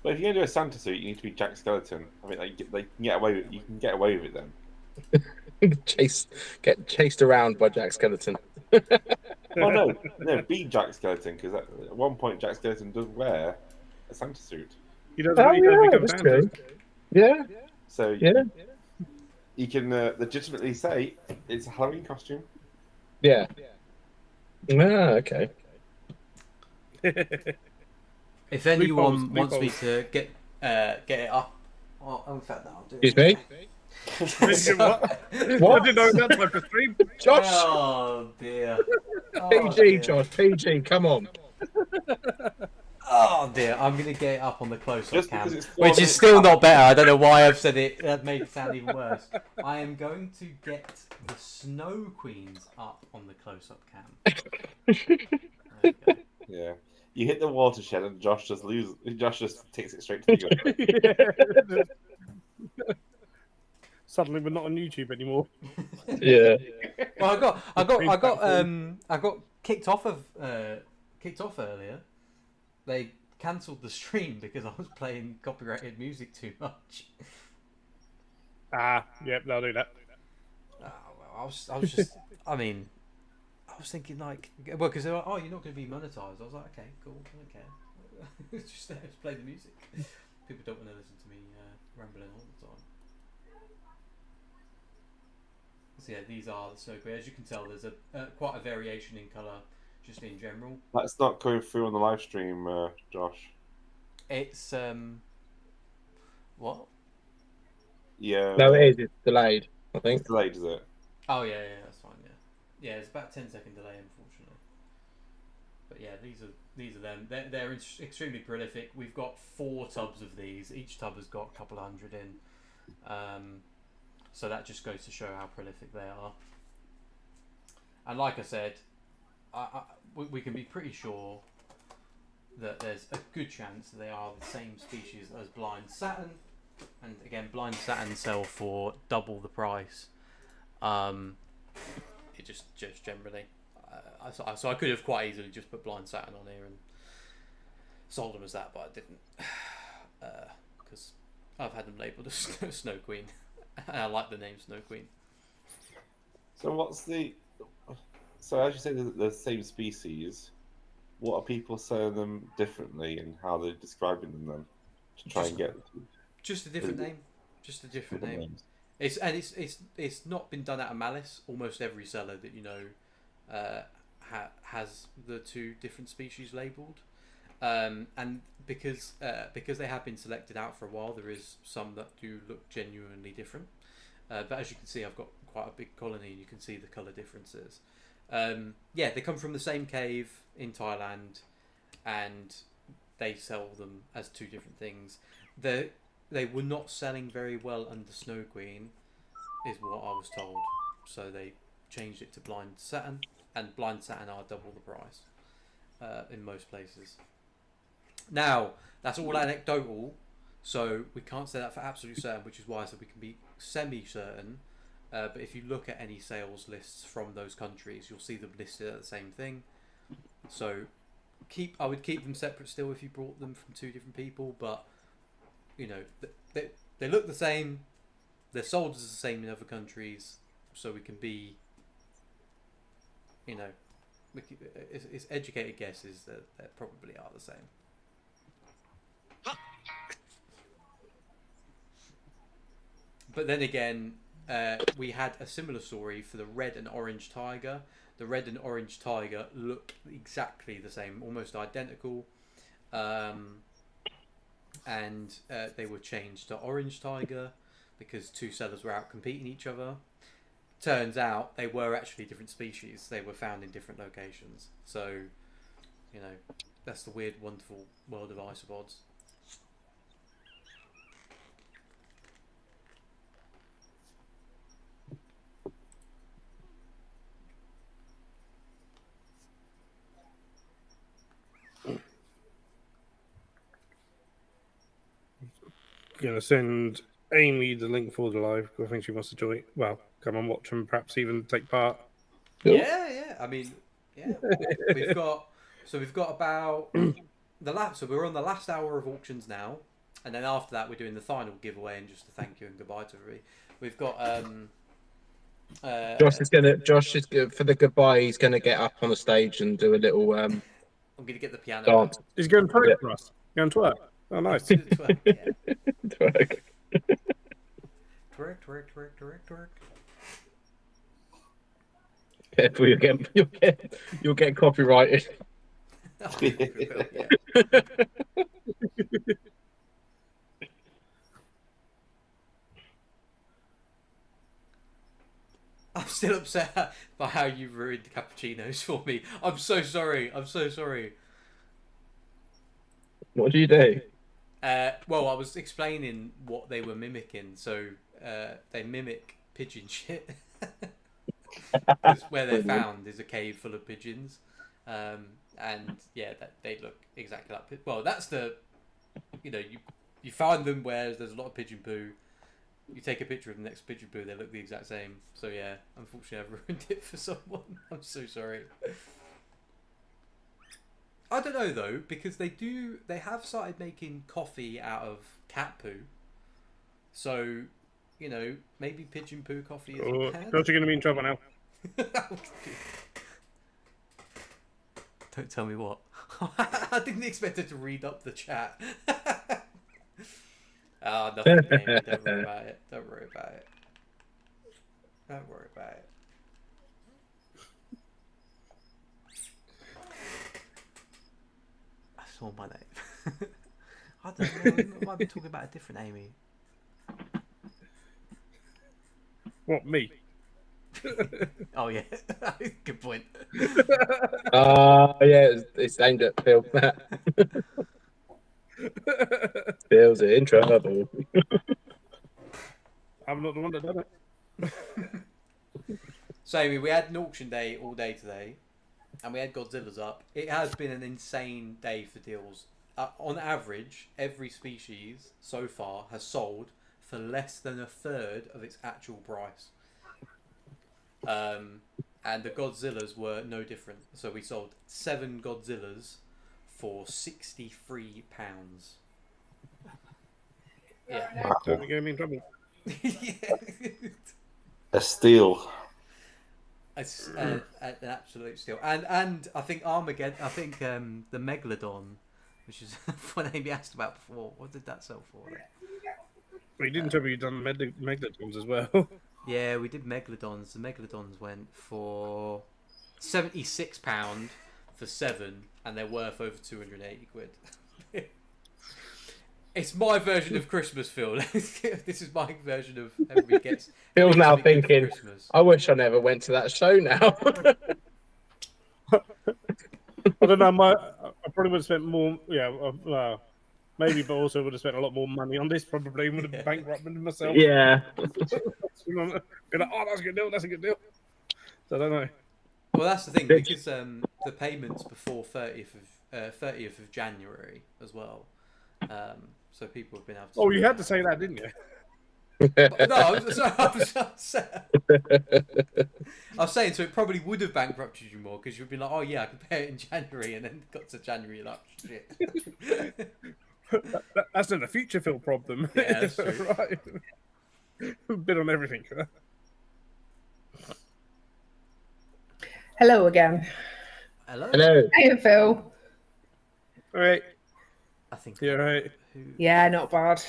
But if you're gonna do a Santa suit, you need to be Jack Skeleton. I mean, you can get away with it then. Get chased around by Jack Skeleton. Oh no, be Jack Skeleton, because at one point Jack Skeleton does wear a Santa suit. He does. He does become Santa. Yeah. So you can legitimately say it's a Halloween costume. Yeah. Ah, okay. If anyone wants me to get it up, in fact, no, I'll do it. Excuse me? What? What? I didn't know that type of stream. Josh, Oh dear. Oh, PG, dear. Josh, PG, come on. Oh dear, I'm gonna get it up on the close-up Just cam, because it's 4 which is minutes still not better. I don't know why I've said it. That made it sound even worse. I am going to get the Snow Queens up on the close-up cam. There we go. Yeah. You hit the watershed and Josh just takes it straight to the gut. Suddenly, we're not on YouTube anymore. Yeah. Well, I got kicked off earlier. They cancelled the stream because I was playing copyrighted music too much. Yep, they'll do that. I was just, I mean, I was thinking like, well, because they were like, oh, you're not going to be monetized. I was like, okay, cool, I don't care. just play the music. People don't want to listen to me rambling all the time. So yeah, these are the Snow Queen. As you can tell, there's quite a variation in colour, just in general. That's not going through on the live stream, Josh. It's what? Yeah. No, it is. It's delayed, I think. It's delayed, is it? Oh yeah, that's fine. Yeah, it's about 10-second delay, unfortunately. But yeah, these are them. They're extremely prolific. We've got 4 tubs of these. Each tub has got a couple hundred in. So that just goes to show how prolific they are. And like I said, we can be pretty sure that there's a good chance that they are the same species as blind satin. And again, blind satin sell for double the price. It just generally. So I could have quite easily just put blind satin on here and sold them as that, but I didn't. Because I've had them labelled as Snow Queen. And I like the name Snow Queen. So what's the... So as you say, they're the same species. What are people saying them differently and how they're describing them then? To try and get... Just a different name. Just a different name. names. It's not been done out of malice. Almost every seller that you know has the 2 different species labelled. And because they have been selected out for a while, there is some that do look genuinely different. But as you can see, I've got quite a big colony, and you can see the colour differences. Yeah, they come from the same cave in Thailand, and they sell them as 2 different things. They were not selling very well under Snow Queen, is what I was told. So they changed it to blind satin, and blind satin are double the price in most places. Now, that's all anecdotal, so we can't say that for absolute certain, which is why I said we can be semi-certain. But if you look at any sales lists from those countries, you'll see them listed at the same thing. So I would keep them separate still if you brought them from 2 different people, but you know, they look the same, they're sold as the same in other countries, so we can be, you know, it's educated guesses that they probably are the same. But then again, we had a similar story for the red and orange tiger. The red and orange tiger look exactly the same, almost identical. And they were changed to orange tiger because 2 sellers were out competing each other. Turns out they were actually different species. They were found in different locations. So, you know, that's the weird, wonderful world of isopods. Gonna send Amy the link for the live. I think she wants to join. Well, come and watch and perhaps even take part. Yeah. I mean, yeah. We've got about so we're on the last hour of auctions now, and then after that we're doing the final giveaway and just a thank you and goodbye to everybody. We've got Josh is good for the goodbye. He's gonna get up on the stage and do a little I'm gonna get the piano dance. out. He's going to twerk for us. Going to twerk. Oh, nice. Yeah. Twerk. Twerk. Careful, you'll get copyrighted. Oh, yeah. still upset by how you ruined the cappuccinos for me. I'm so sorry. I'm so sorry. What do you do? Well, I was explaining what they were mimicking. So they mimic pigeon shit. 'Cause where they're found is a cave full of pigeons. And yeah, they look exactly like. Well, that's the, you find them where there's a lot of pigeon poo. You take a picture of the next pigeon poo, they look the exact same. So yeah, unfortunately, I've ruined it for someone. I'm so sorry. I don't know though, because they have started making coffee out of cat poo. So, maybe pigeon poo coffee is bad. You're going to be in trouble now. Don't tell me what. I didn't expect her to read up the chat. Nothing, Amy. Don't worry about it. Don't worry about it. Don't worry about it. I saw my name. I don't know. We might be talking about a different Amy. What, me? Oh yeah, good point. Yeah, it's aimed at Phil. Phil's in trouble. I'm not the one that done it. So Amy, we had an auction day all day today, and we had Godzillas up. It has been an insane day for deals. On average, every species so far has sold for less than a third of its actual price. And the Godzillas were no different. So we sold 7 Godzillas for £63. Yeah. Don't get me in trouble. Yeah. A steal. It's an absolute steal. And I think Armageddon. I think the Megladon, which is what Amy asked about before. What did that sell for? Well, you didn't tell me you'd done Megladons as well. Yeah, we did Megladons. The Megladons went for £76 for 7, and they're worth over 280 quid. It's my version of Christmas, Phil. This is my version of everybody gets. Phil's now something good for thinking, Christmas. I wish I never went to that show now. I don't know. I probably would have spent more. Yeah, maybe, but also would have spent a lot more money on this. Probably would have bankrupted myself. Yeah. Be like, oh, that's a good deal. That's a good deal. So I don't know. Well, that's the thing, because the payments before 30th of January as well. So people have been able to. Oh, you had to say that, didn't you? No, I was saying, so it probably would have bankrupted you more, because you'd be like, oh yeah, I could pay it in January, and then got to January, you're like, shit. That's not a future Phil problem. Yeah, that's true. Right. Bid on everything. Hello again. Hello? Hello. Hey, Phil. All right. I think. Yeah, right. Yeah, not bad.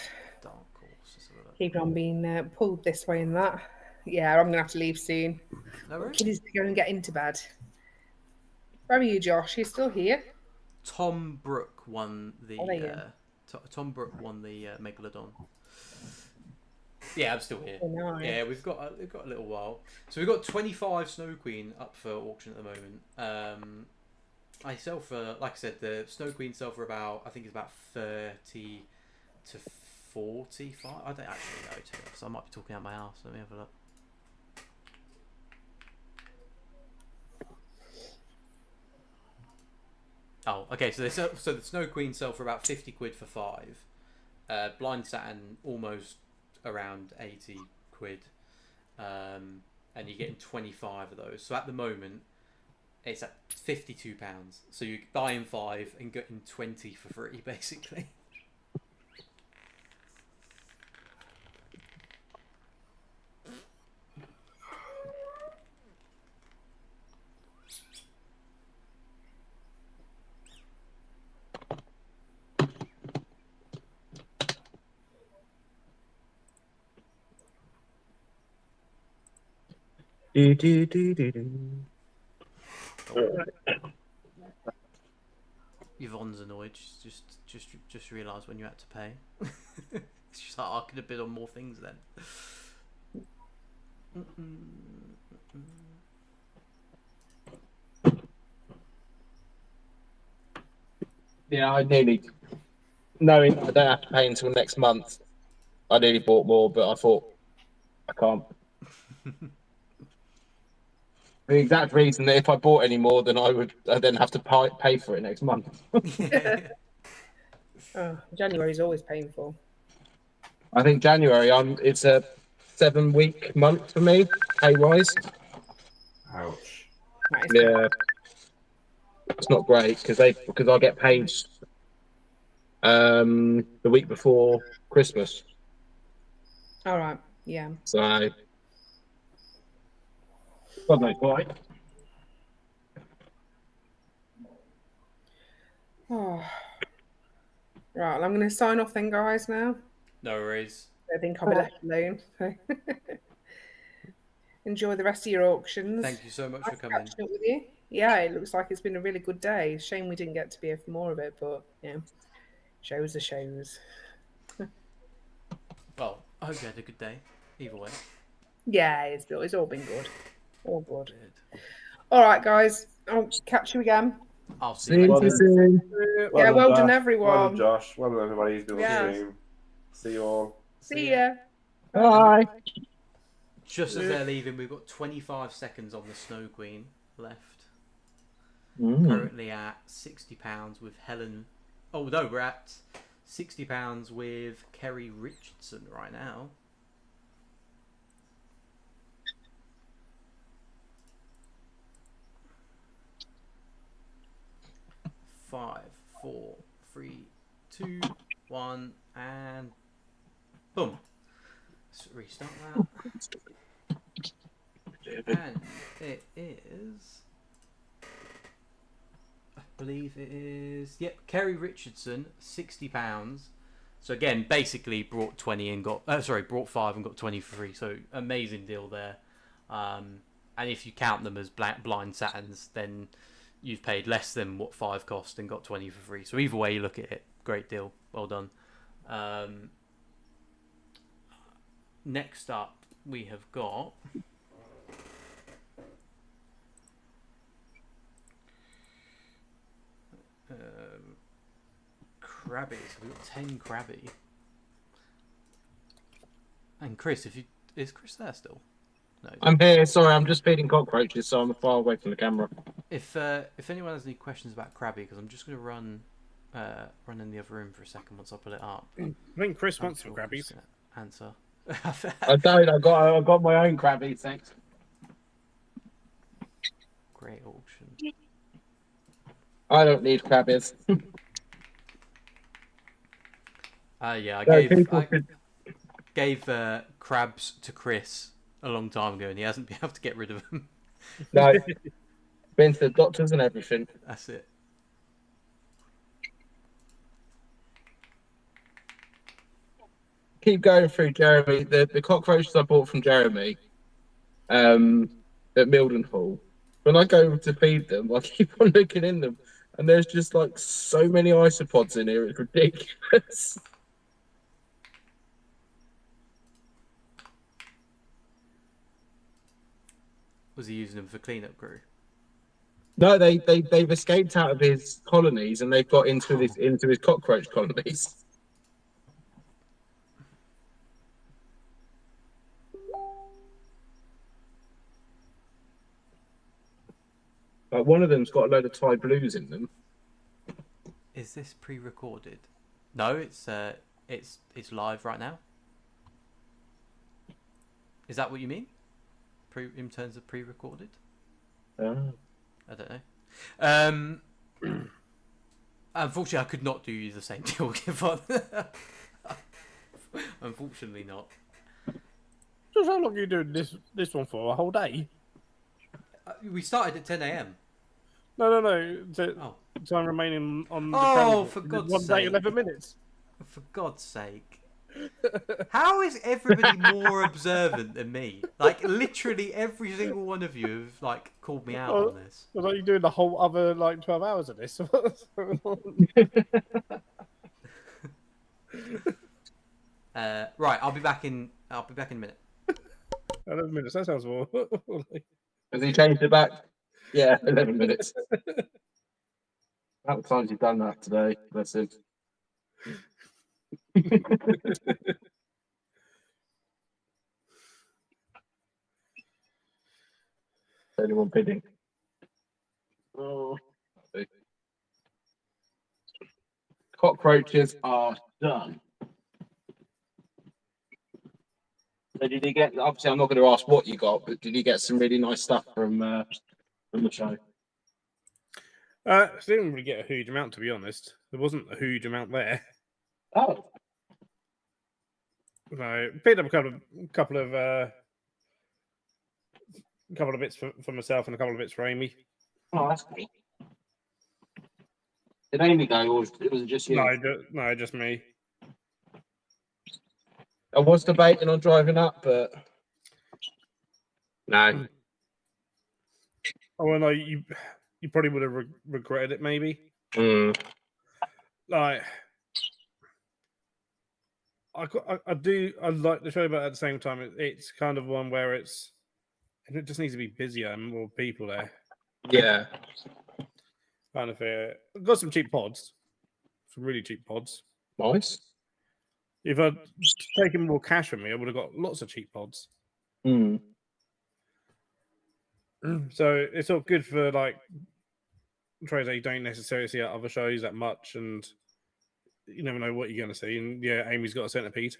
Dark horse. Let's have a look. Keep on being pulled this way and that. Yeah, I'm going to have to leave soon. No worries. Kiddies to go and get into bed. Where are you, Josh? You still here? Tom Brook won the. Oh, there you go. Tom Brook won the Megalodon. Yeah, I'm still here. Oh, nice. Yeah, we've got a little while. So we've got 25 Snow Queen up for auction at the moment. I sell for, like I said, the Snow Queen sell for about, I think it's about 30 to 45. I don't actually know, to be honest. I might be talking out my house. Let me have a look. Oh, okay. So the Snow Queen sell for about 50 quid for 5. Blind Satin almost around 80 quid. And you're getting 25 of those. So at the moment, it's at £52. So you're buying 5 and getting 20 for free, basically. Yvonne's annoyed. She's just realised when you had to pay. She's like, I could have bid on more things then. Yeah, I nearly, knowing I don't have to pay until next month, I nearly bought more, but I thought I can't. The exact reason that if I bought any more, then I'd then have to pay for it next month. Oh, January is always painful. I think January, it's a 7-week month for me, pay wise. Ouch. That is Yeah, it's not great because I get paid the week before Christmas. all right. Yeah. So God knows why. Oh. Right, well, I'm going to sign off then, guys. Now No worries. I think I'll be left alone. So. Enjoy the rest of your auctions. Thank you so much for Nice coming. catching up with you. Yeah, it looks like it's been a really good day. Shame we didn't get to be here for more of it, but yeah, shows are shows. Well, I hope you had a good day. Either way. Yeah, it's all been good. All good. Good. All right, guys. I'll catch you again. I'll see See you you later. soon. Yeah, well done, Josh. everyone. Well done, Josh. Well done, everybody who's been on Yeah. the stream. See you all. See ya. Bye. Just as they're leaving, we've got 25 seconds on the Snow Queen left. Currently at £60 with Helen. Oh no, we're at £60 with Kerry Richardson right now. 5, 4, 3, 2, 1, and boom. Let's restart that. And it is, I believe it is, yep, Kerry Richardson, £60. So again, basically brought 20 and got, brought 5 and got 20 for free. So amazing deal there. And if you count them as blind Saturns, then you've paid less than what 5 cost and got 20 for free. So either way you look at it, great deal. Well done. Next up, we have got Krabby. So we've got 10 Krabby. And Chris, is Chris there still? No. I'm here. Sorry, I'm just feeding cockroaches, so I'm far away from the camera. If anyone has any questions about Krabby, because I'm just going to run in the other room for a second once I pull it up. I think Chris wants some Chris Krabbies. gonna answer. I don't. I got my own Krabby. Thanks. Great auction. I don't need Krabbies. Yeah, No, I gave crabs to Chris a long time ago, and he hasn't been able to get rid of them. No, been to the doctors and everything. That's it. Keep going through Jeremy. The cockroaches I bought from Jeremy, at Mildenhall. When I go to feed them, I keep on looking in them, and there's just like so many isopods in here. It's ridiculous. Was he using them for cleanup crew? No, they've escaped out of his colonies and they've got into his cockroach colonies. Like one of them's got a load of Thai blues in them. Is this pre-recorded? No, it's live right now. Is that what you mean? In terms of pre-recorded? Oh. I don't know. Unfortunately, I could not do you the same deal. Unfortunately, not. So how long are you doing this one for? A whole day? We started at 10 a.m. No. Oh. Time remaining on the Oh, calendar. for God's 1 day, sake. 11 minutes. For God's sake. How is everybody more observant than me? Like, literally every single one of you have, like, called me out on this. I thought you doing the whole other, 12 hours of this. Right, I'll be back in a minute. 11 minutes. That sounds more. Has he changed it back? Yeah, 11 minutes. How many times you've done that today? Bless him. Anyone bidding? Oh. Cockroaches are done. So did you get? Obviously, I'm not going to ask what you got, but did you get some really nice stuff from the show? Didn't really get a huge amount, to be honest. There wasn't a huge amount there. Oh, So picked up a couple of bits for myself and a couple of bits for Amy. oh, that's great. Did Amy go, or was it just you? No, just me. I was debating on driving up, but no. Oh well, no, you probably would have regretted it, maybe. Mm. Like, I like the show, but at the same time, it's kind of one where it just needs to be busier and more people there. Yeah. Kind of I've got some cheap pods, some really cheap pods. Nice. If I'd taken more cash from me, I would have got lots of cheap pods. Mm. So it's all good for like trades that you don't necessarily see at other shows that much, and you never know what you're going to see. And yeah, Amy's got a centipede.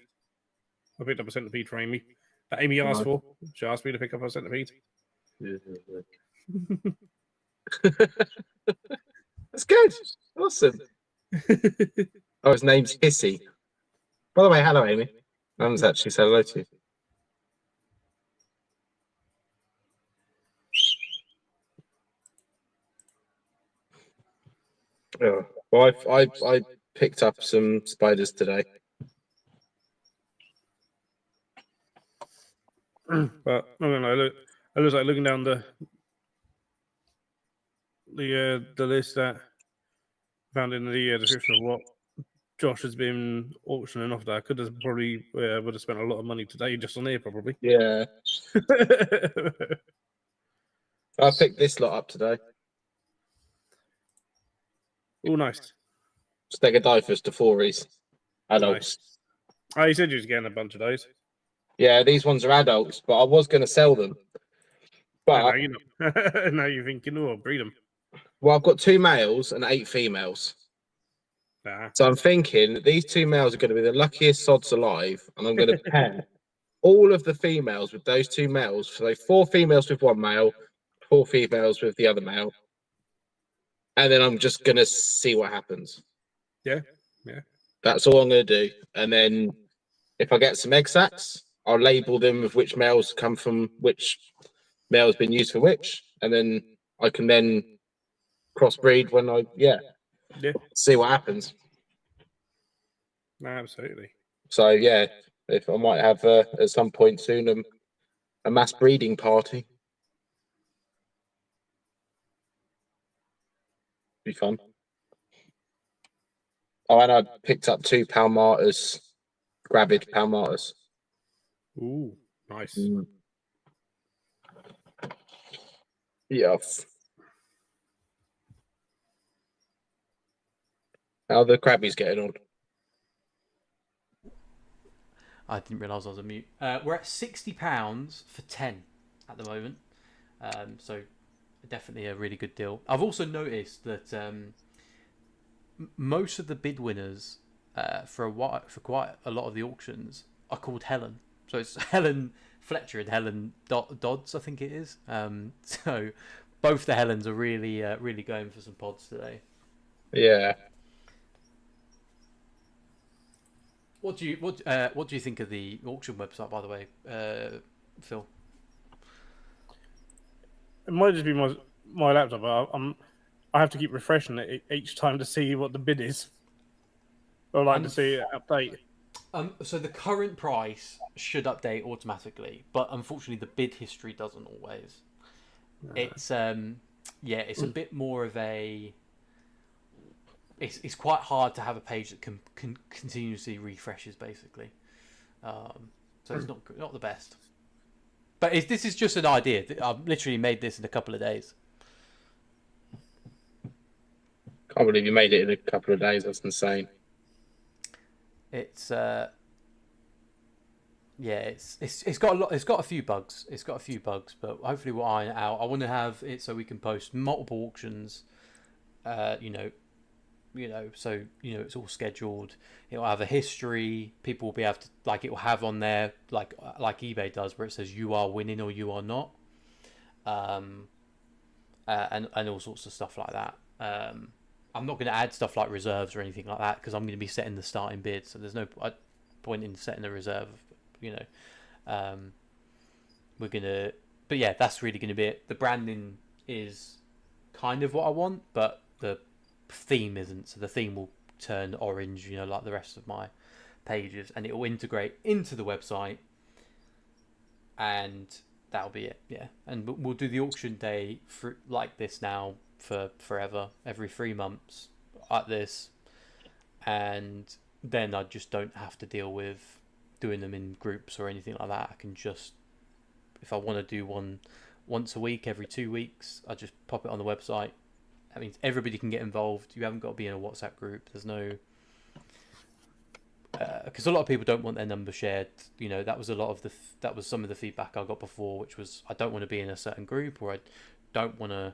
I picked up a centipede for Amy that Amy asked for. She asked me to pick up a centipede. That's good. Awesome. Oh, his name's Hissy. By the way, hello, Amy. I haven't actually said hello to you. Oh, well, I picked up some spiders today. But no, I looks like looking down the list that found in the description of what Josh has been auctioning off. That I could have probably would have spent a lot of money today just on here, probably. Yeah. I picked this lot up today. Oh, nice. Stegodipus deforis. Adults. Nice. Oh, you said you was getting a bunch of those. Yeah, these ones are adults, but I was going to sell them. But No, you're not. Now you're thinking, oh, I'll breed them. Well, I've got 2 males and 8 females. Nah. So I'm thinking that these 2 males are going to be the luckiest sods alive, and I'm going to pair all of the females with those 2 males. So 4 females with 1 male, 4 females with the other male. And then I'm just going to see what happens. Yeah. That's all I'm going to do. And then if I get some egg sacs, I'll label them with which males come from which male's been used for which. And then I can then crossbreed when I, see what happens. Absolutely. So, yeah, if I might have at some point soon a mass breeding party. Be fun. Oh, and I picked up 2 Palmatas, gravid Palmatas. Ooh, nice. Yeah. How are the crabbies getting on? I didn't realise I was on mute. We're at £60 for 10 at the moment. So definitely a really good deal. I've also noticed that most of the bid winners for quite a lot of the auctions are called Helen. So it's Helen Fletcher and Helen Dodds, I think it is. So both the Helens are really really going for some pods today. Yeah. What do you think of the auction website, by the way, Phil? It might just be my laptop. I have to keep refreshing it each time to see what the bid is. Or to see it update. So the current price should update automatically, but unfortunately the bid history doesn't always. No. It's it's a bit more of a. It's quite hard to have a page that can continuously refreshes, basically. So it's not the best. But this is just an idea. I've literally made this in a couple of days. Can't believe you made it in a couple of days. That's insane. It's it's got a lot. It's got a few bugs. But hopefully we'll iron it out. I want to have it so we can post multiple auctions. So it's all scheduled. It'll have a history. People will be able to it will have on there like eBay does, where it says you are winning or you are not, and all sorts of stuff like that. I'm not going to add stuff like reserves or anything like that because I'm going to be setting the starting bid, so there's no point in setting a reserve. We're gonna, but yeah, that's really going to be it. The branding is kind of what I want, but the theme isn't. So the theme will turn orange, like the rest of my pages, and it will integrate into the website, and that'll be it. Yeah, and we'll do the auction day for like this now for forever, every 3 months like this, and then I just don't have to deal with doing them in groups or anything like that. I can just, if I want to do one once a week, every 2 weeks, I just pop it on the website. That means everybody can get involved. You haven't got to be in a WhatsApp group. There's no, because a lot of people don't want their number shared. That was that was some of the feedback I got before, which was I don't want to be in a certain group, or I don't want to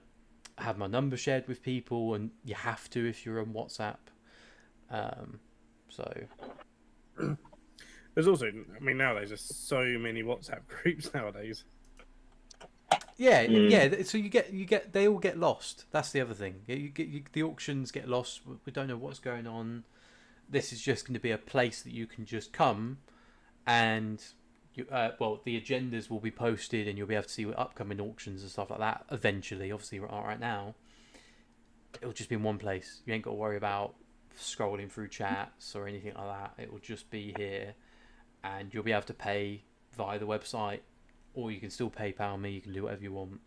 have my number shared with people, and you have to if you're on WhatsApp. So there's also, nowadays there's so many WhatsApp groups nowadays. Yeah. So you get they all get lost. That's the other thing. The auctions get lost. We don't know what's going on. This is just going to be a place that you can just come, and the agendas will be posted, and you'll be able to see upcoming auctions and stuff like that. Eventually, obviously, right now, it'll just be in one place. You ain't got to worry about scrolling through chats or anything like that. It will just be here, and you'll be able to pay via the website. Or you can still PayPal me. You can do whatever you want.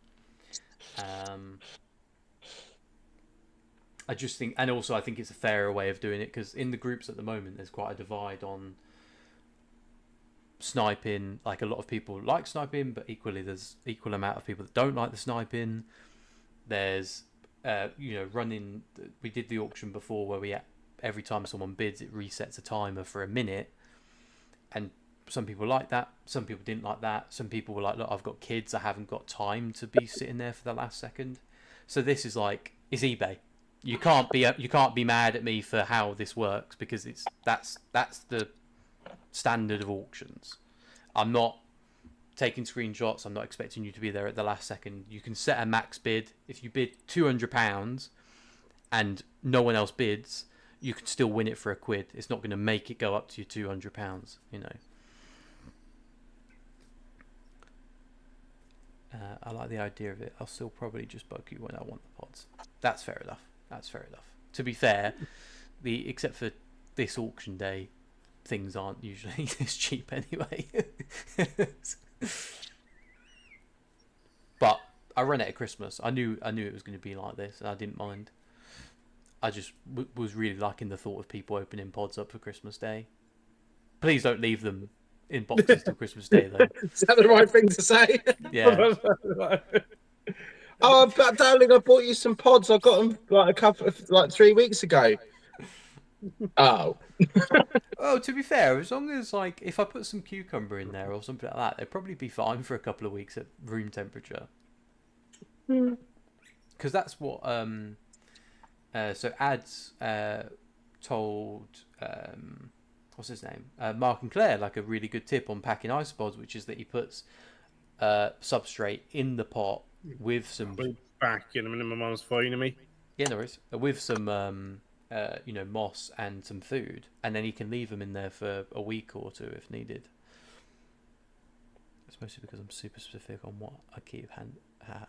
I just think, and also I think it's a fairer way of doing it, because in the groups at the moment, there's quite a divide on sniping. Like, a lot of people like sniping, but equally there's equal amount of people that don't like the sniping. There's, running. We did the auction before where every time someone bids, it resets a timer for a minute, and some people like that, some people didn't like that. Some people were like, look, I've got kids, I haven't got time to be sitting there for the last second. So this is it's eBay. You can't be mad at me for how this works, because that's the standard of auctions. I'm not taking screenshots, I'm not expecting you to be there at the last second. You can set a max bid. If you bid £200 and no one else bids, you can still win it for £1. It's not going to make it go up to your £200, I like the idea of it. I'll still probably just bug you when I want the pods. That's fair enough. To be fair, except for this auction day, things aren't usually this cheap anyway. But I run it at Christmas. I knew it was going to be like this, and I didn't mind. I just was really liking the thought of people opening pods up for Christmas Day. Please don't leave them in boxes till Christmas Day, though. Is that the right thing to say? Yeah. Oh, but darling, I bought you some pods. I got them 3 weeks ago. Oh. Oh, to be fair, as long as if I put some cucumber in there or something like that, they'd probably be fine for a couple of weeks at room temperature. Because that's what so Ads told what's his name, Mark and Claire, a really good tip on packing isopods, which is that he puts substrate in the pot with some back in a minute. My mum's phoning me. Yeah, no worries. With some moss and some food, and then he can leave them in there for a week or two if needed. It's mostly because I'm super specific on what I keep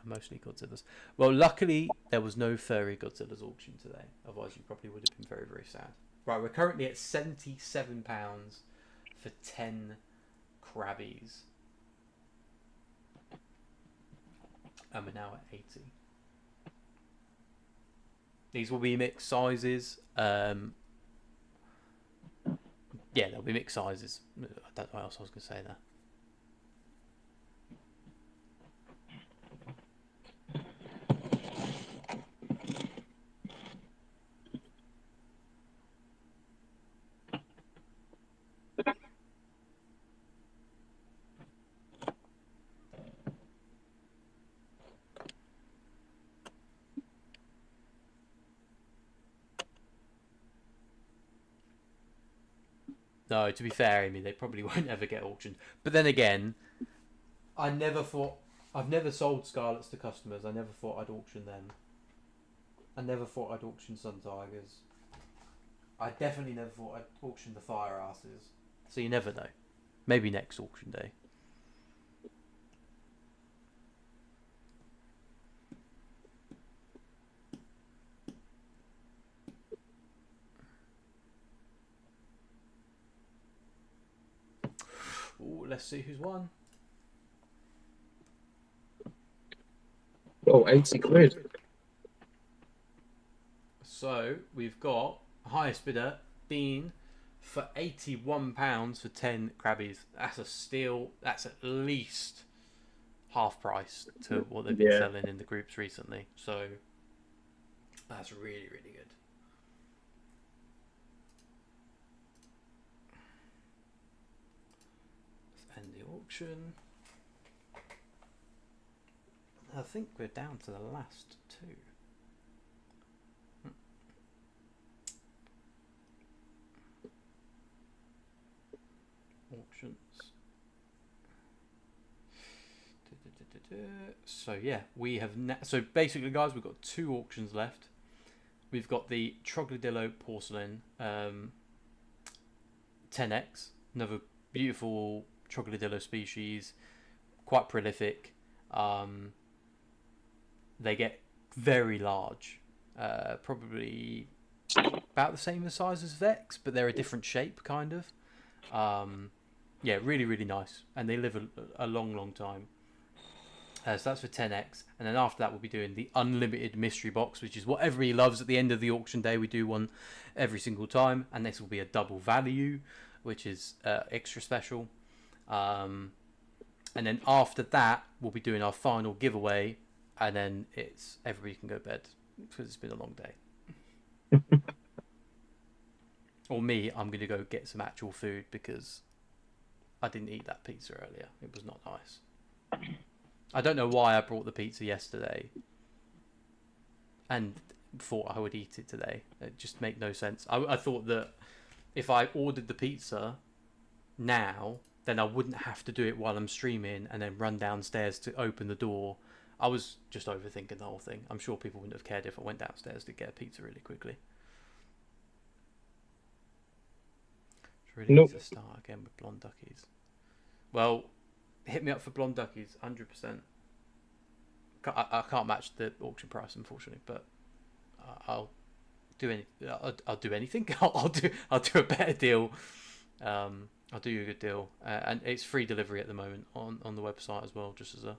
mostly Godzillas. Well, luckily there was no furry Godzillas auction today, otherwise you probably would have been very, very sad. Right, we're currently at £77 for 10 Crabbies. And we're now at 80. These will be mixed sizes. Yeah, they'll be mixed sizes. I don't know what else I was going to say there. No, to be fair, Amy, they probably won't ever get auctioned. But then again, I've never sold Scarlets to customers. I never thought I'd auction them. I never thought I'd auction Sun Tigers. I definitely never thought I'd auction the Fire Asses. So you never know. Maybe next auction day. Ooh, let's see who's won. Oh, 80 quid. So we've got highest bidder Bean for £81 for 10 crabbies. That's a steal. That's at least half price to what they've been selling in the groups recently. So that's really, really good. Let's end the auction. I think we're down to the last two. Auctions. So yeah, we have so basically, guys, we've got 2 auctions left. We've got the Troglodillo porcelain 10x, another beautiful Troglodillo species, quite prolific. They get very large, probably about the same size as Vex, but they're a different shape, kind of. Yeah, really, really nice, and they live a long, long time. So that's for 10x, and then after that we'll be doing the unlimited mystery box, which is what everybody loves at the end of the auction day. We do one every single time, and this will be a double value, which is extra special. And then after that we'll be doing our final giveaway, and then it's everybody can go to bed because it's been a long day. Or me, I'm going to go get some actual food because I didn't eat that pizza earlier. It was not nice. I don't know why I brought the pizza yesterday and thought I would eat it today. It just made no sense. I thought that if I ordered the pizza now, then I wouldn't have to do it while I'm streaming and then run downstairs to open the door. I was just overthinking the whole thing. I'm sure people wouldn't have cared if I went downstairs to get a pizza really quickly. Really need to start again with blonde duckies. Well, hit me up for blonde duckies, 100%. I can't match the auction price, unfortunately, but I'll do I'll do anything. I'll do a better deal. I'll do you a good deal, and it's free delivery at the moment on the website as well, just as a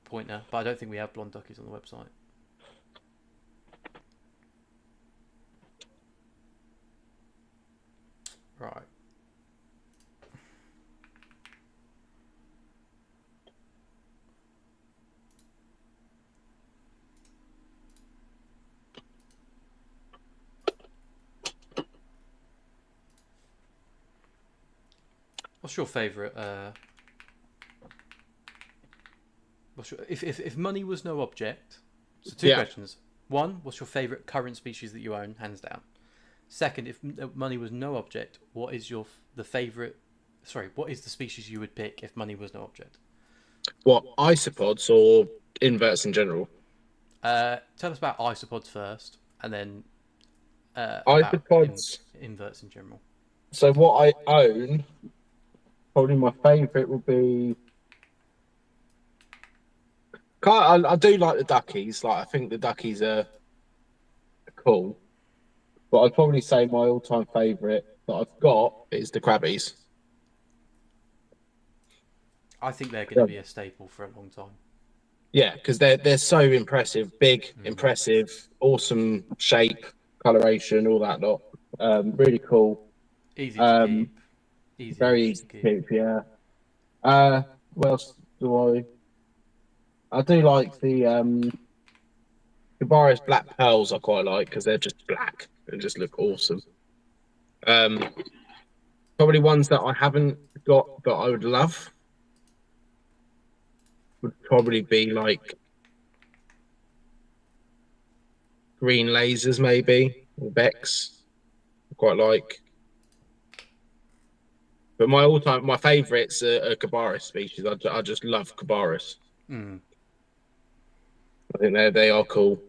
pointer. But I don't think we have blonde duckies on the website. Right. What's your favourite? If money was no object? So two questions. One, what's your favourite current species that you own, hands down? Second, if money was no object, what is the favourite? Sorry, what is the species you would pick if money was no object? What, isopods or inverts in general? Tell us about isopods first, and then isopods, inverts in general. So what I own, probably my favourite would be. I do like the duckies. Like, I think the duckies are cool, but I'd probably say my all-time favourite that I've got is the crabbies. I think they're going to be a staple for a long time. Yeah, because they're so impressive, big, impressive, awesome shape, coloration, all that lot. Really cool. Easy to keep. Very easy to keep. Yeah. What else do I do like the Cubaris black pearls. I quite like because they're just black and just look awesome. Probably ones that I haven't got but I would love would probably be like green lasers, maybe, or Vex. I quite like. But my favourites are Cubaris species. I just love Cubaris. Mm. I think they are cool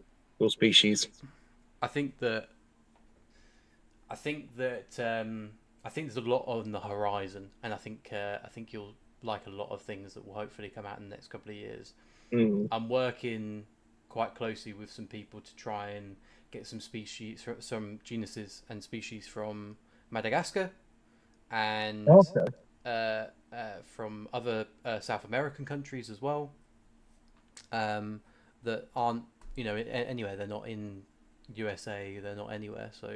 species. I think that I think there's a lot on the horizon, and I think you'll like a lot of things that will hopefully come out in the next couple of years. Mm. I'm working quite closely with some people to try and get some species, some genuses and species from Madagascar, and from other South American countries as well. That aren't, anywhere. They're not in USA. They're not anywhere. So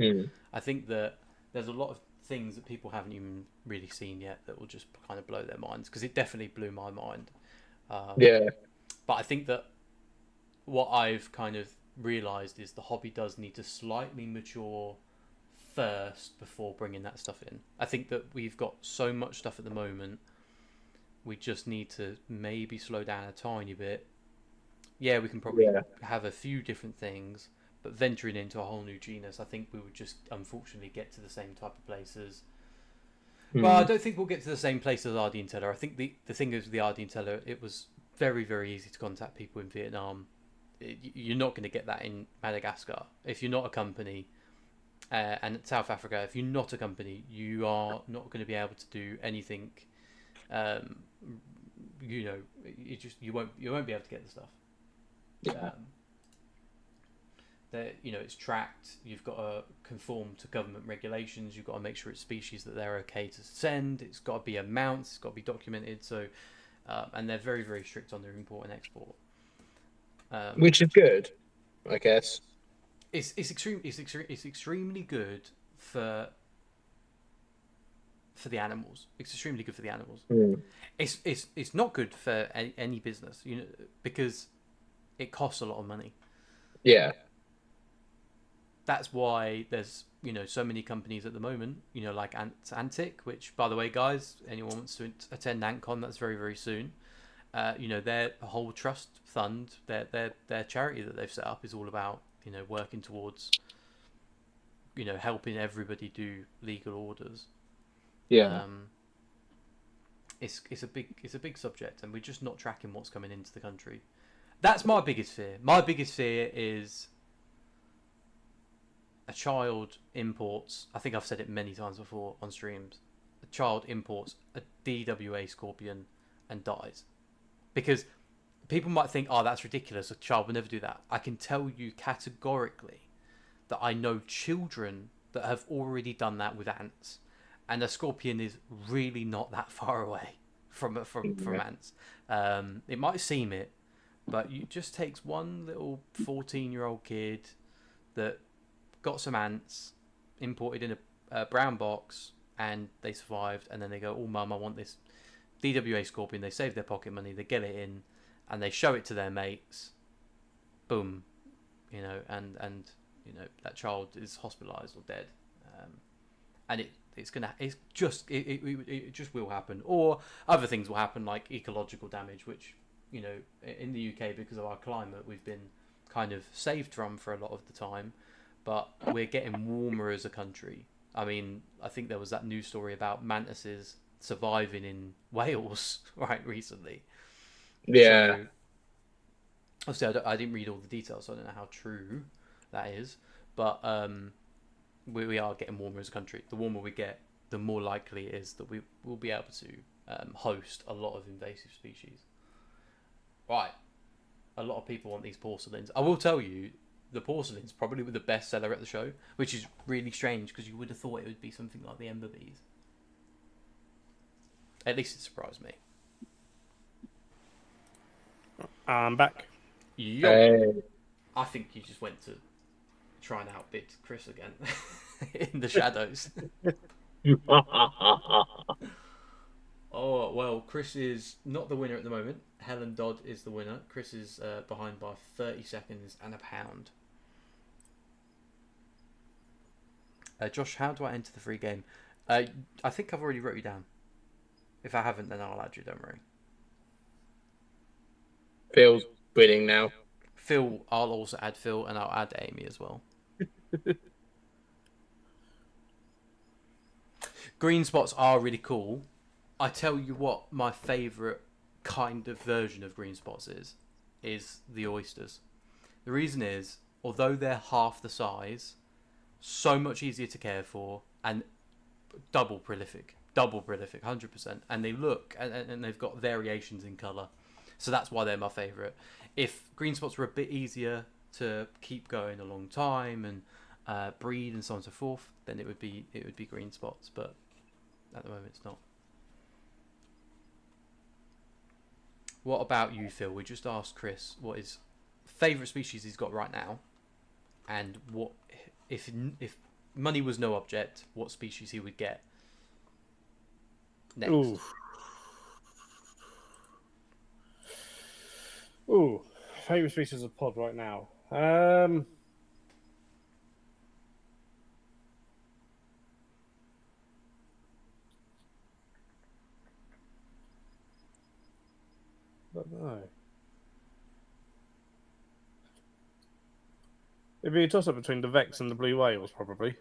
I think that there's a lot of things that people haven't even really seen yet that will just kind of blow their minds, because it definitely blew my mind. But I think that what I've kind of realised is the hobby does need to slightly mature first before bringing that stuff in. I think that we've got so much stuff at the moment. We just need to maybe slow down a tiny bit. Yeah, we can probably have a few different things, but venturing into a whole new genus, I think we would just unfortunately get to the same type of places. Well, I don't think we'll get to the same place as Ardentiella. I think the thing is with the Ardentiella, it was very, very easy to contact people in Vietnam. You're not going to get that in Madagascar. If you're not a company, and South Africa, if you're not a company, you are not going to be able to do anything. You won't be able to get the stuff. It's tracked. You've got to conform to government regulations. You've got to make sure it's species that they're okay to send. It's got to be amounts. It's got to be documented. So, and they're very, very strict on their import and export. Which is good, I guess. It's extremely good for the animals. It's extremely good for the animals. It's not good for any business, because it costs a lot of money. Yeah. That's why there's so many companies at the moment, like Antic, which, by the way, guys, anyone wants to attend AntCon, that's very, very soon. Their whole trust fund, their charity that they've set up is all about working towards helping everybody do legal orders. It's a big subject, and we're just not tracking what's coming into the country. That's my biggest fear. My biggest fear is a child imports, I think I've said it many times before on streams, a child imports a DWA scorpion and dies. Because people might think, oh, that's ridiculous, a child would never do that. I can tell you categorically that I know children that have already done that with ants. And a scorpion is really not that far away from ants. It might seem it, but it just takes one little 14-year-old kid that got some ants, imported in a brown box, and they survived, and then they go, oh, mum, I want this DWA scorpion. They save their pocket money, they get it in, and they show it to their mates. Boom. And that child is hospitalized or dead. And it just will happen. Or other things will happen, like ecological damage, which, in the UK, because of our climate, we've been kind of saved from for a lot of the time. But we're getting warmer as a country. I mean, I think there was that news story about mantises surviving in Wales recently. Yeah. So, obviously, I didn't read all the details, so I don't know how true that is. But we are getting warmer as a country. The warmer we get, the more likely it is that we will be able to host a lot of invasive species. Right. A lot of people want these porcelains. I will tell you, the porcelains probably were the best seller at the show, which is really strange because you would have thought it would be something like the Ember Bees. At least it surprised me. I'm back. Yo. I think you just went to try and outbid Chris again in the shadows. Oh, well, Chris is not the winner at the moment. Helen Dodd is the winner. Chris is behind by 30 seconds and a pound. Josh, how do I enter the free game? I think I've already wrote you down. If I haven't, then I'll add you, don't worry. Phil's winning now. Phil, I'll also add Phil, and I'll add Amy as well. green spots are really cool. I tell you what, my favourite kind of version of green spots is the oysters. The reason is, although they're half the size, so much easier to care for and double prolific, 100%. And they look, and they've got variations in colour. So that's why they're my favourite. If green spots were a bit easier to keep going a long time and breed and so on and so forth, then it would be green spots. But at the moment, it's not. What about you, Phil? We just asked Chris what his favourite species he's got right now, and what if money was no object, what species he would get next. Ooh, favourite species of pod right now. Don't know. It'd be a toss-up between the Vex and the blue whales, probably.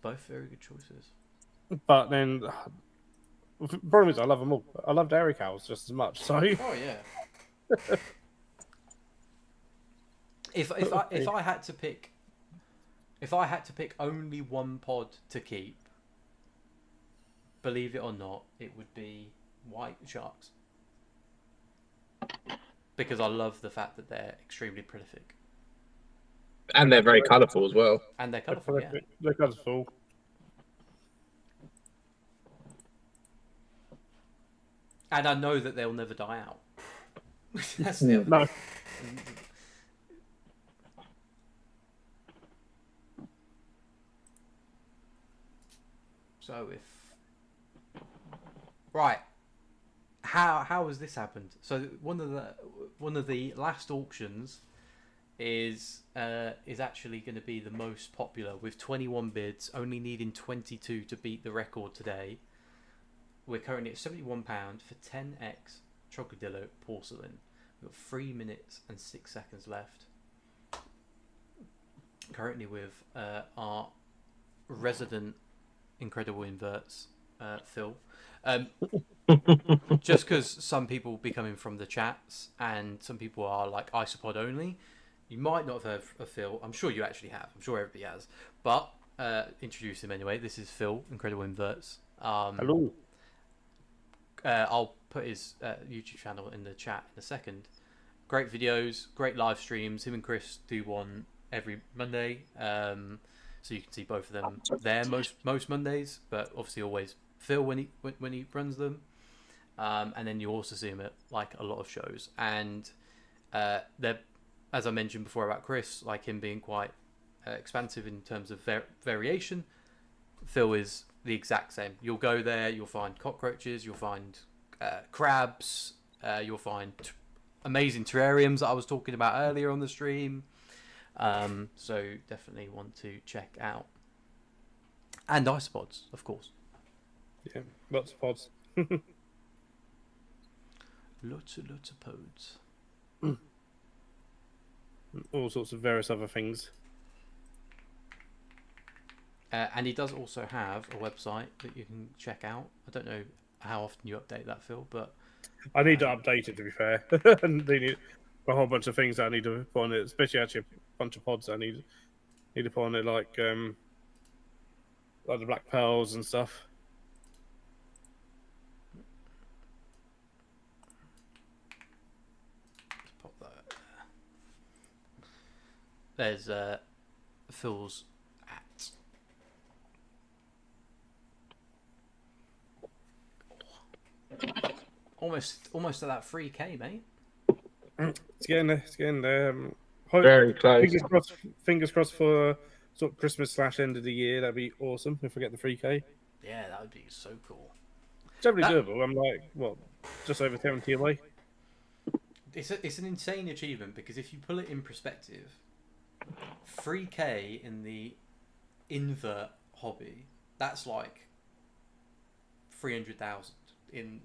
Both very good choices. But then, the problem is I love them all. I love dairy cows just as much. So. Oh yeah. If I had to pick only one pod to keep, believe it or not, it would be white sharks. Because I love the fact that they're extremely prolific. And they're very colourful as well. And they're colourful, yeah. They're colourful. And I know that they'll never die out. That's the other No. thing. So right, how has this happened? So one of the last auctions is actually going to be the most popular with 21 bids, only needing 22 to beat the record today. We're currently at £71 for 10x Troglodillo porcelain. We've got 3 minutes and 6 seconds left. Currently with our resident incredible inverts, Phil. Just because some people will be coming from the chats and some people are like isopod only, you might not have heard of Phil. I'm sure you actually have. I'm sure everybody has. But introduce him anyway. This is Phil, Incredible Inverts. Hello. I'll put his YouTube channel in the chat in a second. Great videos, great live streams. Him and Chris do one every Monday. So you can see both of them there most Mondays, but obviously always Phil when he runs them. And then you also see him at like a lot of shows. And they're, as I mentioned before about Chris, like him being quite expansive in terms of variation. Phil is the exact same. You'll go there, you'll find cockroaches, you'll find crabs, you'll find amazing terrariums that I was talking about earlier on the stream. So definitely want to check out. And isopods, of course. Yeah, lots of pods. Lots of pods. All sorts of various other things. And he does also have a website that you can check out. I don't know how often you update that, Phil, but I need to update it, to be fair. And they need a whole bunch of things that I need to put on it, especially actually a bunch of pods I need to put on it, like the black pearls and stuff. let's pop that. There's Phil's at. Almost at that 3K, mate. It's getting there. It's getting there. Very close. Fingers crossed for sort of Christmas / end of the year. That'd be awesome if we get the 3K. Yeah, that would be so cool. It's definitely doable. I'm like, what, just over 70 away. It's an insane achievement because if you pull it in perspective, 3K in the invert hobby, that's like 300,000 in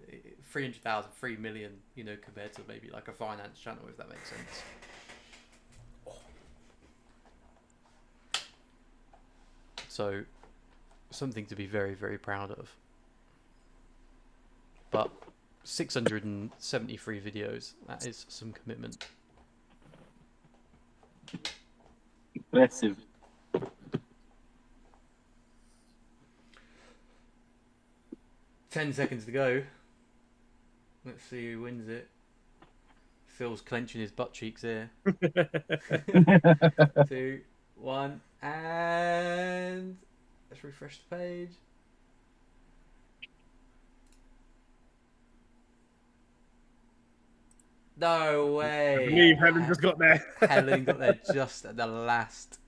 300,000, 3 million, you know, compared to maybe like a finance channel, if that makes sense. So something to be very, very proud of. But 673 videos, that is some commitment. Impressive. 10 seconds to go. Let's see who wins it. Phil's clenching his butt cheeks here. 2, 1, and let's refresh the page. No way! I believe Helen just got there. Helen got there just at the last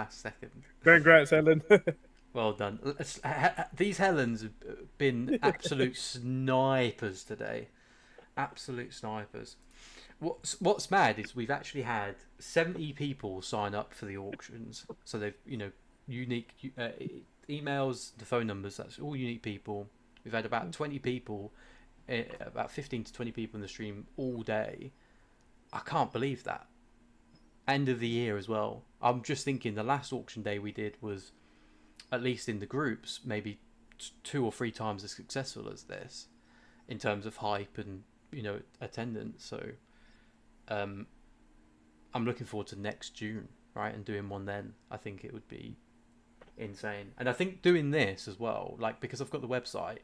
second. Congrats, Helen. Well done. These Helens have been absolute snipers today. Absolute snipers. What's mad is we've actually had 70 people sign up for the auctions. So they've, unique emails, the phone numbers, that's all unique people. We've had about 20 people, about 15 to 20 people in the stream all day. I can't believe that. End of the year as well. I'm just thinking the last auction day we did was, at least in the groups, maybe 2 or 3 times as successful as this in terms of hype and attendance. So I'm looking forward to next June, right, and doing one then. I think it would be insane. And I think doing this as well, like, because I've got the website,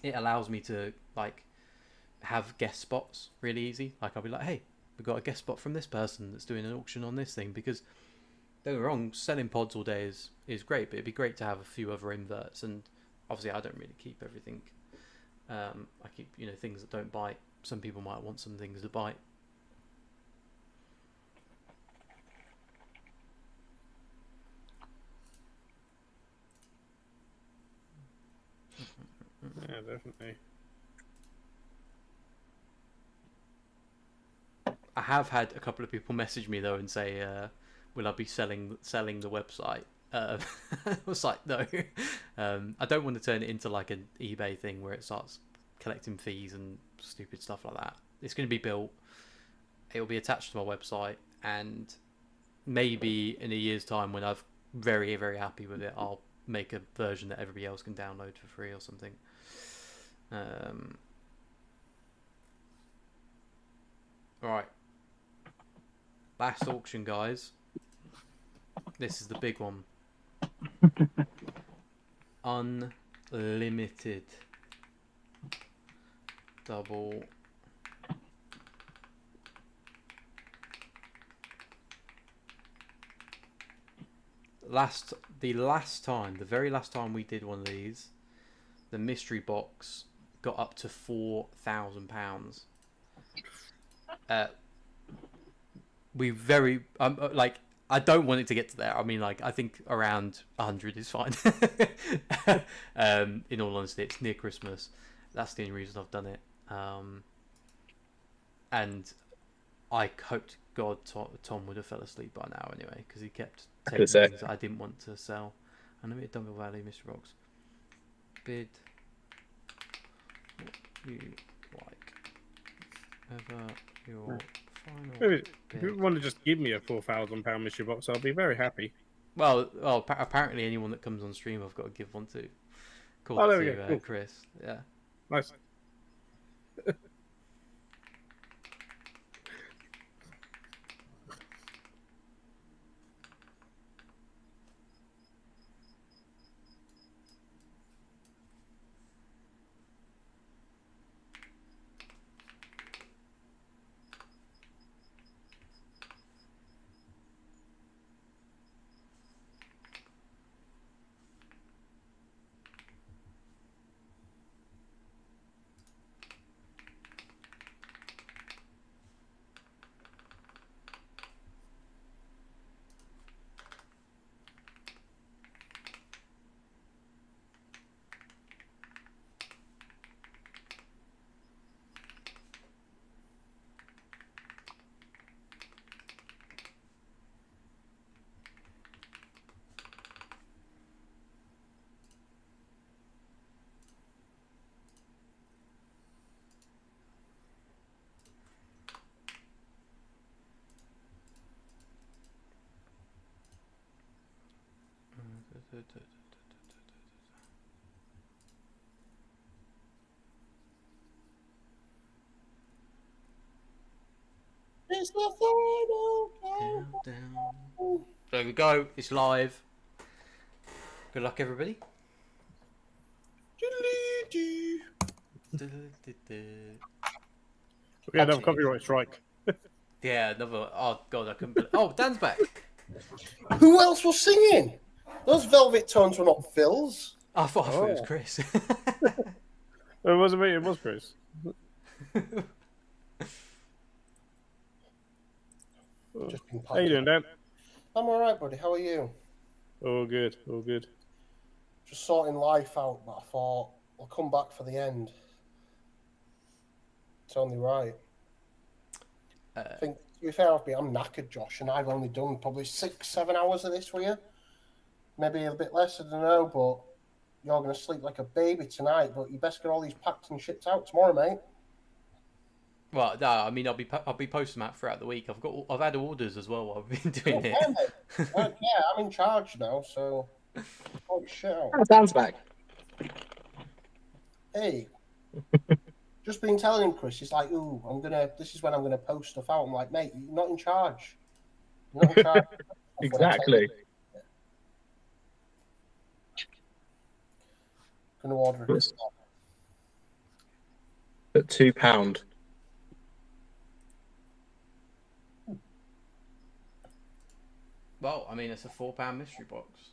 it allows me to like have guest spots really easy. Like I'll be like, hey, we've got a guest spot from this person that's doing an auction on this thing. Because don't get me wrong, selling pods all day is great, but it'd be great to have a few other inverts. And obviously I don't really keep everything. I keep things that don't bite. Some people might want some things that bite. Yeah, definitely. I have had a couple of people message me though and say, will I be selling the website? I was like, no. I don't want to turn it into like an eBay thing where it starts collecting fees and stupid stuff like that. It's going to be built. It'll be attached to my website, and maybe in a year's time when I'm very, very happy with it, I'll make a version that everybody else can download for free or something. Right. Last auction, guys. This is the big one. Unlimited double the very last time we did one of these, the mystery box got up to £4,000. We very like, I don't want it to get to there. I mean, like, I think around 100 is fine. In all honesty, it's near Christmas. That's the only reason I've done it. And I hoped God Tom would have fell asleep by now anyway, because he kept taking things that I didn't want to sell. And let me Dungle Valley, Mr. Rocks. Bid what you like. Ever your final If bid. you want to just give me a £4,000 mystery box, I'll be very happy. Well, apparently anyone that comes on stream, I've got to give one to. Oh, there we go. Cool. Chris. Yeah. Nice. It's the final countdown. There we go. It's live. Good luck, everybody. We had a copyright strike. Yeah, another. Oh god, I couldn't. Oh, Dan's back. Who else was singing? Those velvet tones were not Phil's. I thought it was Chris. It wasn't me. It was Chris. Just been How you doing, Dan? I'm all right, buddy. How are you? All good. All good. Just sorting life out, but I thought I'll come back for the end. It's only right. I think, to be fair, I'm knackered, Josh, and I've only done probably 6-7 hours of this with you. Maybe a bit less, I don't know, but you're going to sleep like a baby tonight, but you best get all these packed and shipped out tomorrow, mate. Well, no, I mean I'll be posting that throughout the week. I've had orders as well while I've been doing it. Well, yeah, I'm in charge now, so holy shit. Oh, Dan's back. Hey, just been telling him, Chris. He's like, "Ooh, this is when I'm gonna post stuff out." I'm like, "Mate, you're not in charge. You're not in charge." Exactly. Gonna order it. At £2. Well, I mean it's a £4 mystery box.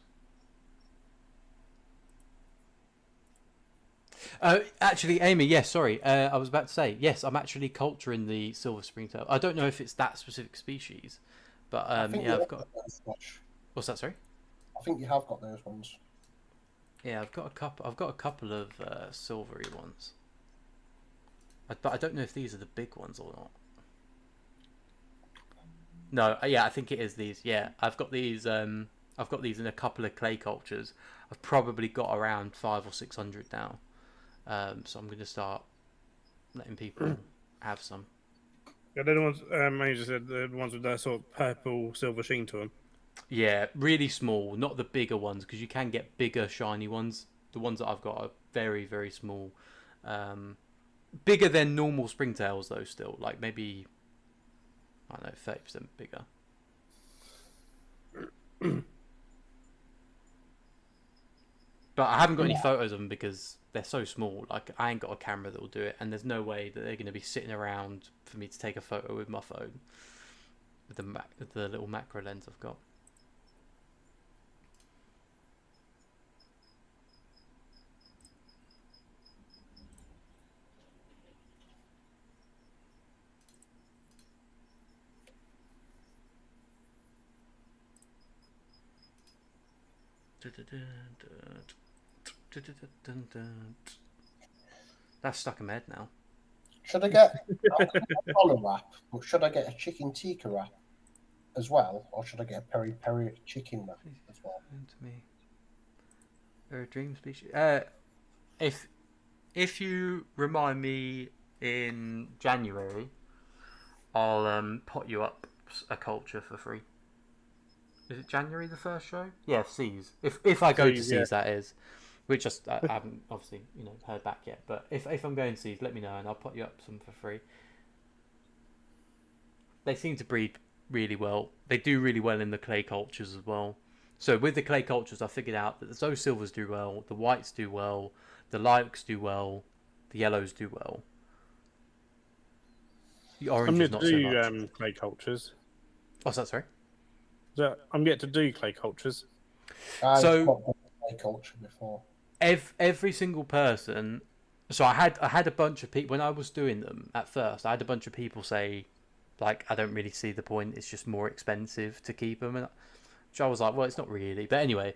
Actually, Amy, yes, sorry. I was about to say, yes, I'm actually culturing the silver springtail. I don't know if it's that specific species, but yeah, I've got. What's that? Sorry. I think you have got those ones. Yeah, I've got a couple. I've got a couple of silvery ones, but I don't know if these are the big ones or not. No, yeah, I think it is these. Yeah, I've got these. I've got these in a couple of clay cultures. I've probably got around 500 or 600 now. So I'm going to start letting people have some. Yeah, they're the ones. I just said the ones with that sort of purple silver sheen to them. Yeah, really small, not the bigger ones, because you can get bigger shiny ones. The ones that I've got are very, very small. Bigger than normal springtails though, still. Like maybe, I don't know, 30% bigger. But I haven't got any photos of them because they're so small. Like, I ain't got a camera that will do it, and there's no way that they're going to be sitting around for me to take a photo with my phone. With the little macro lens I've got. That's stuck in my head now. Should I get a collar wrap, or should I get a chicken tikka wrap as well, or should I get a peri peri chicken wrap as well? To me, they're a dream species. If you remind me in January, I'll pot you up a culture for free. Is it January the first show? Yeah, Seas. If I go to Seas, that is. Which I haven't obviously heard back yet. But if I'm going to Seas, let me know and I'll pot you up some for free. They seem to breed really well. They do really well in the clay cultures as well. So with the clay cultures, I figured out that those silvers do well, the whites do well, the lilacs do well, the yellows do well. The orange is not so much. I'm yet to do clay cultures. What's that, sorry? I'm yet to do clay cultures. I've got clay culture before. Every single person. So I had a bunch of people when I was doing them at first. I had a bunch of people say, like, I don't really see the point. It's just more expensive to keep them. And which I was like, well, it's not really. But anyway,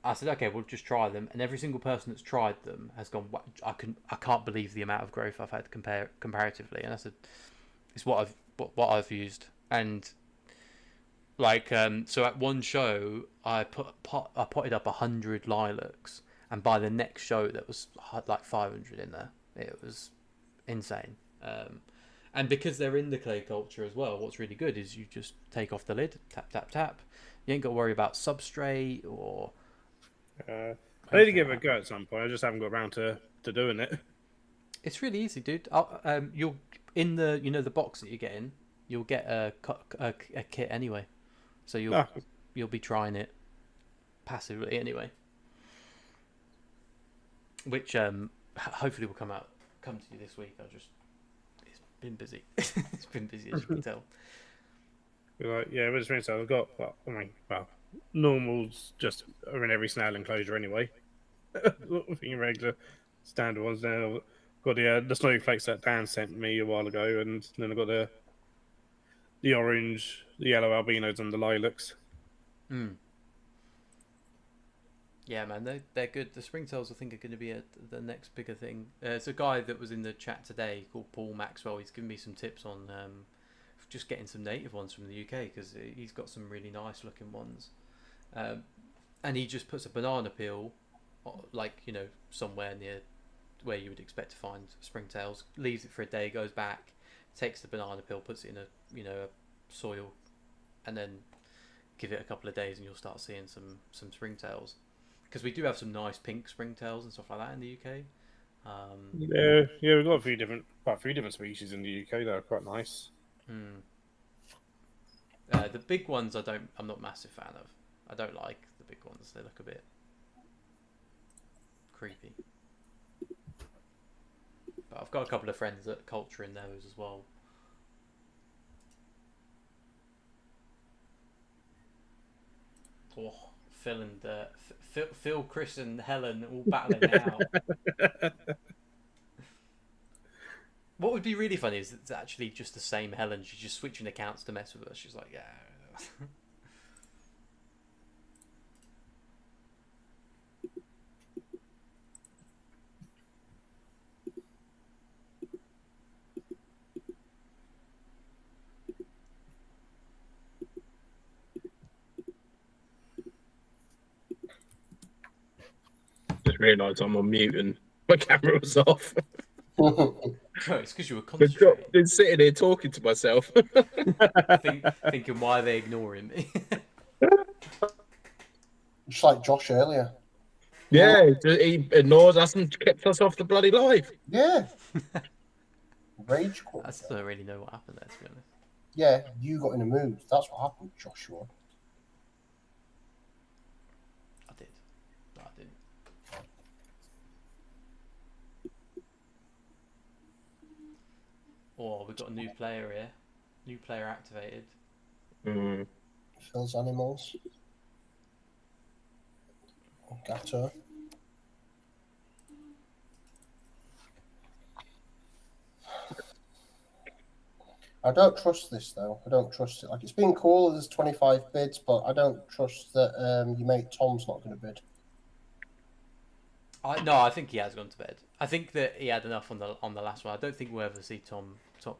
I said, okay, we'll just try them. And every single person that's tried them has gone, I can't believe the amount of growth I've had comparatively. And I said, it's what I've used. And like, so at one show, I potted up 100 lilacs. And by the next show, there was like 500 in there. It was insane. And because they're in the clay culture as well, what's really good is you just take off the lid, tap, tap, tap. You ain't got to worry about substrate or I need to give it a go at some point. I just haven't got around to doing it. It's really easy, dude. You'll in the the box that you're getting, you'll get a kit anyway, so you'll be trying it passively anyway, which hopefully will come to you this week. It's been busy. It's been busy, as you can tell. Like, yeah, with the I've got normals just are in every snail enclosure anyway. Your regular standard ones now. Got the snowflakes that Dan sent me a while ago, and then I've got the orange, the yellow albinos, and the lilacs. Yeah, man, they're good. The springtails, I think, are going to be the next bigger thing. There's a guy that was in the chat today called Paul Maxwell. He's given me some tips on just getting some native ones from the UK, because he's got some really nice looking ones. And he just puts a banana peel, like, somewhere near where you would expect to find springtails, leaves it for a day, goes back, takes the banana peel, puts it in a soil, and then give it a couple of days, and you'll start seeing some springtails. Because we do have some nice pink springtails and stuff like that in the UK. Yeah, we've got quite a few different species in the UK that are quite nice. The big ones, I'm not a massive fan of. I don't like the big ones. They look a bit creepy. But I've got a couple of friends that culture in those as well. Oh, Phil, Chris, and Helen all battling it out. What would be really funny is it's actually just the same Helen. She's just switching accounts to mess with us. She's like, yeah. Just realised I'm on mute and my camera was off. Oh, it's because you were concentrating. Been sitting here talking to myself. Thinking why are they ignoring me? Just like Josh earlier. Yeah, he ignores us and kept us off the bloody live. Yeah. Rage quit. I still don't really know what happened there, to be honest. Yeah, you got in a mood. That's what happened, Joshua. I did. No, I didn't. Oh, we've got a new player here. New player activated. Phil's animals. Gato. I don't trust this though. I don't trust it. Like, it's been cool. There's 25 bids, but I don't trust that your mate Tom's not going to bid. No, I think he has gone to bed. I think that he had enough on the last one. I don't think we'll ever see Tom on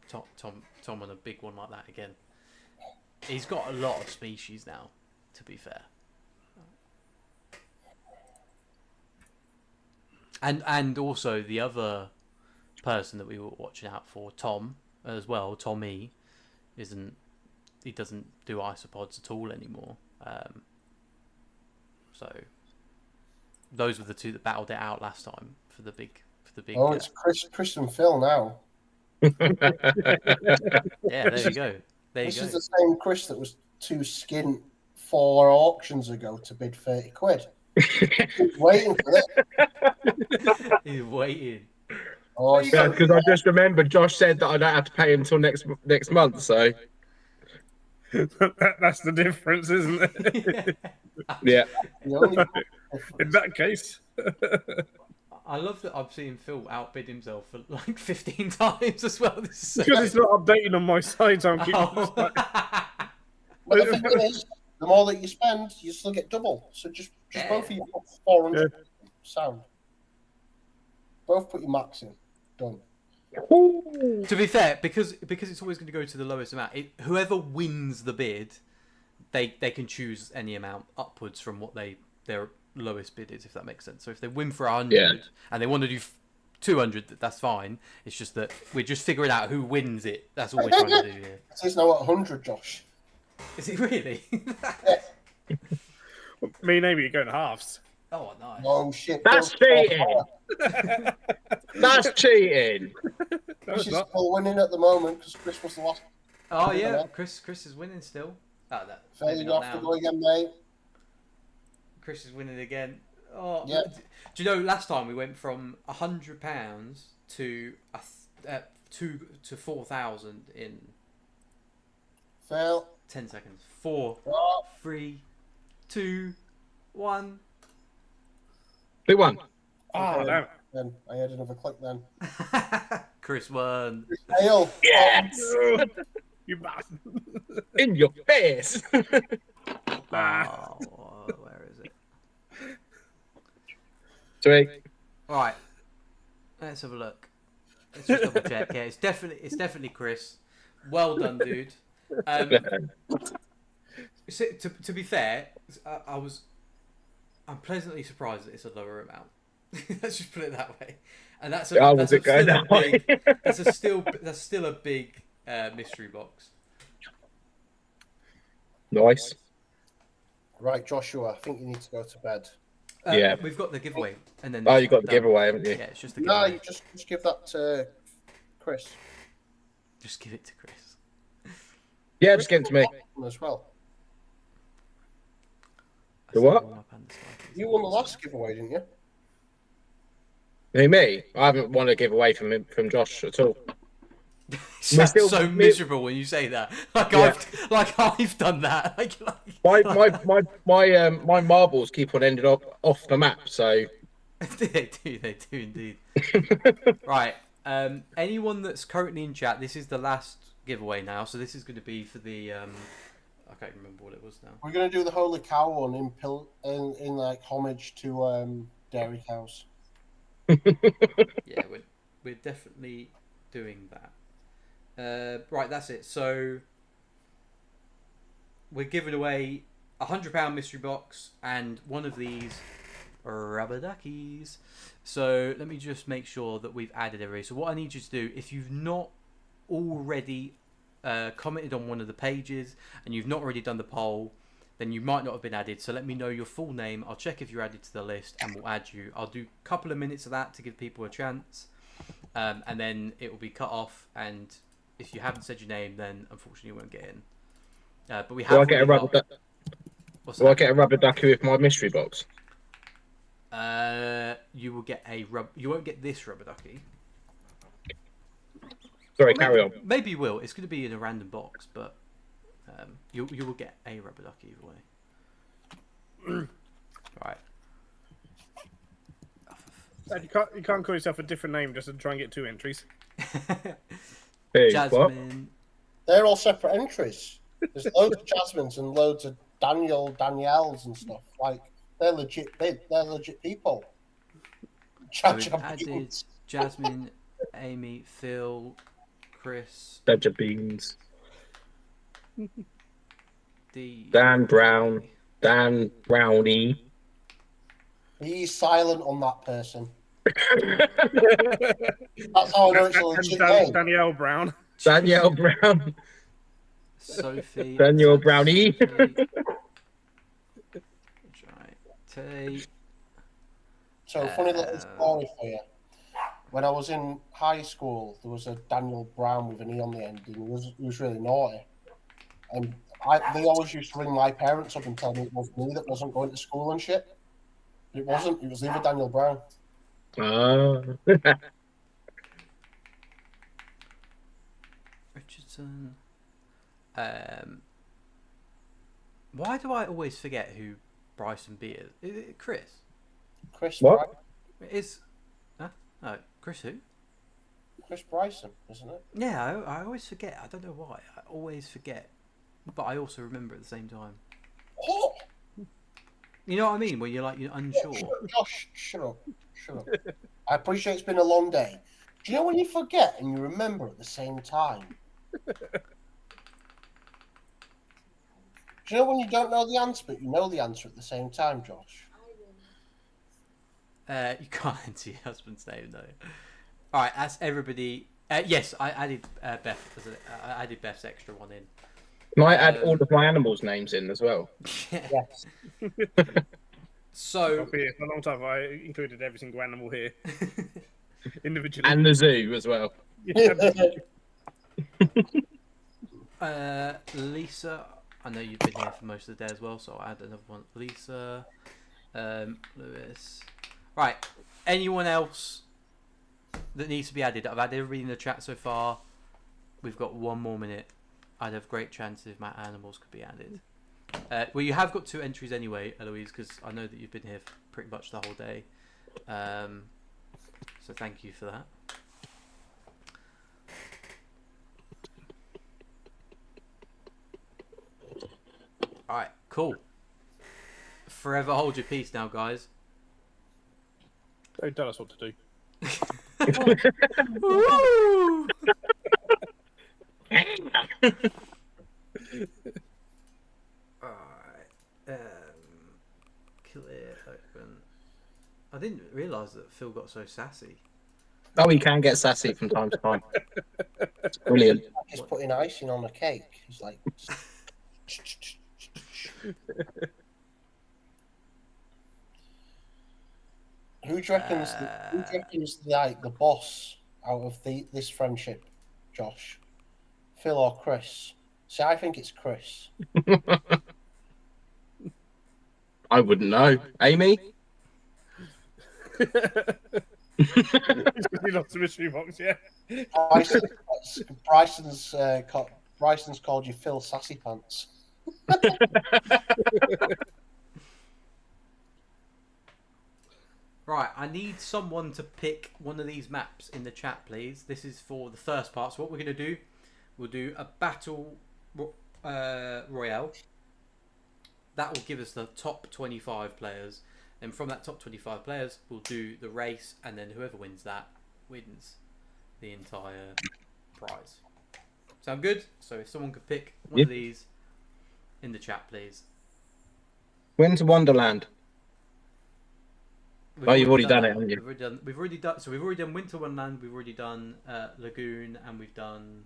a big one like that again. He's got a lot of species now, to be fair. And also the other person that we were watching out for, Tom, as well, Tommy, he doesn't do isopods at all anymore. So those were the two that battled it out last time for the big. Oh, it's Chris and Phil now. Yeah, there you go. This is the same Chris that was too skint 4 auctions ago to bid 30 quid. He's waiting for it. He's waiting. Oh, yeah, because I just remembered Josh said that I don't have to pay him until next month, so that's the difference, isn't it? Yeah. In that case. I love that I've seen Phil outbid himself for like 15 times as well. This is because it's not updating on my side, so I'm keeping But the thing is, the more that you spend, you still get double. So just both of you put 400 sound. Both put your max in. Done. To be fair, because it's always going to go to the lowest amount. Whoever wins the bid, they can choose any amount upwards from what their lowest bid is, if that makes sense. So if they win for 100 and they want to do 200, that's fine. It's just that we're just figuring out who wins it. That's all we're trying to do here. It's now at 100, Josh. Is it really? Yeah. Me and Amy are going halves. Oh, nice. Oh shit! That's cheating. That's cheating. No, Chris it's is not. still winning at the moment because Chris was the last. Oh yeah, Yeah. Chris is winning still. Oh, that Phil, maybe you not have to now. go again, mate. Chris is winning again. Oh, Yeah. do you know last time we went from £100 to to 4,000 in Phil. 10 seconds. 4, Oh, 3, 2, 1. Who won? Oh, okay. damn it. Then I had another click. Then Chris won. Hale. Yes! You bastard. In your face. Ah. Oh, where is it? Sweet. Right. Let's have a look. Let's just double check. Yeah, it's definitely Chris. Well done, dude. So, to be fair, I'm pleasantly surprised that it's a lower amount. Let's just put it that way. And that's a, Oh, that's was it going still a that way? big, that's still a big mystery box. Nice. Right, Joshua. I think you need to go to bed. Yeah. We've got the giveaway, and then Oh, this you got one's the done. giveaway, haven't you? Yeah, it's just the No, giveaway. you just give that to Chris. Just give it to Chris. Yeah, just give it to me. As well. The what? You won the last giveaway, didn't you? Who, me? I haven't won a giveaway from Josh at all. Sounds still- so me- miserable when you say that. Like Yeah. I've done that. My marbles keep on ending up off the map, so They do indeed. Right. Anyone that's currently in chat, this is the last giveaway now. So this is going to be for the I can't remember what it was now. We're gonna do the holy cow one in like homage to dairy cows. Yeah, we're definitely doing that. Right, that's it. So we're giving away £100 mystery box and one of these rubber duckies. So let me just make sure that we've added everybody. So what I need you to do, if you've not already commented on one of the pages and you've not already done the poll, then you might not have been added. So let me know your full name. I'll check if you're added to the list and we'll add you. I'll do a couple of minutes of that to give people a chance, and then it will be cut off. And if you haven't said your name, then unfortunately you won't get in. But we have. do I get a already rubber? got- What's Do I that? get a rubber ducky with my mystery box? You will get a You won't get this rubber ducky. Sorry, Maybe- carry on. Maybe you will. It's going to be in a random box, but you will get a rubber ducky either way. Right. You can't call yourself a different name just to try and get 2 entries. Hey, what? Jasmine. They're all separate entries. There's loads of Jasmines and loads of Danielles and stuff. Like they're legit. They're legit people. So Jar we've Jar added Binks. Jasmine, Amy, Phil, Chris, Badger beans. Dan Brown. Dan Brownie. He's silent on that person. That's how I know it's a legit name. Danielle Brown. Danielle Brown. Sophie. Daniel Brownie. So funny little story for you. When I was in high school, there was a Daniel Brown with an E on the end, and he was really naughty. And they always used to ring my parents up and tell me it was me that wasn't going to school and shit. But it wasn't. It was the other Daniel Brown. Richardson. Why do I always forget who Bryson B is? Is it Chris? Chris What? Bryson. Huh? No, Chris who? Chris Bryson, isn't it? Yeah, I always forget. I don't know why. I always forget. But I also remember at the same time. Oh, You know what I mean? When you're unsure. Josh, shut up. Shut up. I appreciate it's been a long day. Do you know when you forget and you remember at the same time? Do you know when you don't know the answer, but you know the answer at the same time, Josh? You can't enter your husband's name though. All right, that's everybody. Yes, I added Beth. I added Beth's extra one in. Can I add all of my animals' names in as well? Yeah. Yes. So I'll be here for a long time. I included every single animal here individually. And the zoo as well. Lisa, I know you've been here for most of the day as well, so I'll add another one. Lisa, Lewis. Right. Anyone else that needs to be added? I've added everybody in the chat so far. We've got 1 more minute. I'd have great chances if my animals could be added. Well, you have got 2 entries anyway, Eloise, because I know that you've been here for pretty much the whole day. So thank you for that. Alright, cool. Forever hold your peace now, guys. Don't tell us what to do. Woo! Alright. Clear open. I didn't realise that Phil got so sassy. Oh, he can get sassy from time to time. It's brilliant. He's putting icing on a cake. He's like. Who do you reckon's like the boss out of this friendship, Josh? Phil or Chris? See, I think it's Chris. I wouldn't know. Amy? You lost the mystery box, yeah. Bryson's called you Phil Sassy Pants. Right, I need someone to pick one of these maps in the chat, please. This is for the first part. So what we're going to do, we'll do a battle royale. That will give us the top 25 players. And from that top 25 players, we'll do the race. And then whoever wins that wins the entire prize. Sound good? So if someone could pick one of these in the chat, please. Winter Wonderland. You've already done it, haven't you? We've already done. So we've already done Winter Wonderland. We've already done Lagoon, and we've done.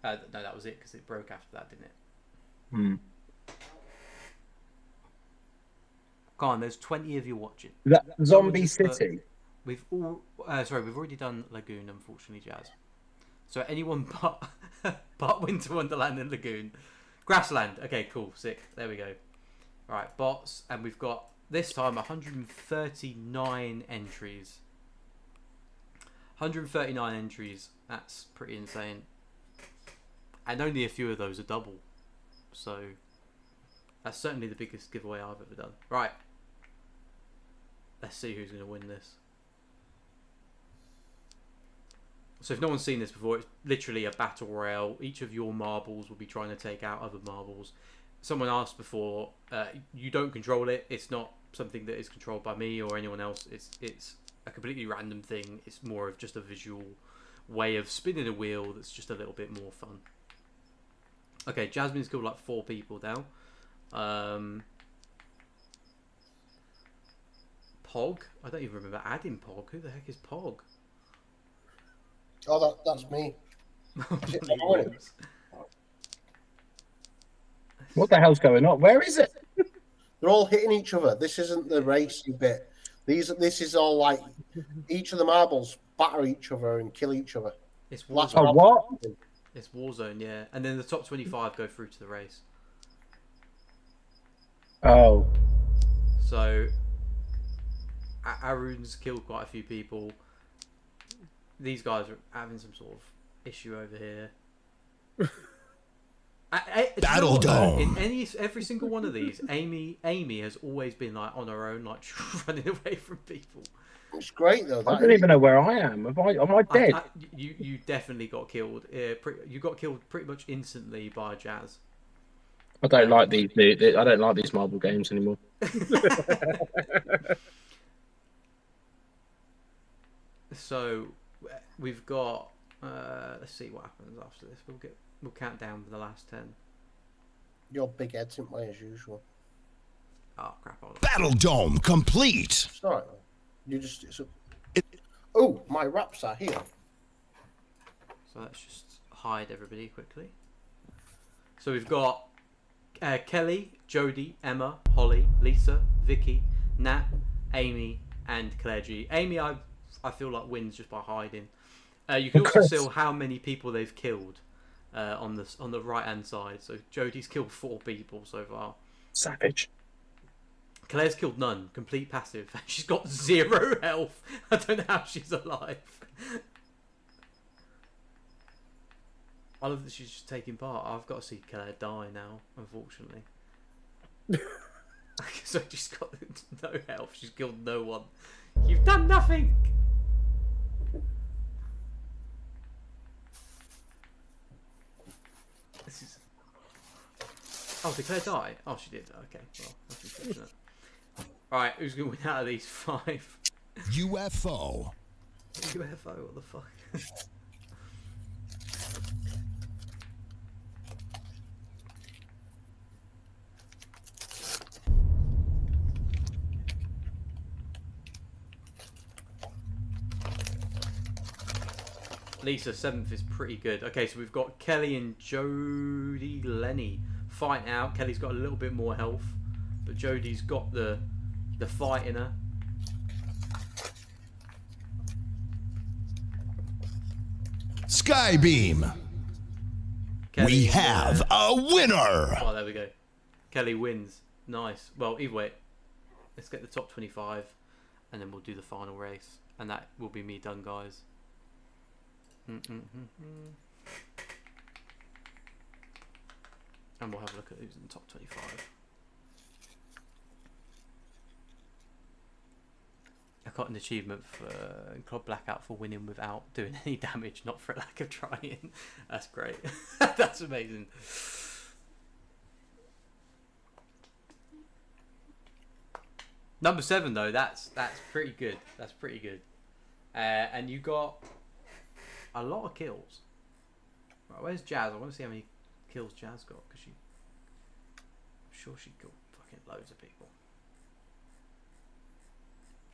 No, that was it because it broke after that, didn't it? Hmm. Go on. There's 20 of you watching. That Zombie City. We've already done Lagoon, unfortunately, Jazz. So anyone but Winter Wonderland and Lagoon, Grassland. Okay, cool, sick. There we go. All right, bots, and we've got. This time, 139 entries. 139 entries. That's pretty insane. And only a few of those are double. So, that's certainly the biggest giveaway I've ever done. Right. Let's see who's going to win this. So if no one's seen this before, it's literally a battle royale. Each of your marbles will be trying to take out other marbles. Someone asked before, you don't control it. It's not something that is controlled by me or anyone else. It's a completely random thing. It's more of just a visual way of spinning a wheel that's just a little bit more fun. Okay, Jasmine's killed like 4 people now. Pog? I don't even remember adding Pog. Who the heck is Pog? Oh, that's me. What the hell's going on? Where is it? They're all hitting each other. This isn't the racing bit. This is all like each of the marbles batter each other and kill each other. It's Warzone. Oh, what? It's Warzone, yeah. And then the top 25 go through to the race. Oh. So, Arun's killed quite a few people. These guys are having some sort of issue over here. Battle Dome. In every single one of these, Amy has always been like on her own, like running away from people. It's great though. I don't even know where I am. Am I dead? You definitely got killed. You got killed pretty much instantly by Jazz. I don't like these. I don't like these marble games anymore. So we've got. Let's see what happens after this. We'll count down for the last 10. Your big head's in way as usual. Oh crap! Battle Dome complete. It's all right. You just. Oh, my wraps are here. So let's just hide everybody quickly. So we've got Kelly, Jodie, Emma, Holly, Lisa, Vicky, Nat, Amy, and Claire G. Amy, I feel like wins just by hiding. You can also see how many people they've killed on the right hand side. So Jodie's killed 4 people so far. Savage. Claire's killed none. Complete passive. She's got 0 health. I don't know how she's alive. I love that she's just taking part. I've got to see Claire die now, unfortunately. So she's got no health. She's killed no one. You've done nothing. This is... Oh, did Claire die? Oh, she did. Okay, well, that's unfortunate. Alright, who's going to win out of these 5? UFO. UFO, what the fuck? Lisa, 7th is pretty good. Okay, so we've got Kelly and Jodie Lenny fighting out. Kelly's got a little bit more health, but Jodie's got the fight in her. Skybeam. Kelly, We have a winner. Oh, there we go. Kelly wins. Nice. Well, either way, let's get the top 25, and then we'll do the final race, and that will be me done, guys. And we'll have a look at who's in the top 25. I got an achievement for Club Blackout for winning without doing any damage, not for a lack of trying. That's great. That's amazing. Number 7 though, that's pretty good. That's pretty good. And you got a lot of kills. Right, where's Jazz? I want to see how many kills Jazz got, because I'm sure she killed fucking loads of people.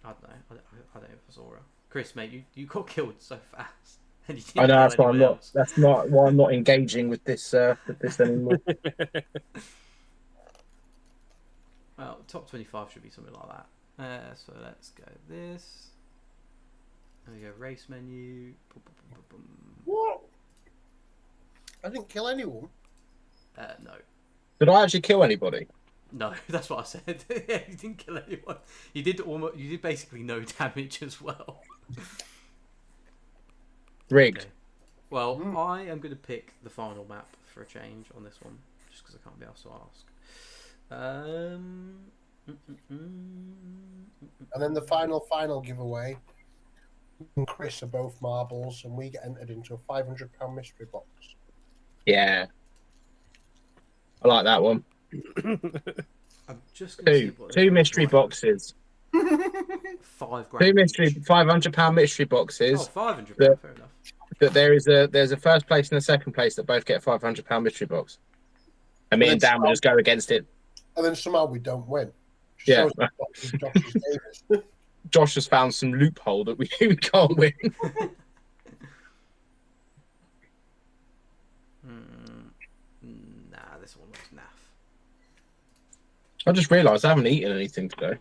I don't know. I don't know if I saw her. Chris, mate, you got killed so fast. And you didn't I know, that's kill why I'm anyone not. else. That's not why I'm not engaging with this anymore. Well, top 25 should be something like that. So let's go this. There we go, race menu. Boom, boom, boom, boom, boom. What? I didn't kill anyone. No. Did I actually kill anybody? No, that's what I said. Yeah, you didn't kill anyone. You did basically no damage as well. Rigged. Okay. Well, I am going to pick the final map for a change on this one, just because I can't be asked to ask. And then the final giveaway. Me and Chris are both marbles, and we get entered into a £500 mystery box. Yeah. I like that one. I'm just going to see what Two mystery boxes. £5 grand. Two mystery each. £500 mystery boxes. Oh, £500, fair enough. That there's a first place and a second place that both get a £500 mystery box. And me and Dan will just go against it. And then somehow we don't win. Yeah. Josh's Josh has found some loophole that we can't win. Nah, this one looks naff. I just realised I haven't eaten anything today.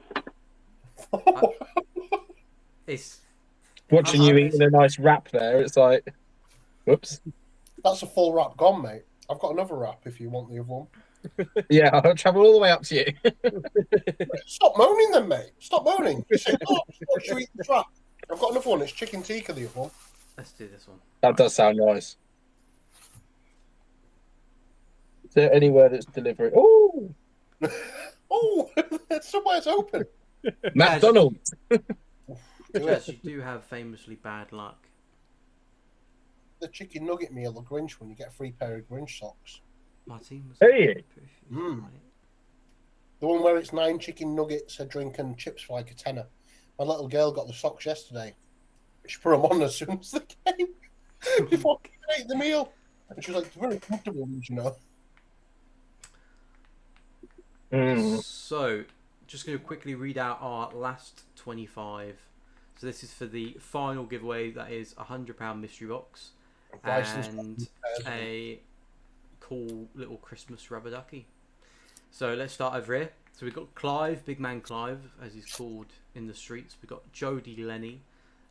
It's Watching you eating a nice wrap there, it's like, whoops. That's a full wrap gone, mate. I've got another wrap if you want the other one. Yeah, I'll travel all the way up to you. Stop moaning then, mate. Stop moaning. You say, oh, you eat the wrap. I've got another one. It's chicken tikka, the other one. Let's do this one. That does sound nice. Is there anywhere that's delivering? Oh, Oh, somewhere's open. McDonald's. Yes, you do have famously bad luck. The chicken nugget meal, the Grinch one, you get a free pair of Grinch socks. Martin was Hey. The one where it's 9 chicken nuggets, a drink, and chips for like a tenner. My little girl got the socks yesterday. She put them on as soon as they came. Before she ate the meal. And she was like, very comfortable, you know. So, just going to quickly read out our last 25. So this is for the final giveaway. That is a £100 mystery box and a cool little Christmas rubber ducky. So let's start over here. So we've got Clive, Big Man Clive, as he's called in the streets. We've got Jody Lenny,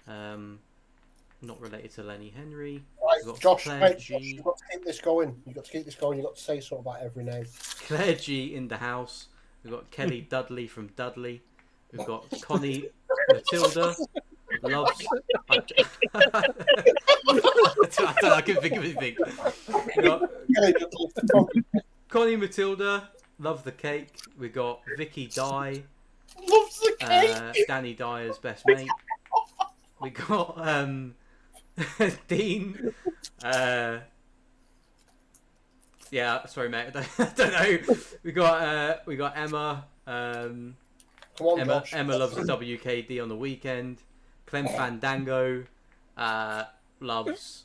not related to Lenny Henry. Right, We've got Josh, Claire wait, G. Josh, you've got to keep this going. You've got to keep this going. You've got to say something about every name. Claire G in the house. We've got Kelly Dudley from Dudley. We've got Connie Matilda. Loves. I couldn't think of anything. We got Connie Matilda. Love the cake. We got Vicky Dye. Loves the cake. Danny Dyer's best mate. We got Dean. Yeah, sorry, mate. I don't know. We got Emma. Come on, Emma loves WKD on the weekend. Clem Fandango loves.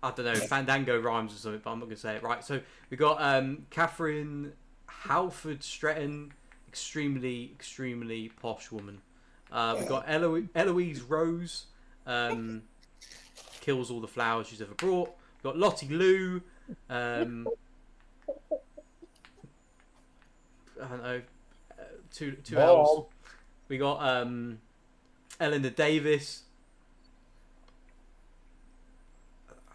I don't know. Fandango rhymes or something, but I'm not gonna say it right. So we got Catherine Halford Stretton, extremely posh woman. We've got Eloise Rose, kills all the flowers she's ever brought. We've got Lottie Lou. I don't know. Two L's. We got Eleanor Davis.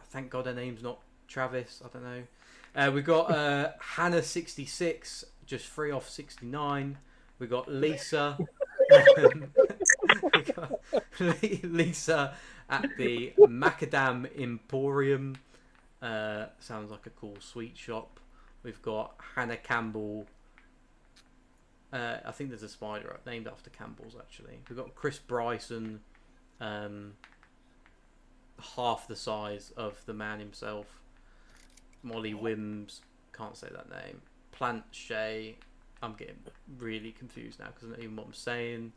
Thank God her name's not Travis. I don't know. We got Hannah 66, just 3 off 69. We got Lisa. We got Lisa at the Macadam Emporium. Sounds like a cool sweet shop. We've got Hannah Campbell. I think there's a spider named after Campbell's actually. We've got Chris Bryson. Half the size of the man himself. Molly Wims, can't say that name. Plant Shay, I'm getting really confused now because I don't even know what I'm saying.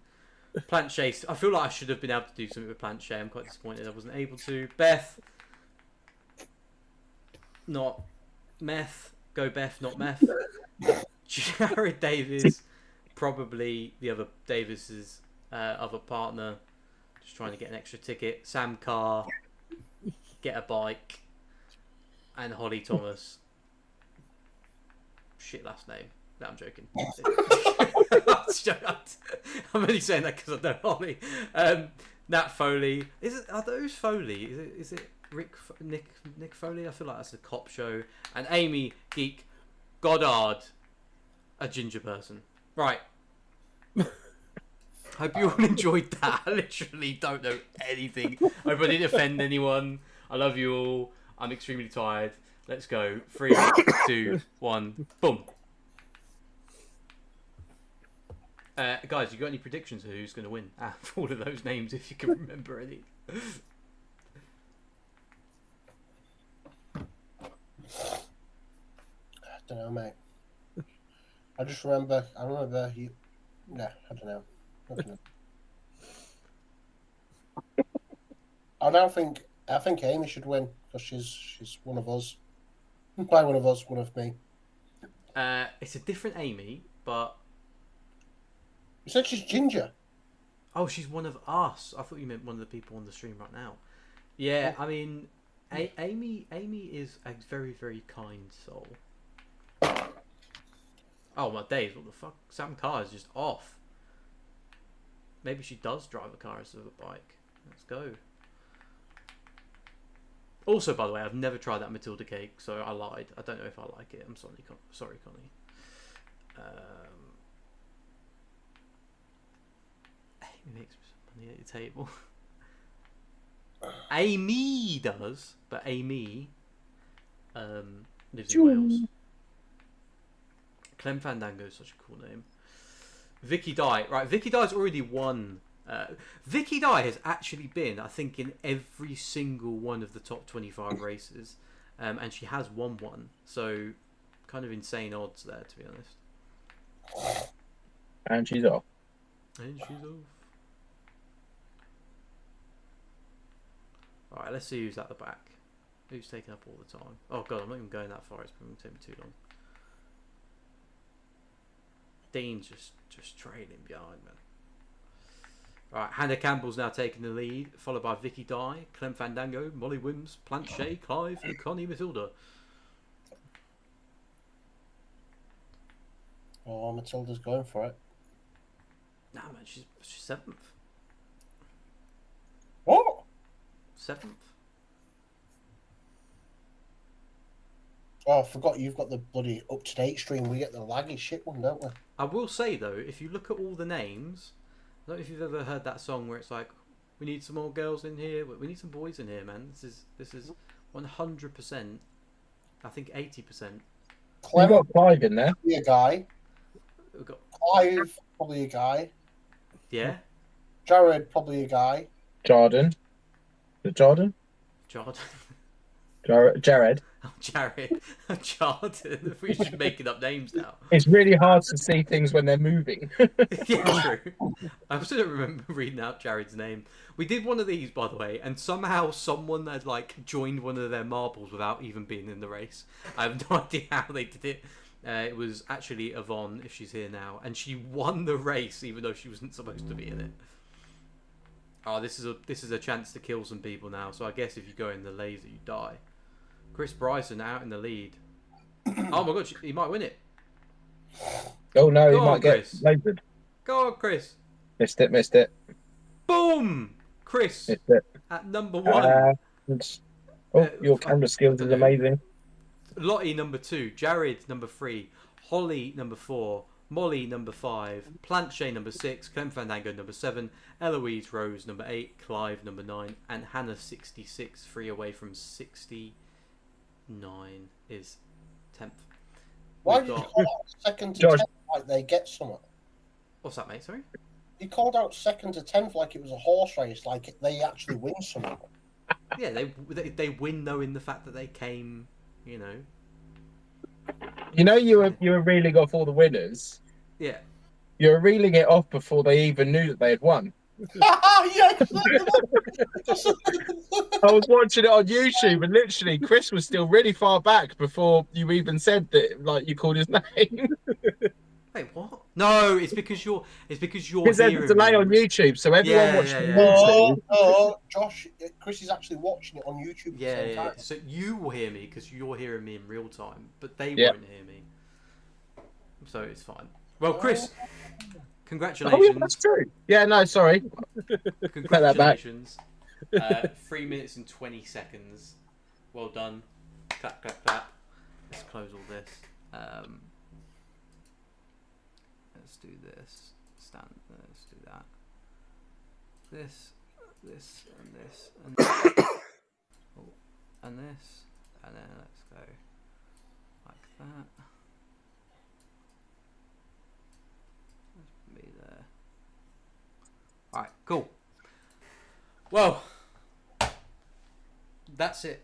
Plant Shay, I feel like I should have been able to do something with Plant Shay. I'm quite disappointed I wasn't able to. Beth, not meth. Go Beth, not meth. Jared Davis, probably the other Davis's other partner, just trying to get an extra ticket. Sam Carr, get a bike. And Holly Thomas. Shit last name. No, I'm joking. I'm only saying that because I know Holly. Nat Foley. Are those Foley? Is it Nick Foley? I feel like that's a cop show. And Amy Geek Goddard, a ginger person. Right. Hope you all enjoyed that. I literally don't know anything. Hope I didn't offend anyone. I love you all. I'm extremely tired. Let's go. 3, 2, 1. Boom. Guys, you got any predictions of who's going to win out of all of those names, if you can remember any? I don't know, mate. I remember you. No, I don't know. I think Amy should win because she's one of us. By one of us, one of me. It's a different Amy, but You said she's ginger. oh, she's one of us. I thought you meant one of the people on the stream right now. Yeah, I mean, Amy is a very, very kind soul. Oh my days! What the fuck? Sam Carr is just off. Maybe she does drive a car instead of a bike. Let's go. Also, by the way, I've never tried that Matilda cake, so I lied. I don't know if I like it. I'm sorry, Connie. Amy makes some money at your table. Amy does, but Amy lives in Wales. Clem Fandango is such a cool name. Vicky Dye. Right, Vicky Dye's already won. Vicky Dye has actually been, I think, in every single one of the top 25 races. And she has won one. So, kind of insane odds there, to be honest. And she's off. And she's off. Alright, let's see who's at the back. Who's taking up all the time? Oh god, I'm not even going that far. It's going to take me too long. Dean's just trailing behind, man. Alright, Hannah Campbell's now taking the lead, followed by Vicky Dye, Clem Fandango, Molly Wims, Plant Shay, Clive, and Connie Matilda. Oh, Matilda's going for it. Nah, man, she's 7th. What? 7th. Oh, I forgot you've got the bloody up-to-date stream. We get the laggy shit one, don't we? I will say though, if you look at all the names, I don't know if you've ever heard that song where it's like, "We need some more girls in here. We need some boys in here, man." This is 100%. I think 80%. You've got Clive in there. Probably a guy. We've got Clive, probably a guy. yeah, Jared, probably a guy. Jordan. Is it Jordan? Jordan. Jared. Oh, Jared. Jordan. We're just making up names now. It's really hard to see things when they're moving. Yeah, true. I also don't remember reading out Jared's name. We did one of these, by the way, and somehow someone had like joined one of their marbles without even being in the race. I have no idea how they did it. It was actually Yvonne, if she's here now, and she won the race even though she wasn't supposed to be in it. Oh, this is a chance to kill some people now. So I guess if you go in the laser, you die. Chris Bryson out in the lead. Oh my god, he might win it. Oh no, he Go on, might get Chris. lasered. Go on, Chris. Missed it. Boom! Chris Missed it. at number 1. Your camera skills is amazing. Lottie number 2. Jared number 3. Holly number 4. Molly number 5. Planche number 6. Clem Fandango number 7. Eloise Rose number 8. Clive number 9. And Hannah 66. 3 away from 69 is 10th. Why We've did you got- call out second to George. 10th like they get something? What's that, mate? Sorry? You called out second to 10th like it was a horse race, like they actually win something. Yeah, they win knowing the fact that they came, you know. You know, you were reeling off all the winners. Yeah. You were reeling it off before they even knew that they had won. Yeah, I was watching it on YouTube, and literally, Chris was still really far back before you even said that. Like you called his name. Wait, what? No, it's because you're Because there's hearing a delay me. on YouTube, so everyone Yeah, watching yeah, YouTube. Oh, Josh, Chris is actually watching it on YouTube at the Yeah, same yeah. time. So you will hear me because you're hearing me in real time, but they Yeah. won't hear me. So it's fine. Well, Chris, Oh, yeah, congratulations. that's true. Yeah, no, sorry. Congratulations. 3 minutes and 20 seconds. Well done. Clap, clap, clap. Let's close all this. Let's do this. Let's do that. This, and this, and this. Oh, and this. And then let's go like that. Let's be there. Alright, cool. Well, that's it.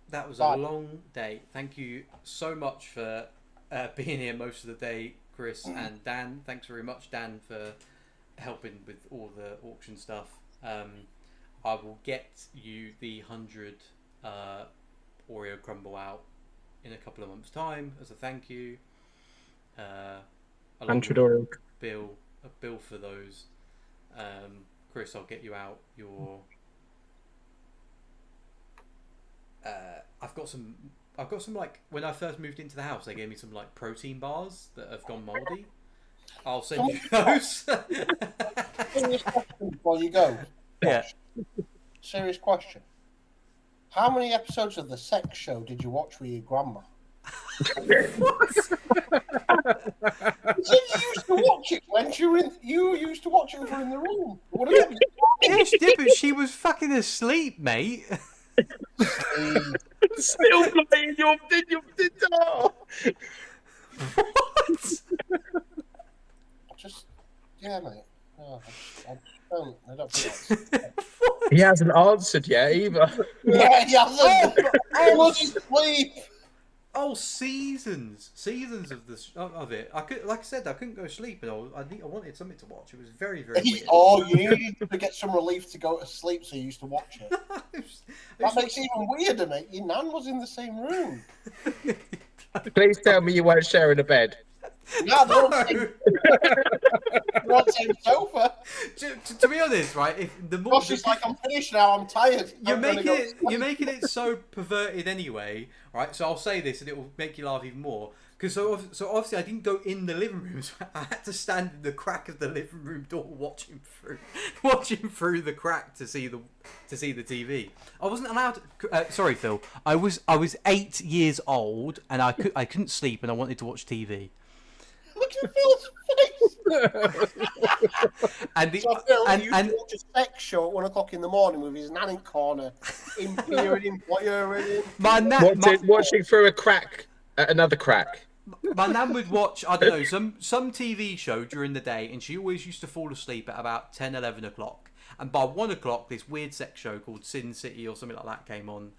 That was a long day. Thank you so much for being here most of the day, Chris and Dan. Thanks very much, Dan, for helping with all the auction stuff. I will get you the 100 Oreo crumble out in a couple of months' time as a thank you. 100 Oreo. A bill for those. Chris, I'll get you out your. I've got some like when I first moved into the house, they gave me some like protein bars that have gone mouldy. I'll send you those. Serious question before you go. Yeah. Serious question. How many episodes of the sex show did you watch with your grandma? What? You used to watch it when you used to watch it when you were in the room. What is it? Yeah, she did, but she was fucking asleep, mate. Still playing your guitar. What? Just, yeah, mate. No, I don't feel like He hasn't answered yet either. Yeah, he hasn't. I was asleep. Oh, seasons of it. I could, like I said, I couldn't go to sleep, and I wanted something to watch. It was very, very weird. Oh, you needed to get some relief to go to sleep, so you used to watch it. That makes it even weirder, mate. Your nan was in the same room. Please tell me you weren't sharing a bed. No, they're on the same sofa. To be honest, right? If the more Josh is like, I'm finished now. I'm tired. you're making it so perverted anyway, right? So I'll say this, and it will make you laugh even more. Because so obviously I didn't go in the living room, so I had to stand in the crack of the living room door, watching through the crack to see the TV. I wasn't allowed. Sorry, Phil. I was 8 years old and I couldn't sleep and I wanted to watch TV. Look at Phil's face. And So Phil used to watch a sex show at 1 o'clock in the morning with his nan in corner, imperiling him, voyeuring him. Watching through a crack at another crack. My nan would watch, I don't know, some TV show during the day, and she always used to fall asleep at about 10, 11 o'clock. And by 1 o'clock, this weird sex show called Sin City or something like that came on.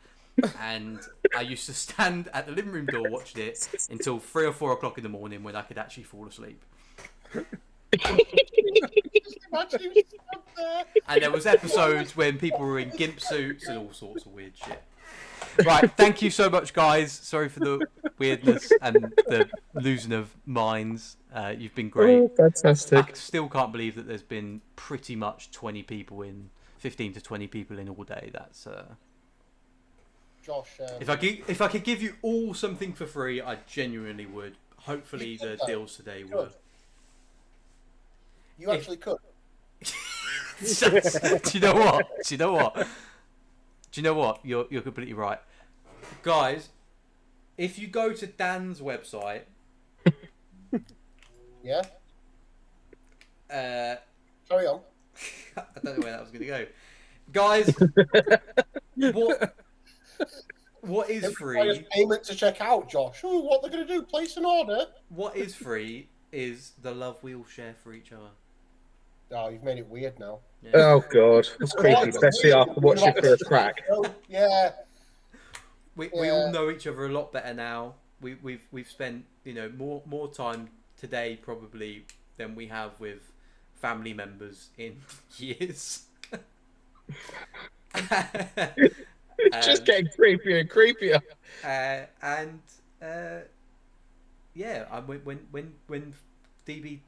And I used to stand at the living room door watching it until 3 or 4 o'clock in the morning when I could actually fall asleep. And there was episodes when people were in gimp suits and all sorts of weird shit. Right, thank you so much, guys. Sorry for the weirdness and the losing of minds. You've been great. Oh, fantastic. I still can't believe that there's been pretty much 15 to 20 people in all day. That's Josh. If I could give you all something for free, I genuinely would. Hopefully the deals today would. You actually could. Do you know what? You're completely right. Guys, if you go to Dan's website... Yeah? Carry on. I don't know where that was going to go. Guys, what is free... Payment to check out, Josh. Ooh, what they're going to do? Place an order? What is free is the love we all share for each other. Oh, you've made it weird now. Yeah. Oh God, that's creepy, especially after watching through a crack. Yeah. We all know each other a lot better now. We've spent more time today probably than we have with family members in years. It's just getting creepier and creepier. When DB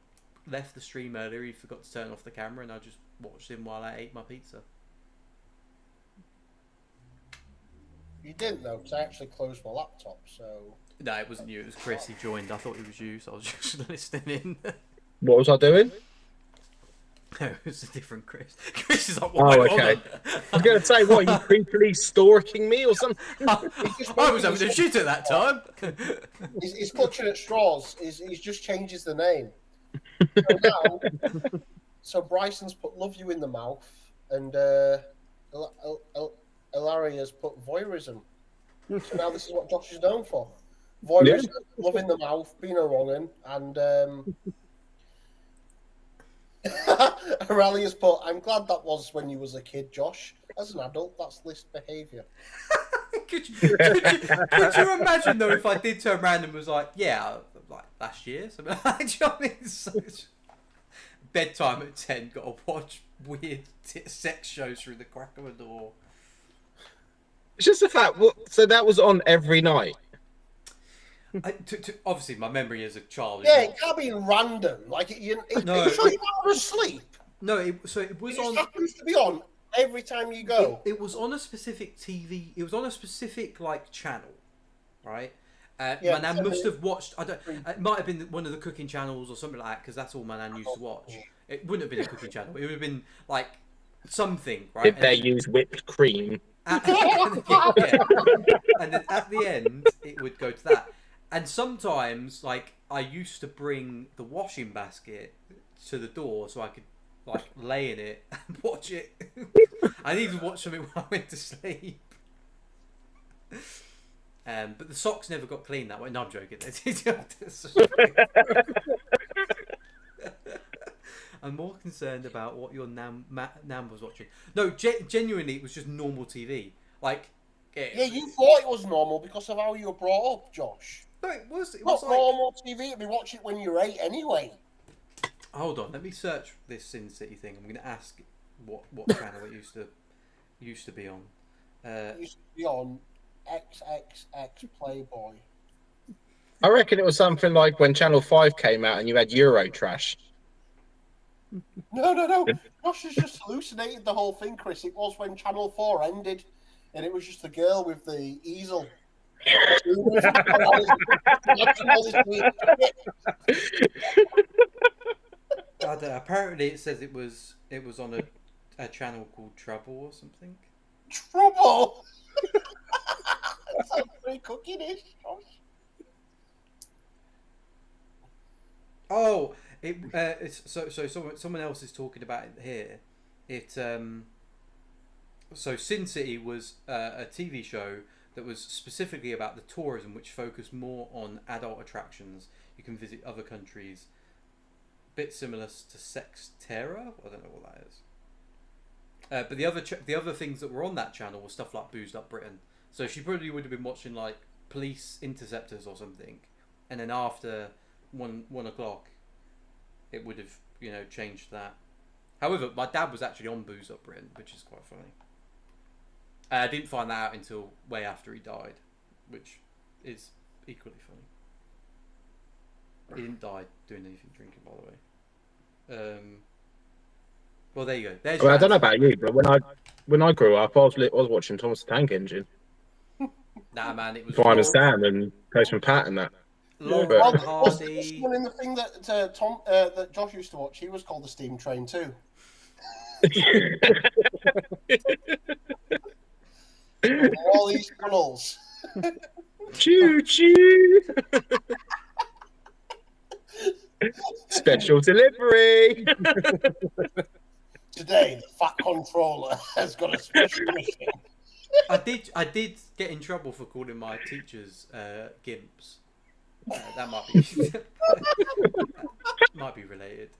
left the stream earlier, he forgot to turn off the camera, and I just watched him while I ate my pizza. You didn't though, because I actually closed my laptop. So no, it wasn't you. It was Chris. He joined. I thought it was you, so I was just listening in. What was I doing? No, it was a different Chris. Chris is like, oh, okay. I was going to say, what, are you creepily stalking me or something? I was having a shit at that time. He's clutching at straws. He just changes the name. So now, Bryson's put "love you" in the mouth, and Hilary has put voyeurism. So now this is what Josh is known for: voyeurism, love in the mouth, being a wrong'un, and Rally has put, "I'm glad that was when you was a kid, Josh. As an adult, that's list behaviour." Could you imagine though if I did turn around and was like, yeah, like last year, something like that? Do you know what I mean? So, bedtime at 10, got to watch weird sex shows through the crack of a door. It's just the fact. So that was on every night. Obviously, my memory as a child. Yeah, it can't be random. Like no, you sure you were asleep? No, it was on. It happens to be on every time you go. It was on a specific TV. It was on a specific channel, right? My nan must have watched. It might have been one of the cooking channels or something like that, because that's all my nan used to watch. It wouldn't have been a cooking channel. It would have been like something, right? If they use whipped cream. And then at the end, it would go to that. And sometimes, I used to bring the washing basket to the door so I could, lay in it and watch it. I needed to watch something when I went to sleep. But the socks never got clean that way. No, I'm joking. I'm more concerned about what your nan was watching. No, genuinely, it was just normal TV. Yeah, you thought it was normal because of how you were brought up, Josh. No, it was normal TV. We watch it when you're 8 anyway. Hold on, let me search this Sin City thing. I'm going to ask what channel it used to be on. It used to be on XXX Playboy. I reckon it was something like when Channel 5 came out and you had Euro Trash. No. Josh has just hallucinated the whole thing, Chris. It was when Channel 4 ended, and it was just the girl with the easel. I don't know, apparently it says it was on a channel called Trouble or something. Trouble. Sounds very cookie-ish. Oh, it's so someone else is talking about it here. So Sin City was a TV show that was specifically about the tourism, which focused more on adult attractions. You can visit other countries, bit similar to Sex Terror. I don't know what that is. But the other things that were on that channel were stuff like Boozed Up Britain. So she probably would have been watching like Police Interceptors or something, and then after 1 o'clock, it would have changed that. However, my dad was actually on Boozed Up Britain, which is quite funny. I didn't find that out until way after he died, which is equally funny. He didn't die doing anything drinking, by the way. Well, there you go. There's I don't know about you, but when I grew up, I was watching Thomas the Tank Engine. Nah, man, it was. Fine Sam and Postman Pat and that. Laurel and Hardy. One in the thing that that Josh used to watch, he was called the Steam Train too. All these tunnels. Choo choo. Special delivery. Today, the Fat Controller has got a special mission. I did get in trouble for calling my teachers gimps. That might be related.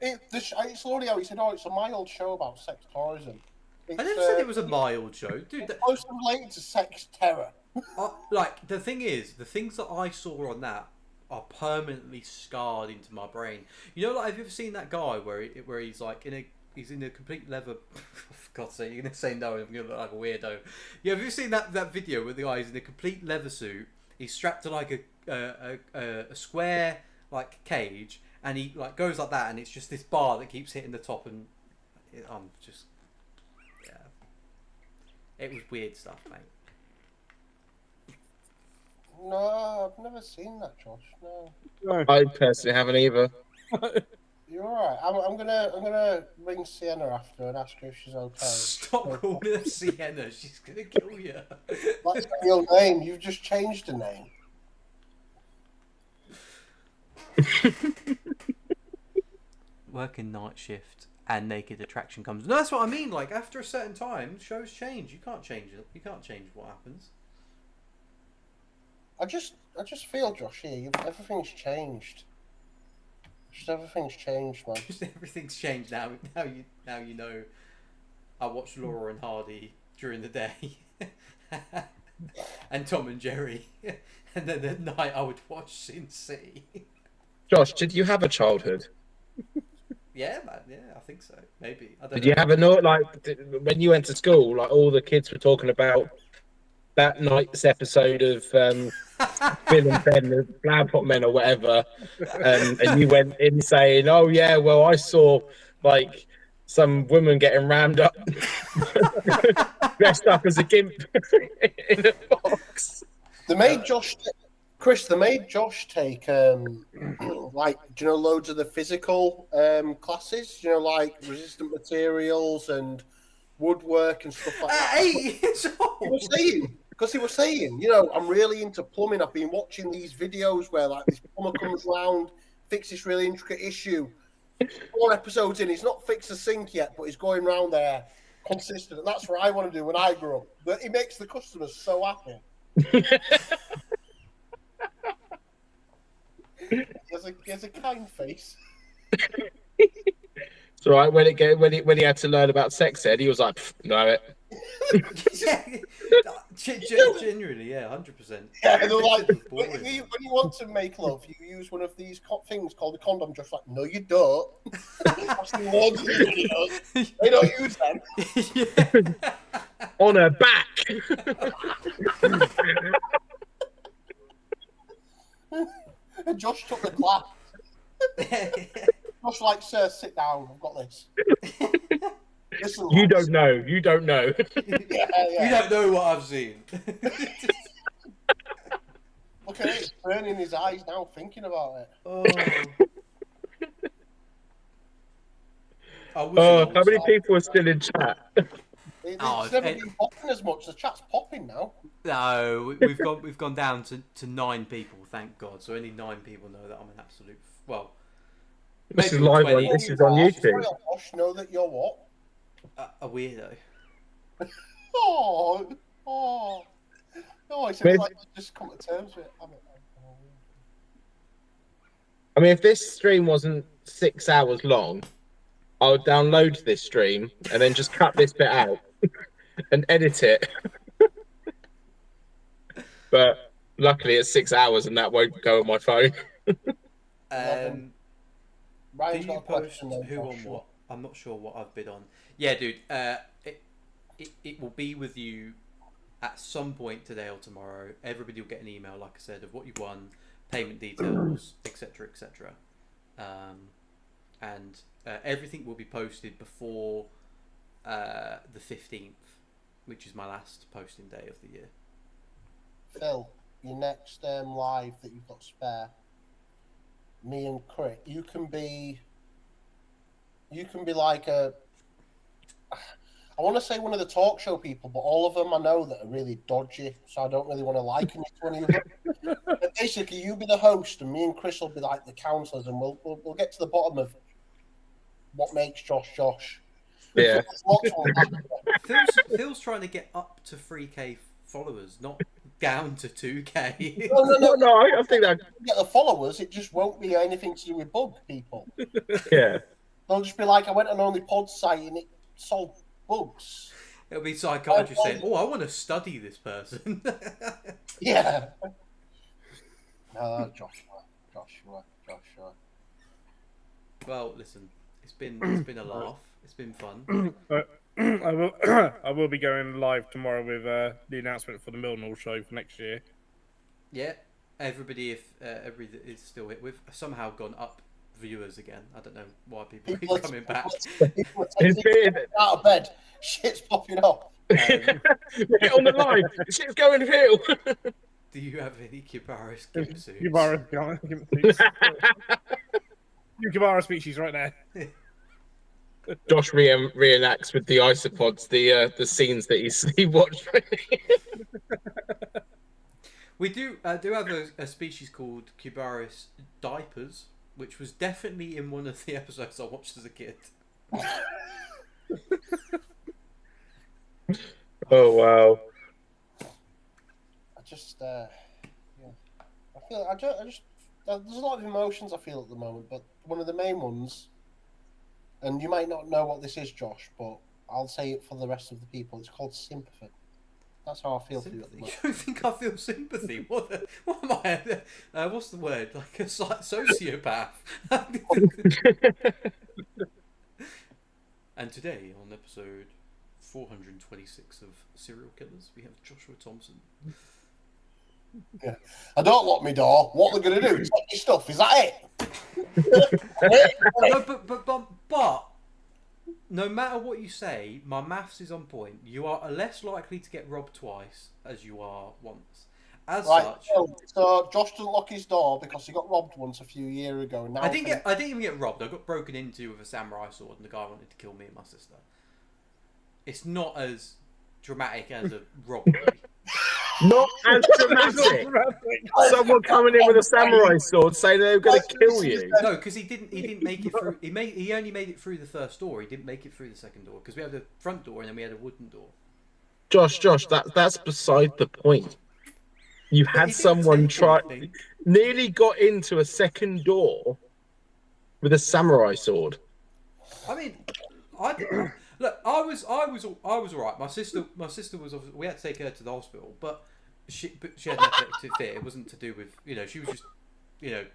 It's slowly out. He said, "Oh, it's a mild show about sex tourism." I never said it was a mild show, dude. It's closely related to sex terror. Like the thing is, the things that I saw on that are permanently scarred into my brain. Like, have you ever seen that guy where he's like he's in a complete leather? For God's sake, you're gonna say no, I'm gonna look like a weirdo. Yeah, have you seen that video where the guy is in a complete leather suit? He's strapped to like a square like cage, and he like goes like that, and it's just this bar that keeps hitting the top, and I'm just it was weird stuff, mate. No, I've never seen that, Josh. No. I personally haven't either. You're all right. I'm gonna ring Sienna after and ask her if she's okay. Stop calling her Sienna. She's gonna kill you. That's your name. You've just changed the name. Working night shift and naked attraction comes. No, that's what I mean. Like after a certain time, shows change. You can't change it. You can't change what happens. I just feel, Josh, here, everything's changed. Just everything's changed, man. Just everything's changed now. Now you know. I watched Laura and Hardy during the day, and Tom and Jerry, and then at night I would watch Sin City. Josh, did you have a childhood? Yeah, man. Yeah, I think so. Maybe. I don't Did know. you have when you went to school? Like all the kids were talking about that night's episode of Bill and Ben, the Flower Pot Men or whatever, and you went in saying, "Oh yeah, well I saw like some woman getting rammed up, dressed up as a gimp in a box." They made Josh, Chris. They made Josh take like loads of the physical classes. Like resistant materials and woodwork and stuff like that. 8 years old. He was saying, I'm really into plumbing. I've been watching these videos where like this plumber comes round, fixes this really intricate issue. 4 episodes in, he's not fixed the sink yet, but he's going round there consistent. And that's what I want to do when I grow up. But he makes the customers so happy. He has a kind face. So right when he had to learn about sex ed, he was like, "Know it." Genuinely, yeah, 100%. Yeah, they're like, when you want to make love, you use one of these things called a condom. Just like, no, you don't. That's the words videos. They don't use them. On her back. And Josh took the class. Josh like, "Sir, sit down. I've got this." Listen, You don't know. Yeah. You don't know what I've seen. Look at it, it's burning his eyes now thinking about it. Oh. I was Oh, old, how many so- people are still in chat? It's Oh, never and- been popping as much. The chat's popping now. No, we've gone down to 9 people, thank God. So only 9 people know that I'm an absolute well. This is maybe live 20. on. This is on YouTube. Josh, know that you're what? A weirdo. Oh, oh, no! It's Maybe- like just come to terms with it. I mean, if this stream wasn't 6 hours long, I would download this stream and then just cut this bit out and edit it. But luckily, it's 6 hours and that won't go on my phone. Ryan's Do got you a post question though, who on Josh. what? I'm not sure what I've bid on. Yeah, dude. It will be with you at some point today or tomorrow. Everybody will get an email, like I said, of what you've won, payment details, etc., etc. And everything will be posted before the 15th, which is my last posting day of the year. Phil, your next live that you've got spare, me and Crit, you can be like a, I want to say one of the talk show people, but all of them I know that are really dodgy, so I don't really want to liken you to any of them. But basically, you be the host, and me and Chris will be like the counsellors, and we'll get to the bottom of what makes Josh Josh. Yeah. Phil's trying to get up to 3K followers, not down to 2K. No, I think that. Get the followers, it just won't be anything to do with bug people. Yeah. They'll just be like, I went on Onlypods site and it sold bugs. It'll be psychiatrists saying, "Oh, I want to study this person." Yeah. No, Joshua. Well, listen, it's been a laugh. It's been fun. I will be going live tomorrow with the announcement for the Millnall show for next year. Yeah, everybody, if everybody is still hit, we've somehow gone up viewers again. I don't know why people keep coming back. It's weird. Out of bed, shit's popping up. Get on the line. Shit's going Phil. Do you have any Cubaris gimp suits? Cubaris gimp suits. New Cubaris species right there. Josh reenacts with the isopods the scenes that he watched. We do have a species called Cubaris diapers, which was definitely in one of the episodes I watched as a kid. Oh wow! I just, yeah. I feel I just there's a lot of emotions I feel at the moment, but one of the main ones, and you might not know what this is, Josh, but I'll say it for the rest of the people. It's called sympathy. That's how I feel for you at the You moment. don't think I feel sympathy? What am I? What's the word? Like a sociopath? And today, on episode 426 of Serial Killers, we have Joshua Thompson. Yeah. I don't lock my door. What they're going to do? Take your stuff. Is that it? No, but no matter what you say, my maths is on point. You are less likely to get robbed twice as you are once. As such, so Josh doesn't lock his door because he got robbed once a few years ago. Now I didn't even get robbed. I got broken into with a samurai sword, and the guy wanted to kill me and my sister. It's not as dramatic as a robbery. Not as dramatic. Someone coming in with a samurai sword saying they were going to kill you. No, because he didn't make it through. He only made it through the first door. He didn't make it through the second door because we had the front door and then we had a wooden door. Josh, that's beside the point. You had someone nearly got into a second door with a samurai sword. I mean, look, I was all right. My sister was. We had to take her to the hospital, but she had an epileptic fit. It wasn't to do with she was just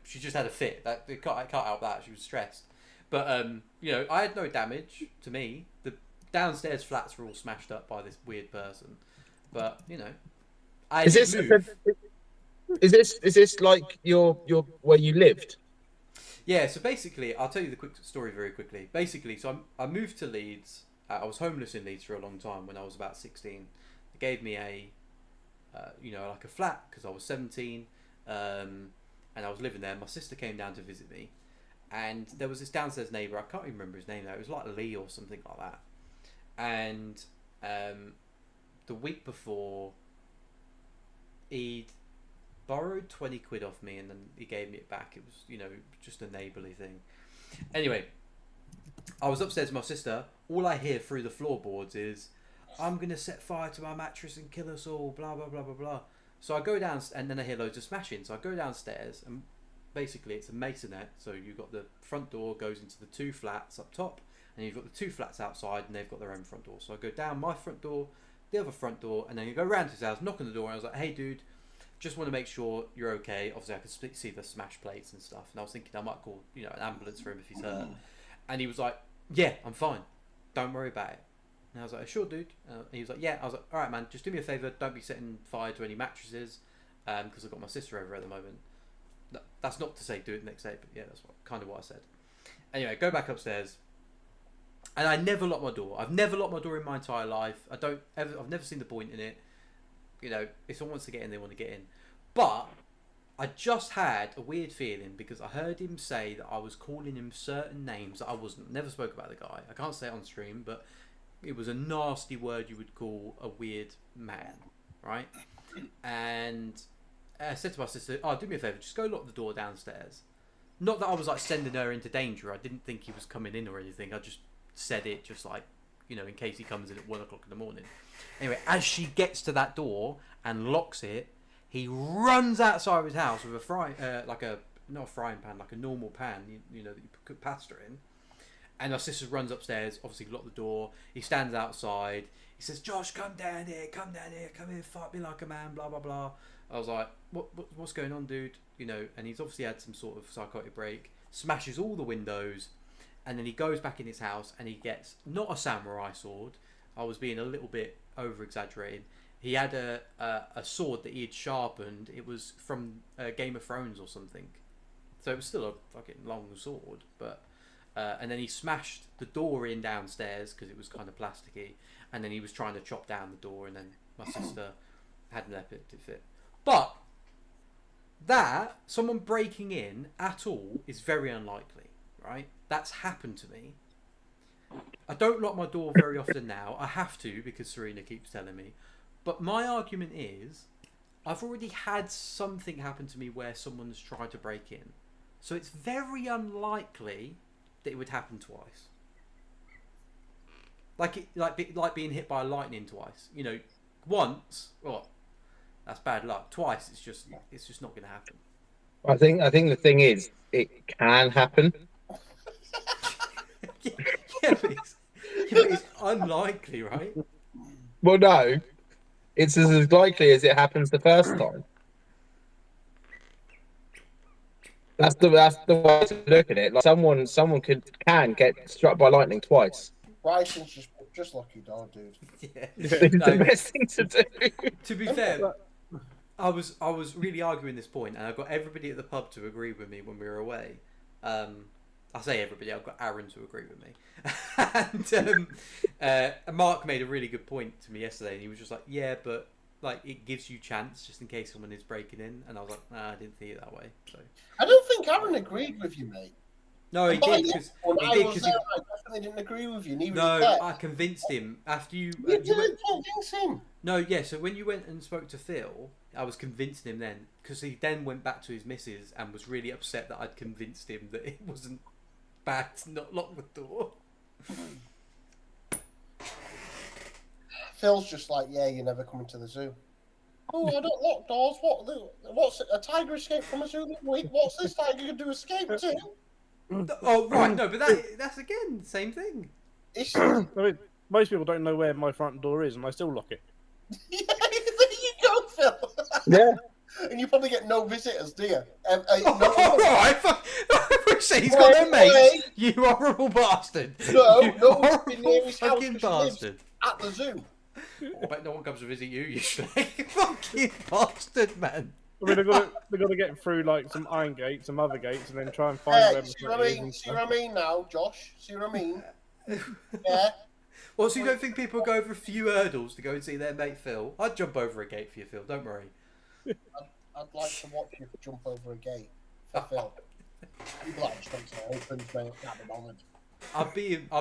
she just had a fit. That it cut out that she was stressed. But I had no damage to me. The downstairs flats were all smashed up by this weird person. But Is this like your where you lived? Yeah, so basically, I'll tell you the quick story very quickly. Basically, so I moved to Leeds. I was homeless in Leeds for a long time when I was about 16. They gave me a, like a flat because I was 17, and I was living there. My sister came down to visit me, and there was this downstairs neighbour. I can't even remember his name now. It was like Lee or something like that. And the week before, he'd borrowed 20 quid off me, and then he gave me it back. It was, you know, just a neighbourly thing. Anyway, I was upstairs with my sister. All I hear through the floorboards is, "I'm gonna set fire to my mattress and kill us all." Blah blah blah blah blah. So I go down, and then I hear loads of smashing. So I go downstairs, and basically it's a masonette. So you've got the front door goes into the 2 flats up top, and you've got the 2 flats outside, and they've got their own front door. So I go down my front door, the other front door, and then you go round to his house, knock on the door, and I was like, "Hey dude, just want to make sure you're okay." Obviously I could see the smash plates and stuff, and I was thinking I might call, you know, an ambulance for him if he's hurt. And he was like, "Yeah, I'm fine. Don't worry about it." And I was like, "Sure, dude." And he was like, "Yeah." I was like, "All right, man. Just do me a favour. Don't be setting fire to any mattresses, because I've got my sister over at the moment." That's not to say do it the next day, but yeah, that's kind of what I said. Anyway, go back upstairs, and I never lock my door. I've never locked my door in my entire life. I've never seen the point in it. You know, if someone wants to get in, they want to get in. But I just had a weird feeling because I heard him say that I was calling him certain names that I wasn't. Never spoke about the guy. I can't say it on stream, but it was a nasty word you would call a weird man, right? And I said to my sister, "Oh, do me a favour, just go lock the door downstairs." Not that I was like sending her into danger. I didn't think he was coming in or anything. I just said it just like, you know, in case he comes in at 1 o'clock in the morning. Anyway, as she gets to that door and locks it, he runs outside of his house with a not a frying pan, like a normal pan, you know, that you cook pasta in. And my sister runs upstairs, obviously locked the door. He stands outside. He says, "Josh, come down here, come here, fight me like a man, blah, blah, blah." I was like, what's going on, dude? You know, and he's obviously had some sort of psychotic break, smashes all the windows, and then he goes back in his house and he gets, not a samurai sword. I was being a little bit over-exaggerating. He had a sword that he had sharpened. It was from Game of Thrones or something. So it was still a fucking long sword, but... and then he smashed the door in downstairs because it was kind of plasticky, and then he was trying to chop down the door, and then my sister had an epileptic fit. But that, someone breaking in at all, is very unlikely, right? That's happened to me. I don't lock my door very often now. I have to because Serena keeps telling me. But my argument is, I've already had something happen to me where someone's tried to break in. So it's very unlikely that it would happen twice. Like being hit by lightning twice. You know, once, well, that's bad luck. Twice, it's just not going to happen. I think the thing is, it can happen. yeah, but it's unlikely, right? Well, no, it's as likely as it happens the first time. That's the way to look at it. Like someone can get struck by lightning twice. Bryson's just lucky dog, dude. Yeah, It's the best thing to do. To be fair, I was really arguing this point, and I got everybody at the pub to agree with me when we were away. I say everybody. I've got Aaron to agree with me, and Mark made a really good point to me yesterday, and he was just like, "Yeah, but like it gives you chance just in case someone is breaking in," and I was like, "Nah, I didn't see it that way." So I don't think Aaron agreed with you, mate. no, he did because I definitely didn't agree with you. No, I convinced him after you. You didn't convince him. No, yeah. So when you went and spoke to Phil, I was convincing him then because he then went back to his missus and was really upset that I'd convinced him that it wasn't bad to not lock the door. Phil's just like, "Yeah, you're never coming to the zoo." "Oh, I don't lock doors. What's a tiger escaped from a zoo this week? What's this tiger going to escape to?" Oh right, no, but that's again the same thing. I mean, most people don't know where my front door is, and I still lock it. Yeah, there you go, Phil. Yeah. And you probably get no visitors, do you? All right, he's got no mates. You horrible bastard. No, you no one's been near his house fucking 'cause he bastard. at the zoo. But no one comes to visit you usually. Fucking bastard, man. I mean, they've got to get through like some iron gates, some other gates, and then try and find where the See what I mean? See what I mean now, Josh? See what I mean? Yeah. Well, so you don't think people go over a few hurdles to go and see their mate Phil? I'd jump over a gate for you, Phil. Don't worry. I'd like to watch you jump over a gate for Phil. You'd be like, just wait till it opens, mate. Can't be bothered. I'd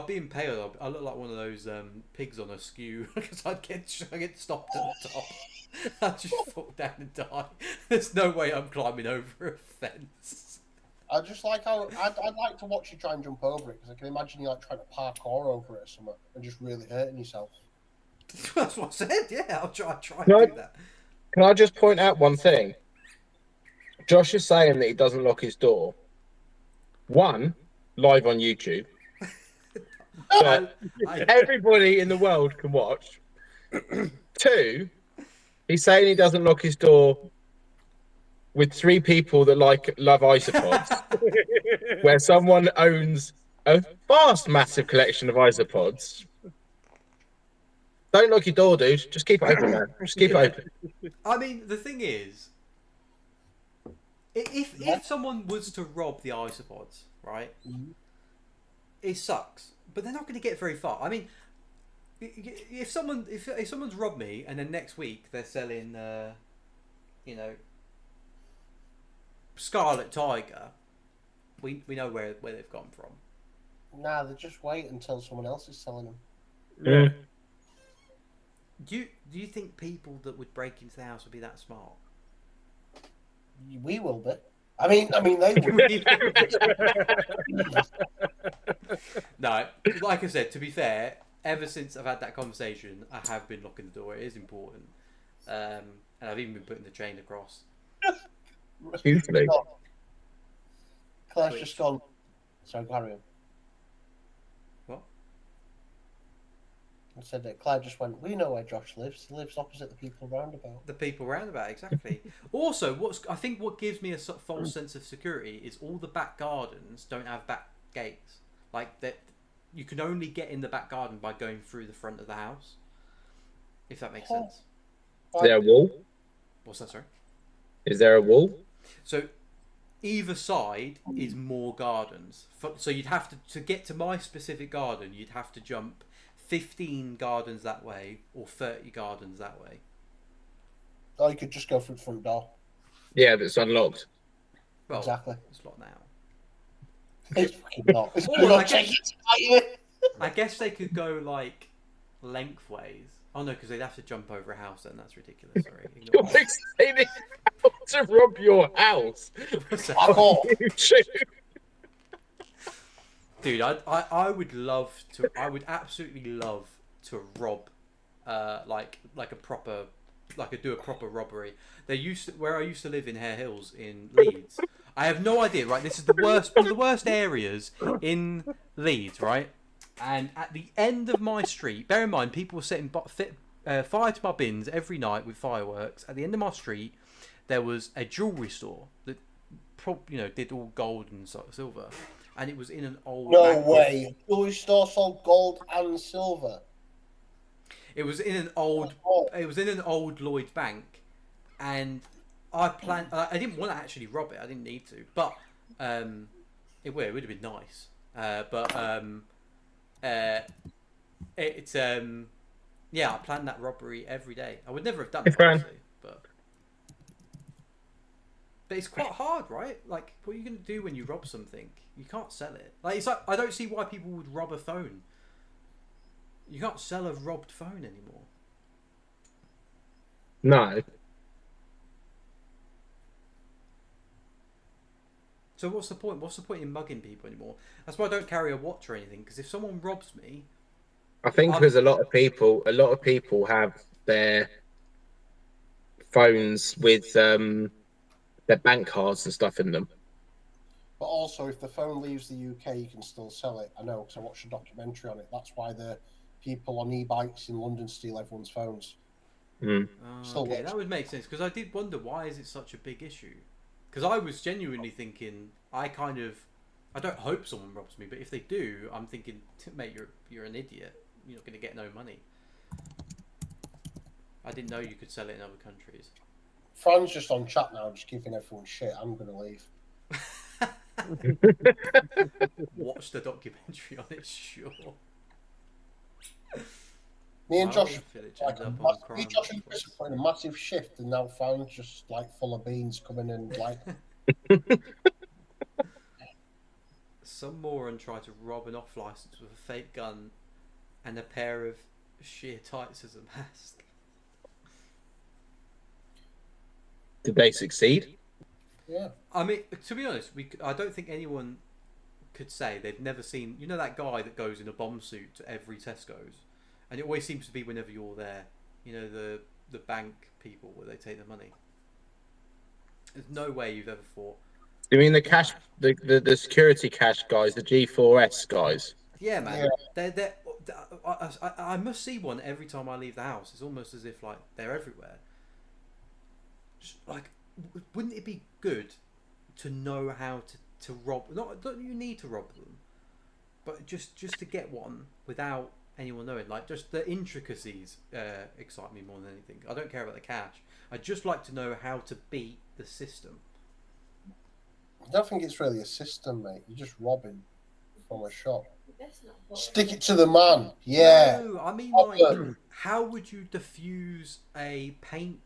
be impaled. I look like one of those pigs on a skew because I'd get stopped at the top. I'd just fall down and die. There's no way I'm climbing over a fence. I just like how I'd like to watch you try and jump over it because I can imagine you like trying to parkour over it or something and just really hurting yourself. That's what I said. Yeah, I'll try and No. do that. Can I just point out one thing? Josh is saying that he doesn't lock his door. One, live on YouTube. That everybody in the world can watch. Two, he's saying he doesn't lock his door with 3 people that love isopods, where someone owns a vast, massive collection of isopods. Don't lock your door, dude. Just keep it open, man. Just keep it open. I mean, the thing is, if someone was to rob the isopods, right, it sucks. But they're not going to get very far. I mean, if someone's robbed me and then next week they're selling, Scarlet Tiger, we know where they've gone from. Nah, they just wait until someone else is selling them. Yeah. Do you think people that would break into the house would be that smart? We will be. I mean, they would. No, like I said, to be fair, ever since I've had that conversation, I have been locking the door. It is important, and I've even been putting the chain across. Hugely. Claire's just gone. Sorry, carry on. What? I said that Claire just went, we know where Josh lives. He lives opposite the people roundabout. The people roundabout, exactly. Also, I think what gives me a false sense of security is all the back gardens don't have back gates. Like that, you can only get in the back garden by going through the front of the house. If that makes sense. Is there a wall? What's that, sorry? Is there a wall? So either side is more gardens. So you'd have to get to my specific garden, you'd have to jump 15 gardens that way or 30 gardens that way. Or you could just go through the front door. Yeah, that's unlocked. Well, Exactly. it's locked now. It's fucking not. It's Or not I guess- checking it out you. I guess they could go like lengthways. Oh no, because they'd have to jump over a house then. That's ridiculous. Sorry. You're Ignore me. explaining how to rob your house. So- Fuck off. Dude, I would love to. I would absolutely love to rob, like a proper, do a proper robbery. Where I used to live in Hare Hills in Leeds. I have no idea. Right, this is the worst, one of the worst areas in Leeds. Right, and at the end of my street, bear in mind, people were setting fire to my bins every night with fireworks. At the end of my street, there was a jewelry store that, did all gold and silver. And it was in an old. No way. Jewelry store sold gold and silver. It was in an old. It was in an old Lloyd's bank, and I planned. I didn't want to actually rob it. I didn't need to, but it would have been nice. Yeah, I planned that robbery every day. I would never have done it, obviously, but it's quite hard, right? Like, what are you going to do when you rob something? You can't sell it. It's like I don't see why people would rob a phone. You can't sell a robbed phone anymore. No. So what's the point? What's the point in mugging people anymore? That's why I don't carry a watch or anything. Because if someone robs me, I think because a lot of people have their phones with their bank cards and stuff in them. But also, if the phone leaves the UK, you can still sell it. I know, because I watched a documentary on it. That's why the people on e-bikes in London steal everyone's phones. Mm. Okay, that would make sense. Because I did wonder, why is it such a big issue? Because I was genuinely thinking, I don't hope someone robs me, but if they do, I'm thinking, mate, you're an idiot. You're not going to get no money. I didn't know you could sell it in other countries. Fran's just on chat now, just giving everyone shit. I'm going to leave. Watch the documentary on it, sure. Me and My Josh, old village like ended up me, on crime Josh and Chris reports. are putting a massive shift, and now farm's just like full of beans coming in. Like, Some moron tried to rob an off license with a fake gun and a pair of sheer tights as a mask. Did they succeed? yeah, I mean, to be honest, I don't think anyone could say they've never seen. You know that guy that goes in a bomb suit to every Tesco's, and it always seems to be whenever you're there. You know the bank people where they take the money. There's no way you've ever thought. You mean the cash, the security cash guys, the G4S guys? Yeah, man. Yeah. They're I must see one every time I leave the house. It's almost as if like they're everywhere. Just, like, wouldn't it be good to know how to rob? Don't you need to rob them, but just to get one without anyone knowing. Like, just the intricacies excite me more than anything. I don't care about the cash. I'd just like to know how to beat the system. I don't think it's really a system, mate. You're just robbing from a shop. Stick it to the man. Yeah. No, I mean, Rob like, them. how would you diffuse a paint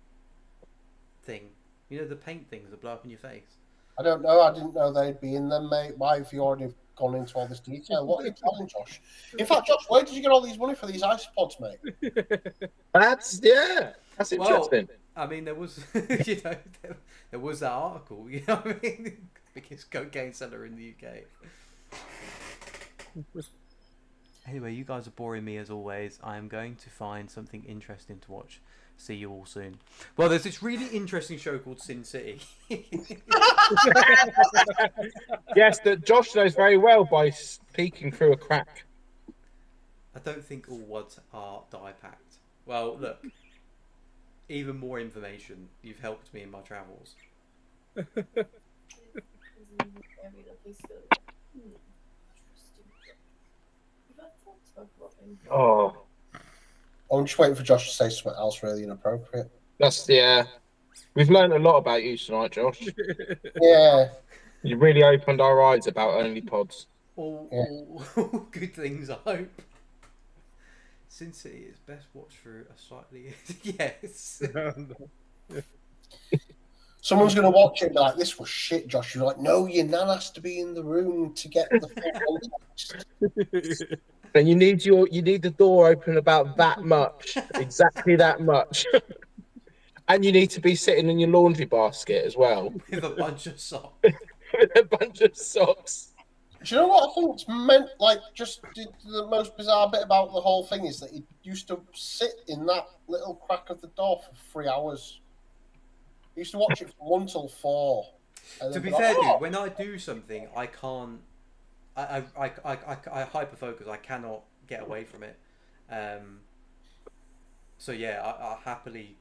thing? You know, the paint things that blow up in your face. I don't know. I didn't know they'd be in them, mate. Why have you already gone into all this detail? What are you telling, Josh? In fact, Josh, where did you get all these money for these ice pods, mate? That's interesting. I mean, there was, you know, there was that article. You know what I mean? Biggest cocaine seller in the UK. Anyway, you guys are boring me as always. I am going to find something interesting to watch. See you all soon. Well, there's this really interesting show called Sin City. Yes, that Josh knows very well by peeking through a crack. I don't think all wads are dye packed. Well, look, even more information. You've helped me in my travels. Oh, I'm just waiting for Josh to say something else really inappropriate. that's We've learned a lot about you tonight, Josh. Yeah. You really opened our eyes about Onlypods. All good things, I hope. Sin City is best watched through a slightly... Yes. Someone's going to watch it and be like, this was shit, Josh. You're like, no, your nan has to be in the room to get the full context. And you need the door open about that much, exactly that much. And you need to be sitting in your laundry basket as well. With a bunch of socks. With a bunch of socks. Do you know what I think it's meant? Like, just the most bizarre bit about the whole thing is that he used to sit in that little crack of the door for 3 hours. He used to watch it from 1 till 4. To be fair, dude, when I do something, I can't. I hyper focus. I cannot get away from it. So yeah, I happily,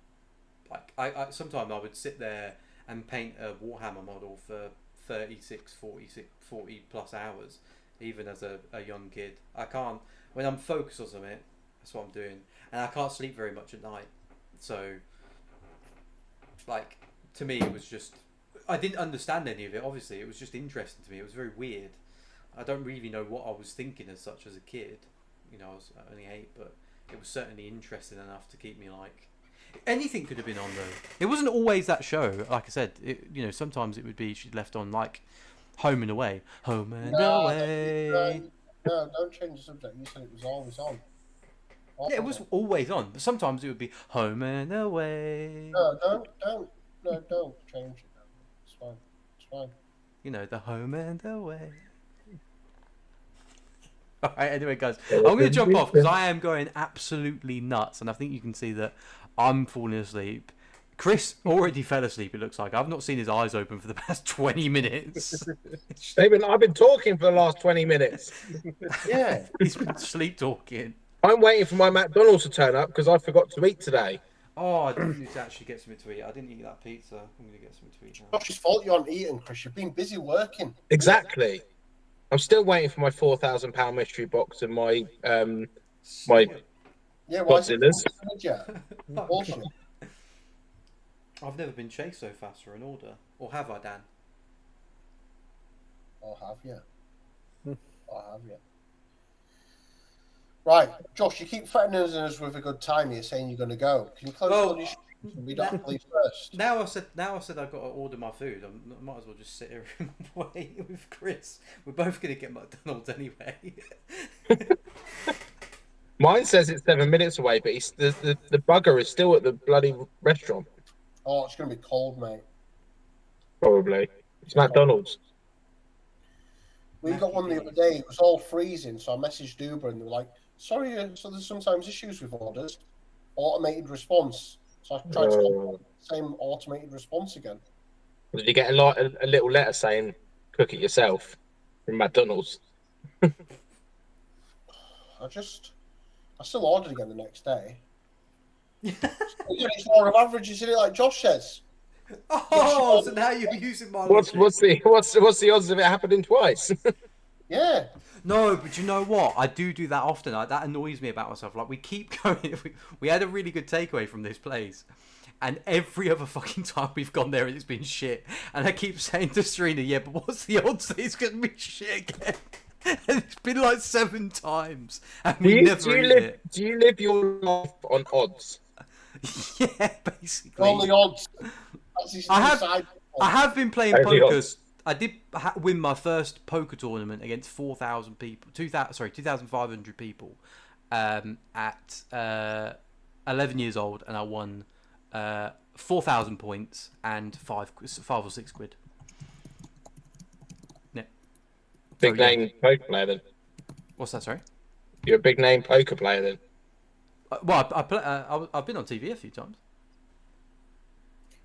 like, I sometimes I would sit there and paint a Warhammer model for 36, 40 plus hours, even as a young kid. I can't, when I'm focused on something, that's what I'm doing, and I can't sleep very much at night. So, like, to me, it was just, I didn't understand any of it. Obviously, it was just interesting to me. It was very weird. I don't really know what I was thinking as such as a kid. You know, I was only 8, but it was certainly interesting enough to keep me like. Anything could have been on though. It wasn't always that show. Like I said, you know, sometimes it would be she'd left on like Home and Away. Home and Away. No, don't change the subject. You said it was always on. Yeah, it was always on, but sometimes it would be Home and Away. No, don't change it. It's fine. It's fine. You know, the Home and Away. Alright, anyway, guys, I'm going to jump off because I am going absolutely nuts, and I think you can see that I'm falling asleep. Chris already fell asleep, it looks like. I've not seen his eyes open for the past 20 minutes. I've been talking for the last 20 minutes. Yeah. He's been sleep talking. I'm waiting for my McDonald's to turn up because I forgot to eat today. Oh, I do need to actually get something to eat. I didn't eat that pizza. I'm going to get something to eat now. Josh's fault you aren't eating, Chris. You've been busy working. Exactly. I'm still waiting for my £4,000 mystery box and my my Godzillas. Awesome. I've never been chased so fast for an order. Or have I, Dan? Or have you? Or have you? Right, Josh, you keep threatening us with a good time. You're saying you're going to go. Can you close Well, all your shoes and we don't have to leave first? Now I said I've got to order my food. I might as well just sit here and wait with Chris. We're both going to get McDonald's anyway. Mine says it's 7 minutes away, but the bugger is still at the bloody restaurant. Oh, it's going to be cold, mate. Probably. It's McDonald's. We got one the other day. It was all freezing, so I messaged Uber and they were like, "Sorry, so there's sometimes issues with orders. Automated response." So I tried to call the same automated response again. Did you get a little letter saying "cook it yourself" from McDonald's? I still ordered again the next day. It's more of averages in it, like Josh says. Oh, so now you're using my What's the odds of it happening twice? Yeah. No, but you know what? I do that often. That annoys me about myself. Like, we keep going. We had a really good takeaway from this place, and every other fucking time we've gone there, it's been shit. And I keep saying to Serena, "Yeah, but what's the odds that it's going to be shit again?" And it's been like 7 times, and we never eat it. Do you live your life on odds? Yeah, basically. All the odds. I have been playing poker. I did win my first poker tournament against 4,000 people. 2,500 people at 11 years old, and I won 4,000 points and 5 or 6 quid. Yeah. Big name poker player then. What's that? Sorry. You're a big name poker player then. Well, I've been on TV a few times.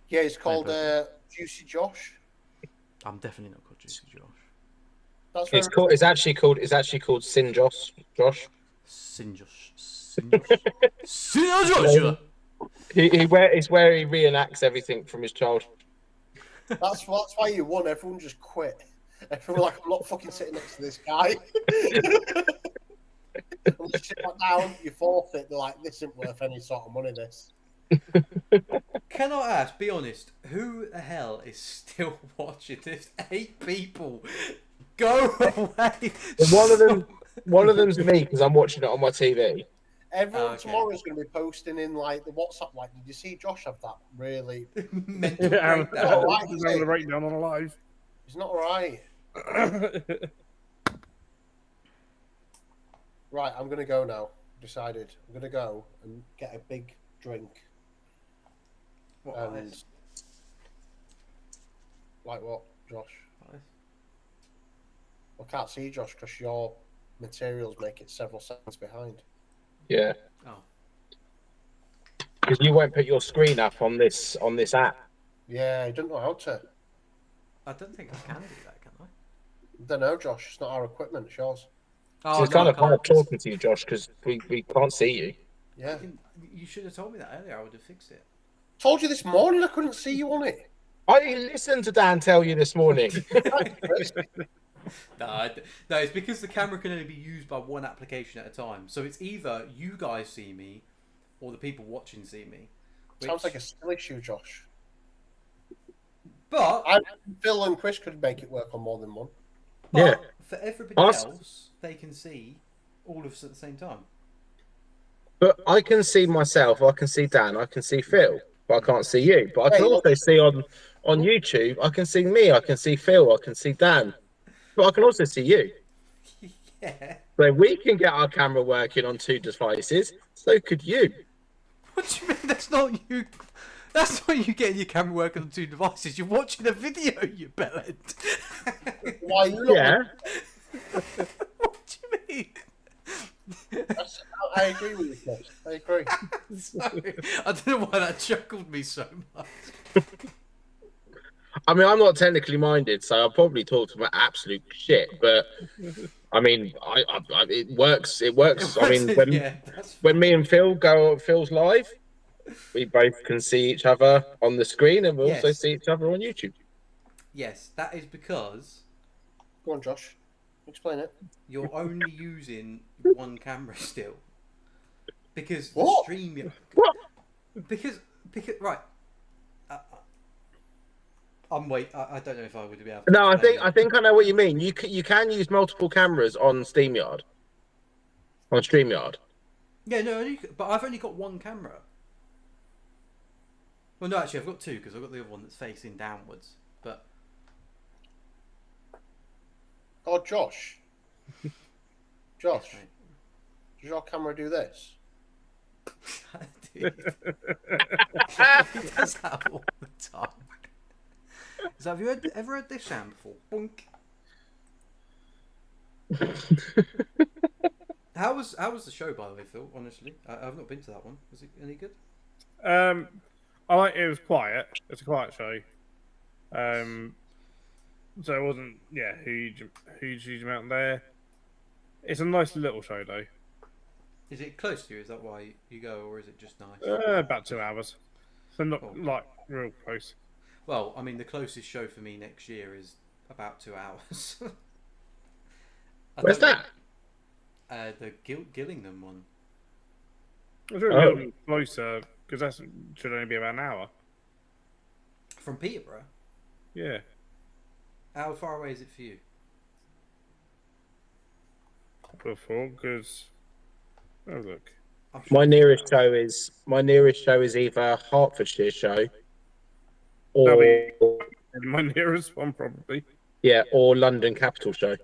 Yeah, it's called Juicy Josh. I'm definitely not called Juicy Josh. That's It's actually called Sin Josh. Sin Josh. It's where he reenacts everything from his childhood. That's why you won. Everyone just quit. Everyone like, I'm not fucking sitting next to this guy. And you sit back down, you forfeit. They're like, this isn't worth any sort of money. This. Can I ask, be honest, who the hell is still watching this? 8 people. Go away. One of them's me because I'm watching it on my TV. Everyone tomorrow is going to be posting in like the WhatsApp. Like, did you see Josh have that really mental breakdown? He's having a breakdown on a live. He's not right. Right, I'm going to go now. Decided. I'm going to go and get a big drink. What And ice? like what, Josh? Ice? I can't see Josh because your materials make it several seconds behind. Yeah. Oh. Because you won't put your screen up on this app. Yeah, I don't know how to. I don't think I can do that, can I? I don't know, Josh. It's not our equipment, it's yours. Oh, So it's kind of hard talking to you, Josh, because we can't see you. Yeah. You should have told me that earlier. I would have fixed it. Told you this morning I couldn't see you on it. I listened to Dan tell you this morning. No, it's because the camera can only be used by one application at a time. So it's either you guys see me, or the people watching see me. Sounds like a skill issue, Josh. But Phil and Chris could make it work on more than one. Yeah. For everybody else, they can see all of us at the same time. But I can see myself, I can see Dan, I can see Phil, but I can't see you. But I can also see on YouTube, I can see me, I can see Phil, I can see Dan. But I can also see you. Yeah. So we can get our camera working on 2 devices, so could you. What do you mean? That's not you. That's not you getting your camera working on 2 devices. You're watching a video, you bellend. Why you not? Yeah. What do you mean? I agree with you, Chris. I agree. Sorry. I don't know why that chuckled me so much. I mean, I'm not technically minded, so I'll probably talk to my absolute shit. But I mean, it works. It works. I mean, when me and Phil go on Phil's live, we both can see each other on the screen, and we also see each other on YouTube. Yes, that is because. Go on, Josh. Explain it. You're only using one camera still. Because the What? stream. What? Because right. I don't know if I would be able to. No, I think I know what you mean. You can use multiple cameras on SteamYard. On StreamYard. Yeah, no, but I've only got one camera. Well, no, actually, I've got two because I've got the other one that's facing downwards. But Oh, Josh. Josh, Right. does your camera do this? He does that all the time. So have you ever heard this sound before? Boink. How was the show, by the way, Phil? Honestly, I've not been to that one. Was it any good? I like it was quiet. It's a quiet show. So it wasn't huge amount there. It's a nice little show though. Is it close to you? Is that why you go, or is it just nice? About 2 hours. So not like real close. Well, I mean, the closest show for me next year is about 2 hours. Where's that? The Gillingham one. It's really a little closer because that should only be about an hour. From Peterborough? Yeah. How far away is it for you? Before, because look. My nearest show is either Hertfordshire show or My nearest one probably. or London Capital show.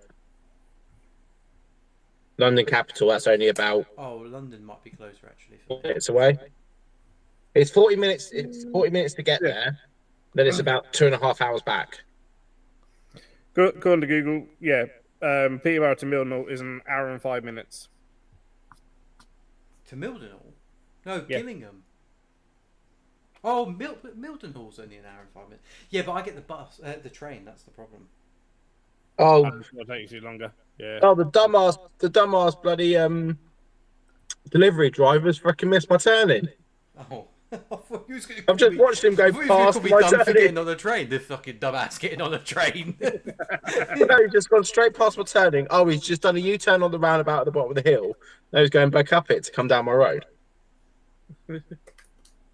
London Capital, that's only about London might be closer actually. 4 minutes away. It's 40 minutes. It's 40 minutes to get there. Then it's about 2.5 hours back. Go on to Google. Yeah, Peterborough to Mildenhall is an hour and 5 minutes. To Mildenhall? No, Yeah. Gillingham. Oh, Mildenhall's only an hour and 5 minutes. Yeah, but I get the train. That's the problem. Oh, It'll take you longer. Yeah. the dumbass bloody delivery drivers fucking missed my turning. Oh, I thought you was gonna I've just watched him go past my dumb for turning. getting on a train. The fucking dumbass getting on a train. No, he's just gone straight past my turning. Oh, he's just done a U-turn on the roundabout at the bottom of the hill. Now he's going back up it to come down my road.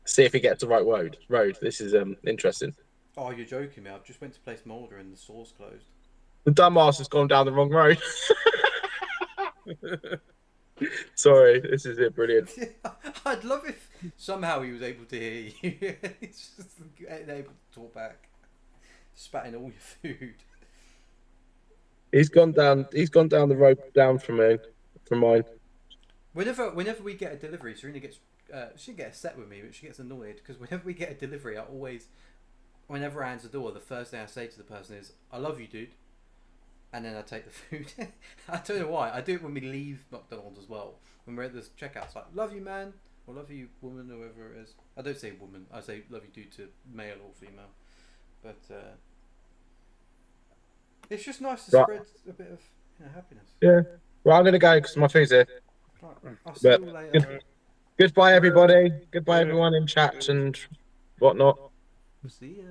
See if he gets the right road. This is interesting. Oh, you're joking me. I've just went to place my order and the store's closed. The dumbass has gone down the wrong road. Sorry, this is it. Brilliant. I'd love if somehow he was able to hear you. He's just able to talk back, spatting all your food. He's gone down the road down from mine. Whenever we get a delivery, Serena gets she gets set with me, but she gets annoyed because whenever we get a delivery, whenever I answer the door, the first thing I say to the person is, "I love you, dude," and then I take the food. I don't know why. I do it when we leave McDonald's as well. When we're at the checkout, it's like, "Love you, man," or "Love you, woman," or whoever it is. I don't say woman. I say "Love you, dude" to male or female. But it's just nice to spread a bit of happiness. Yeah. Well, I'm gonna go because my food's here. Right. I'll see you later. Goodbye, everybody. Goodbye, everyone in chat and whatnot. See ya.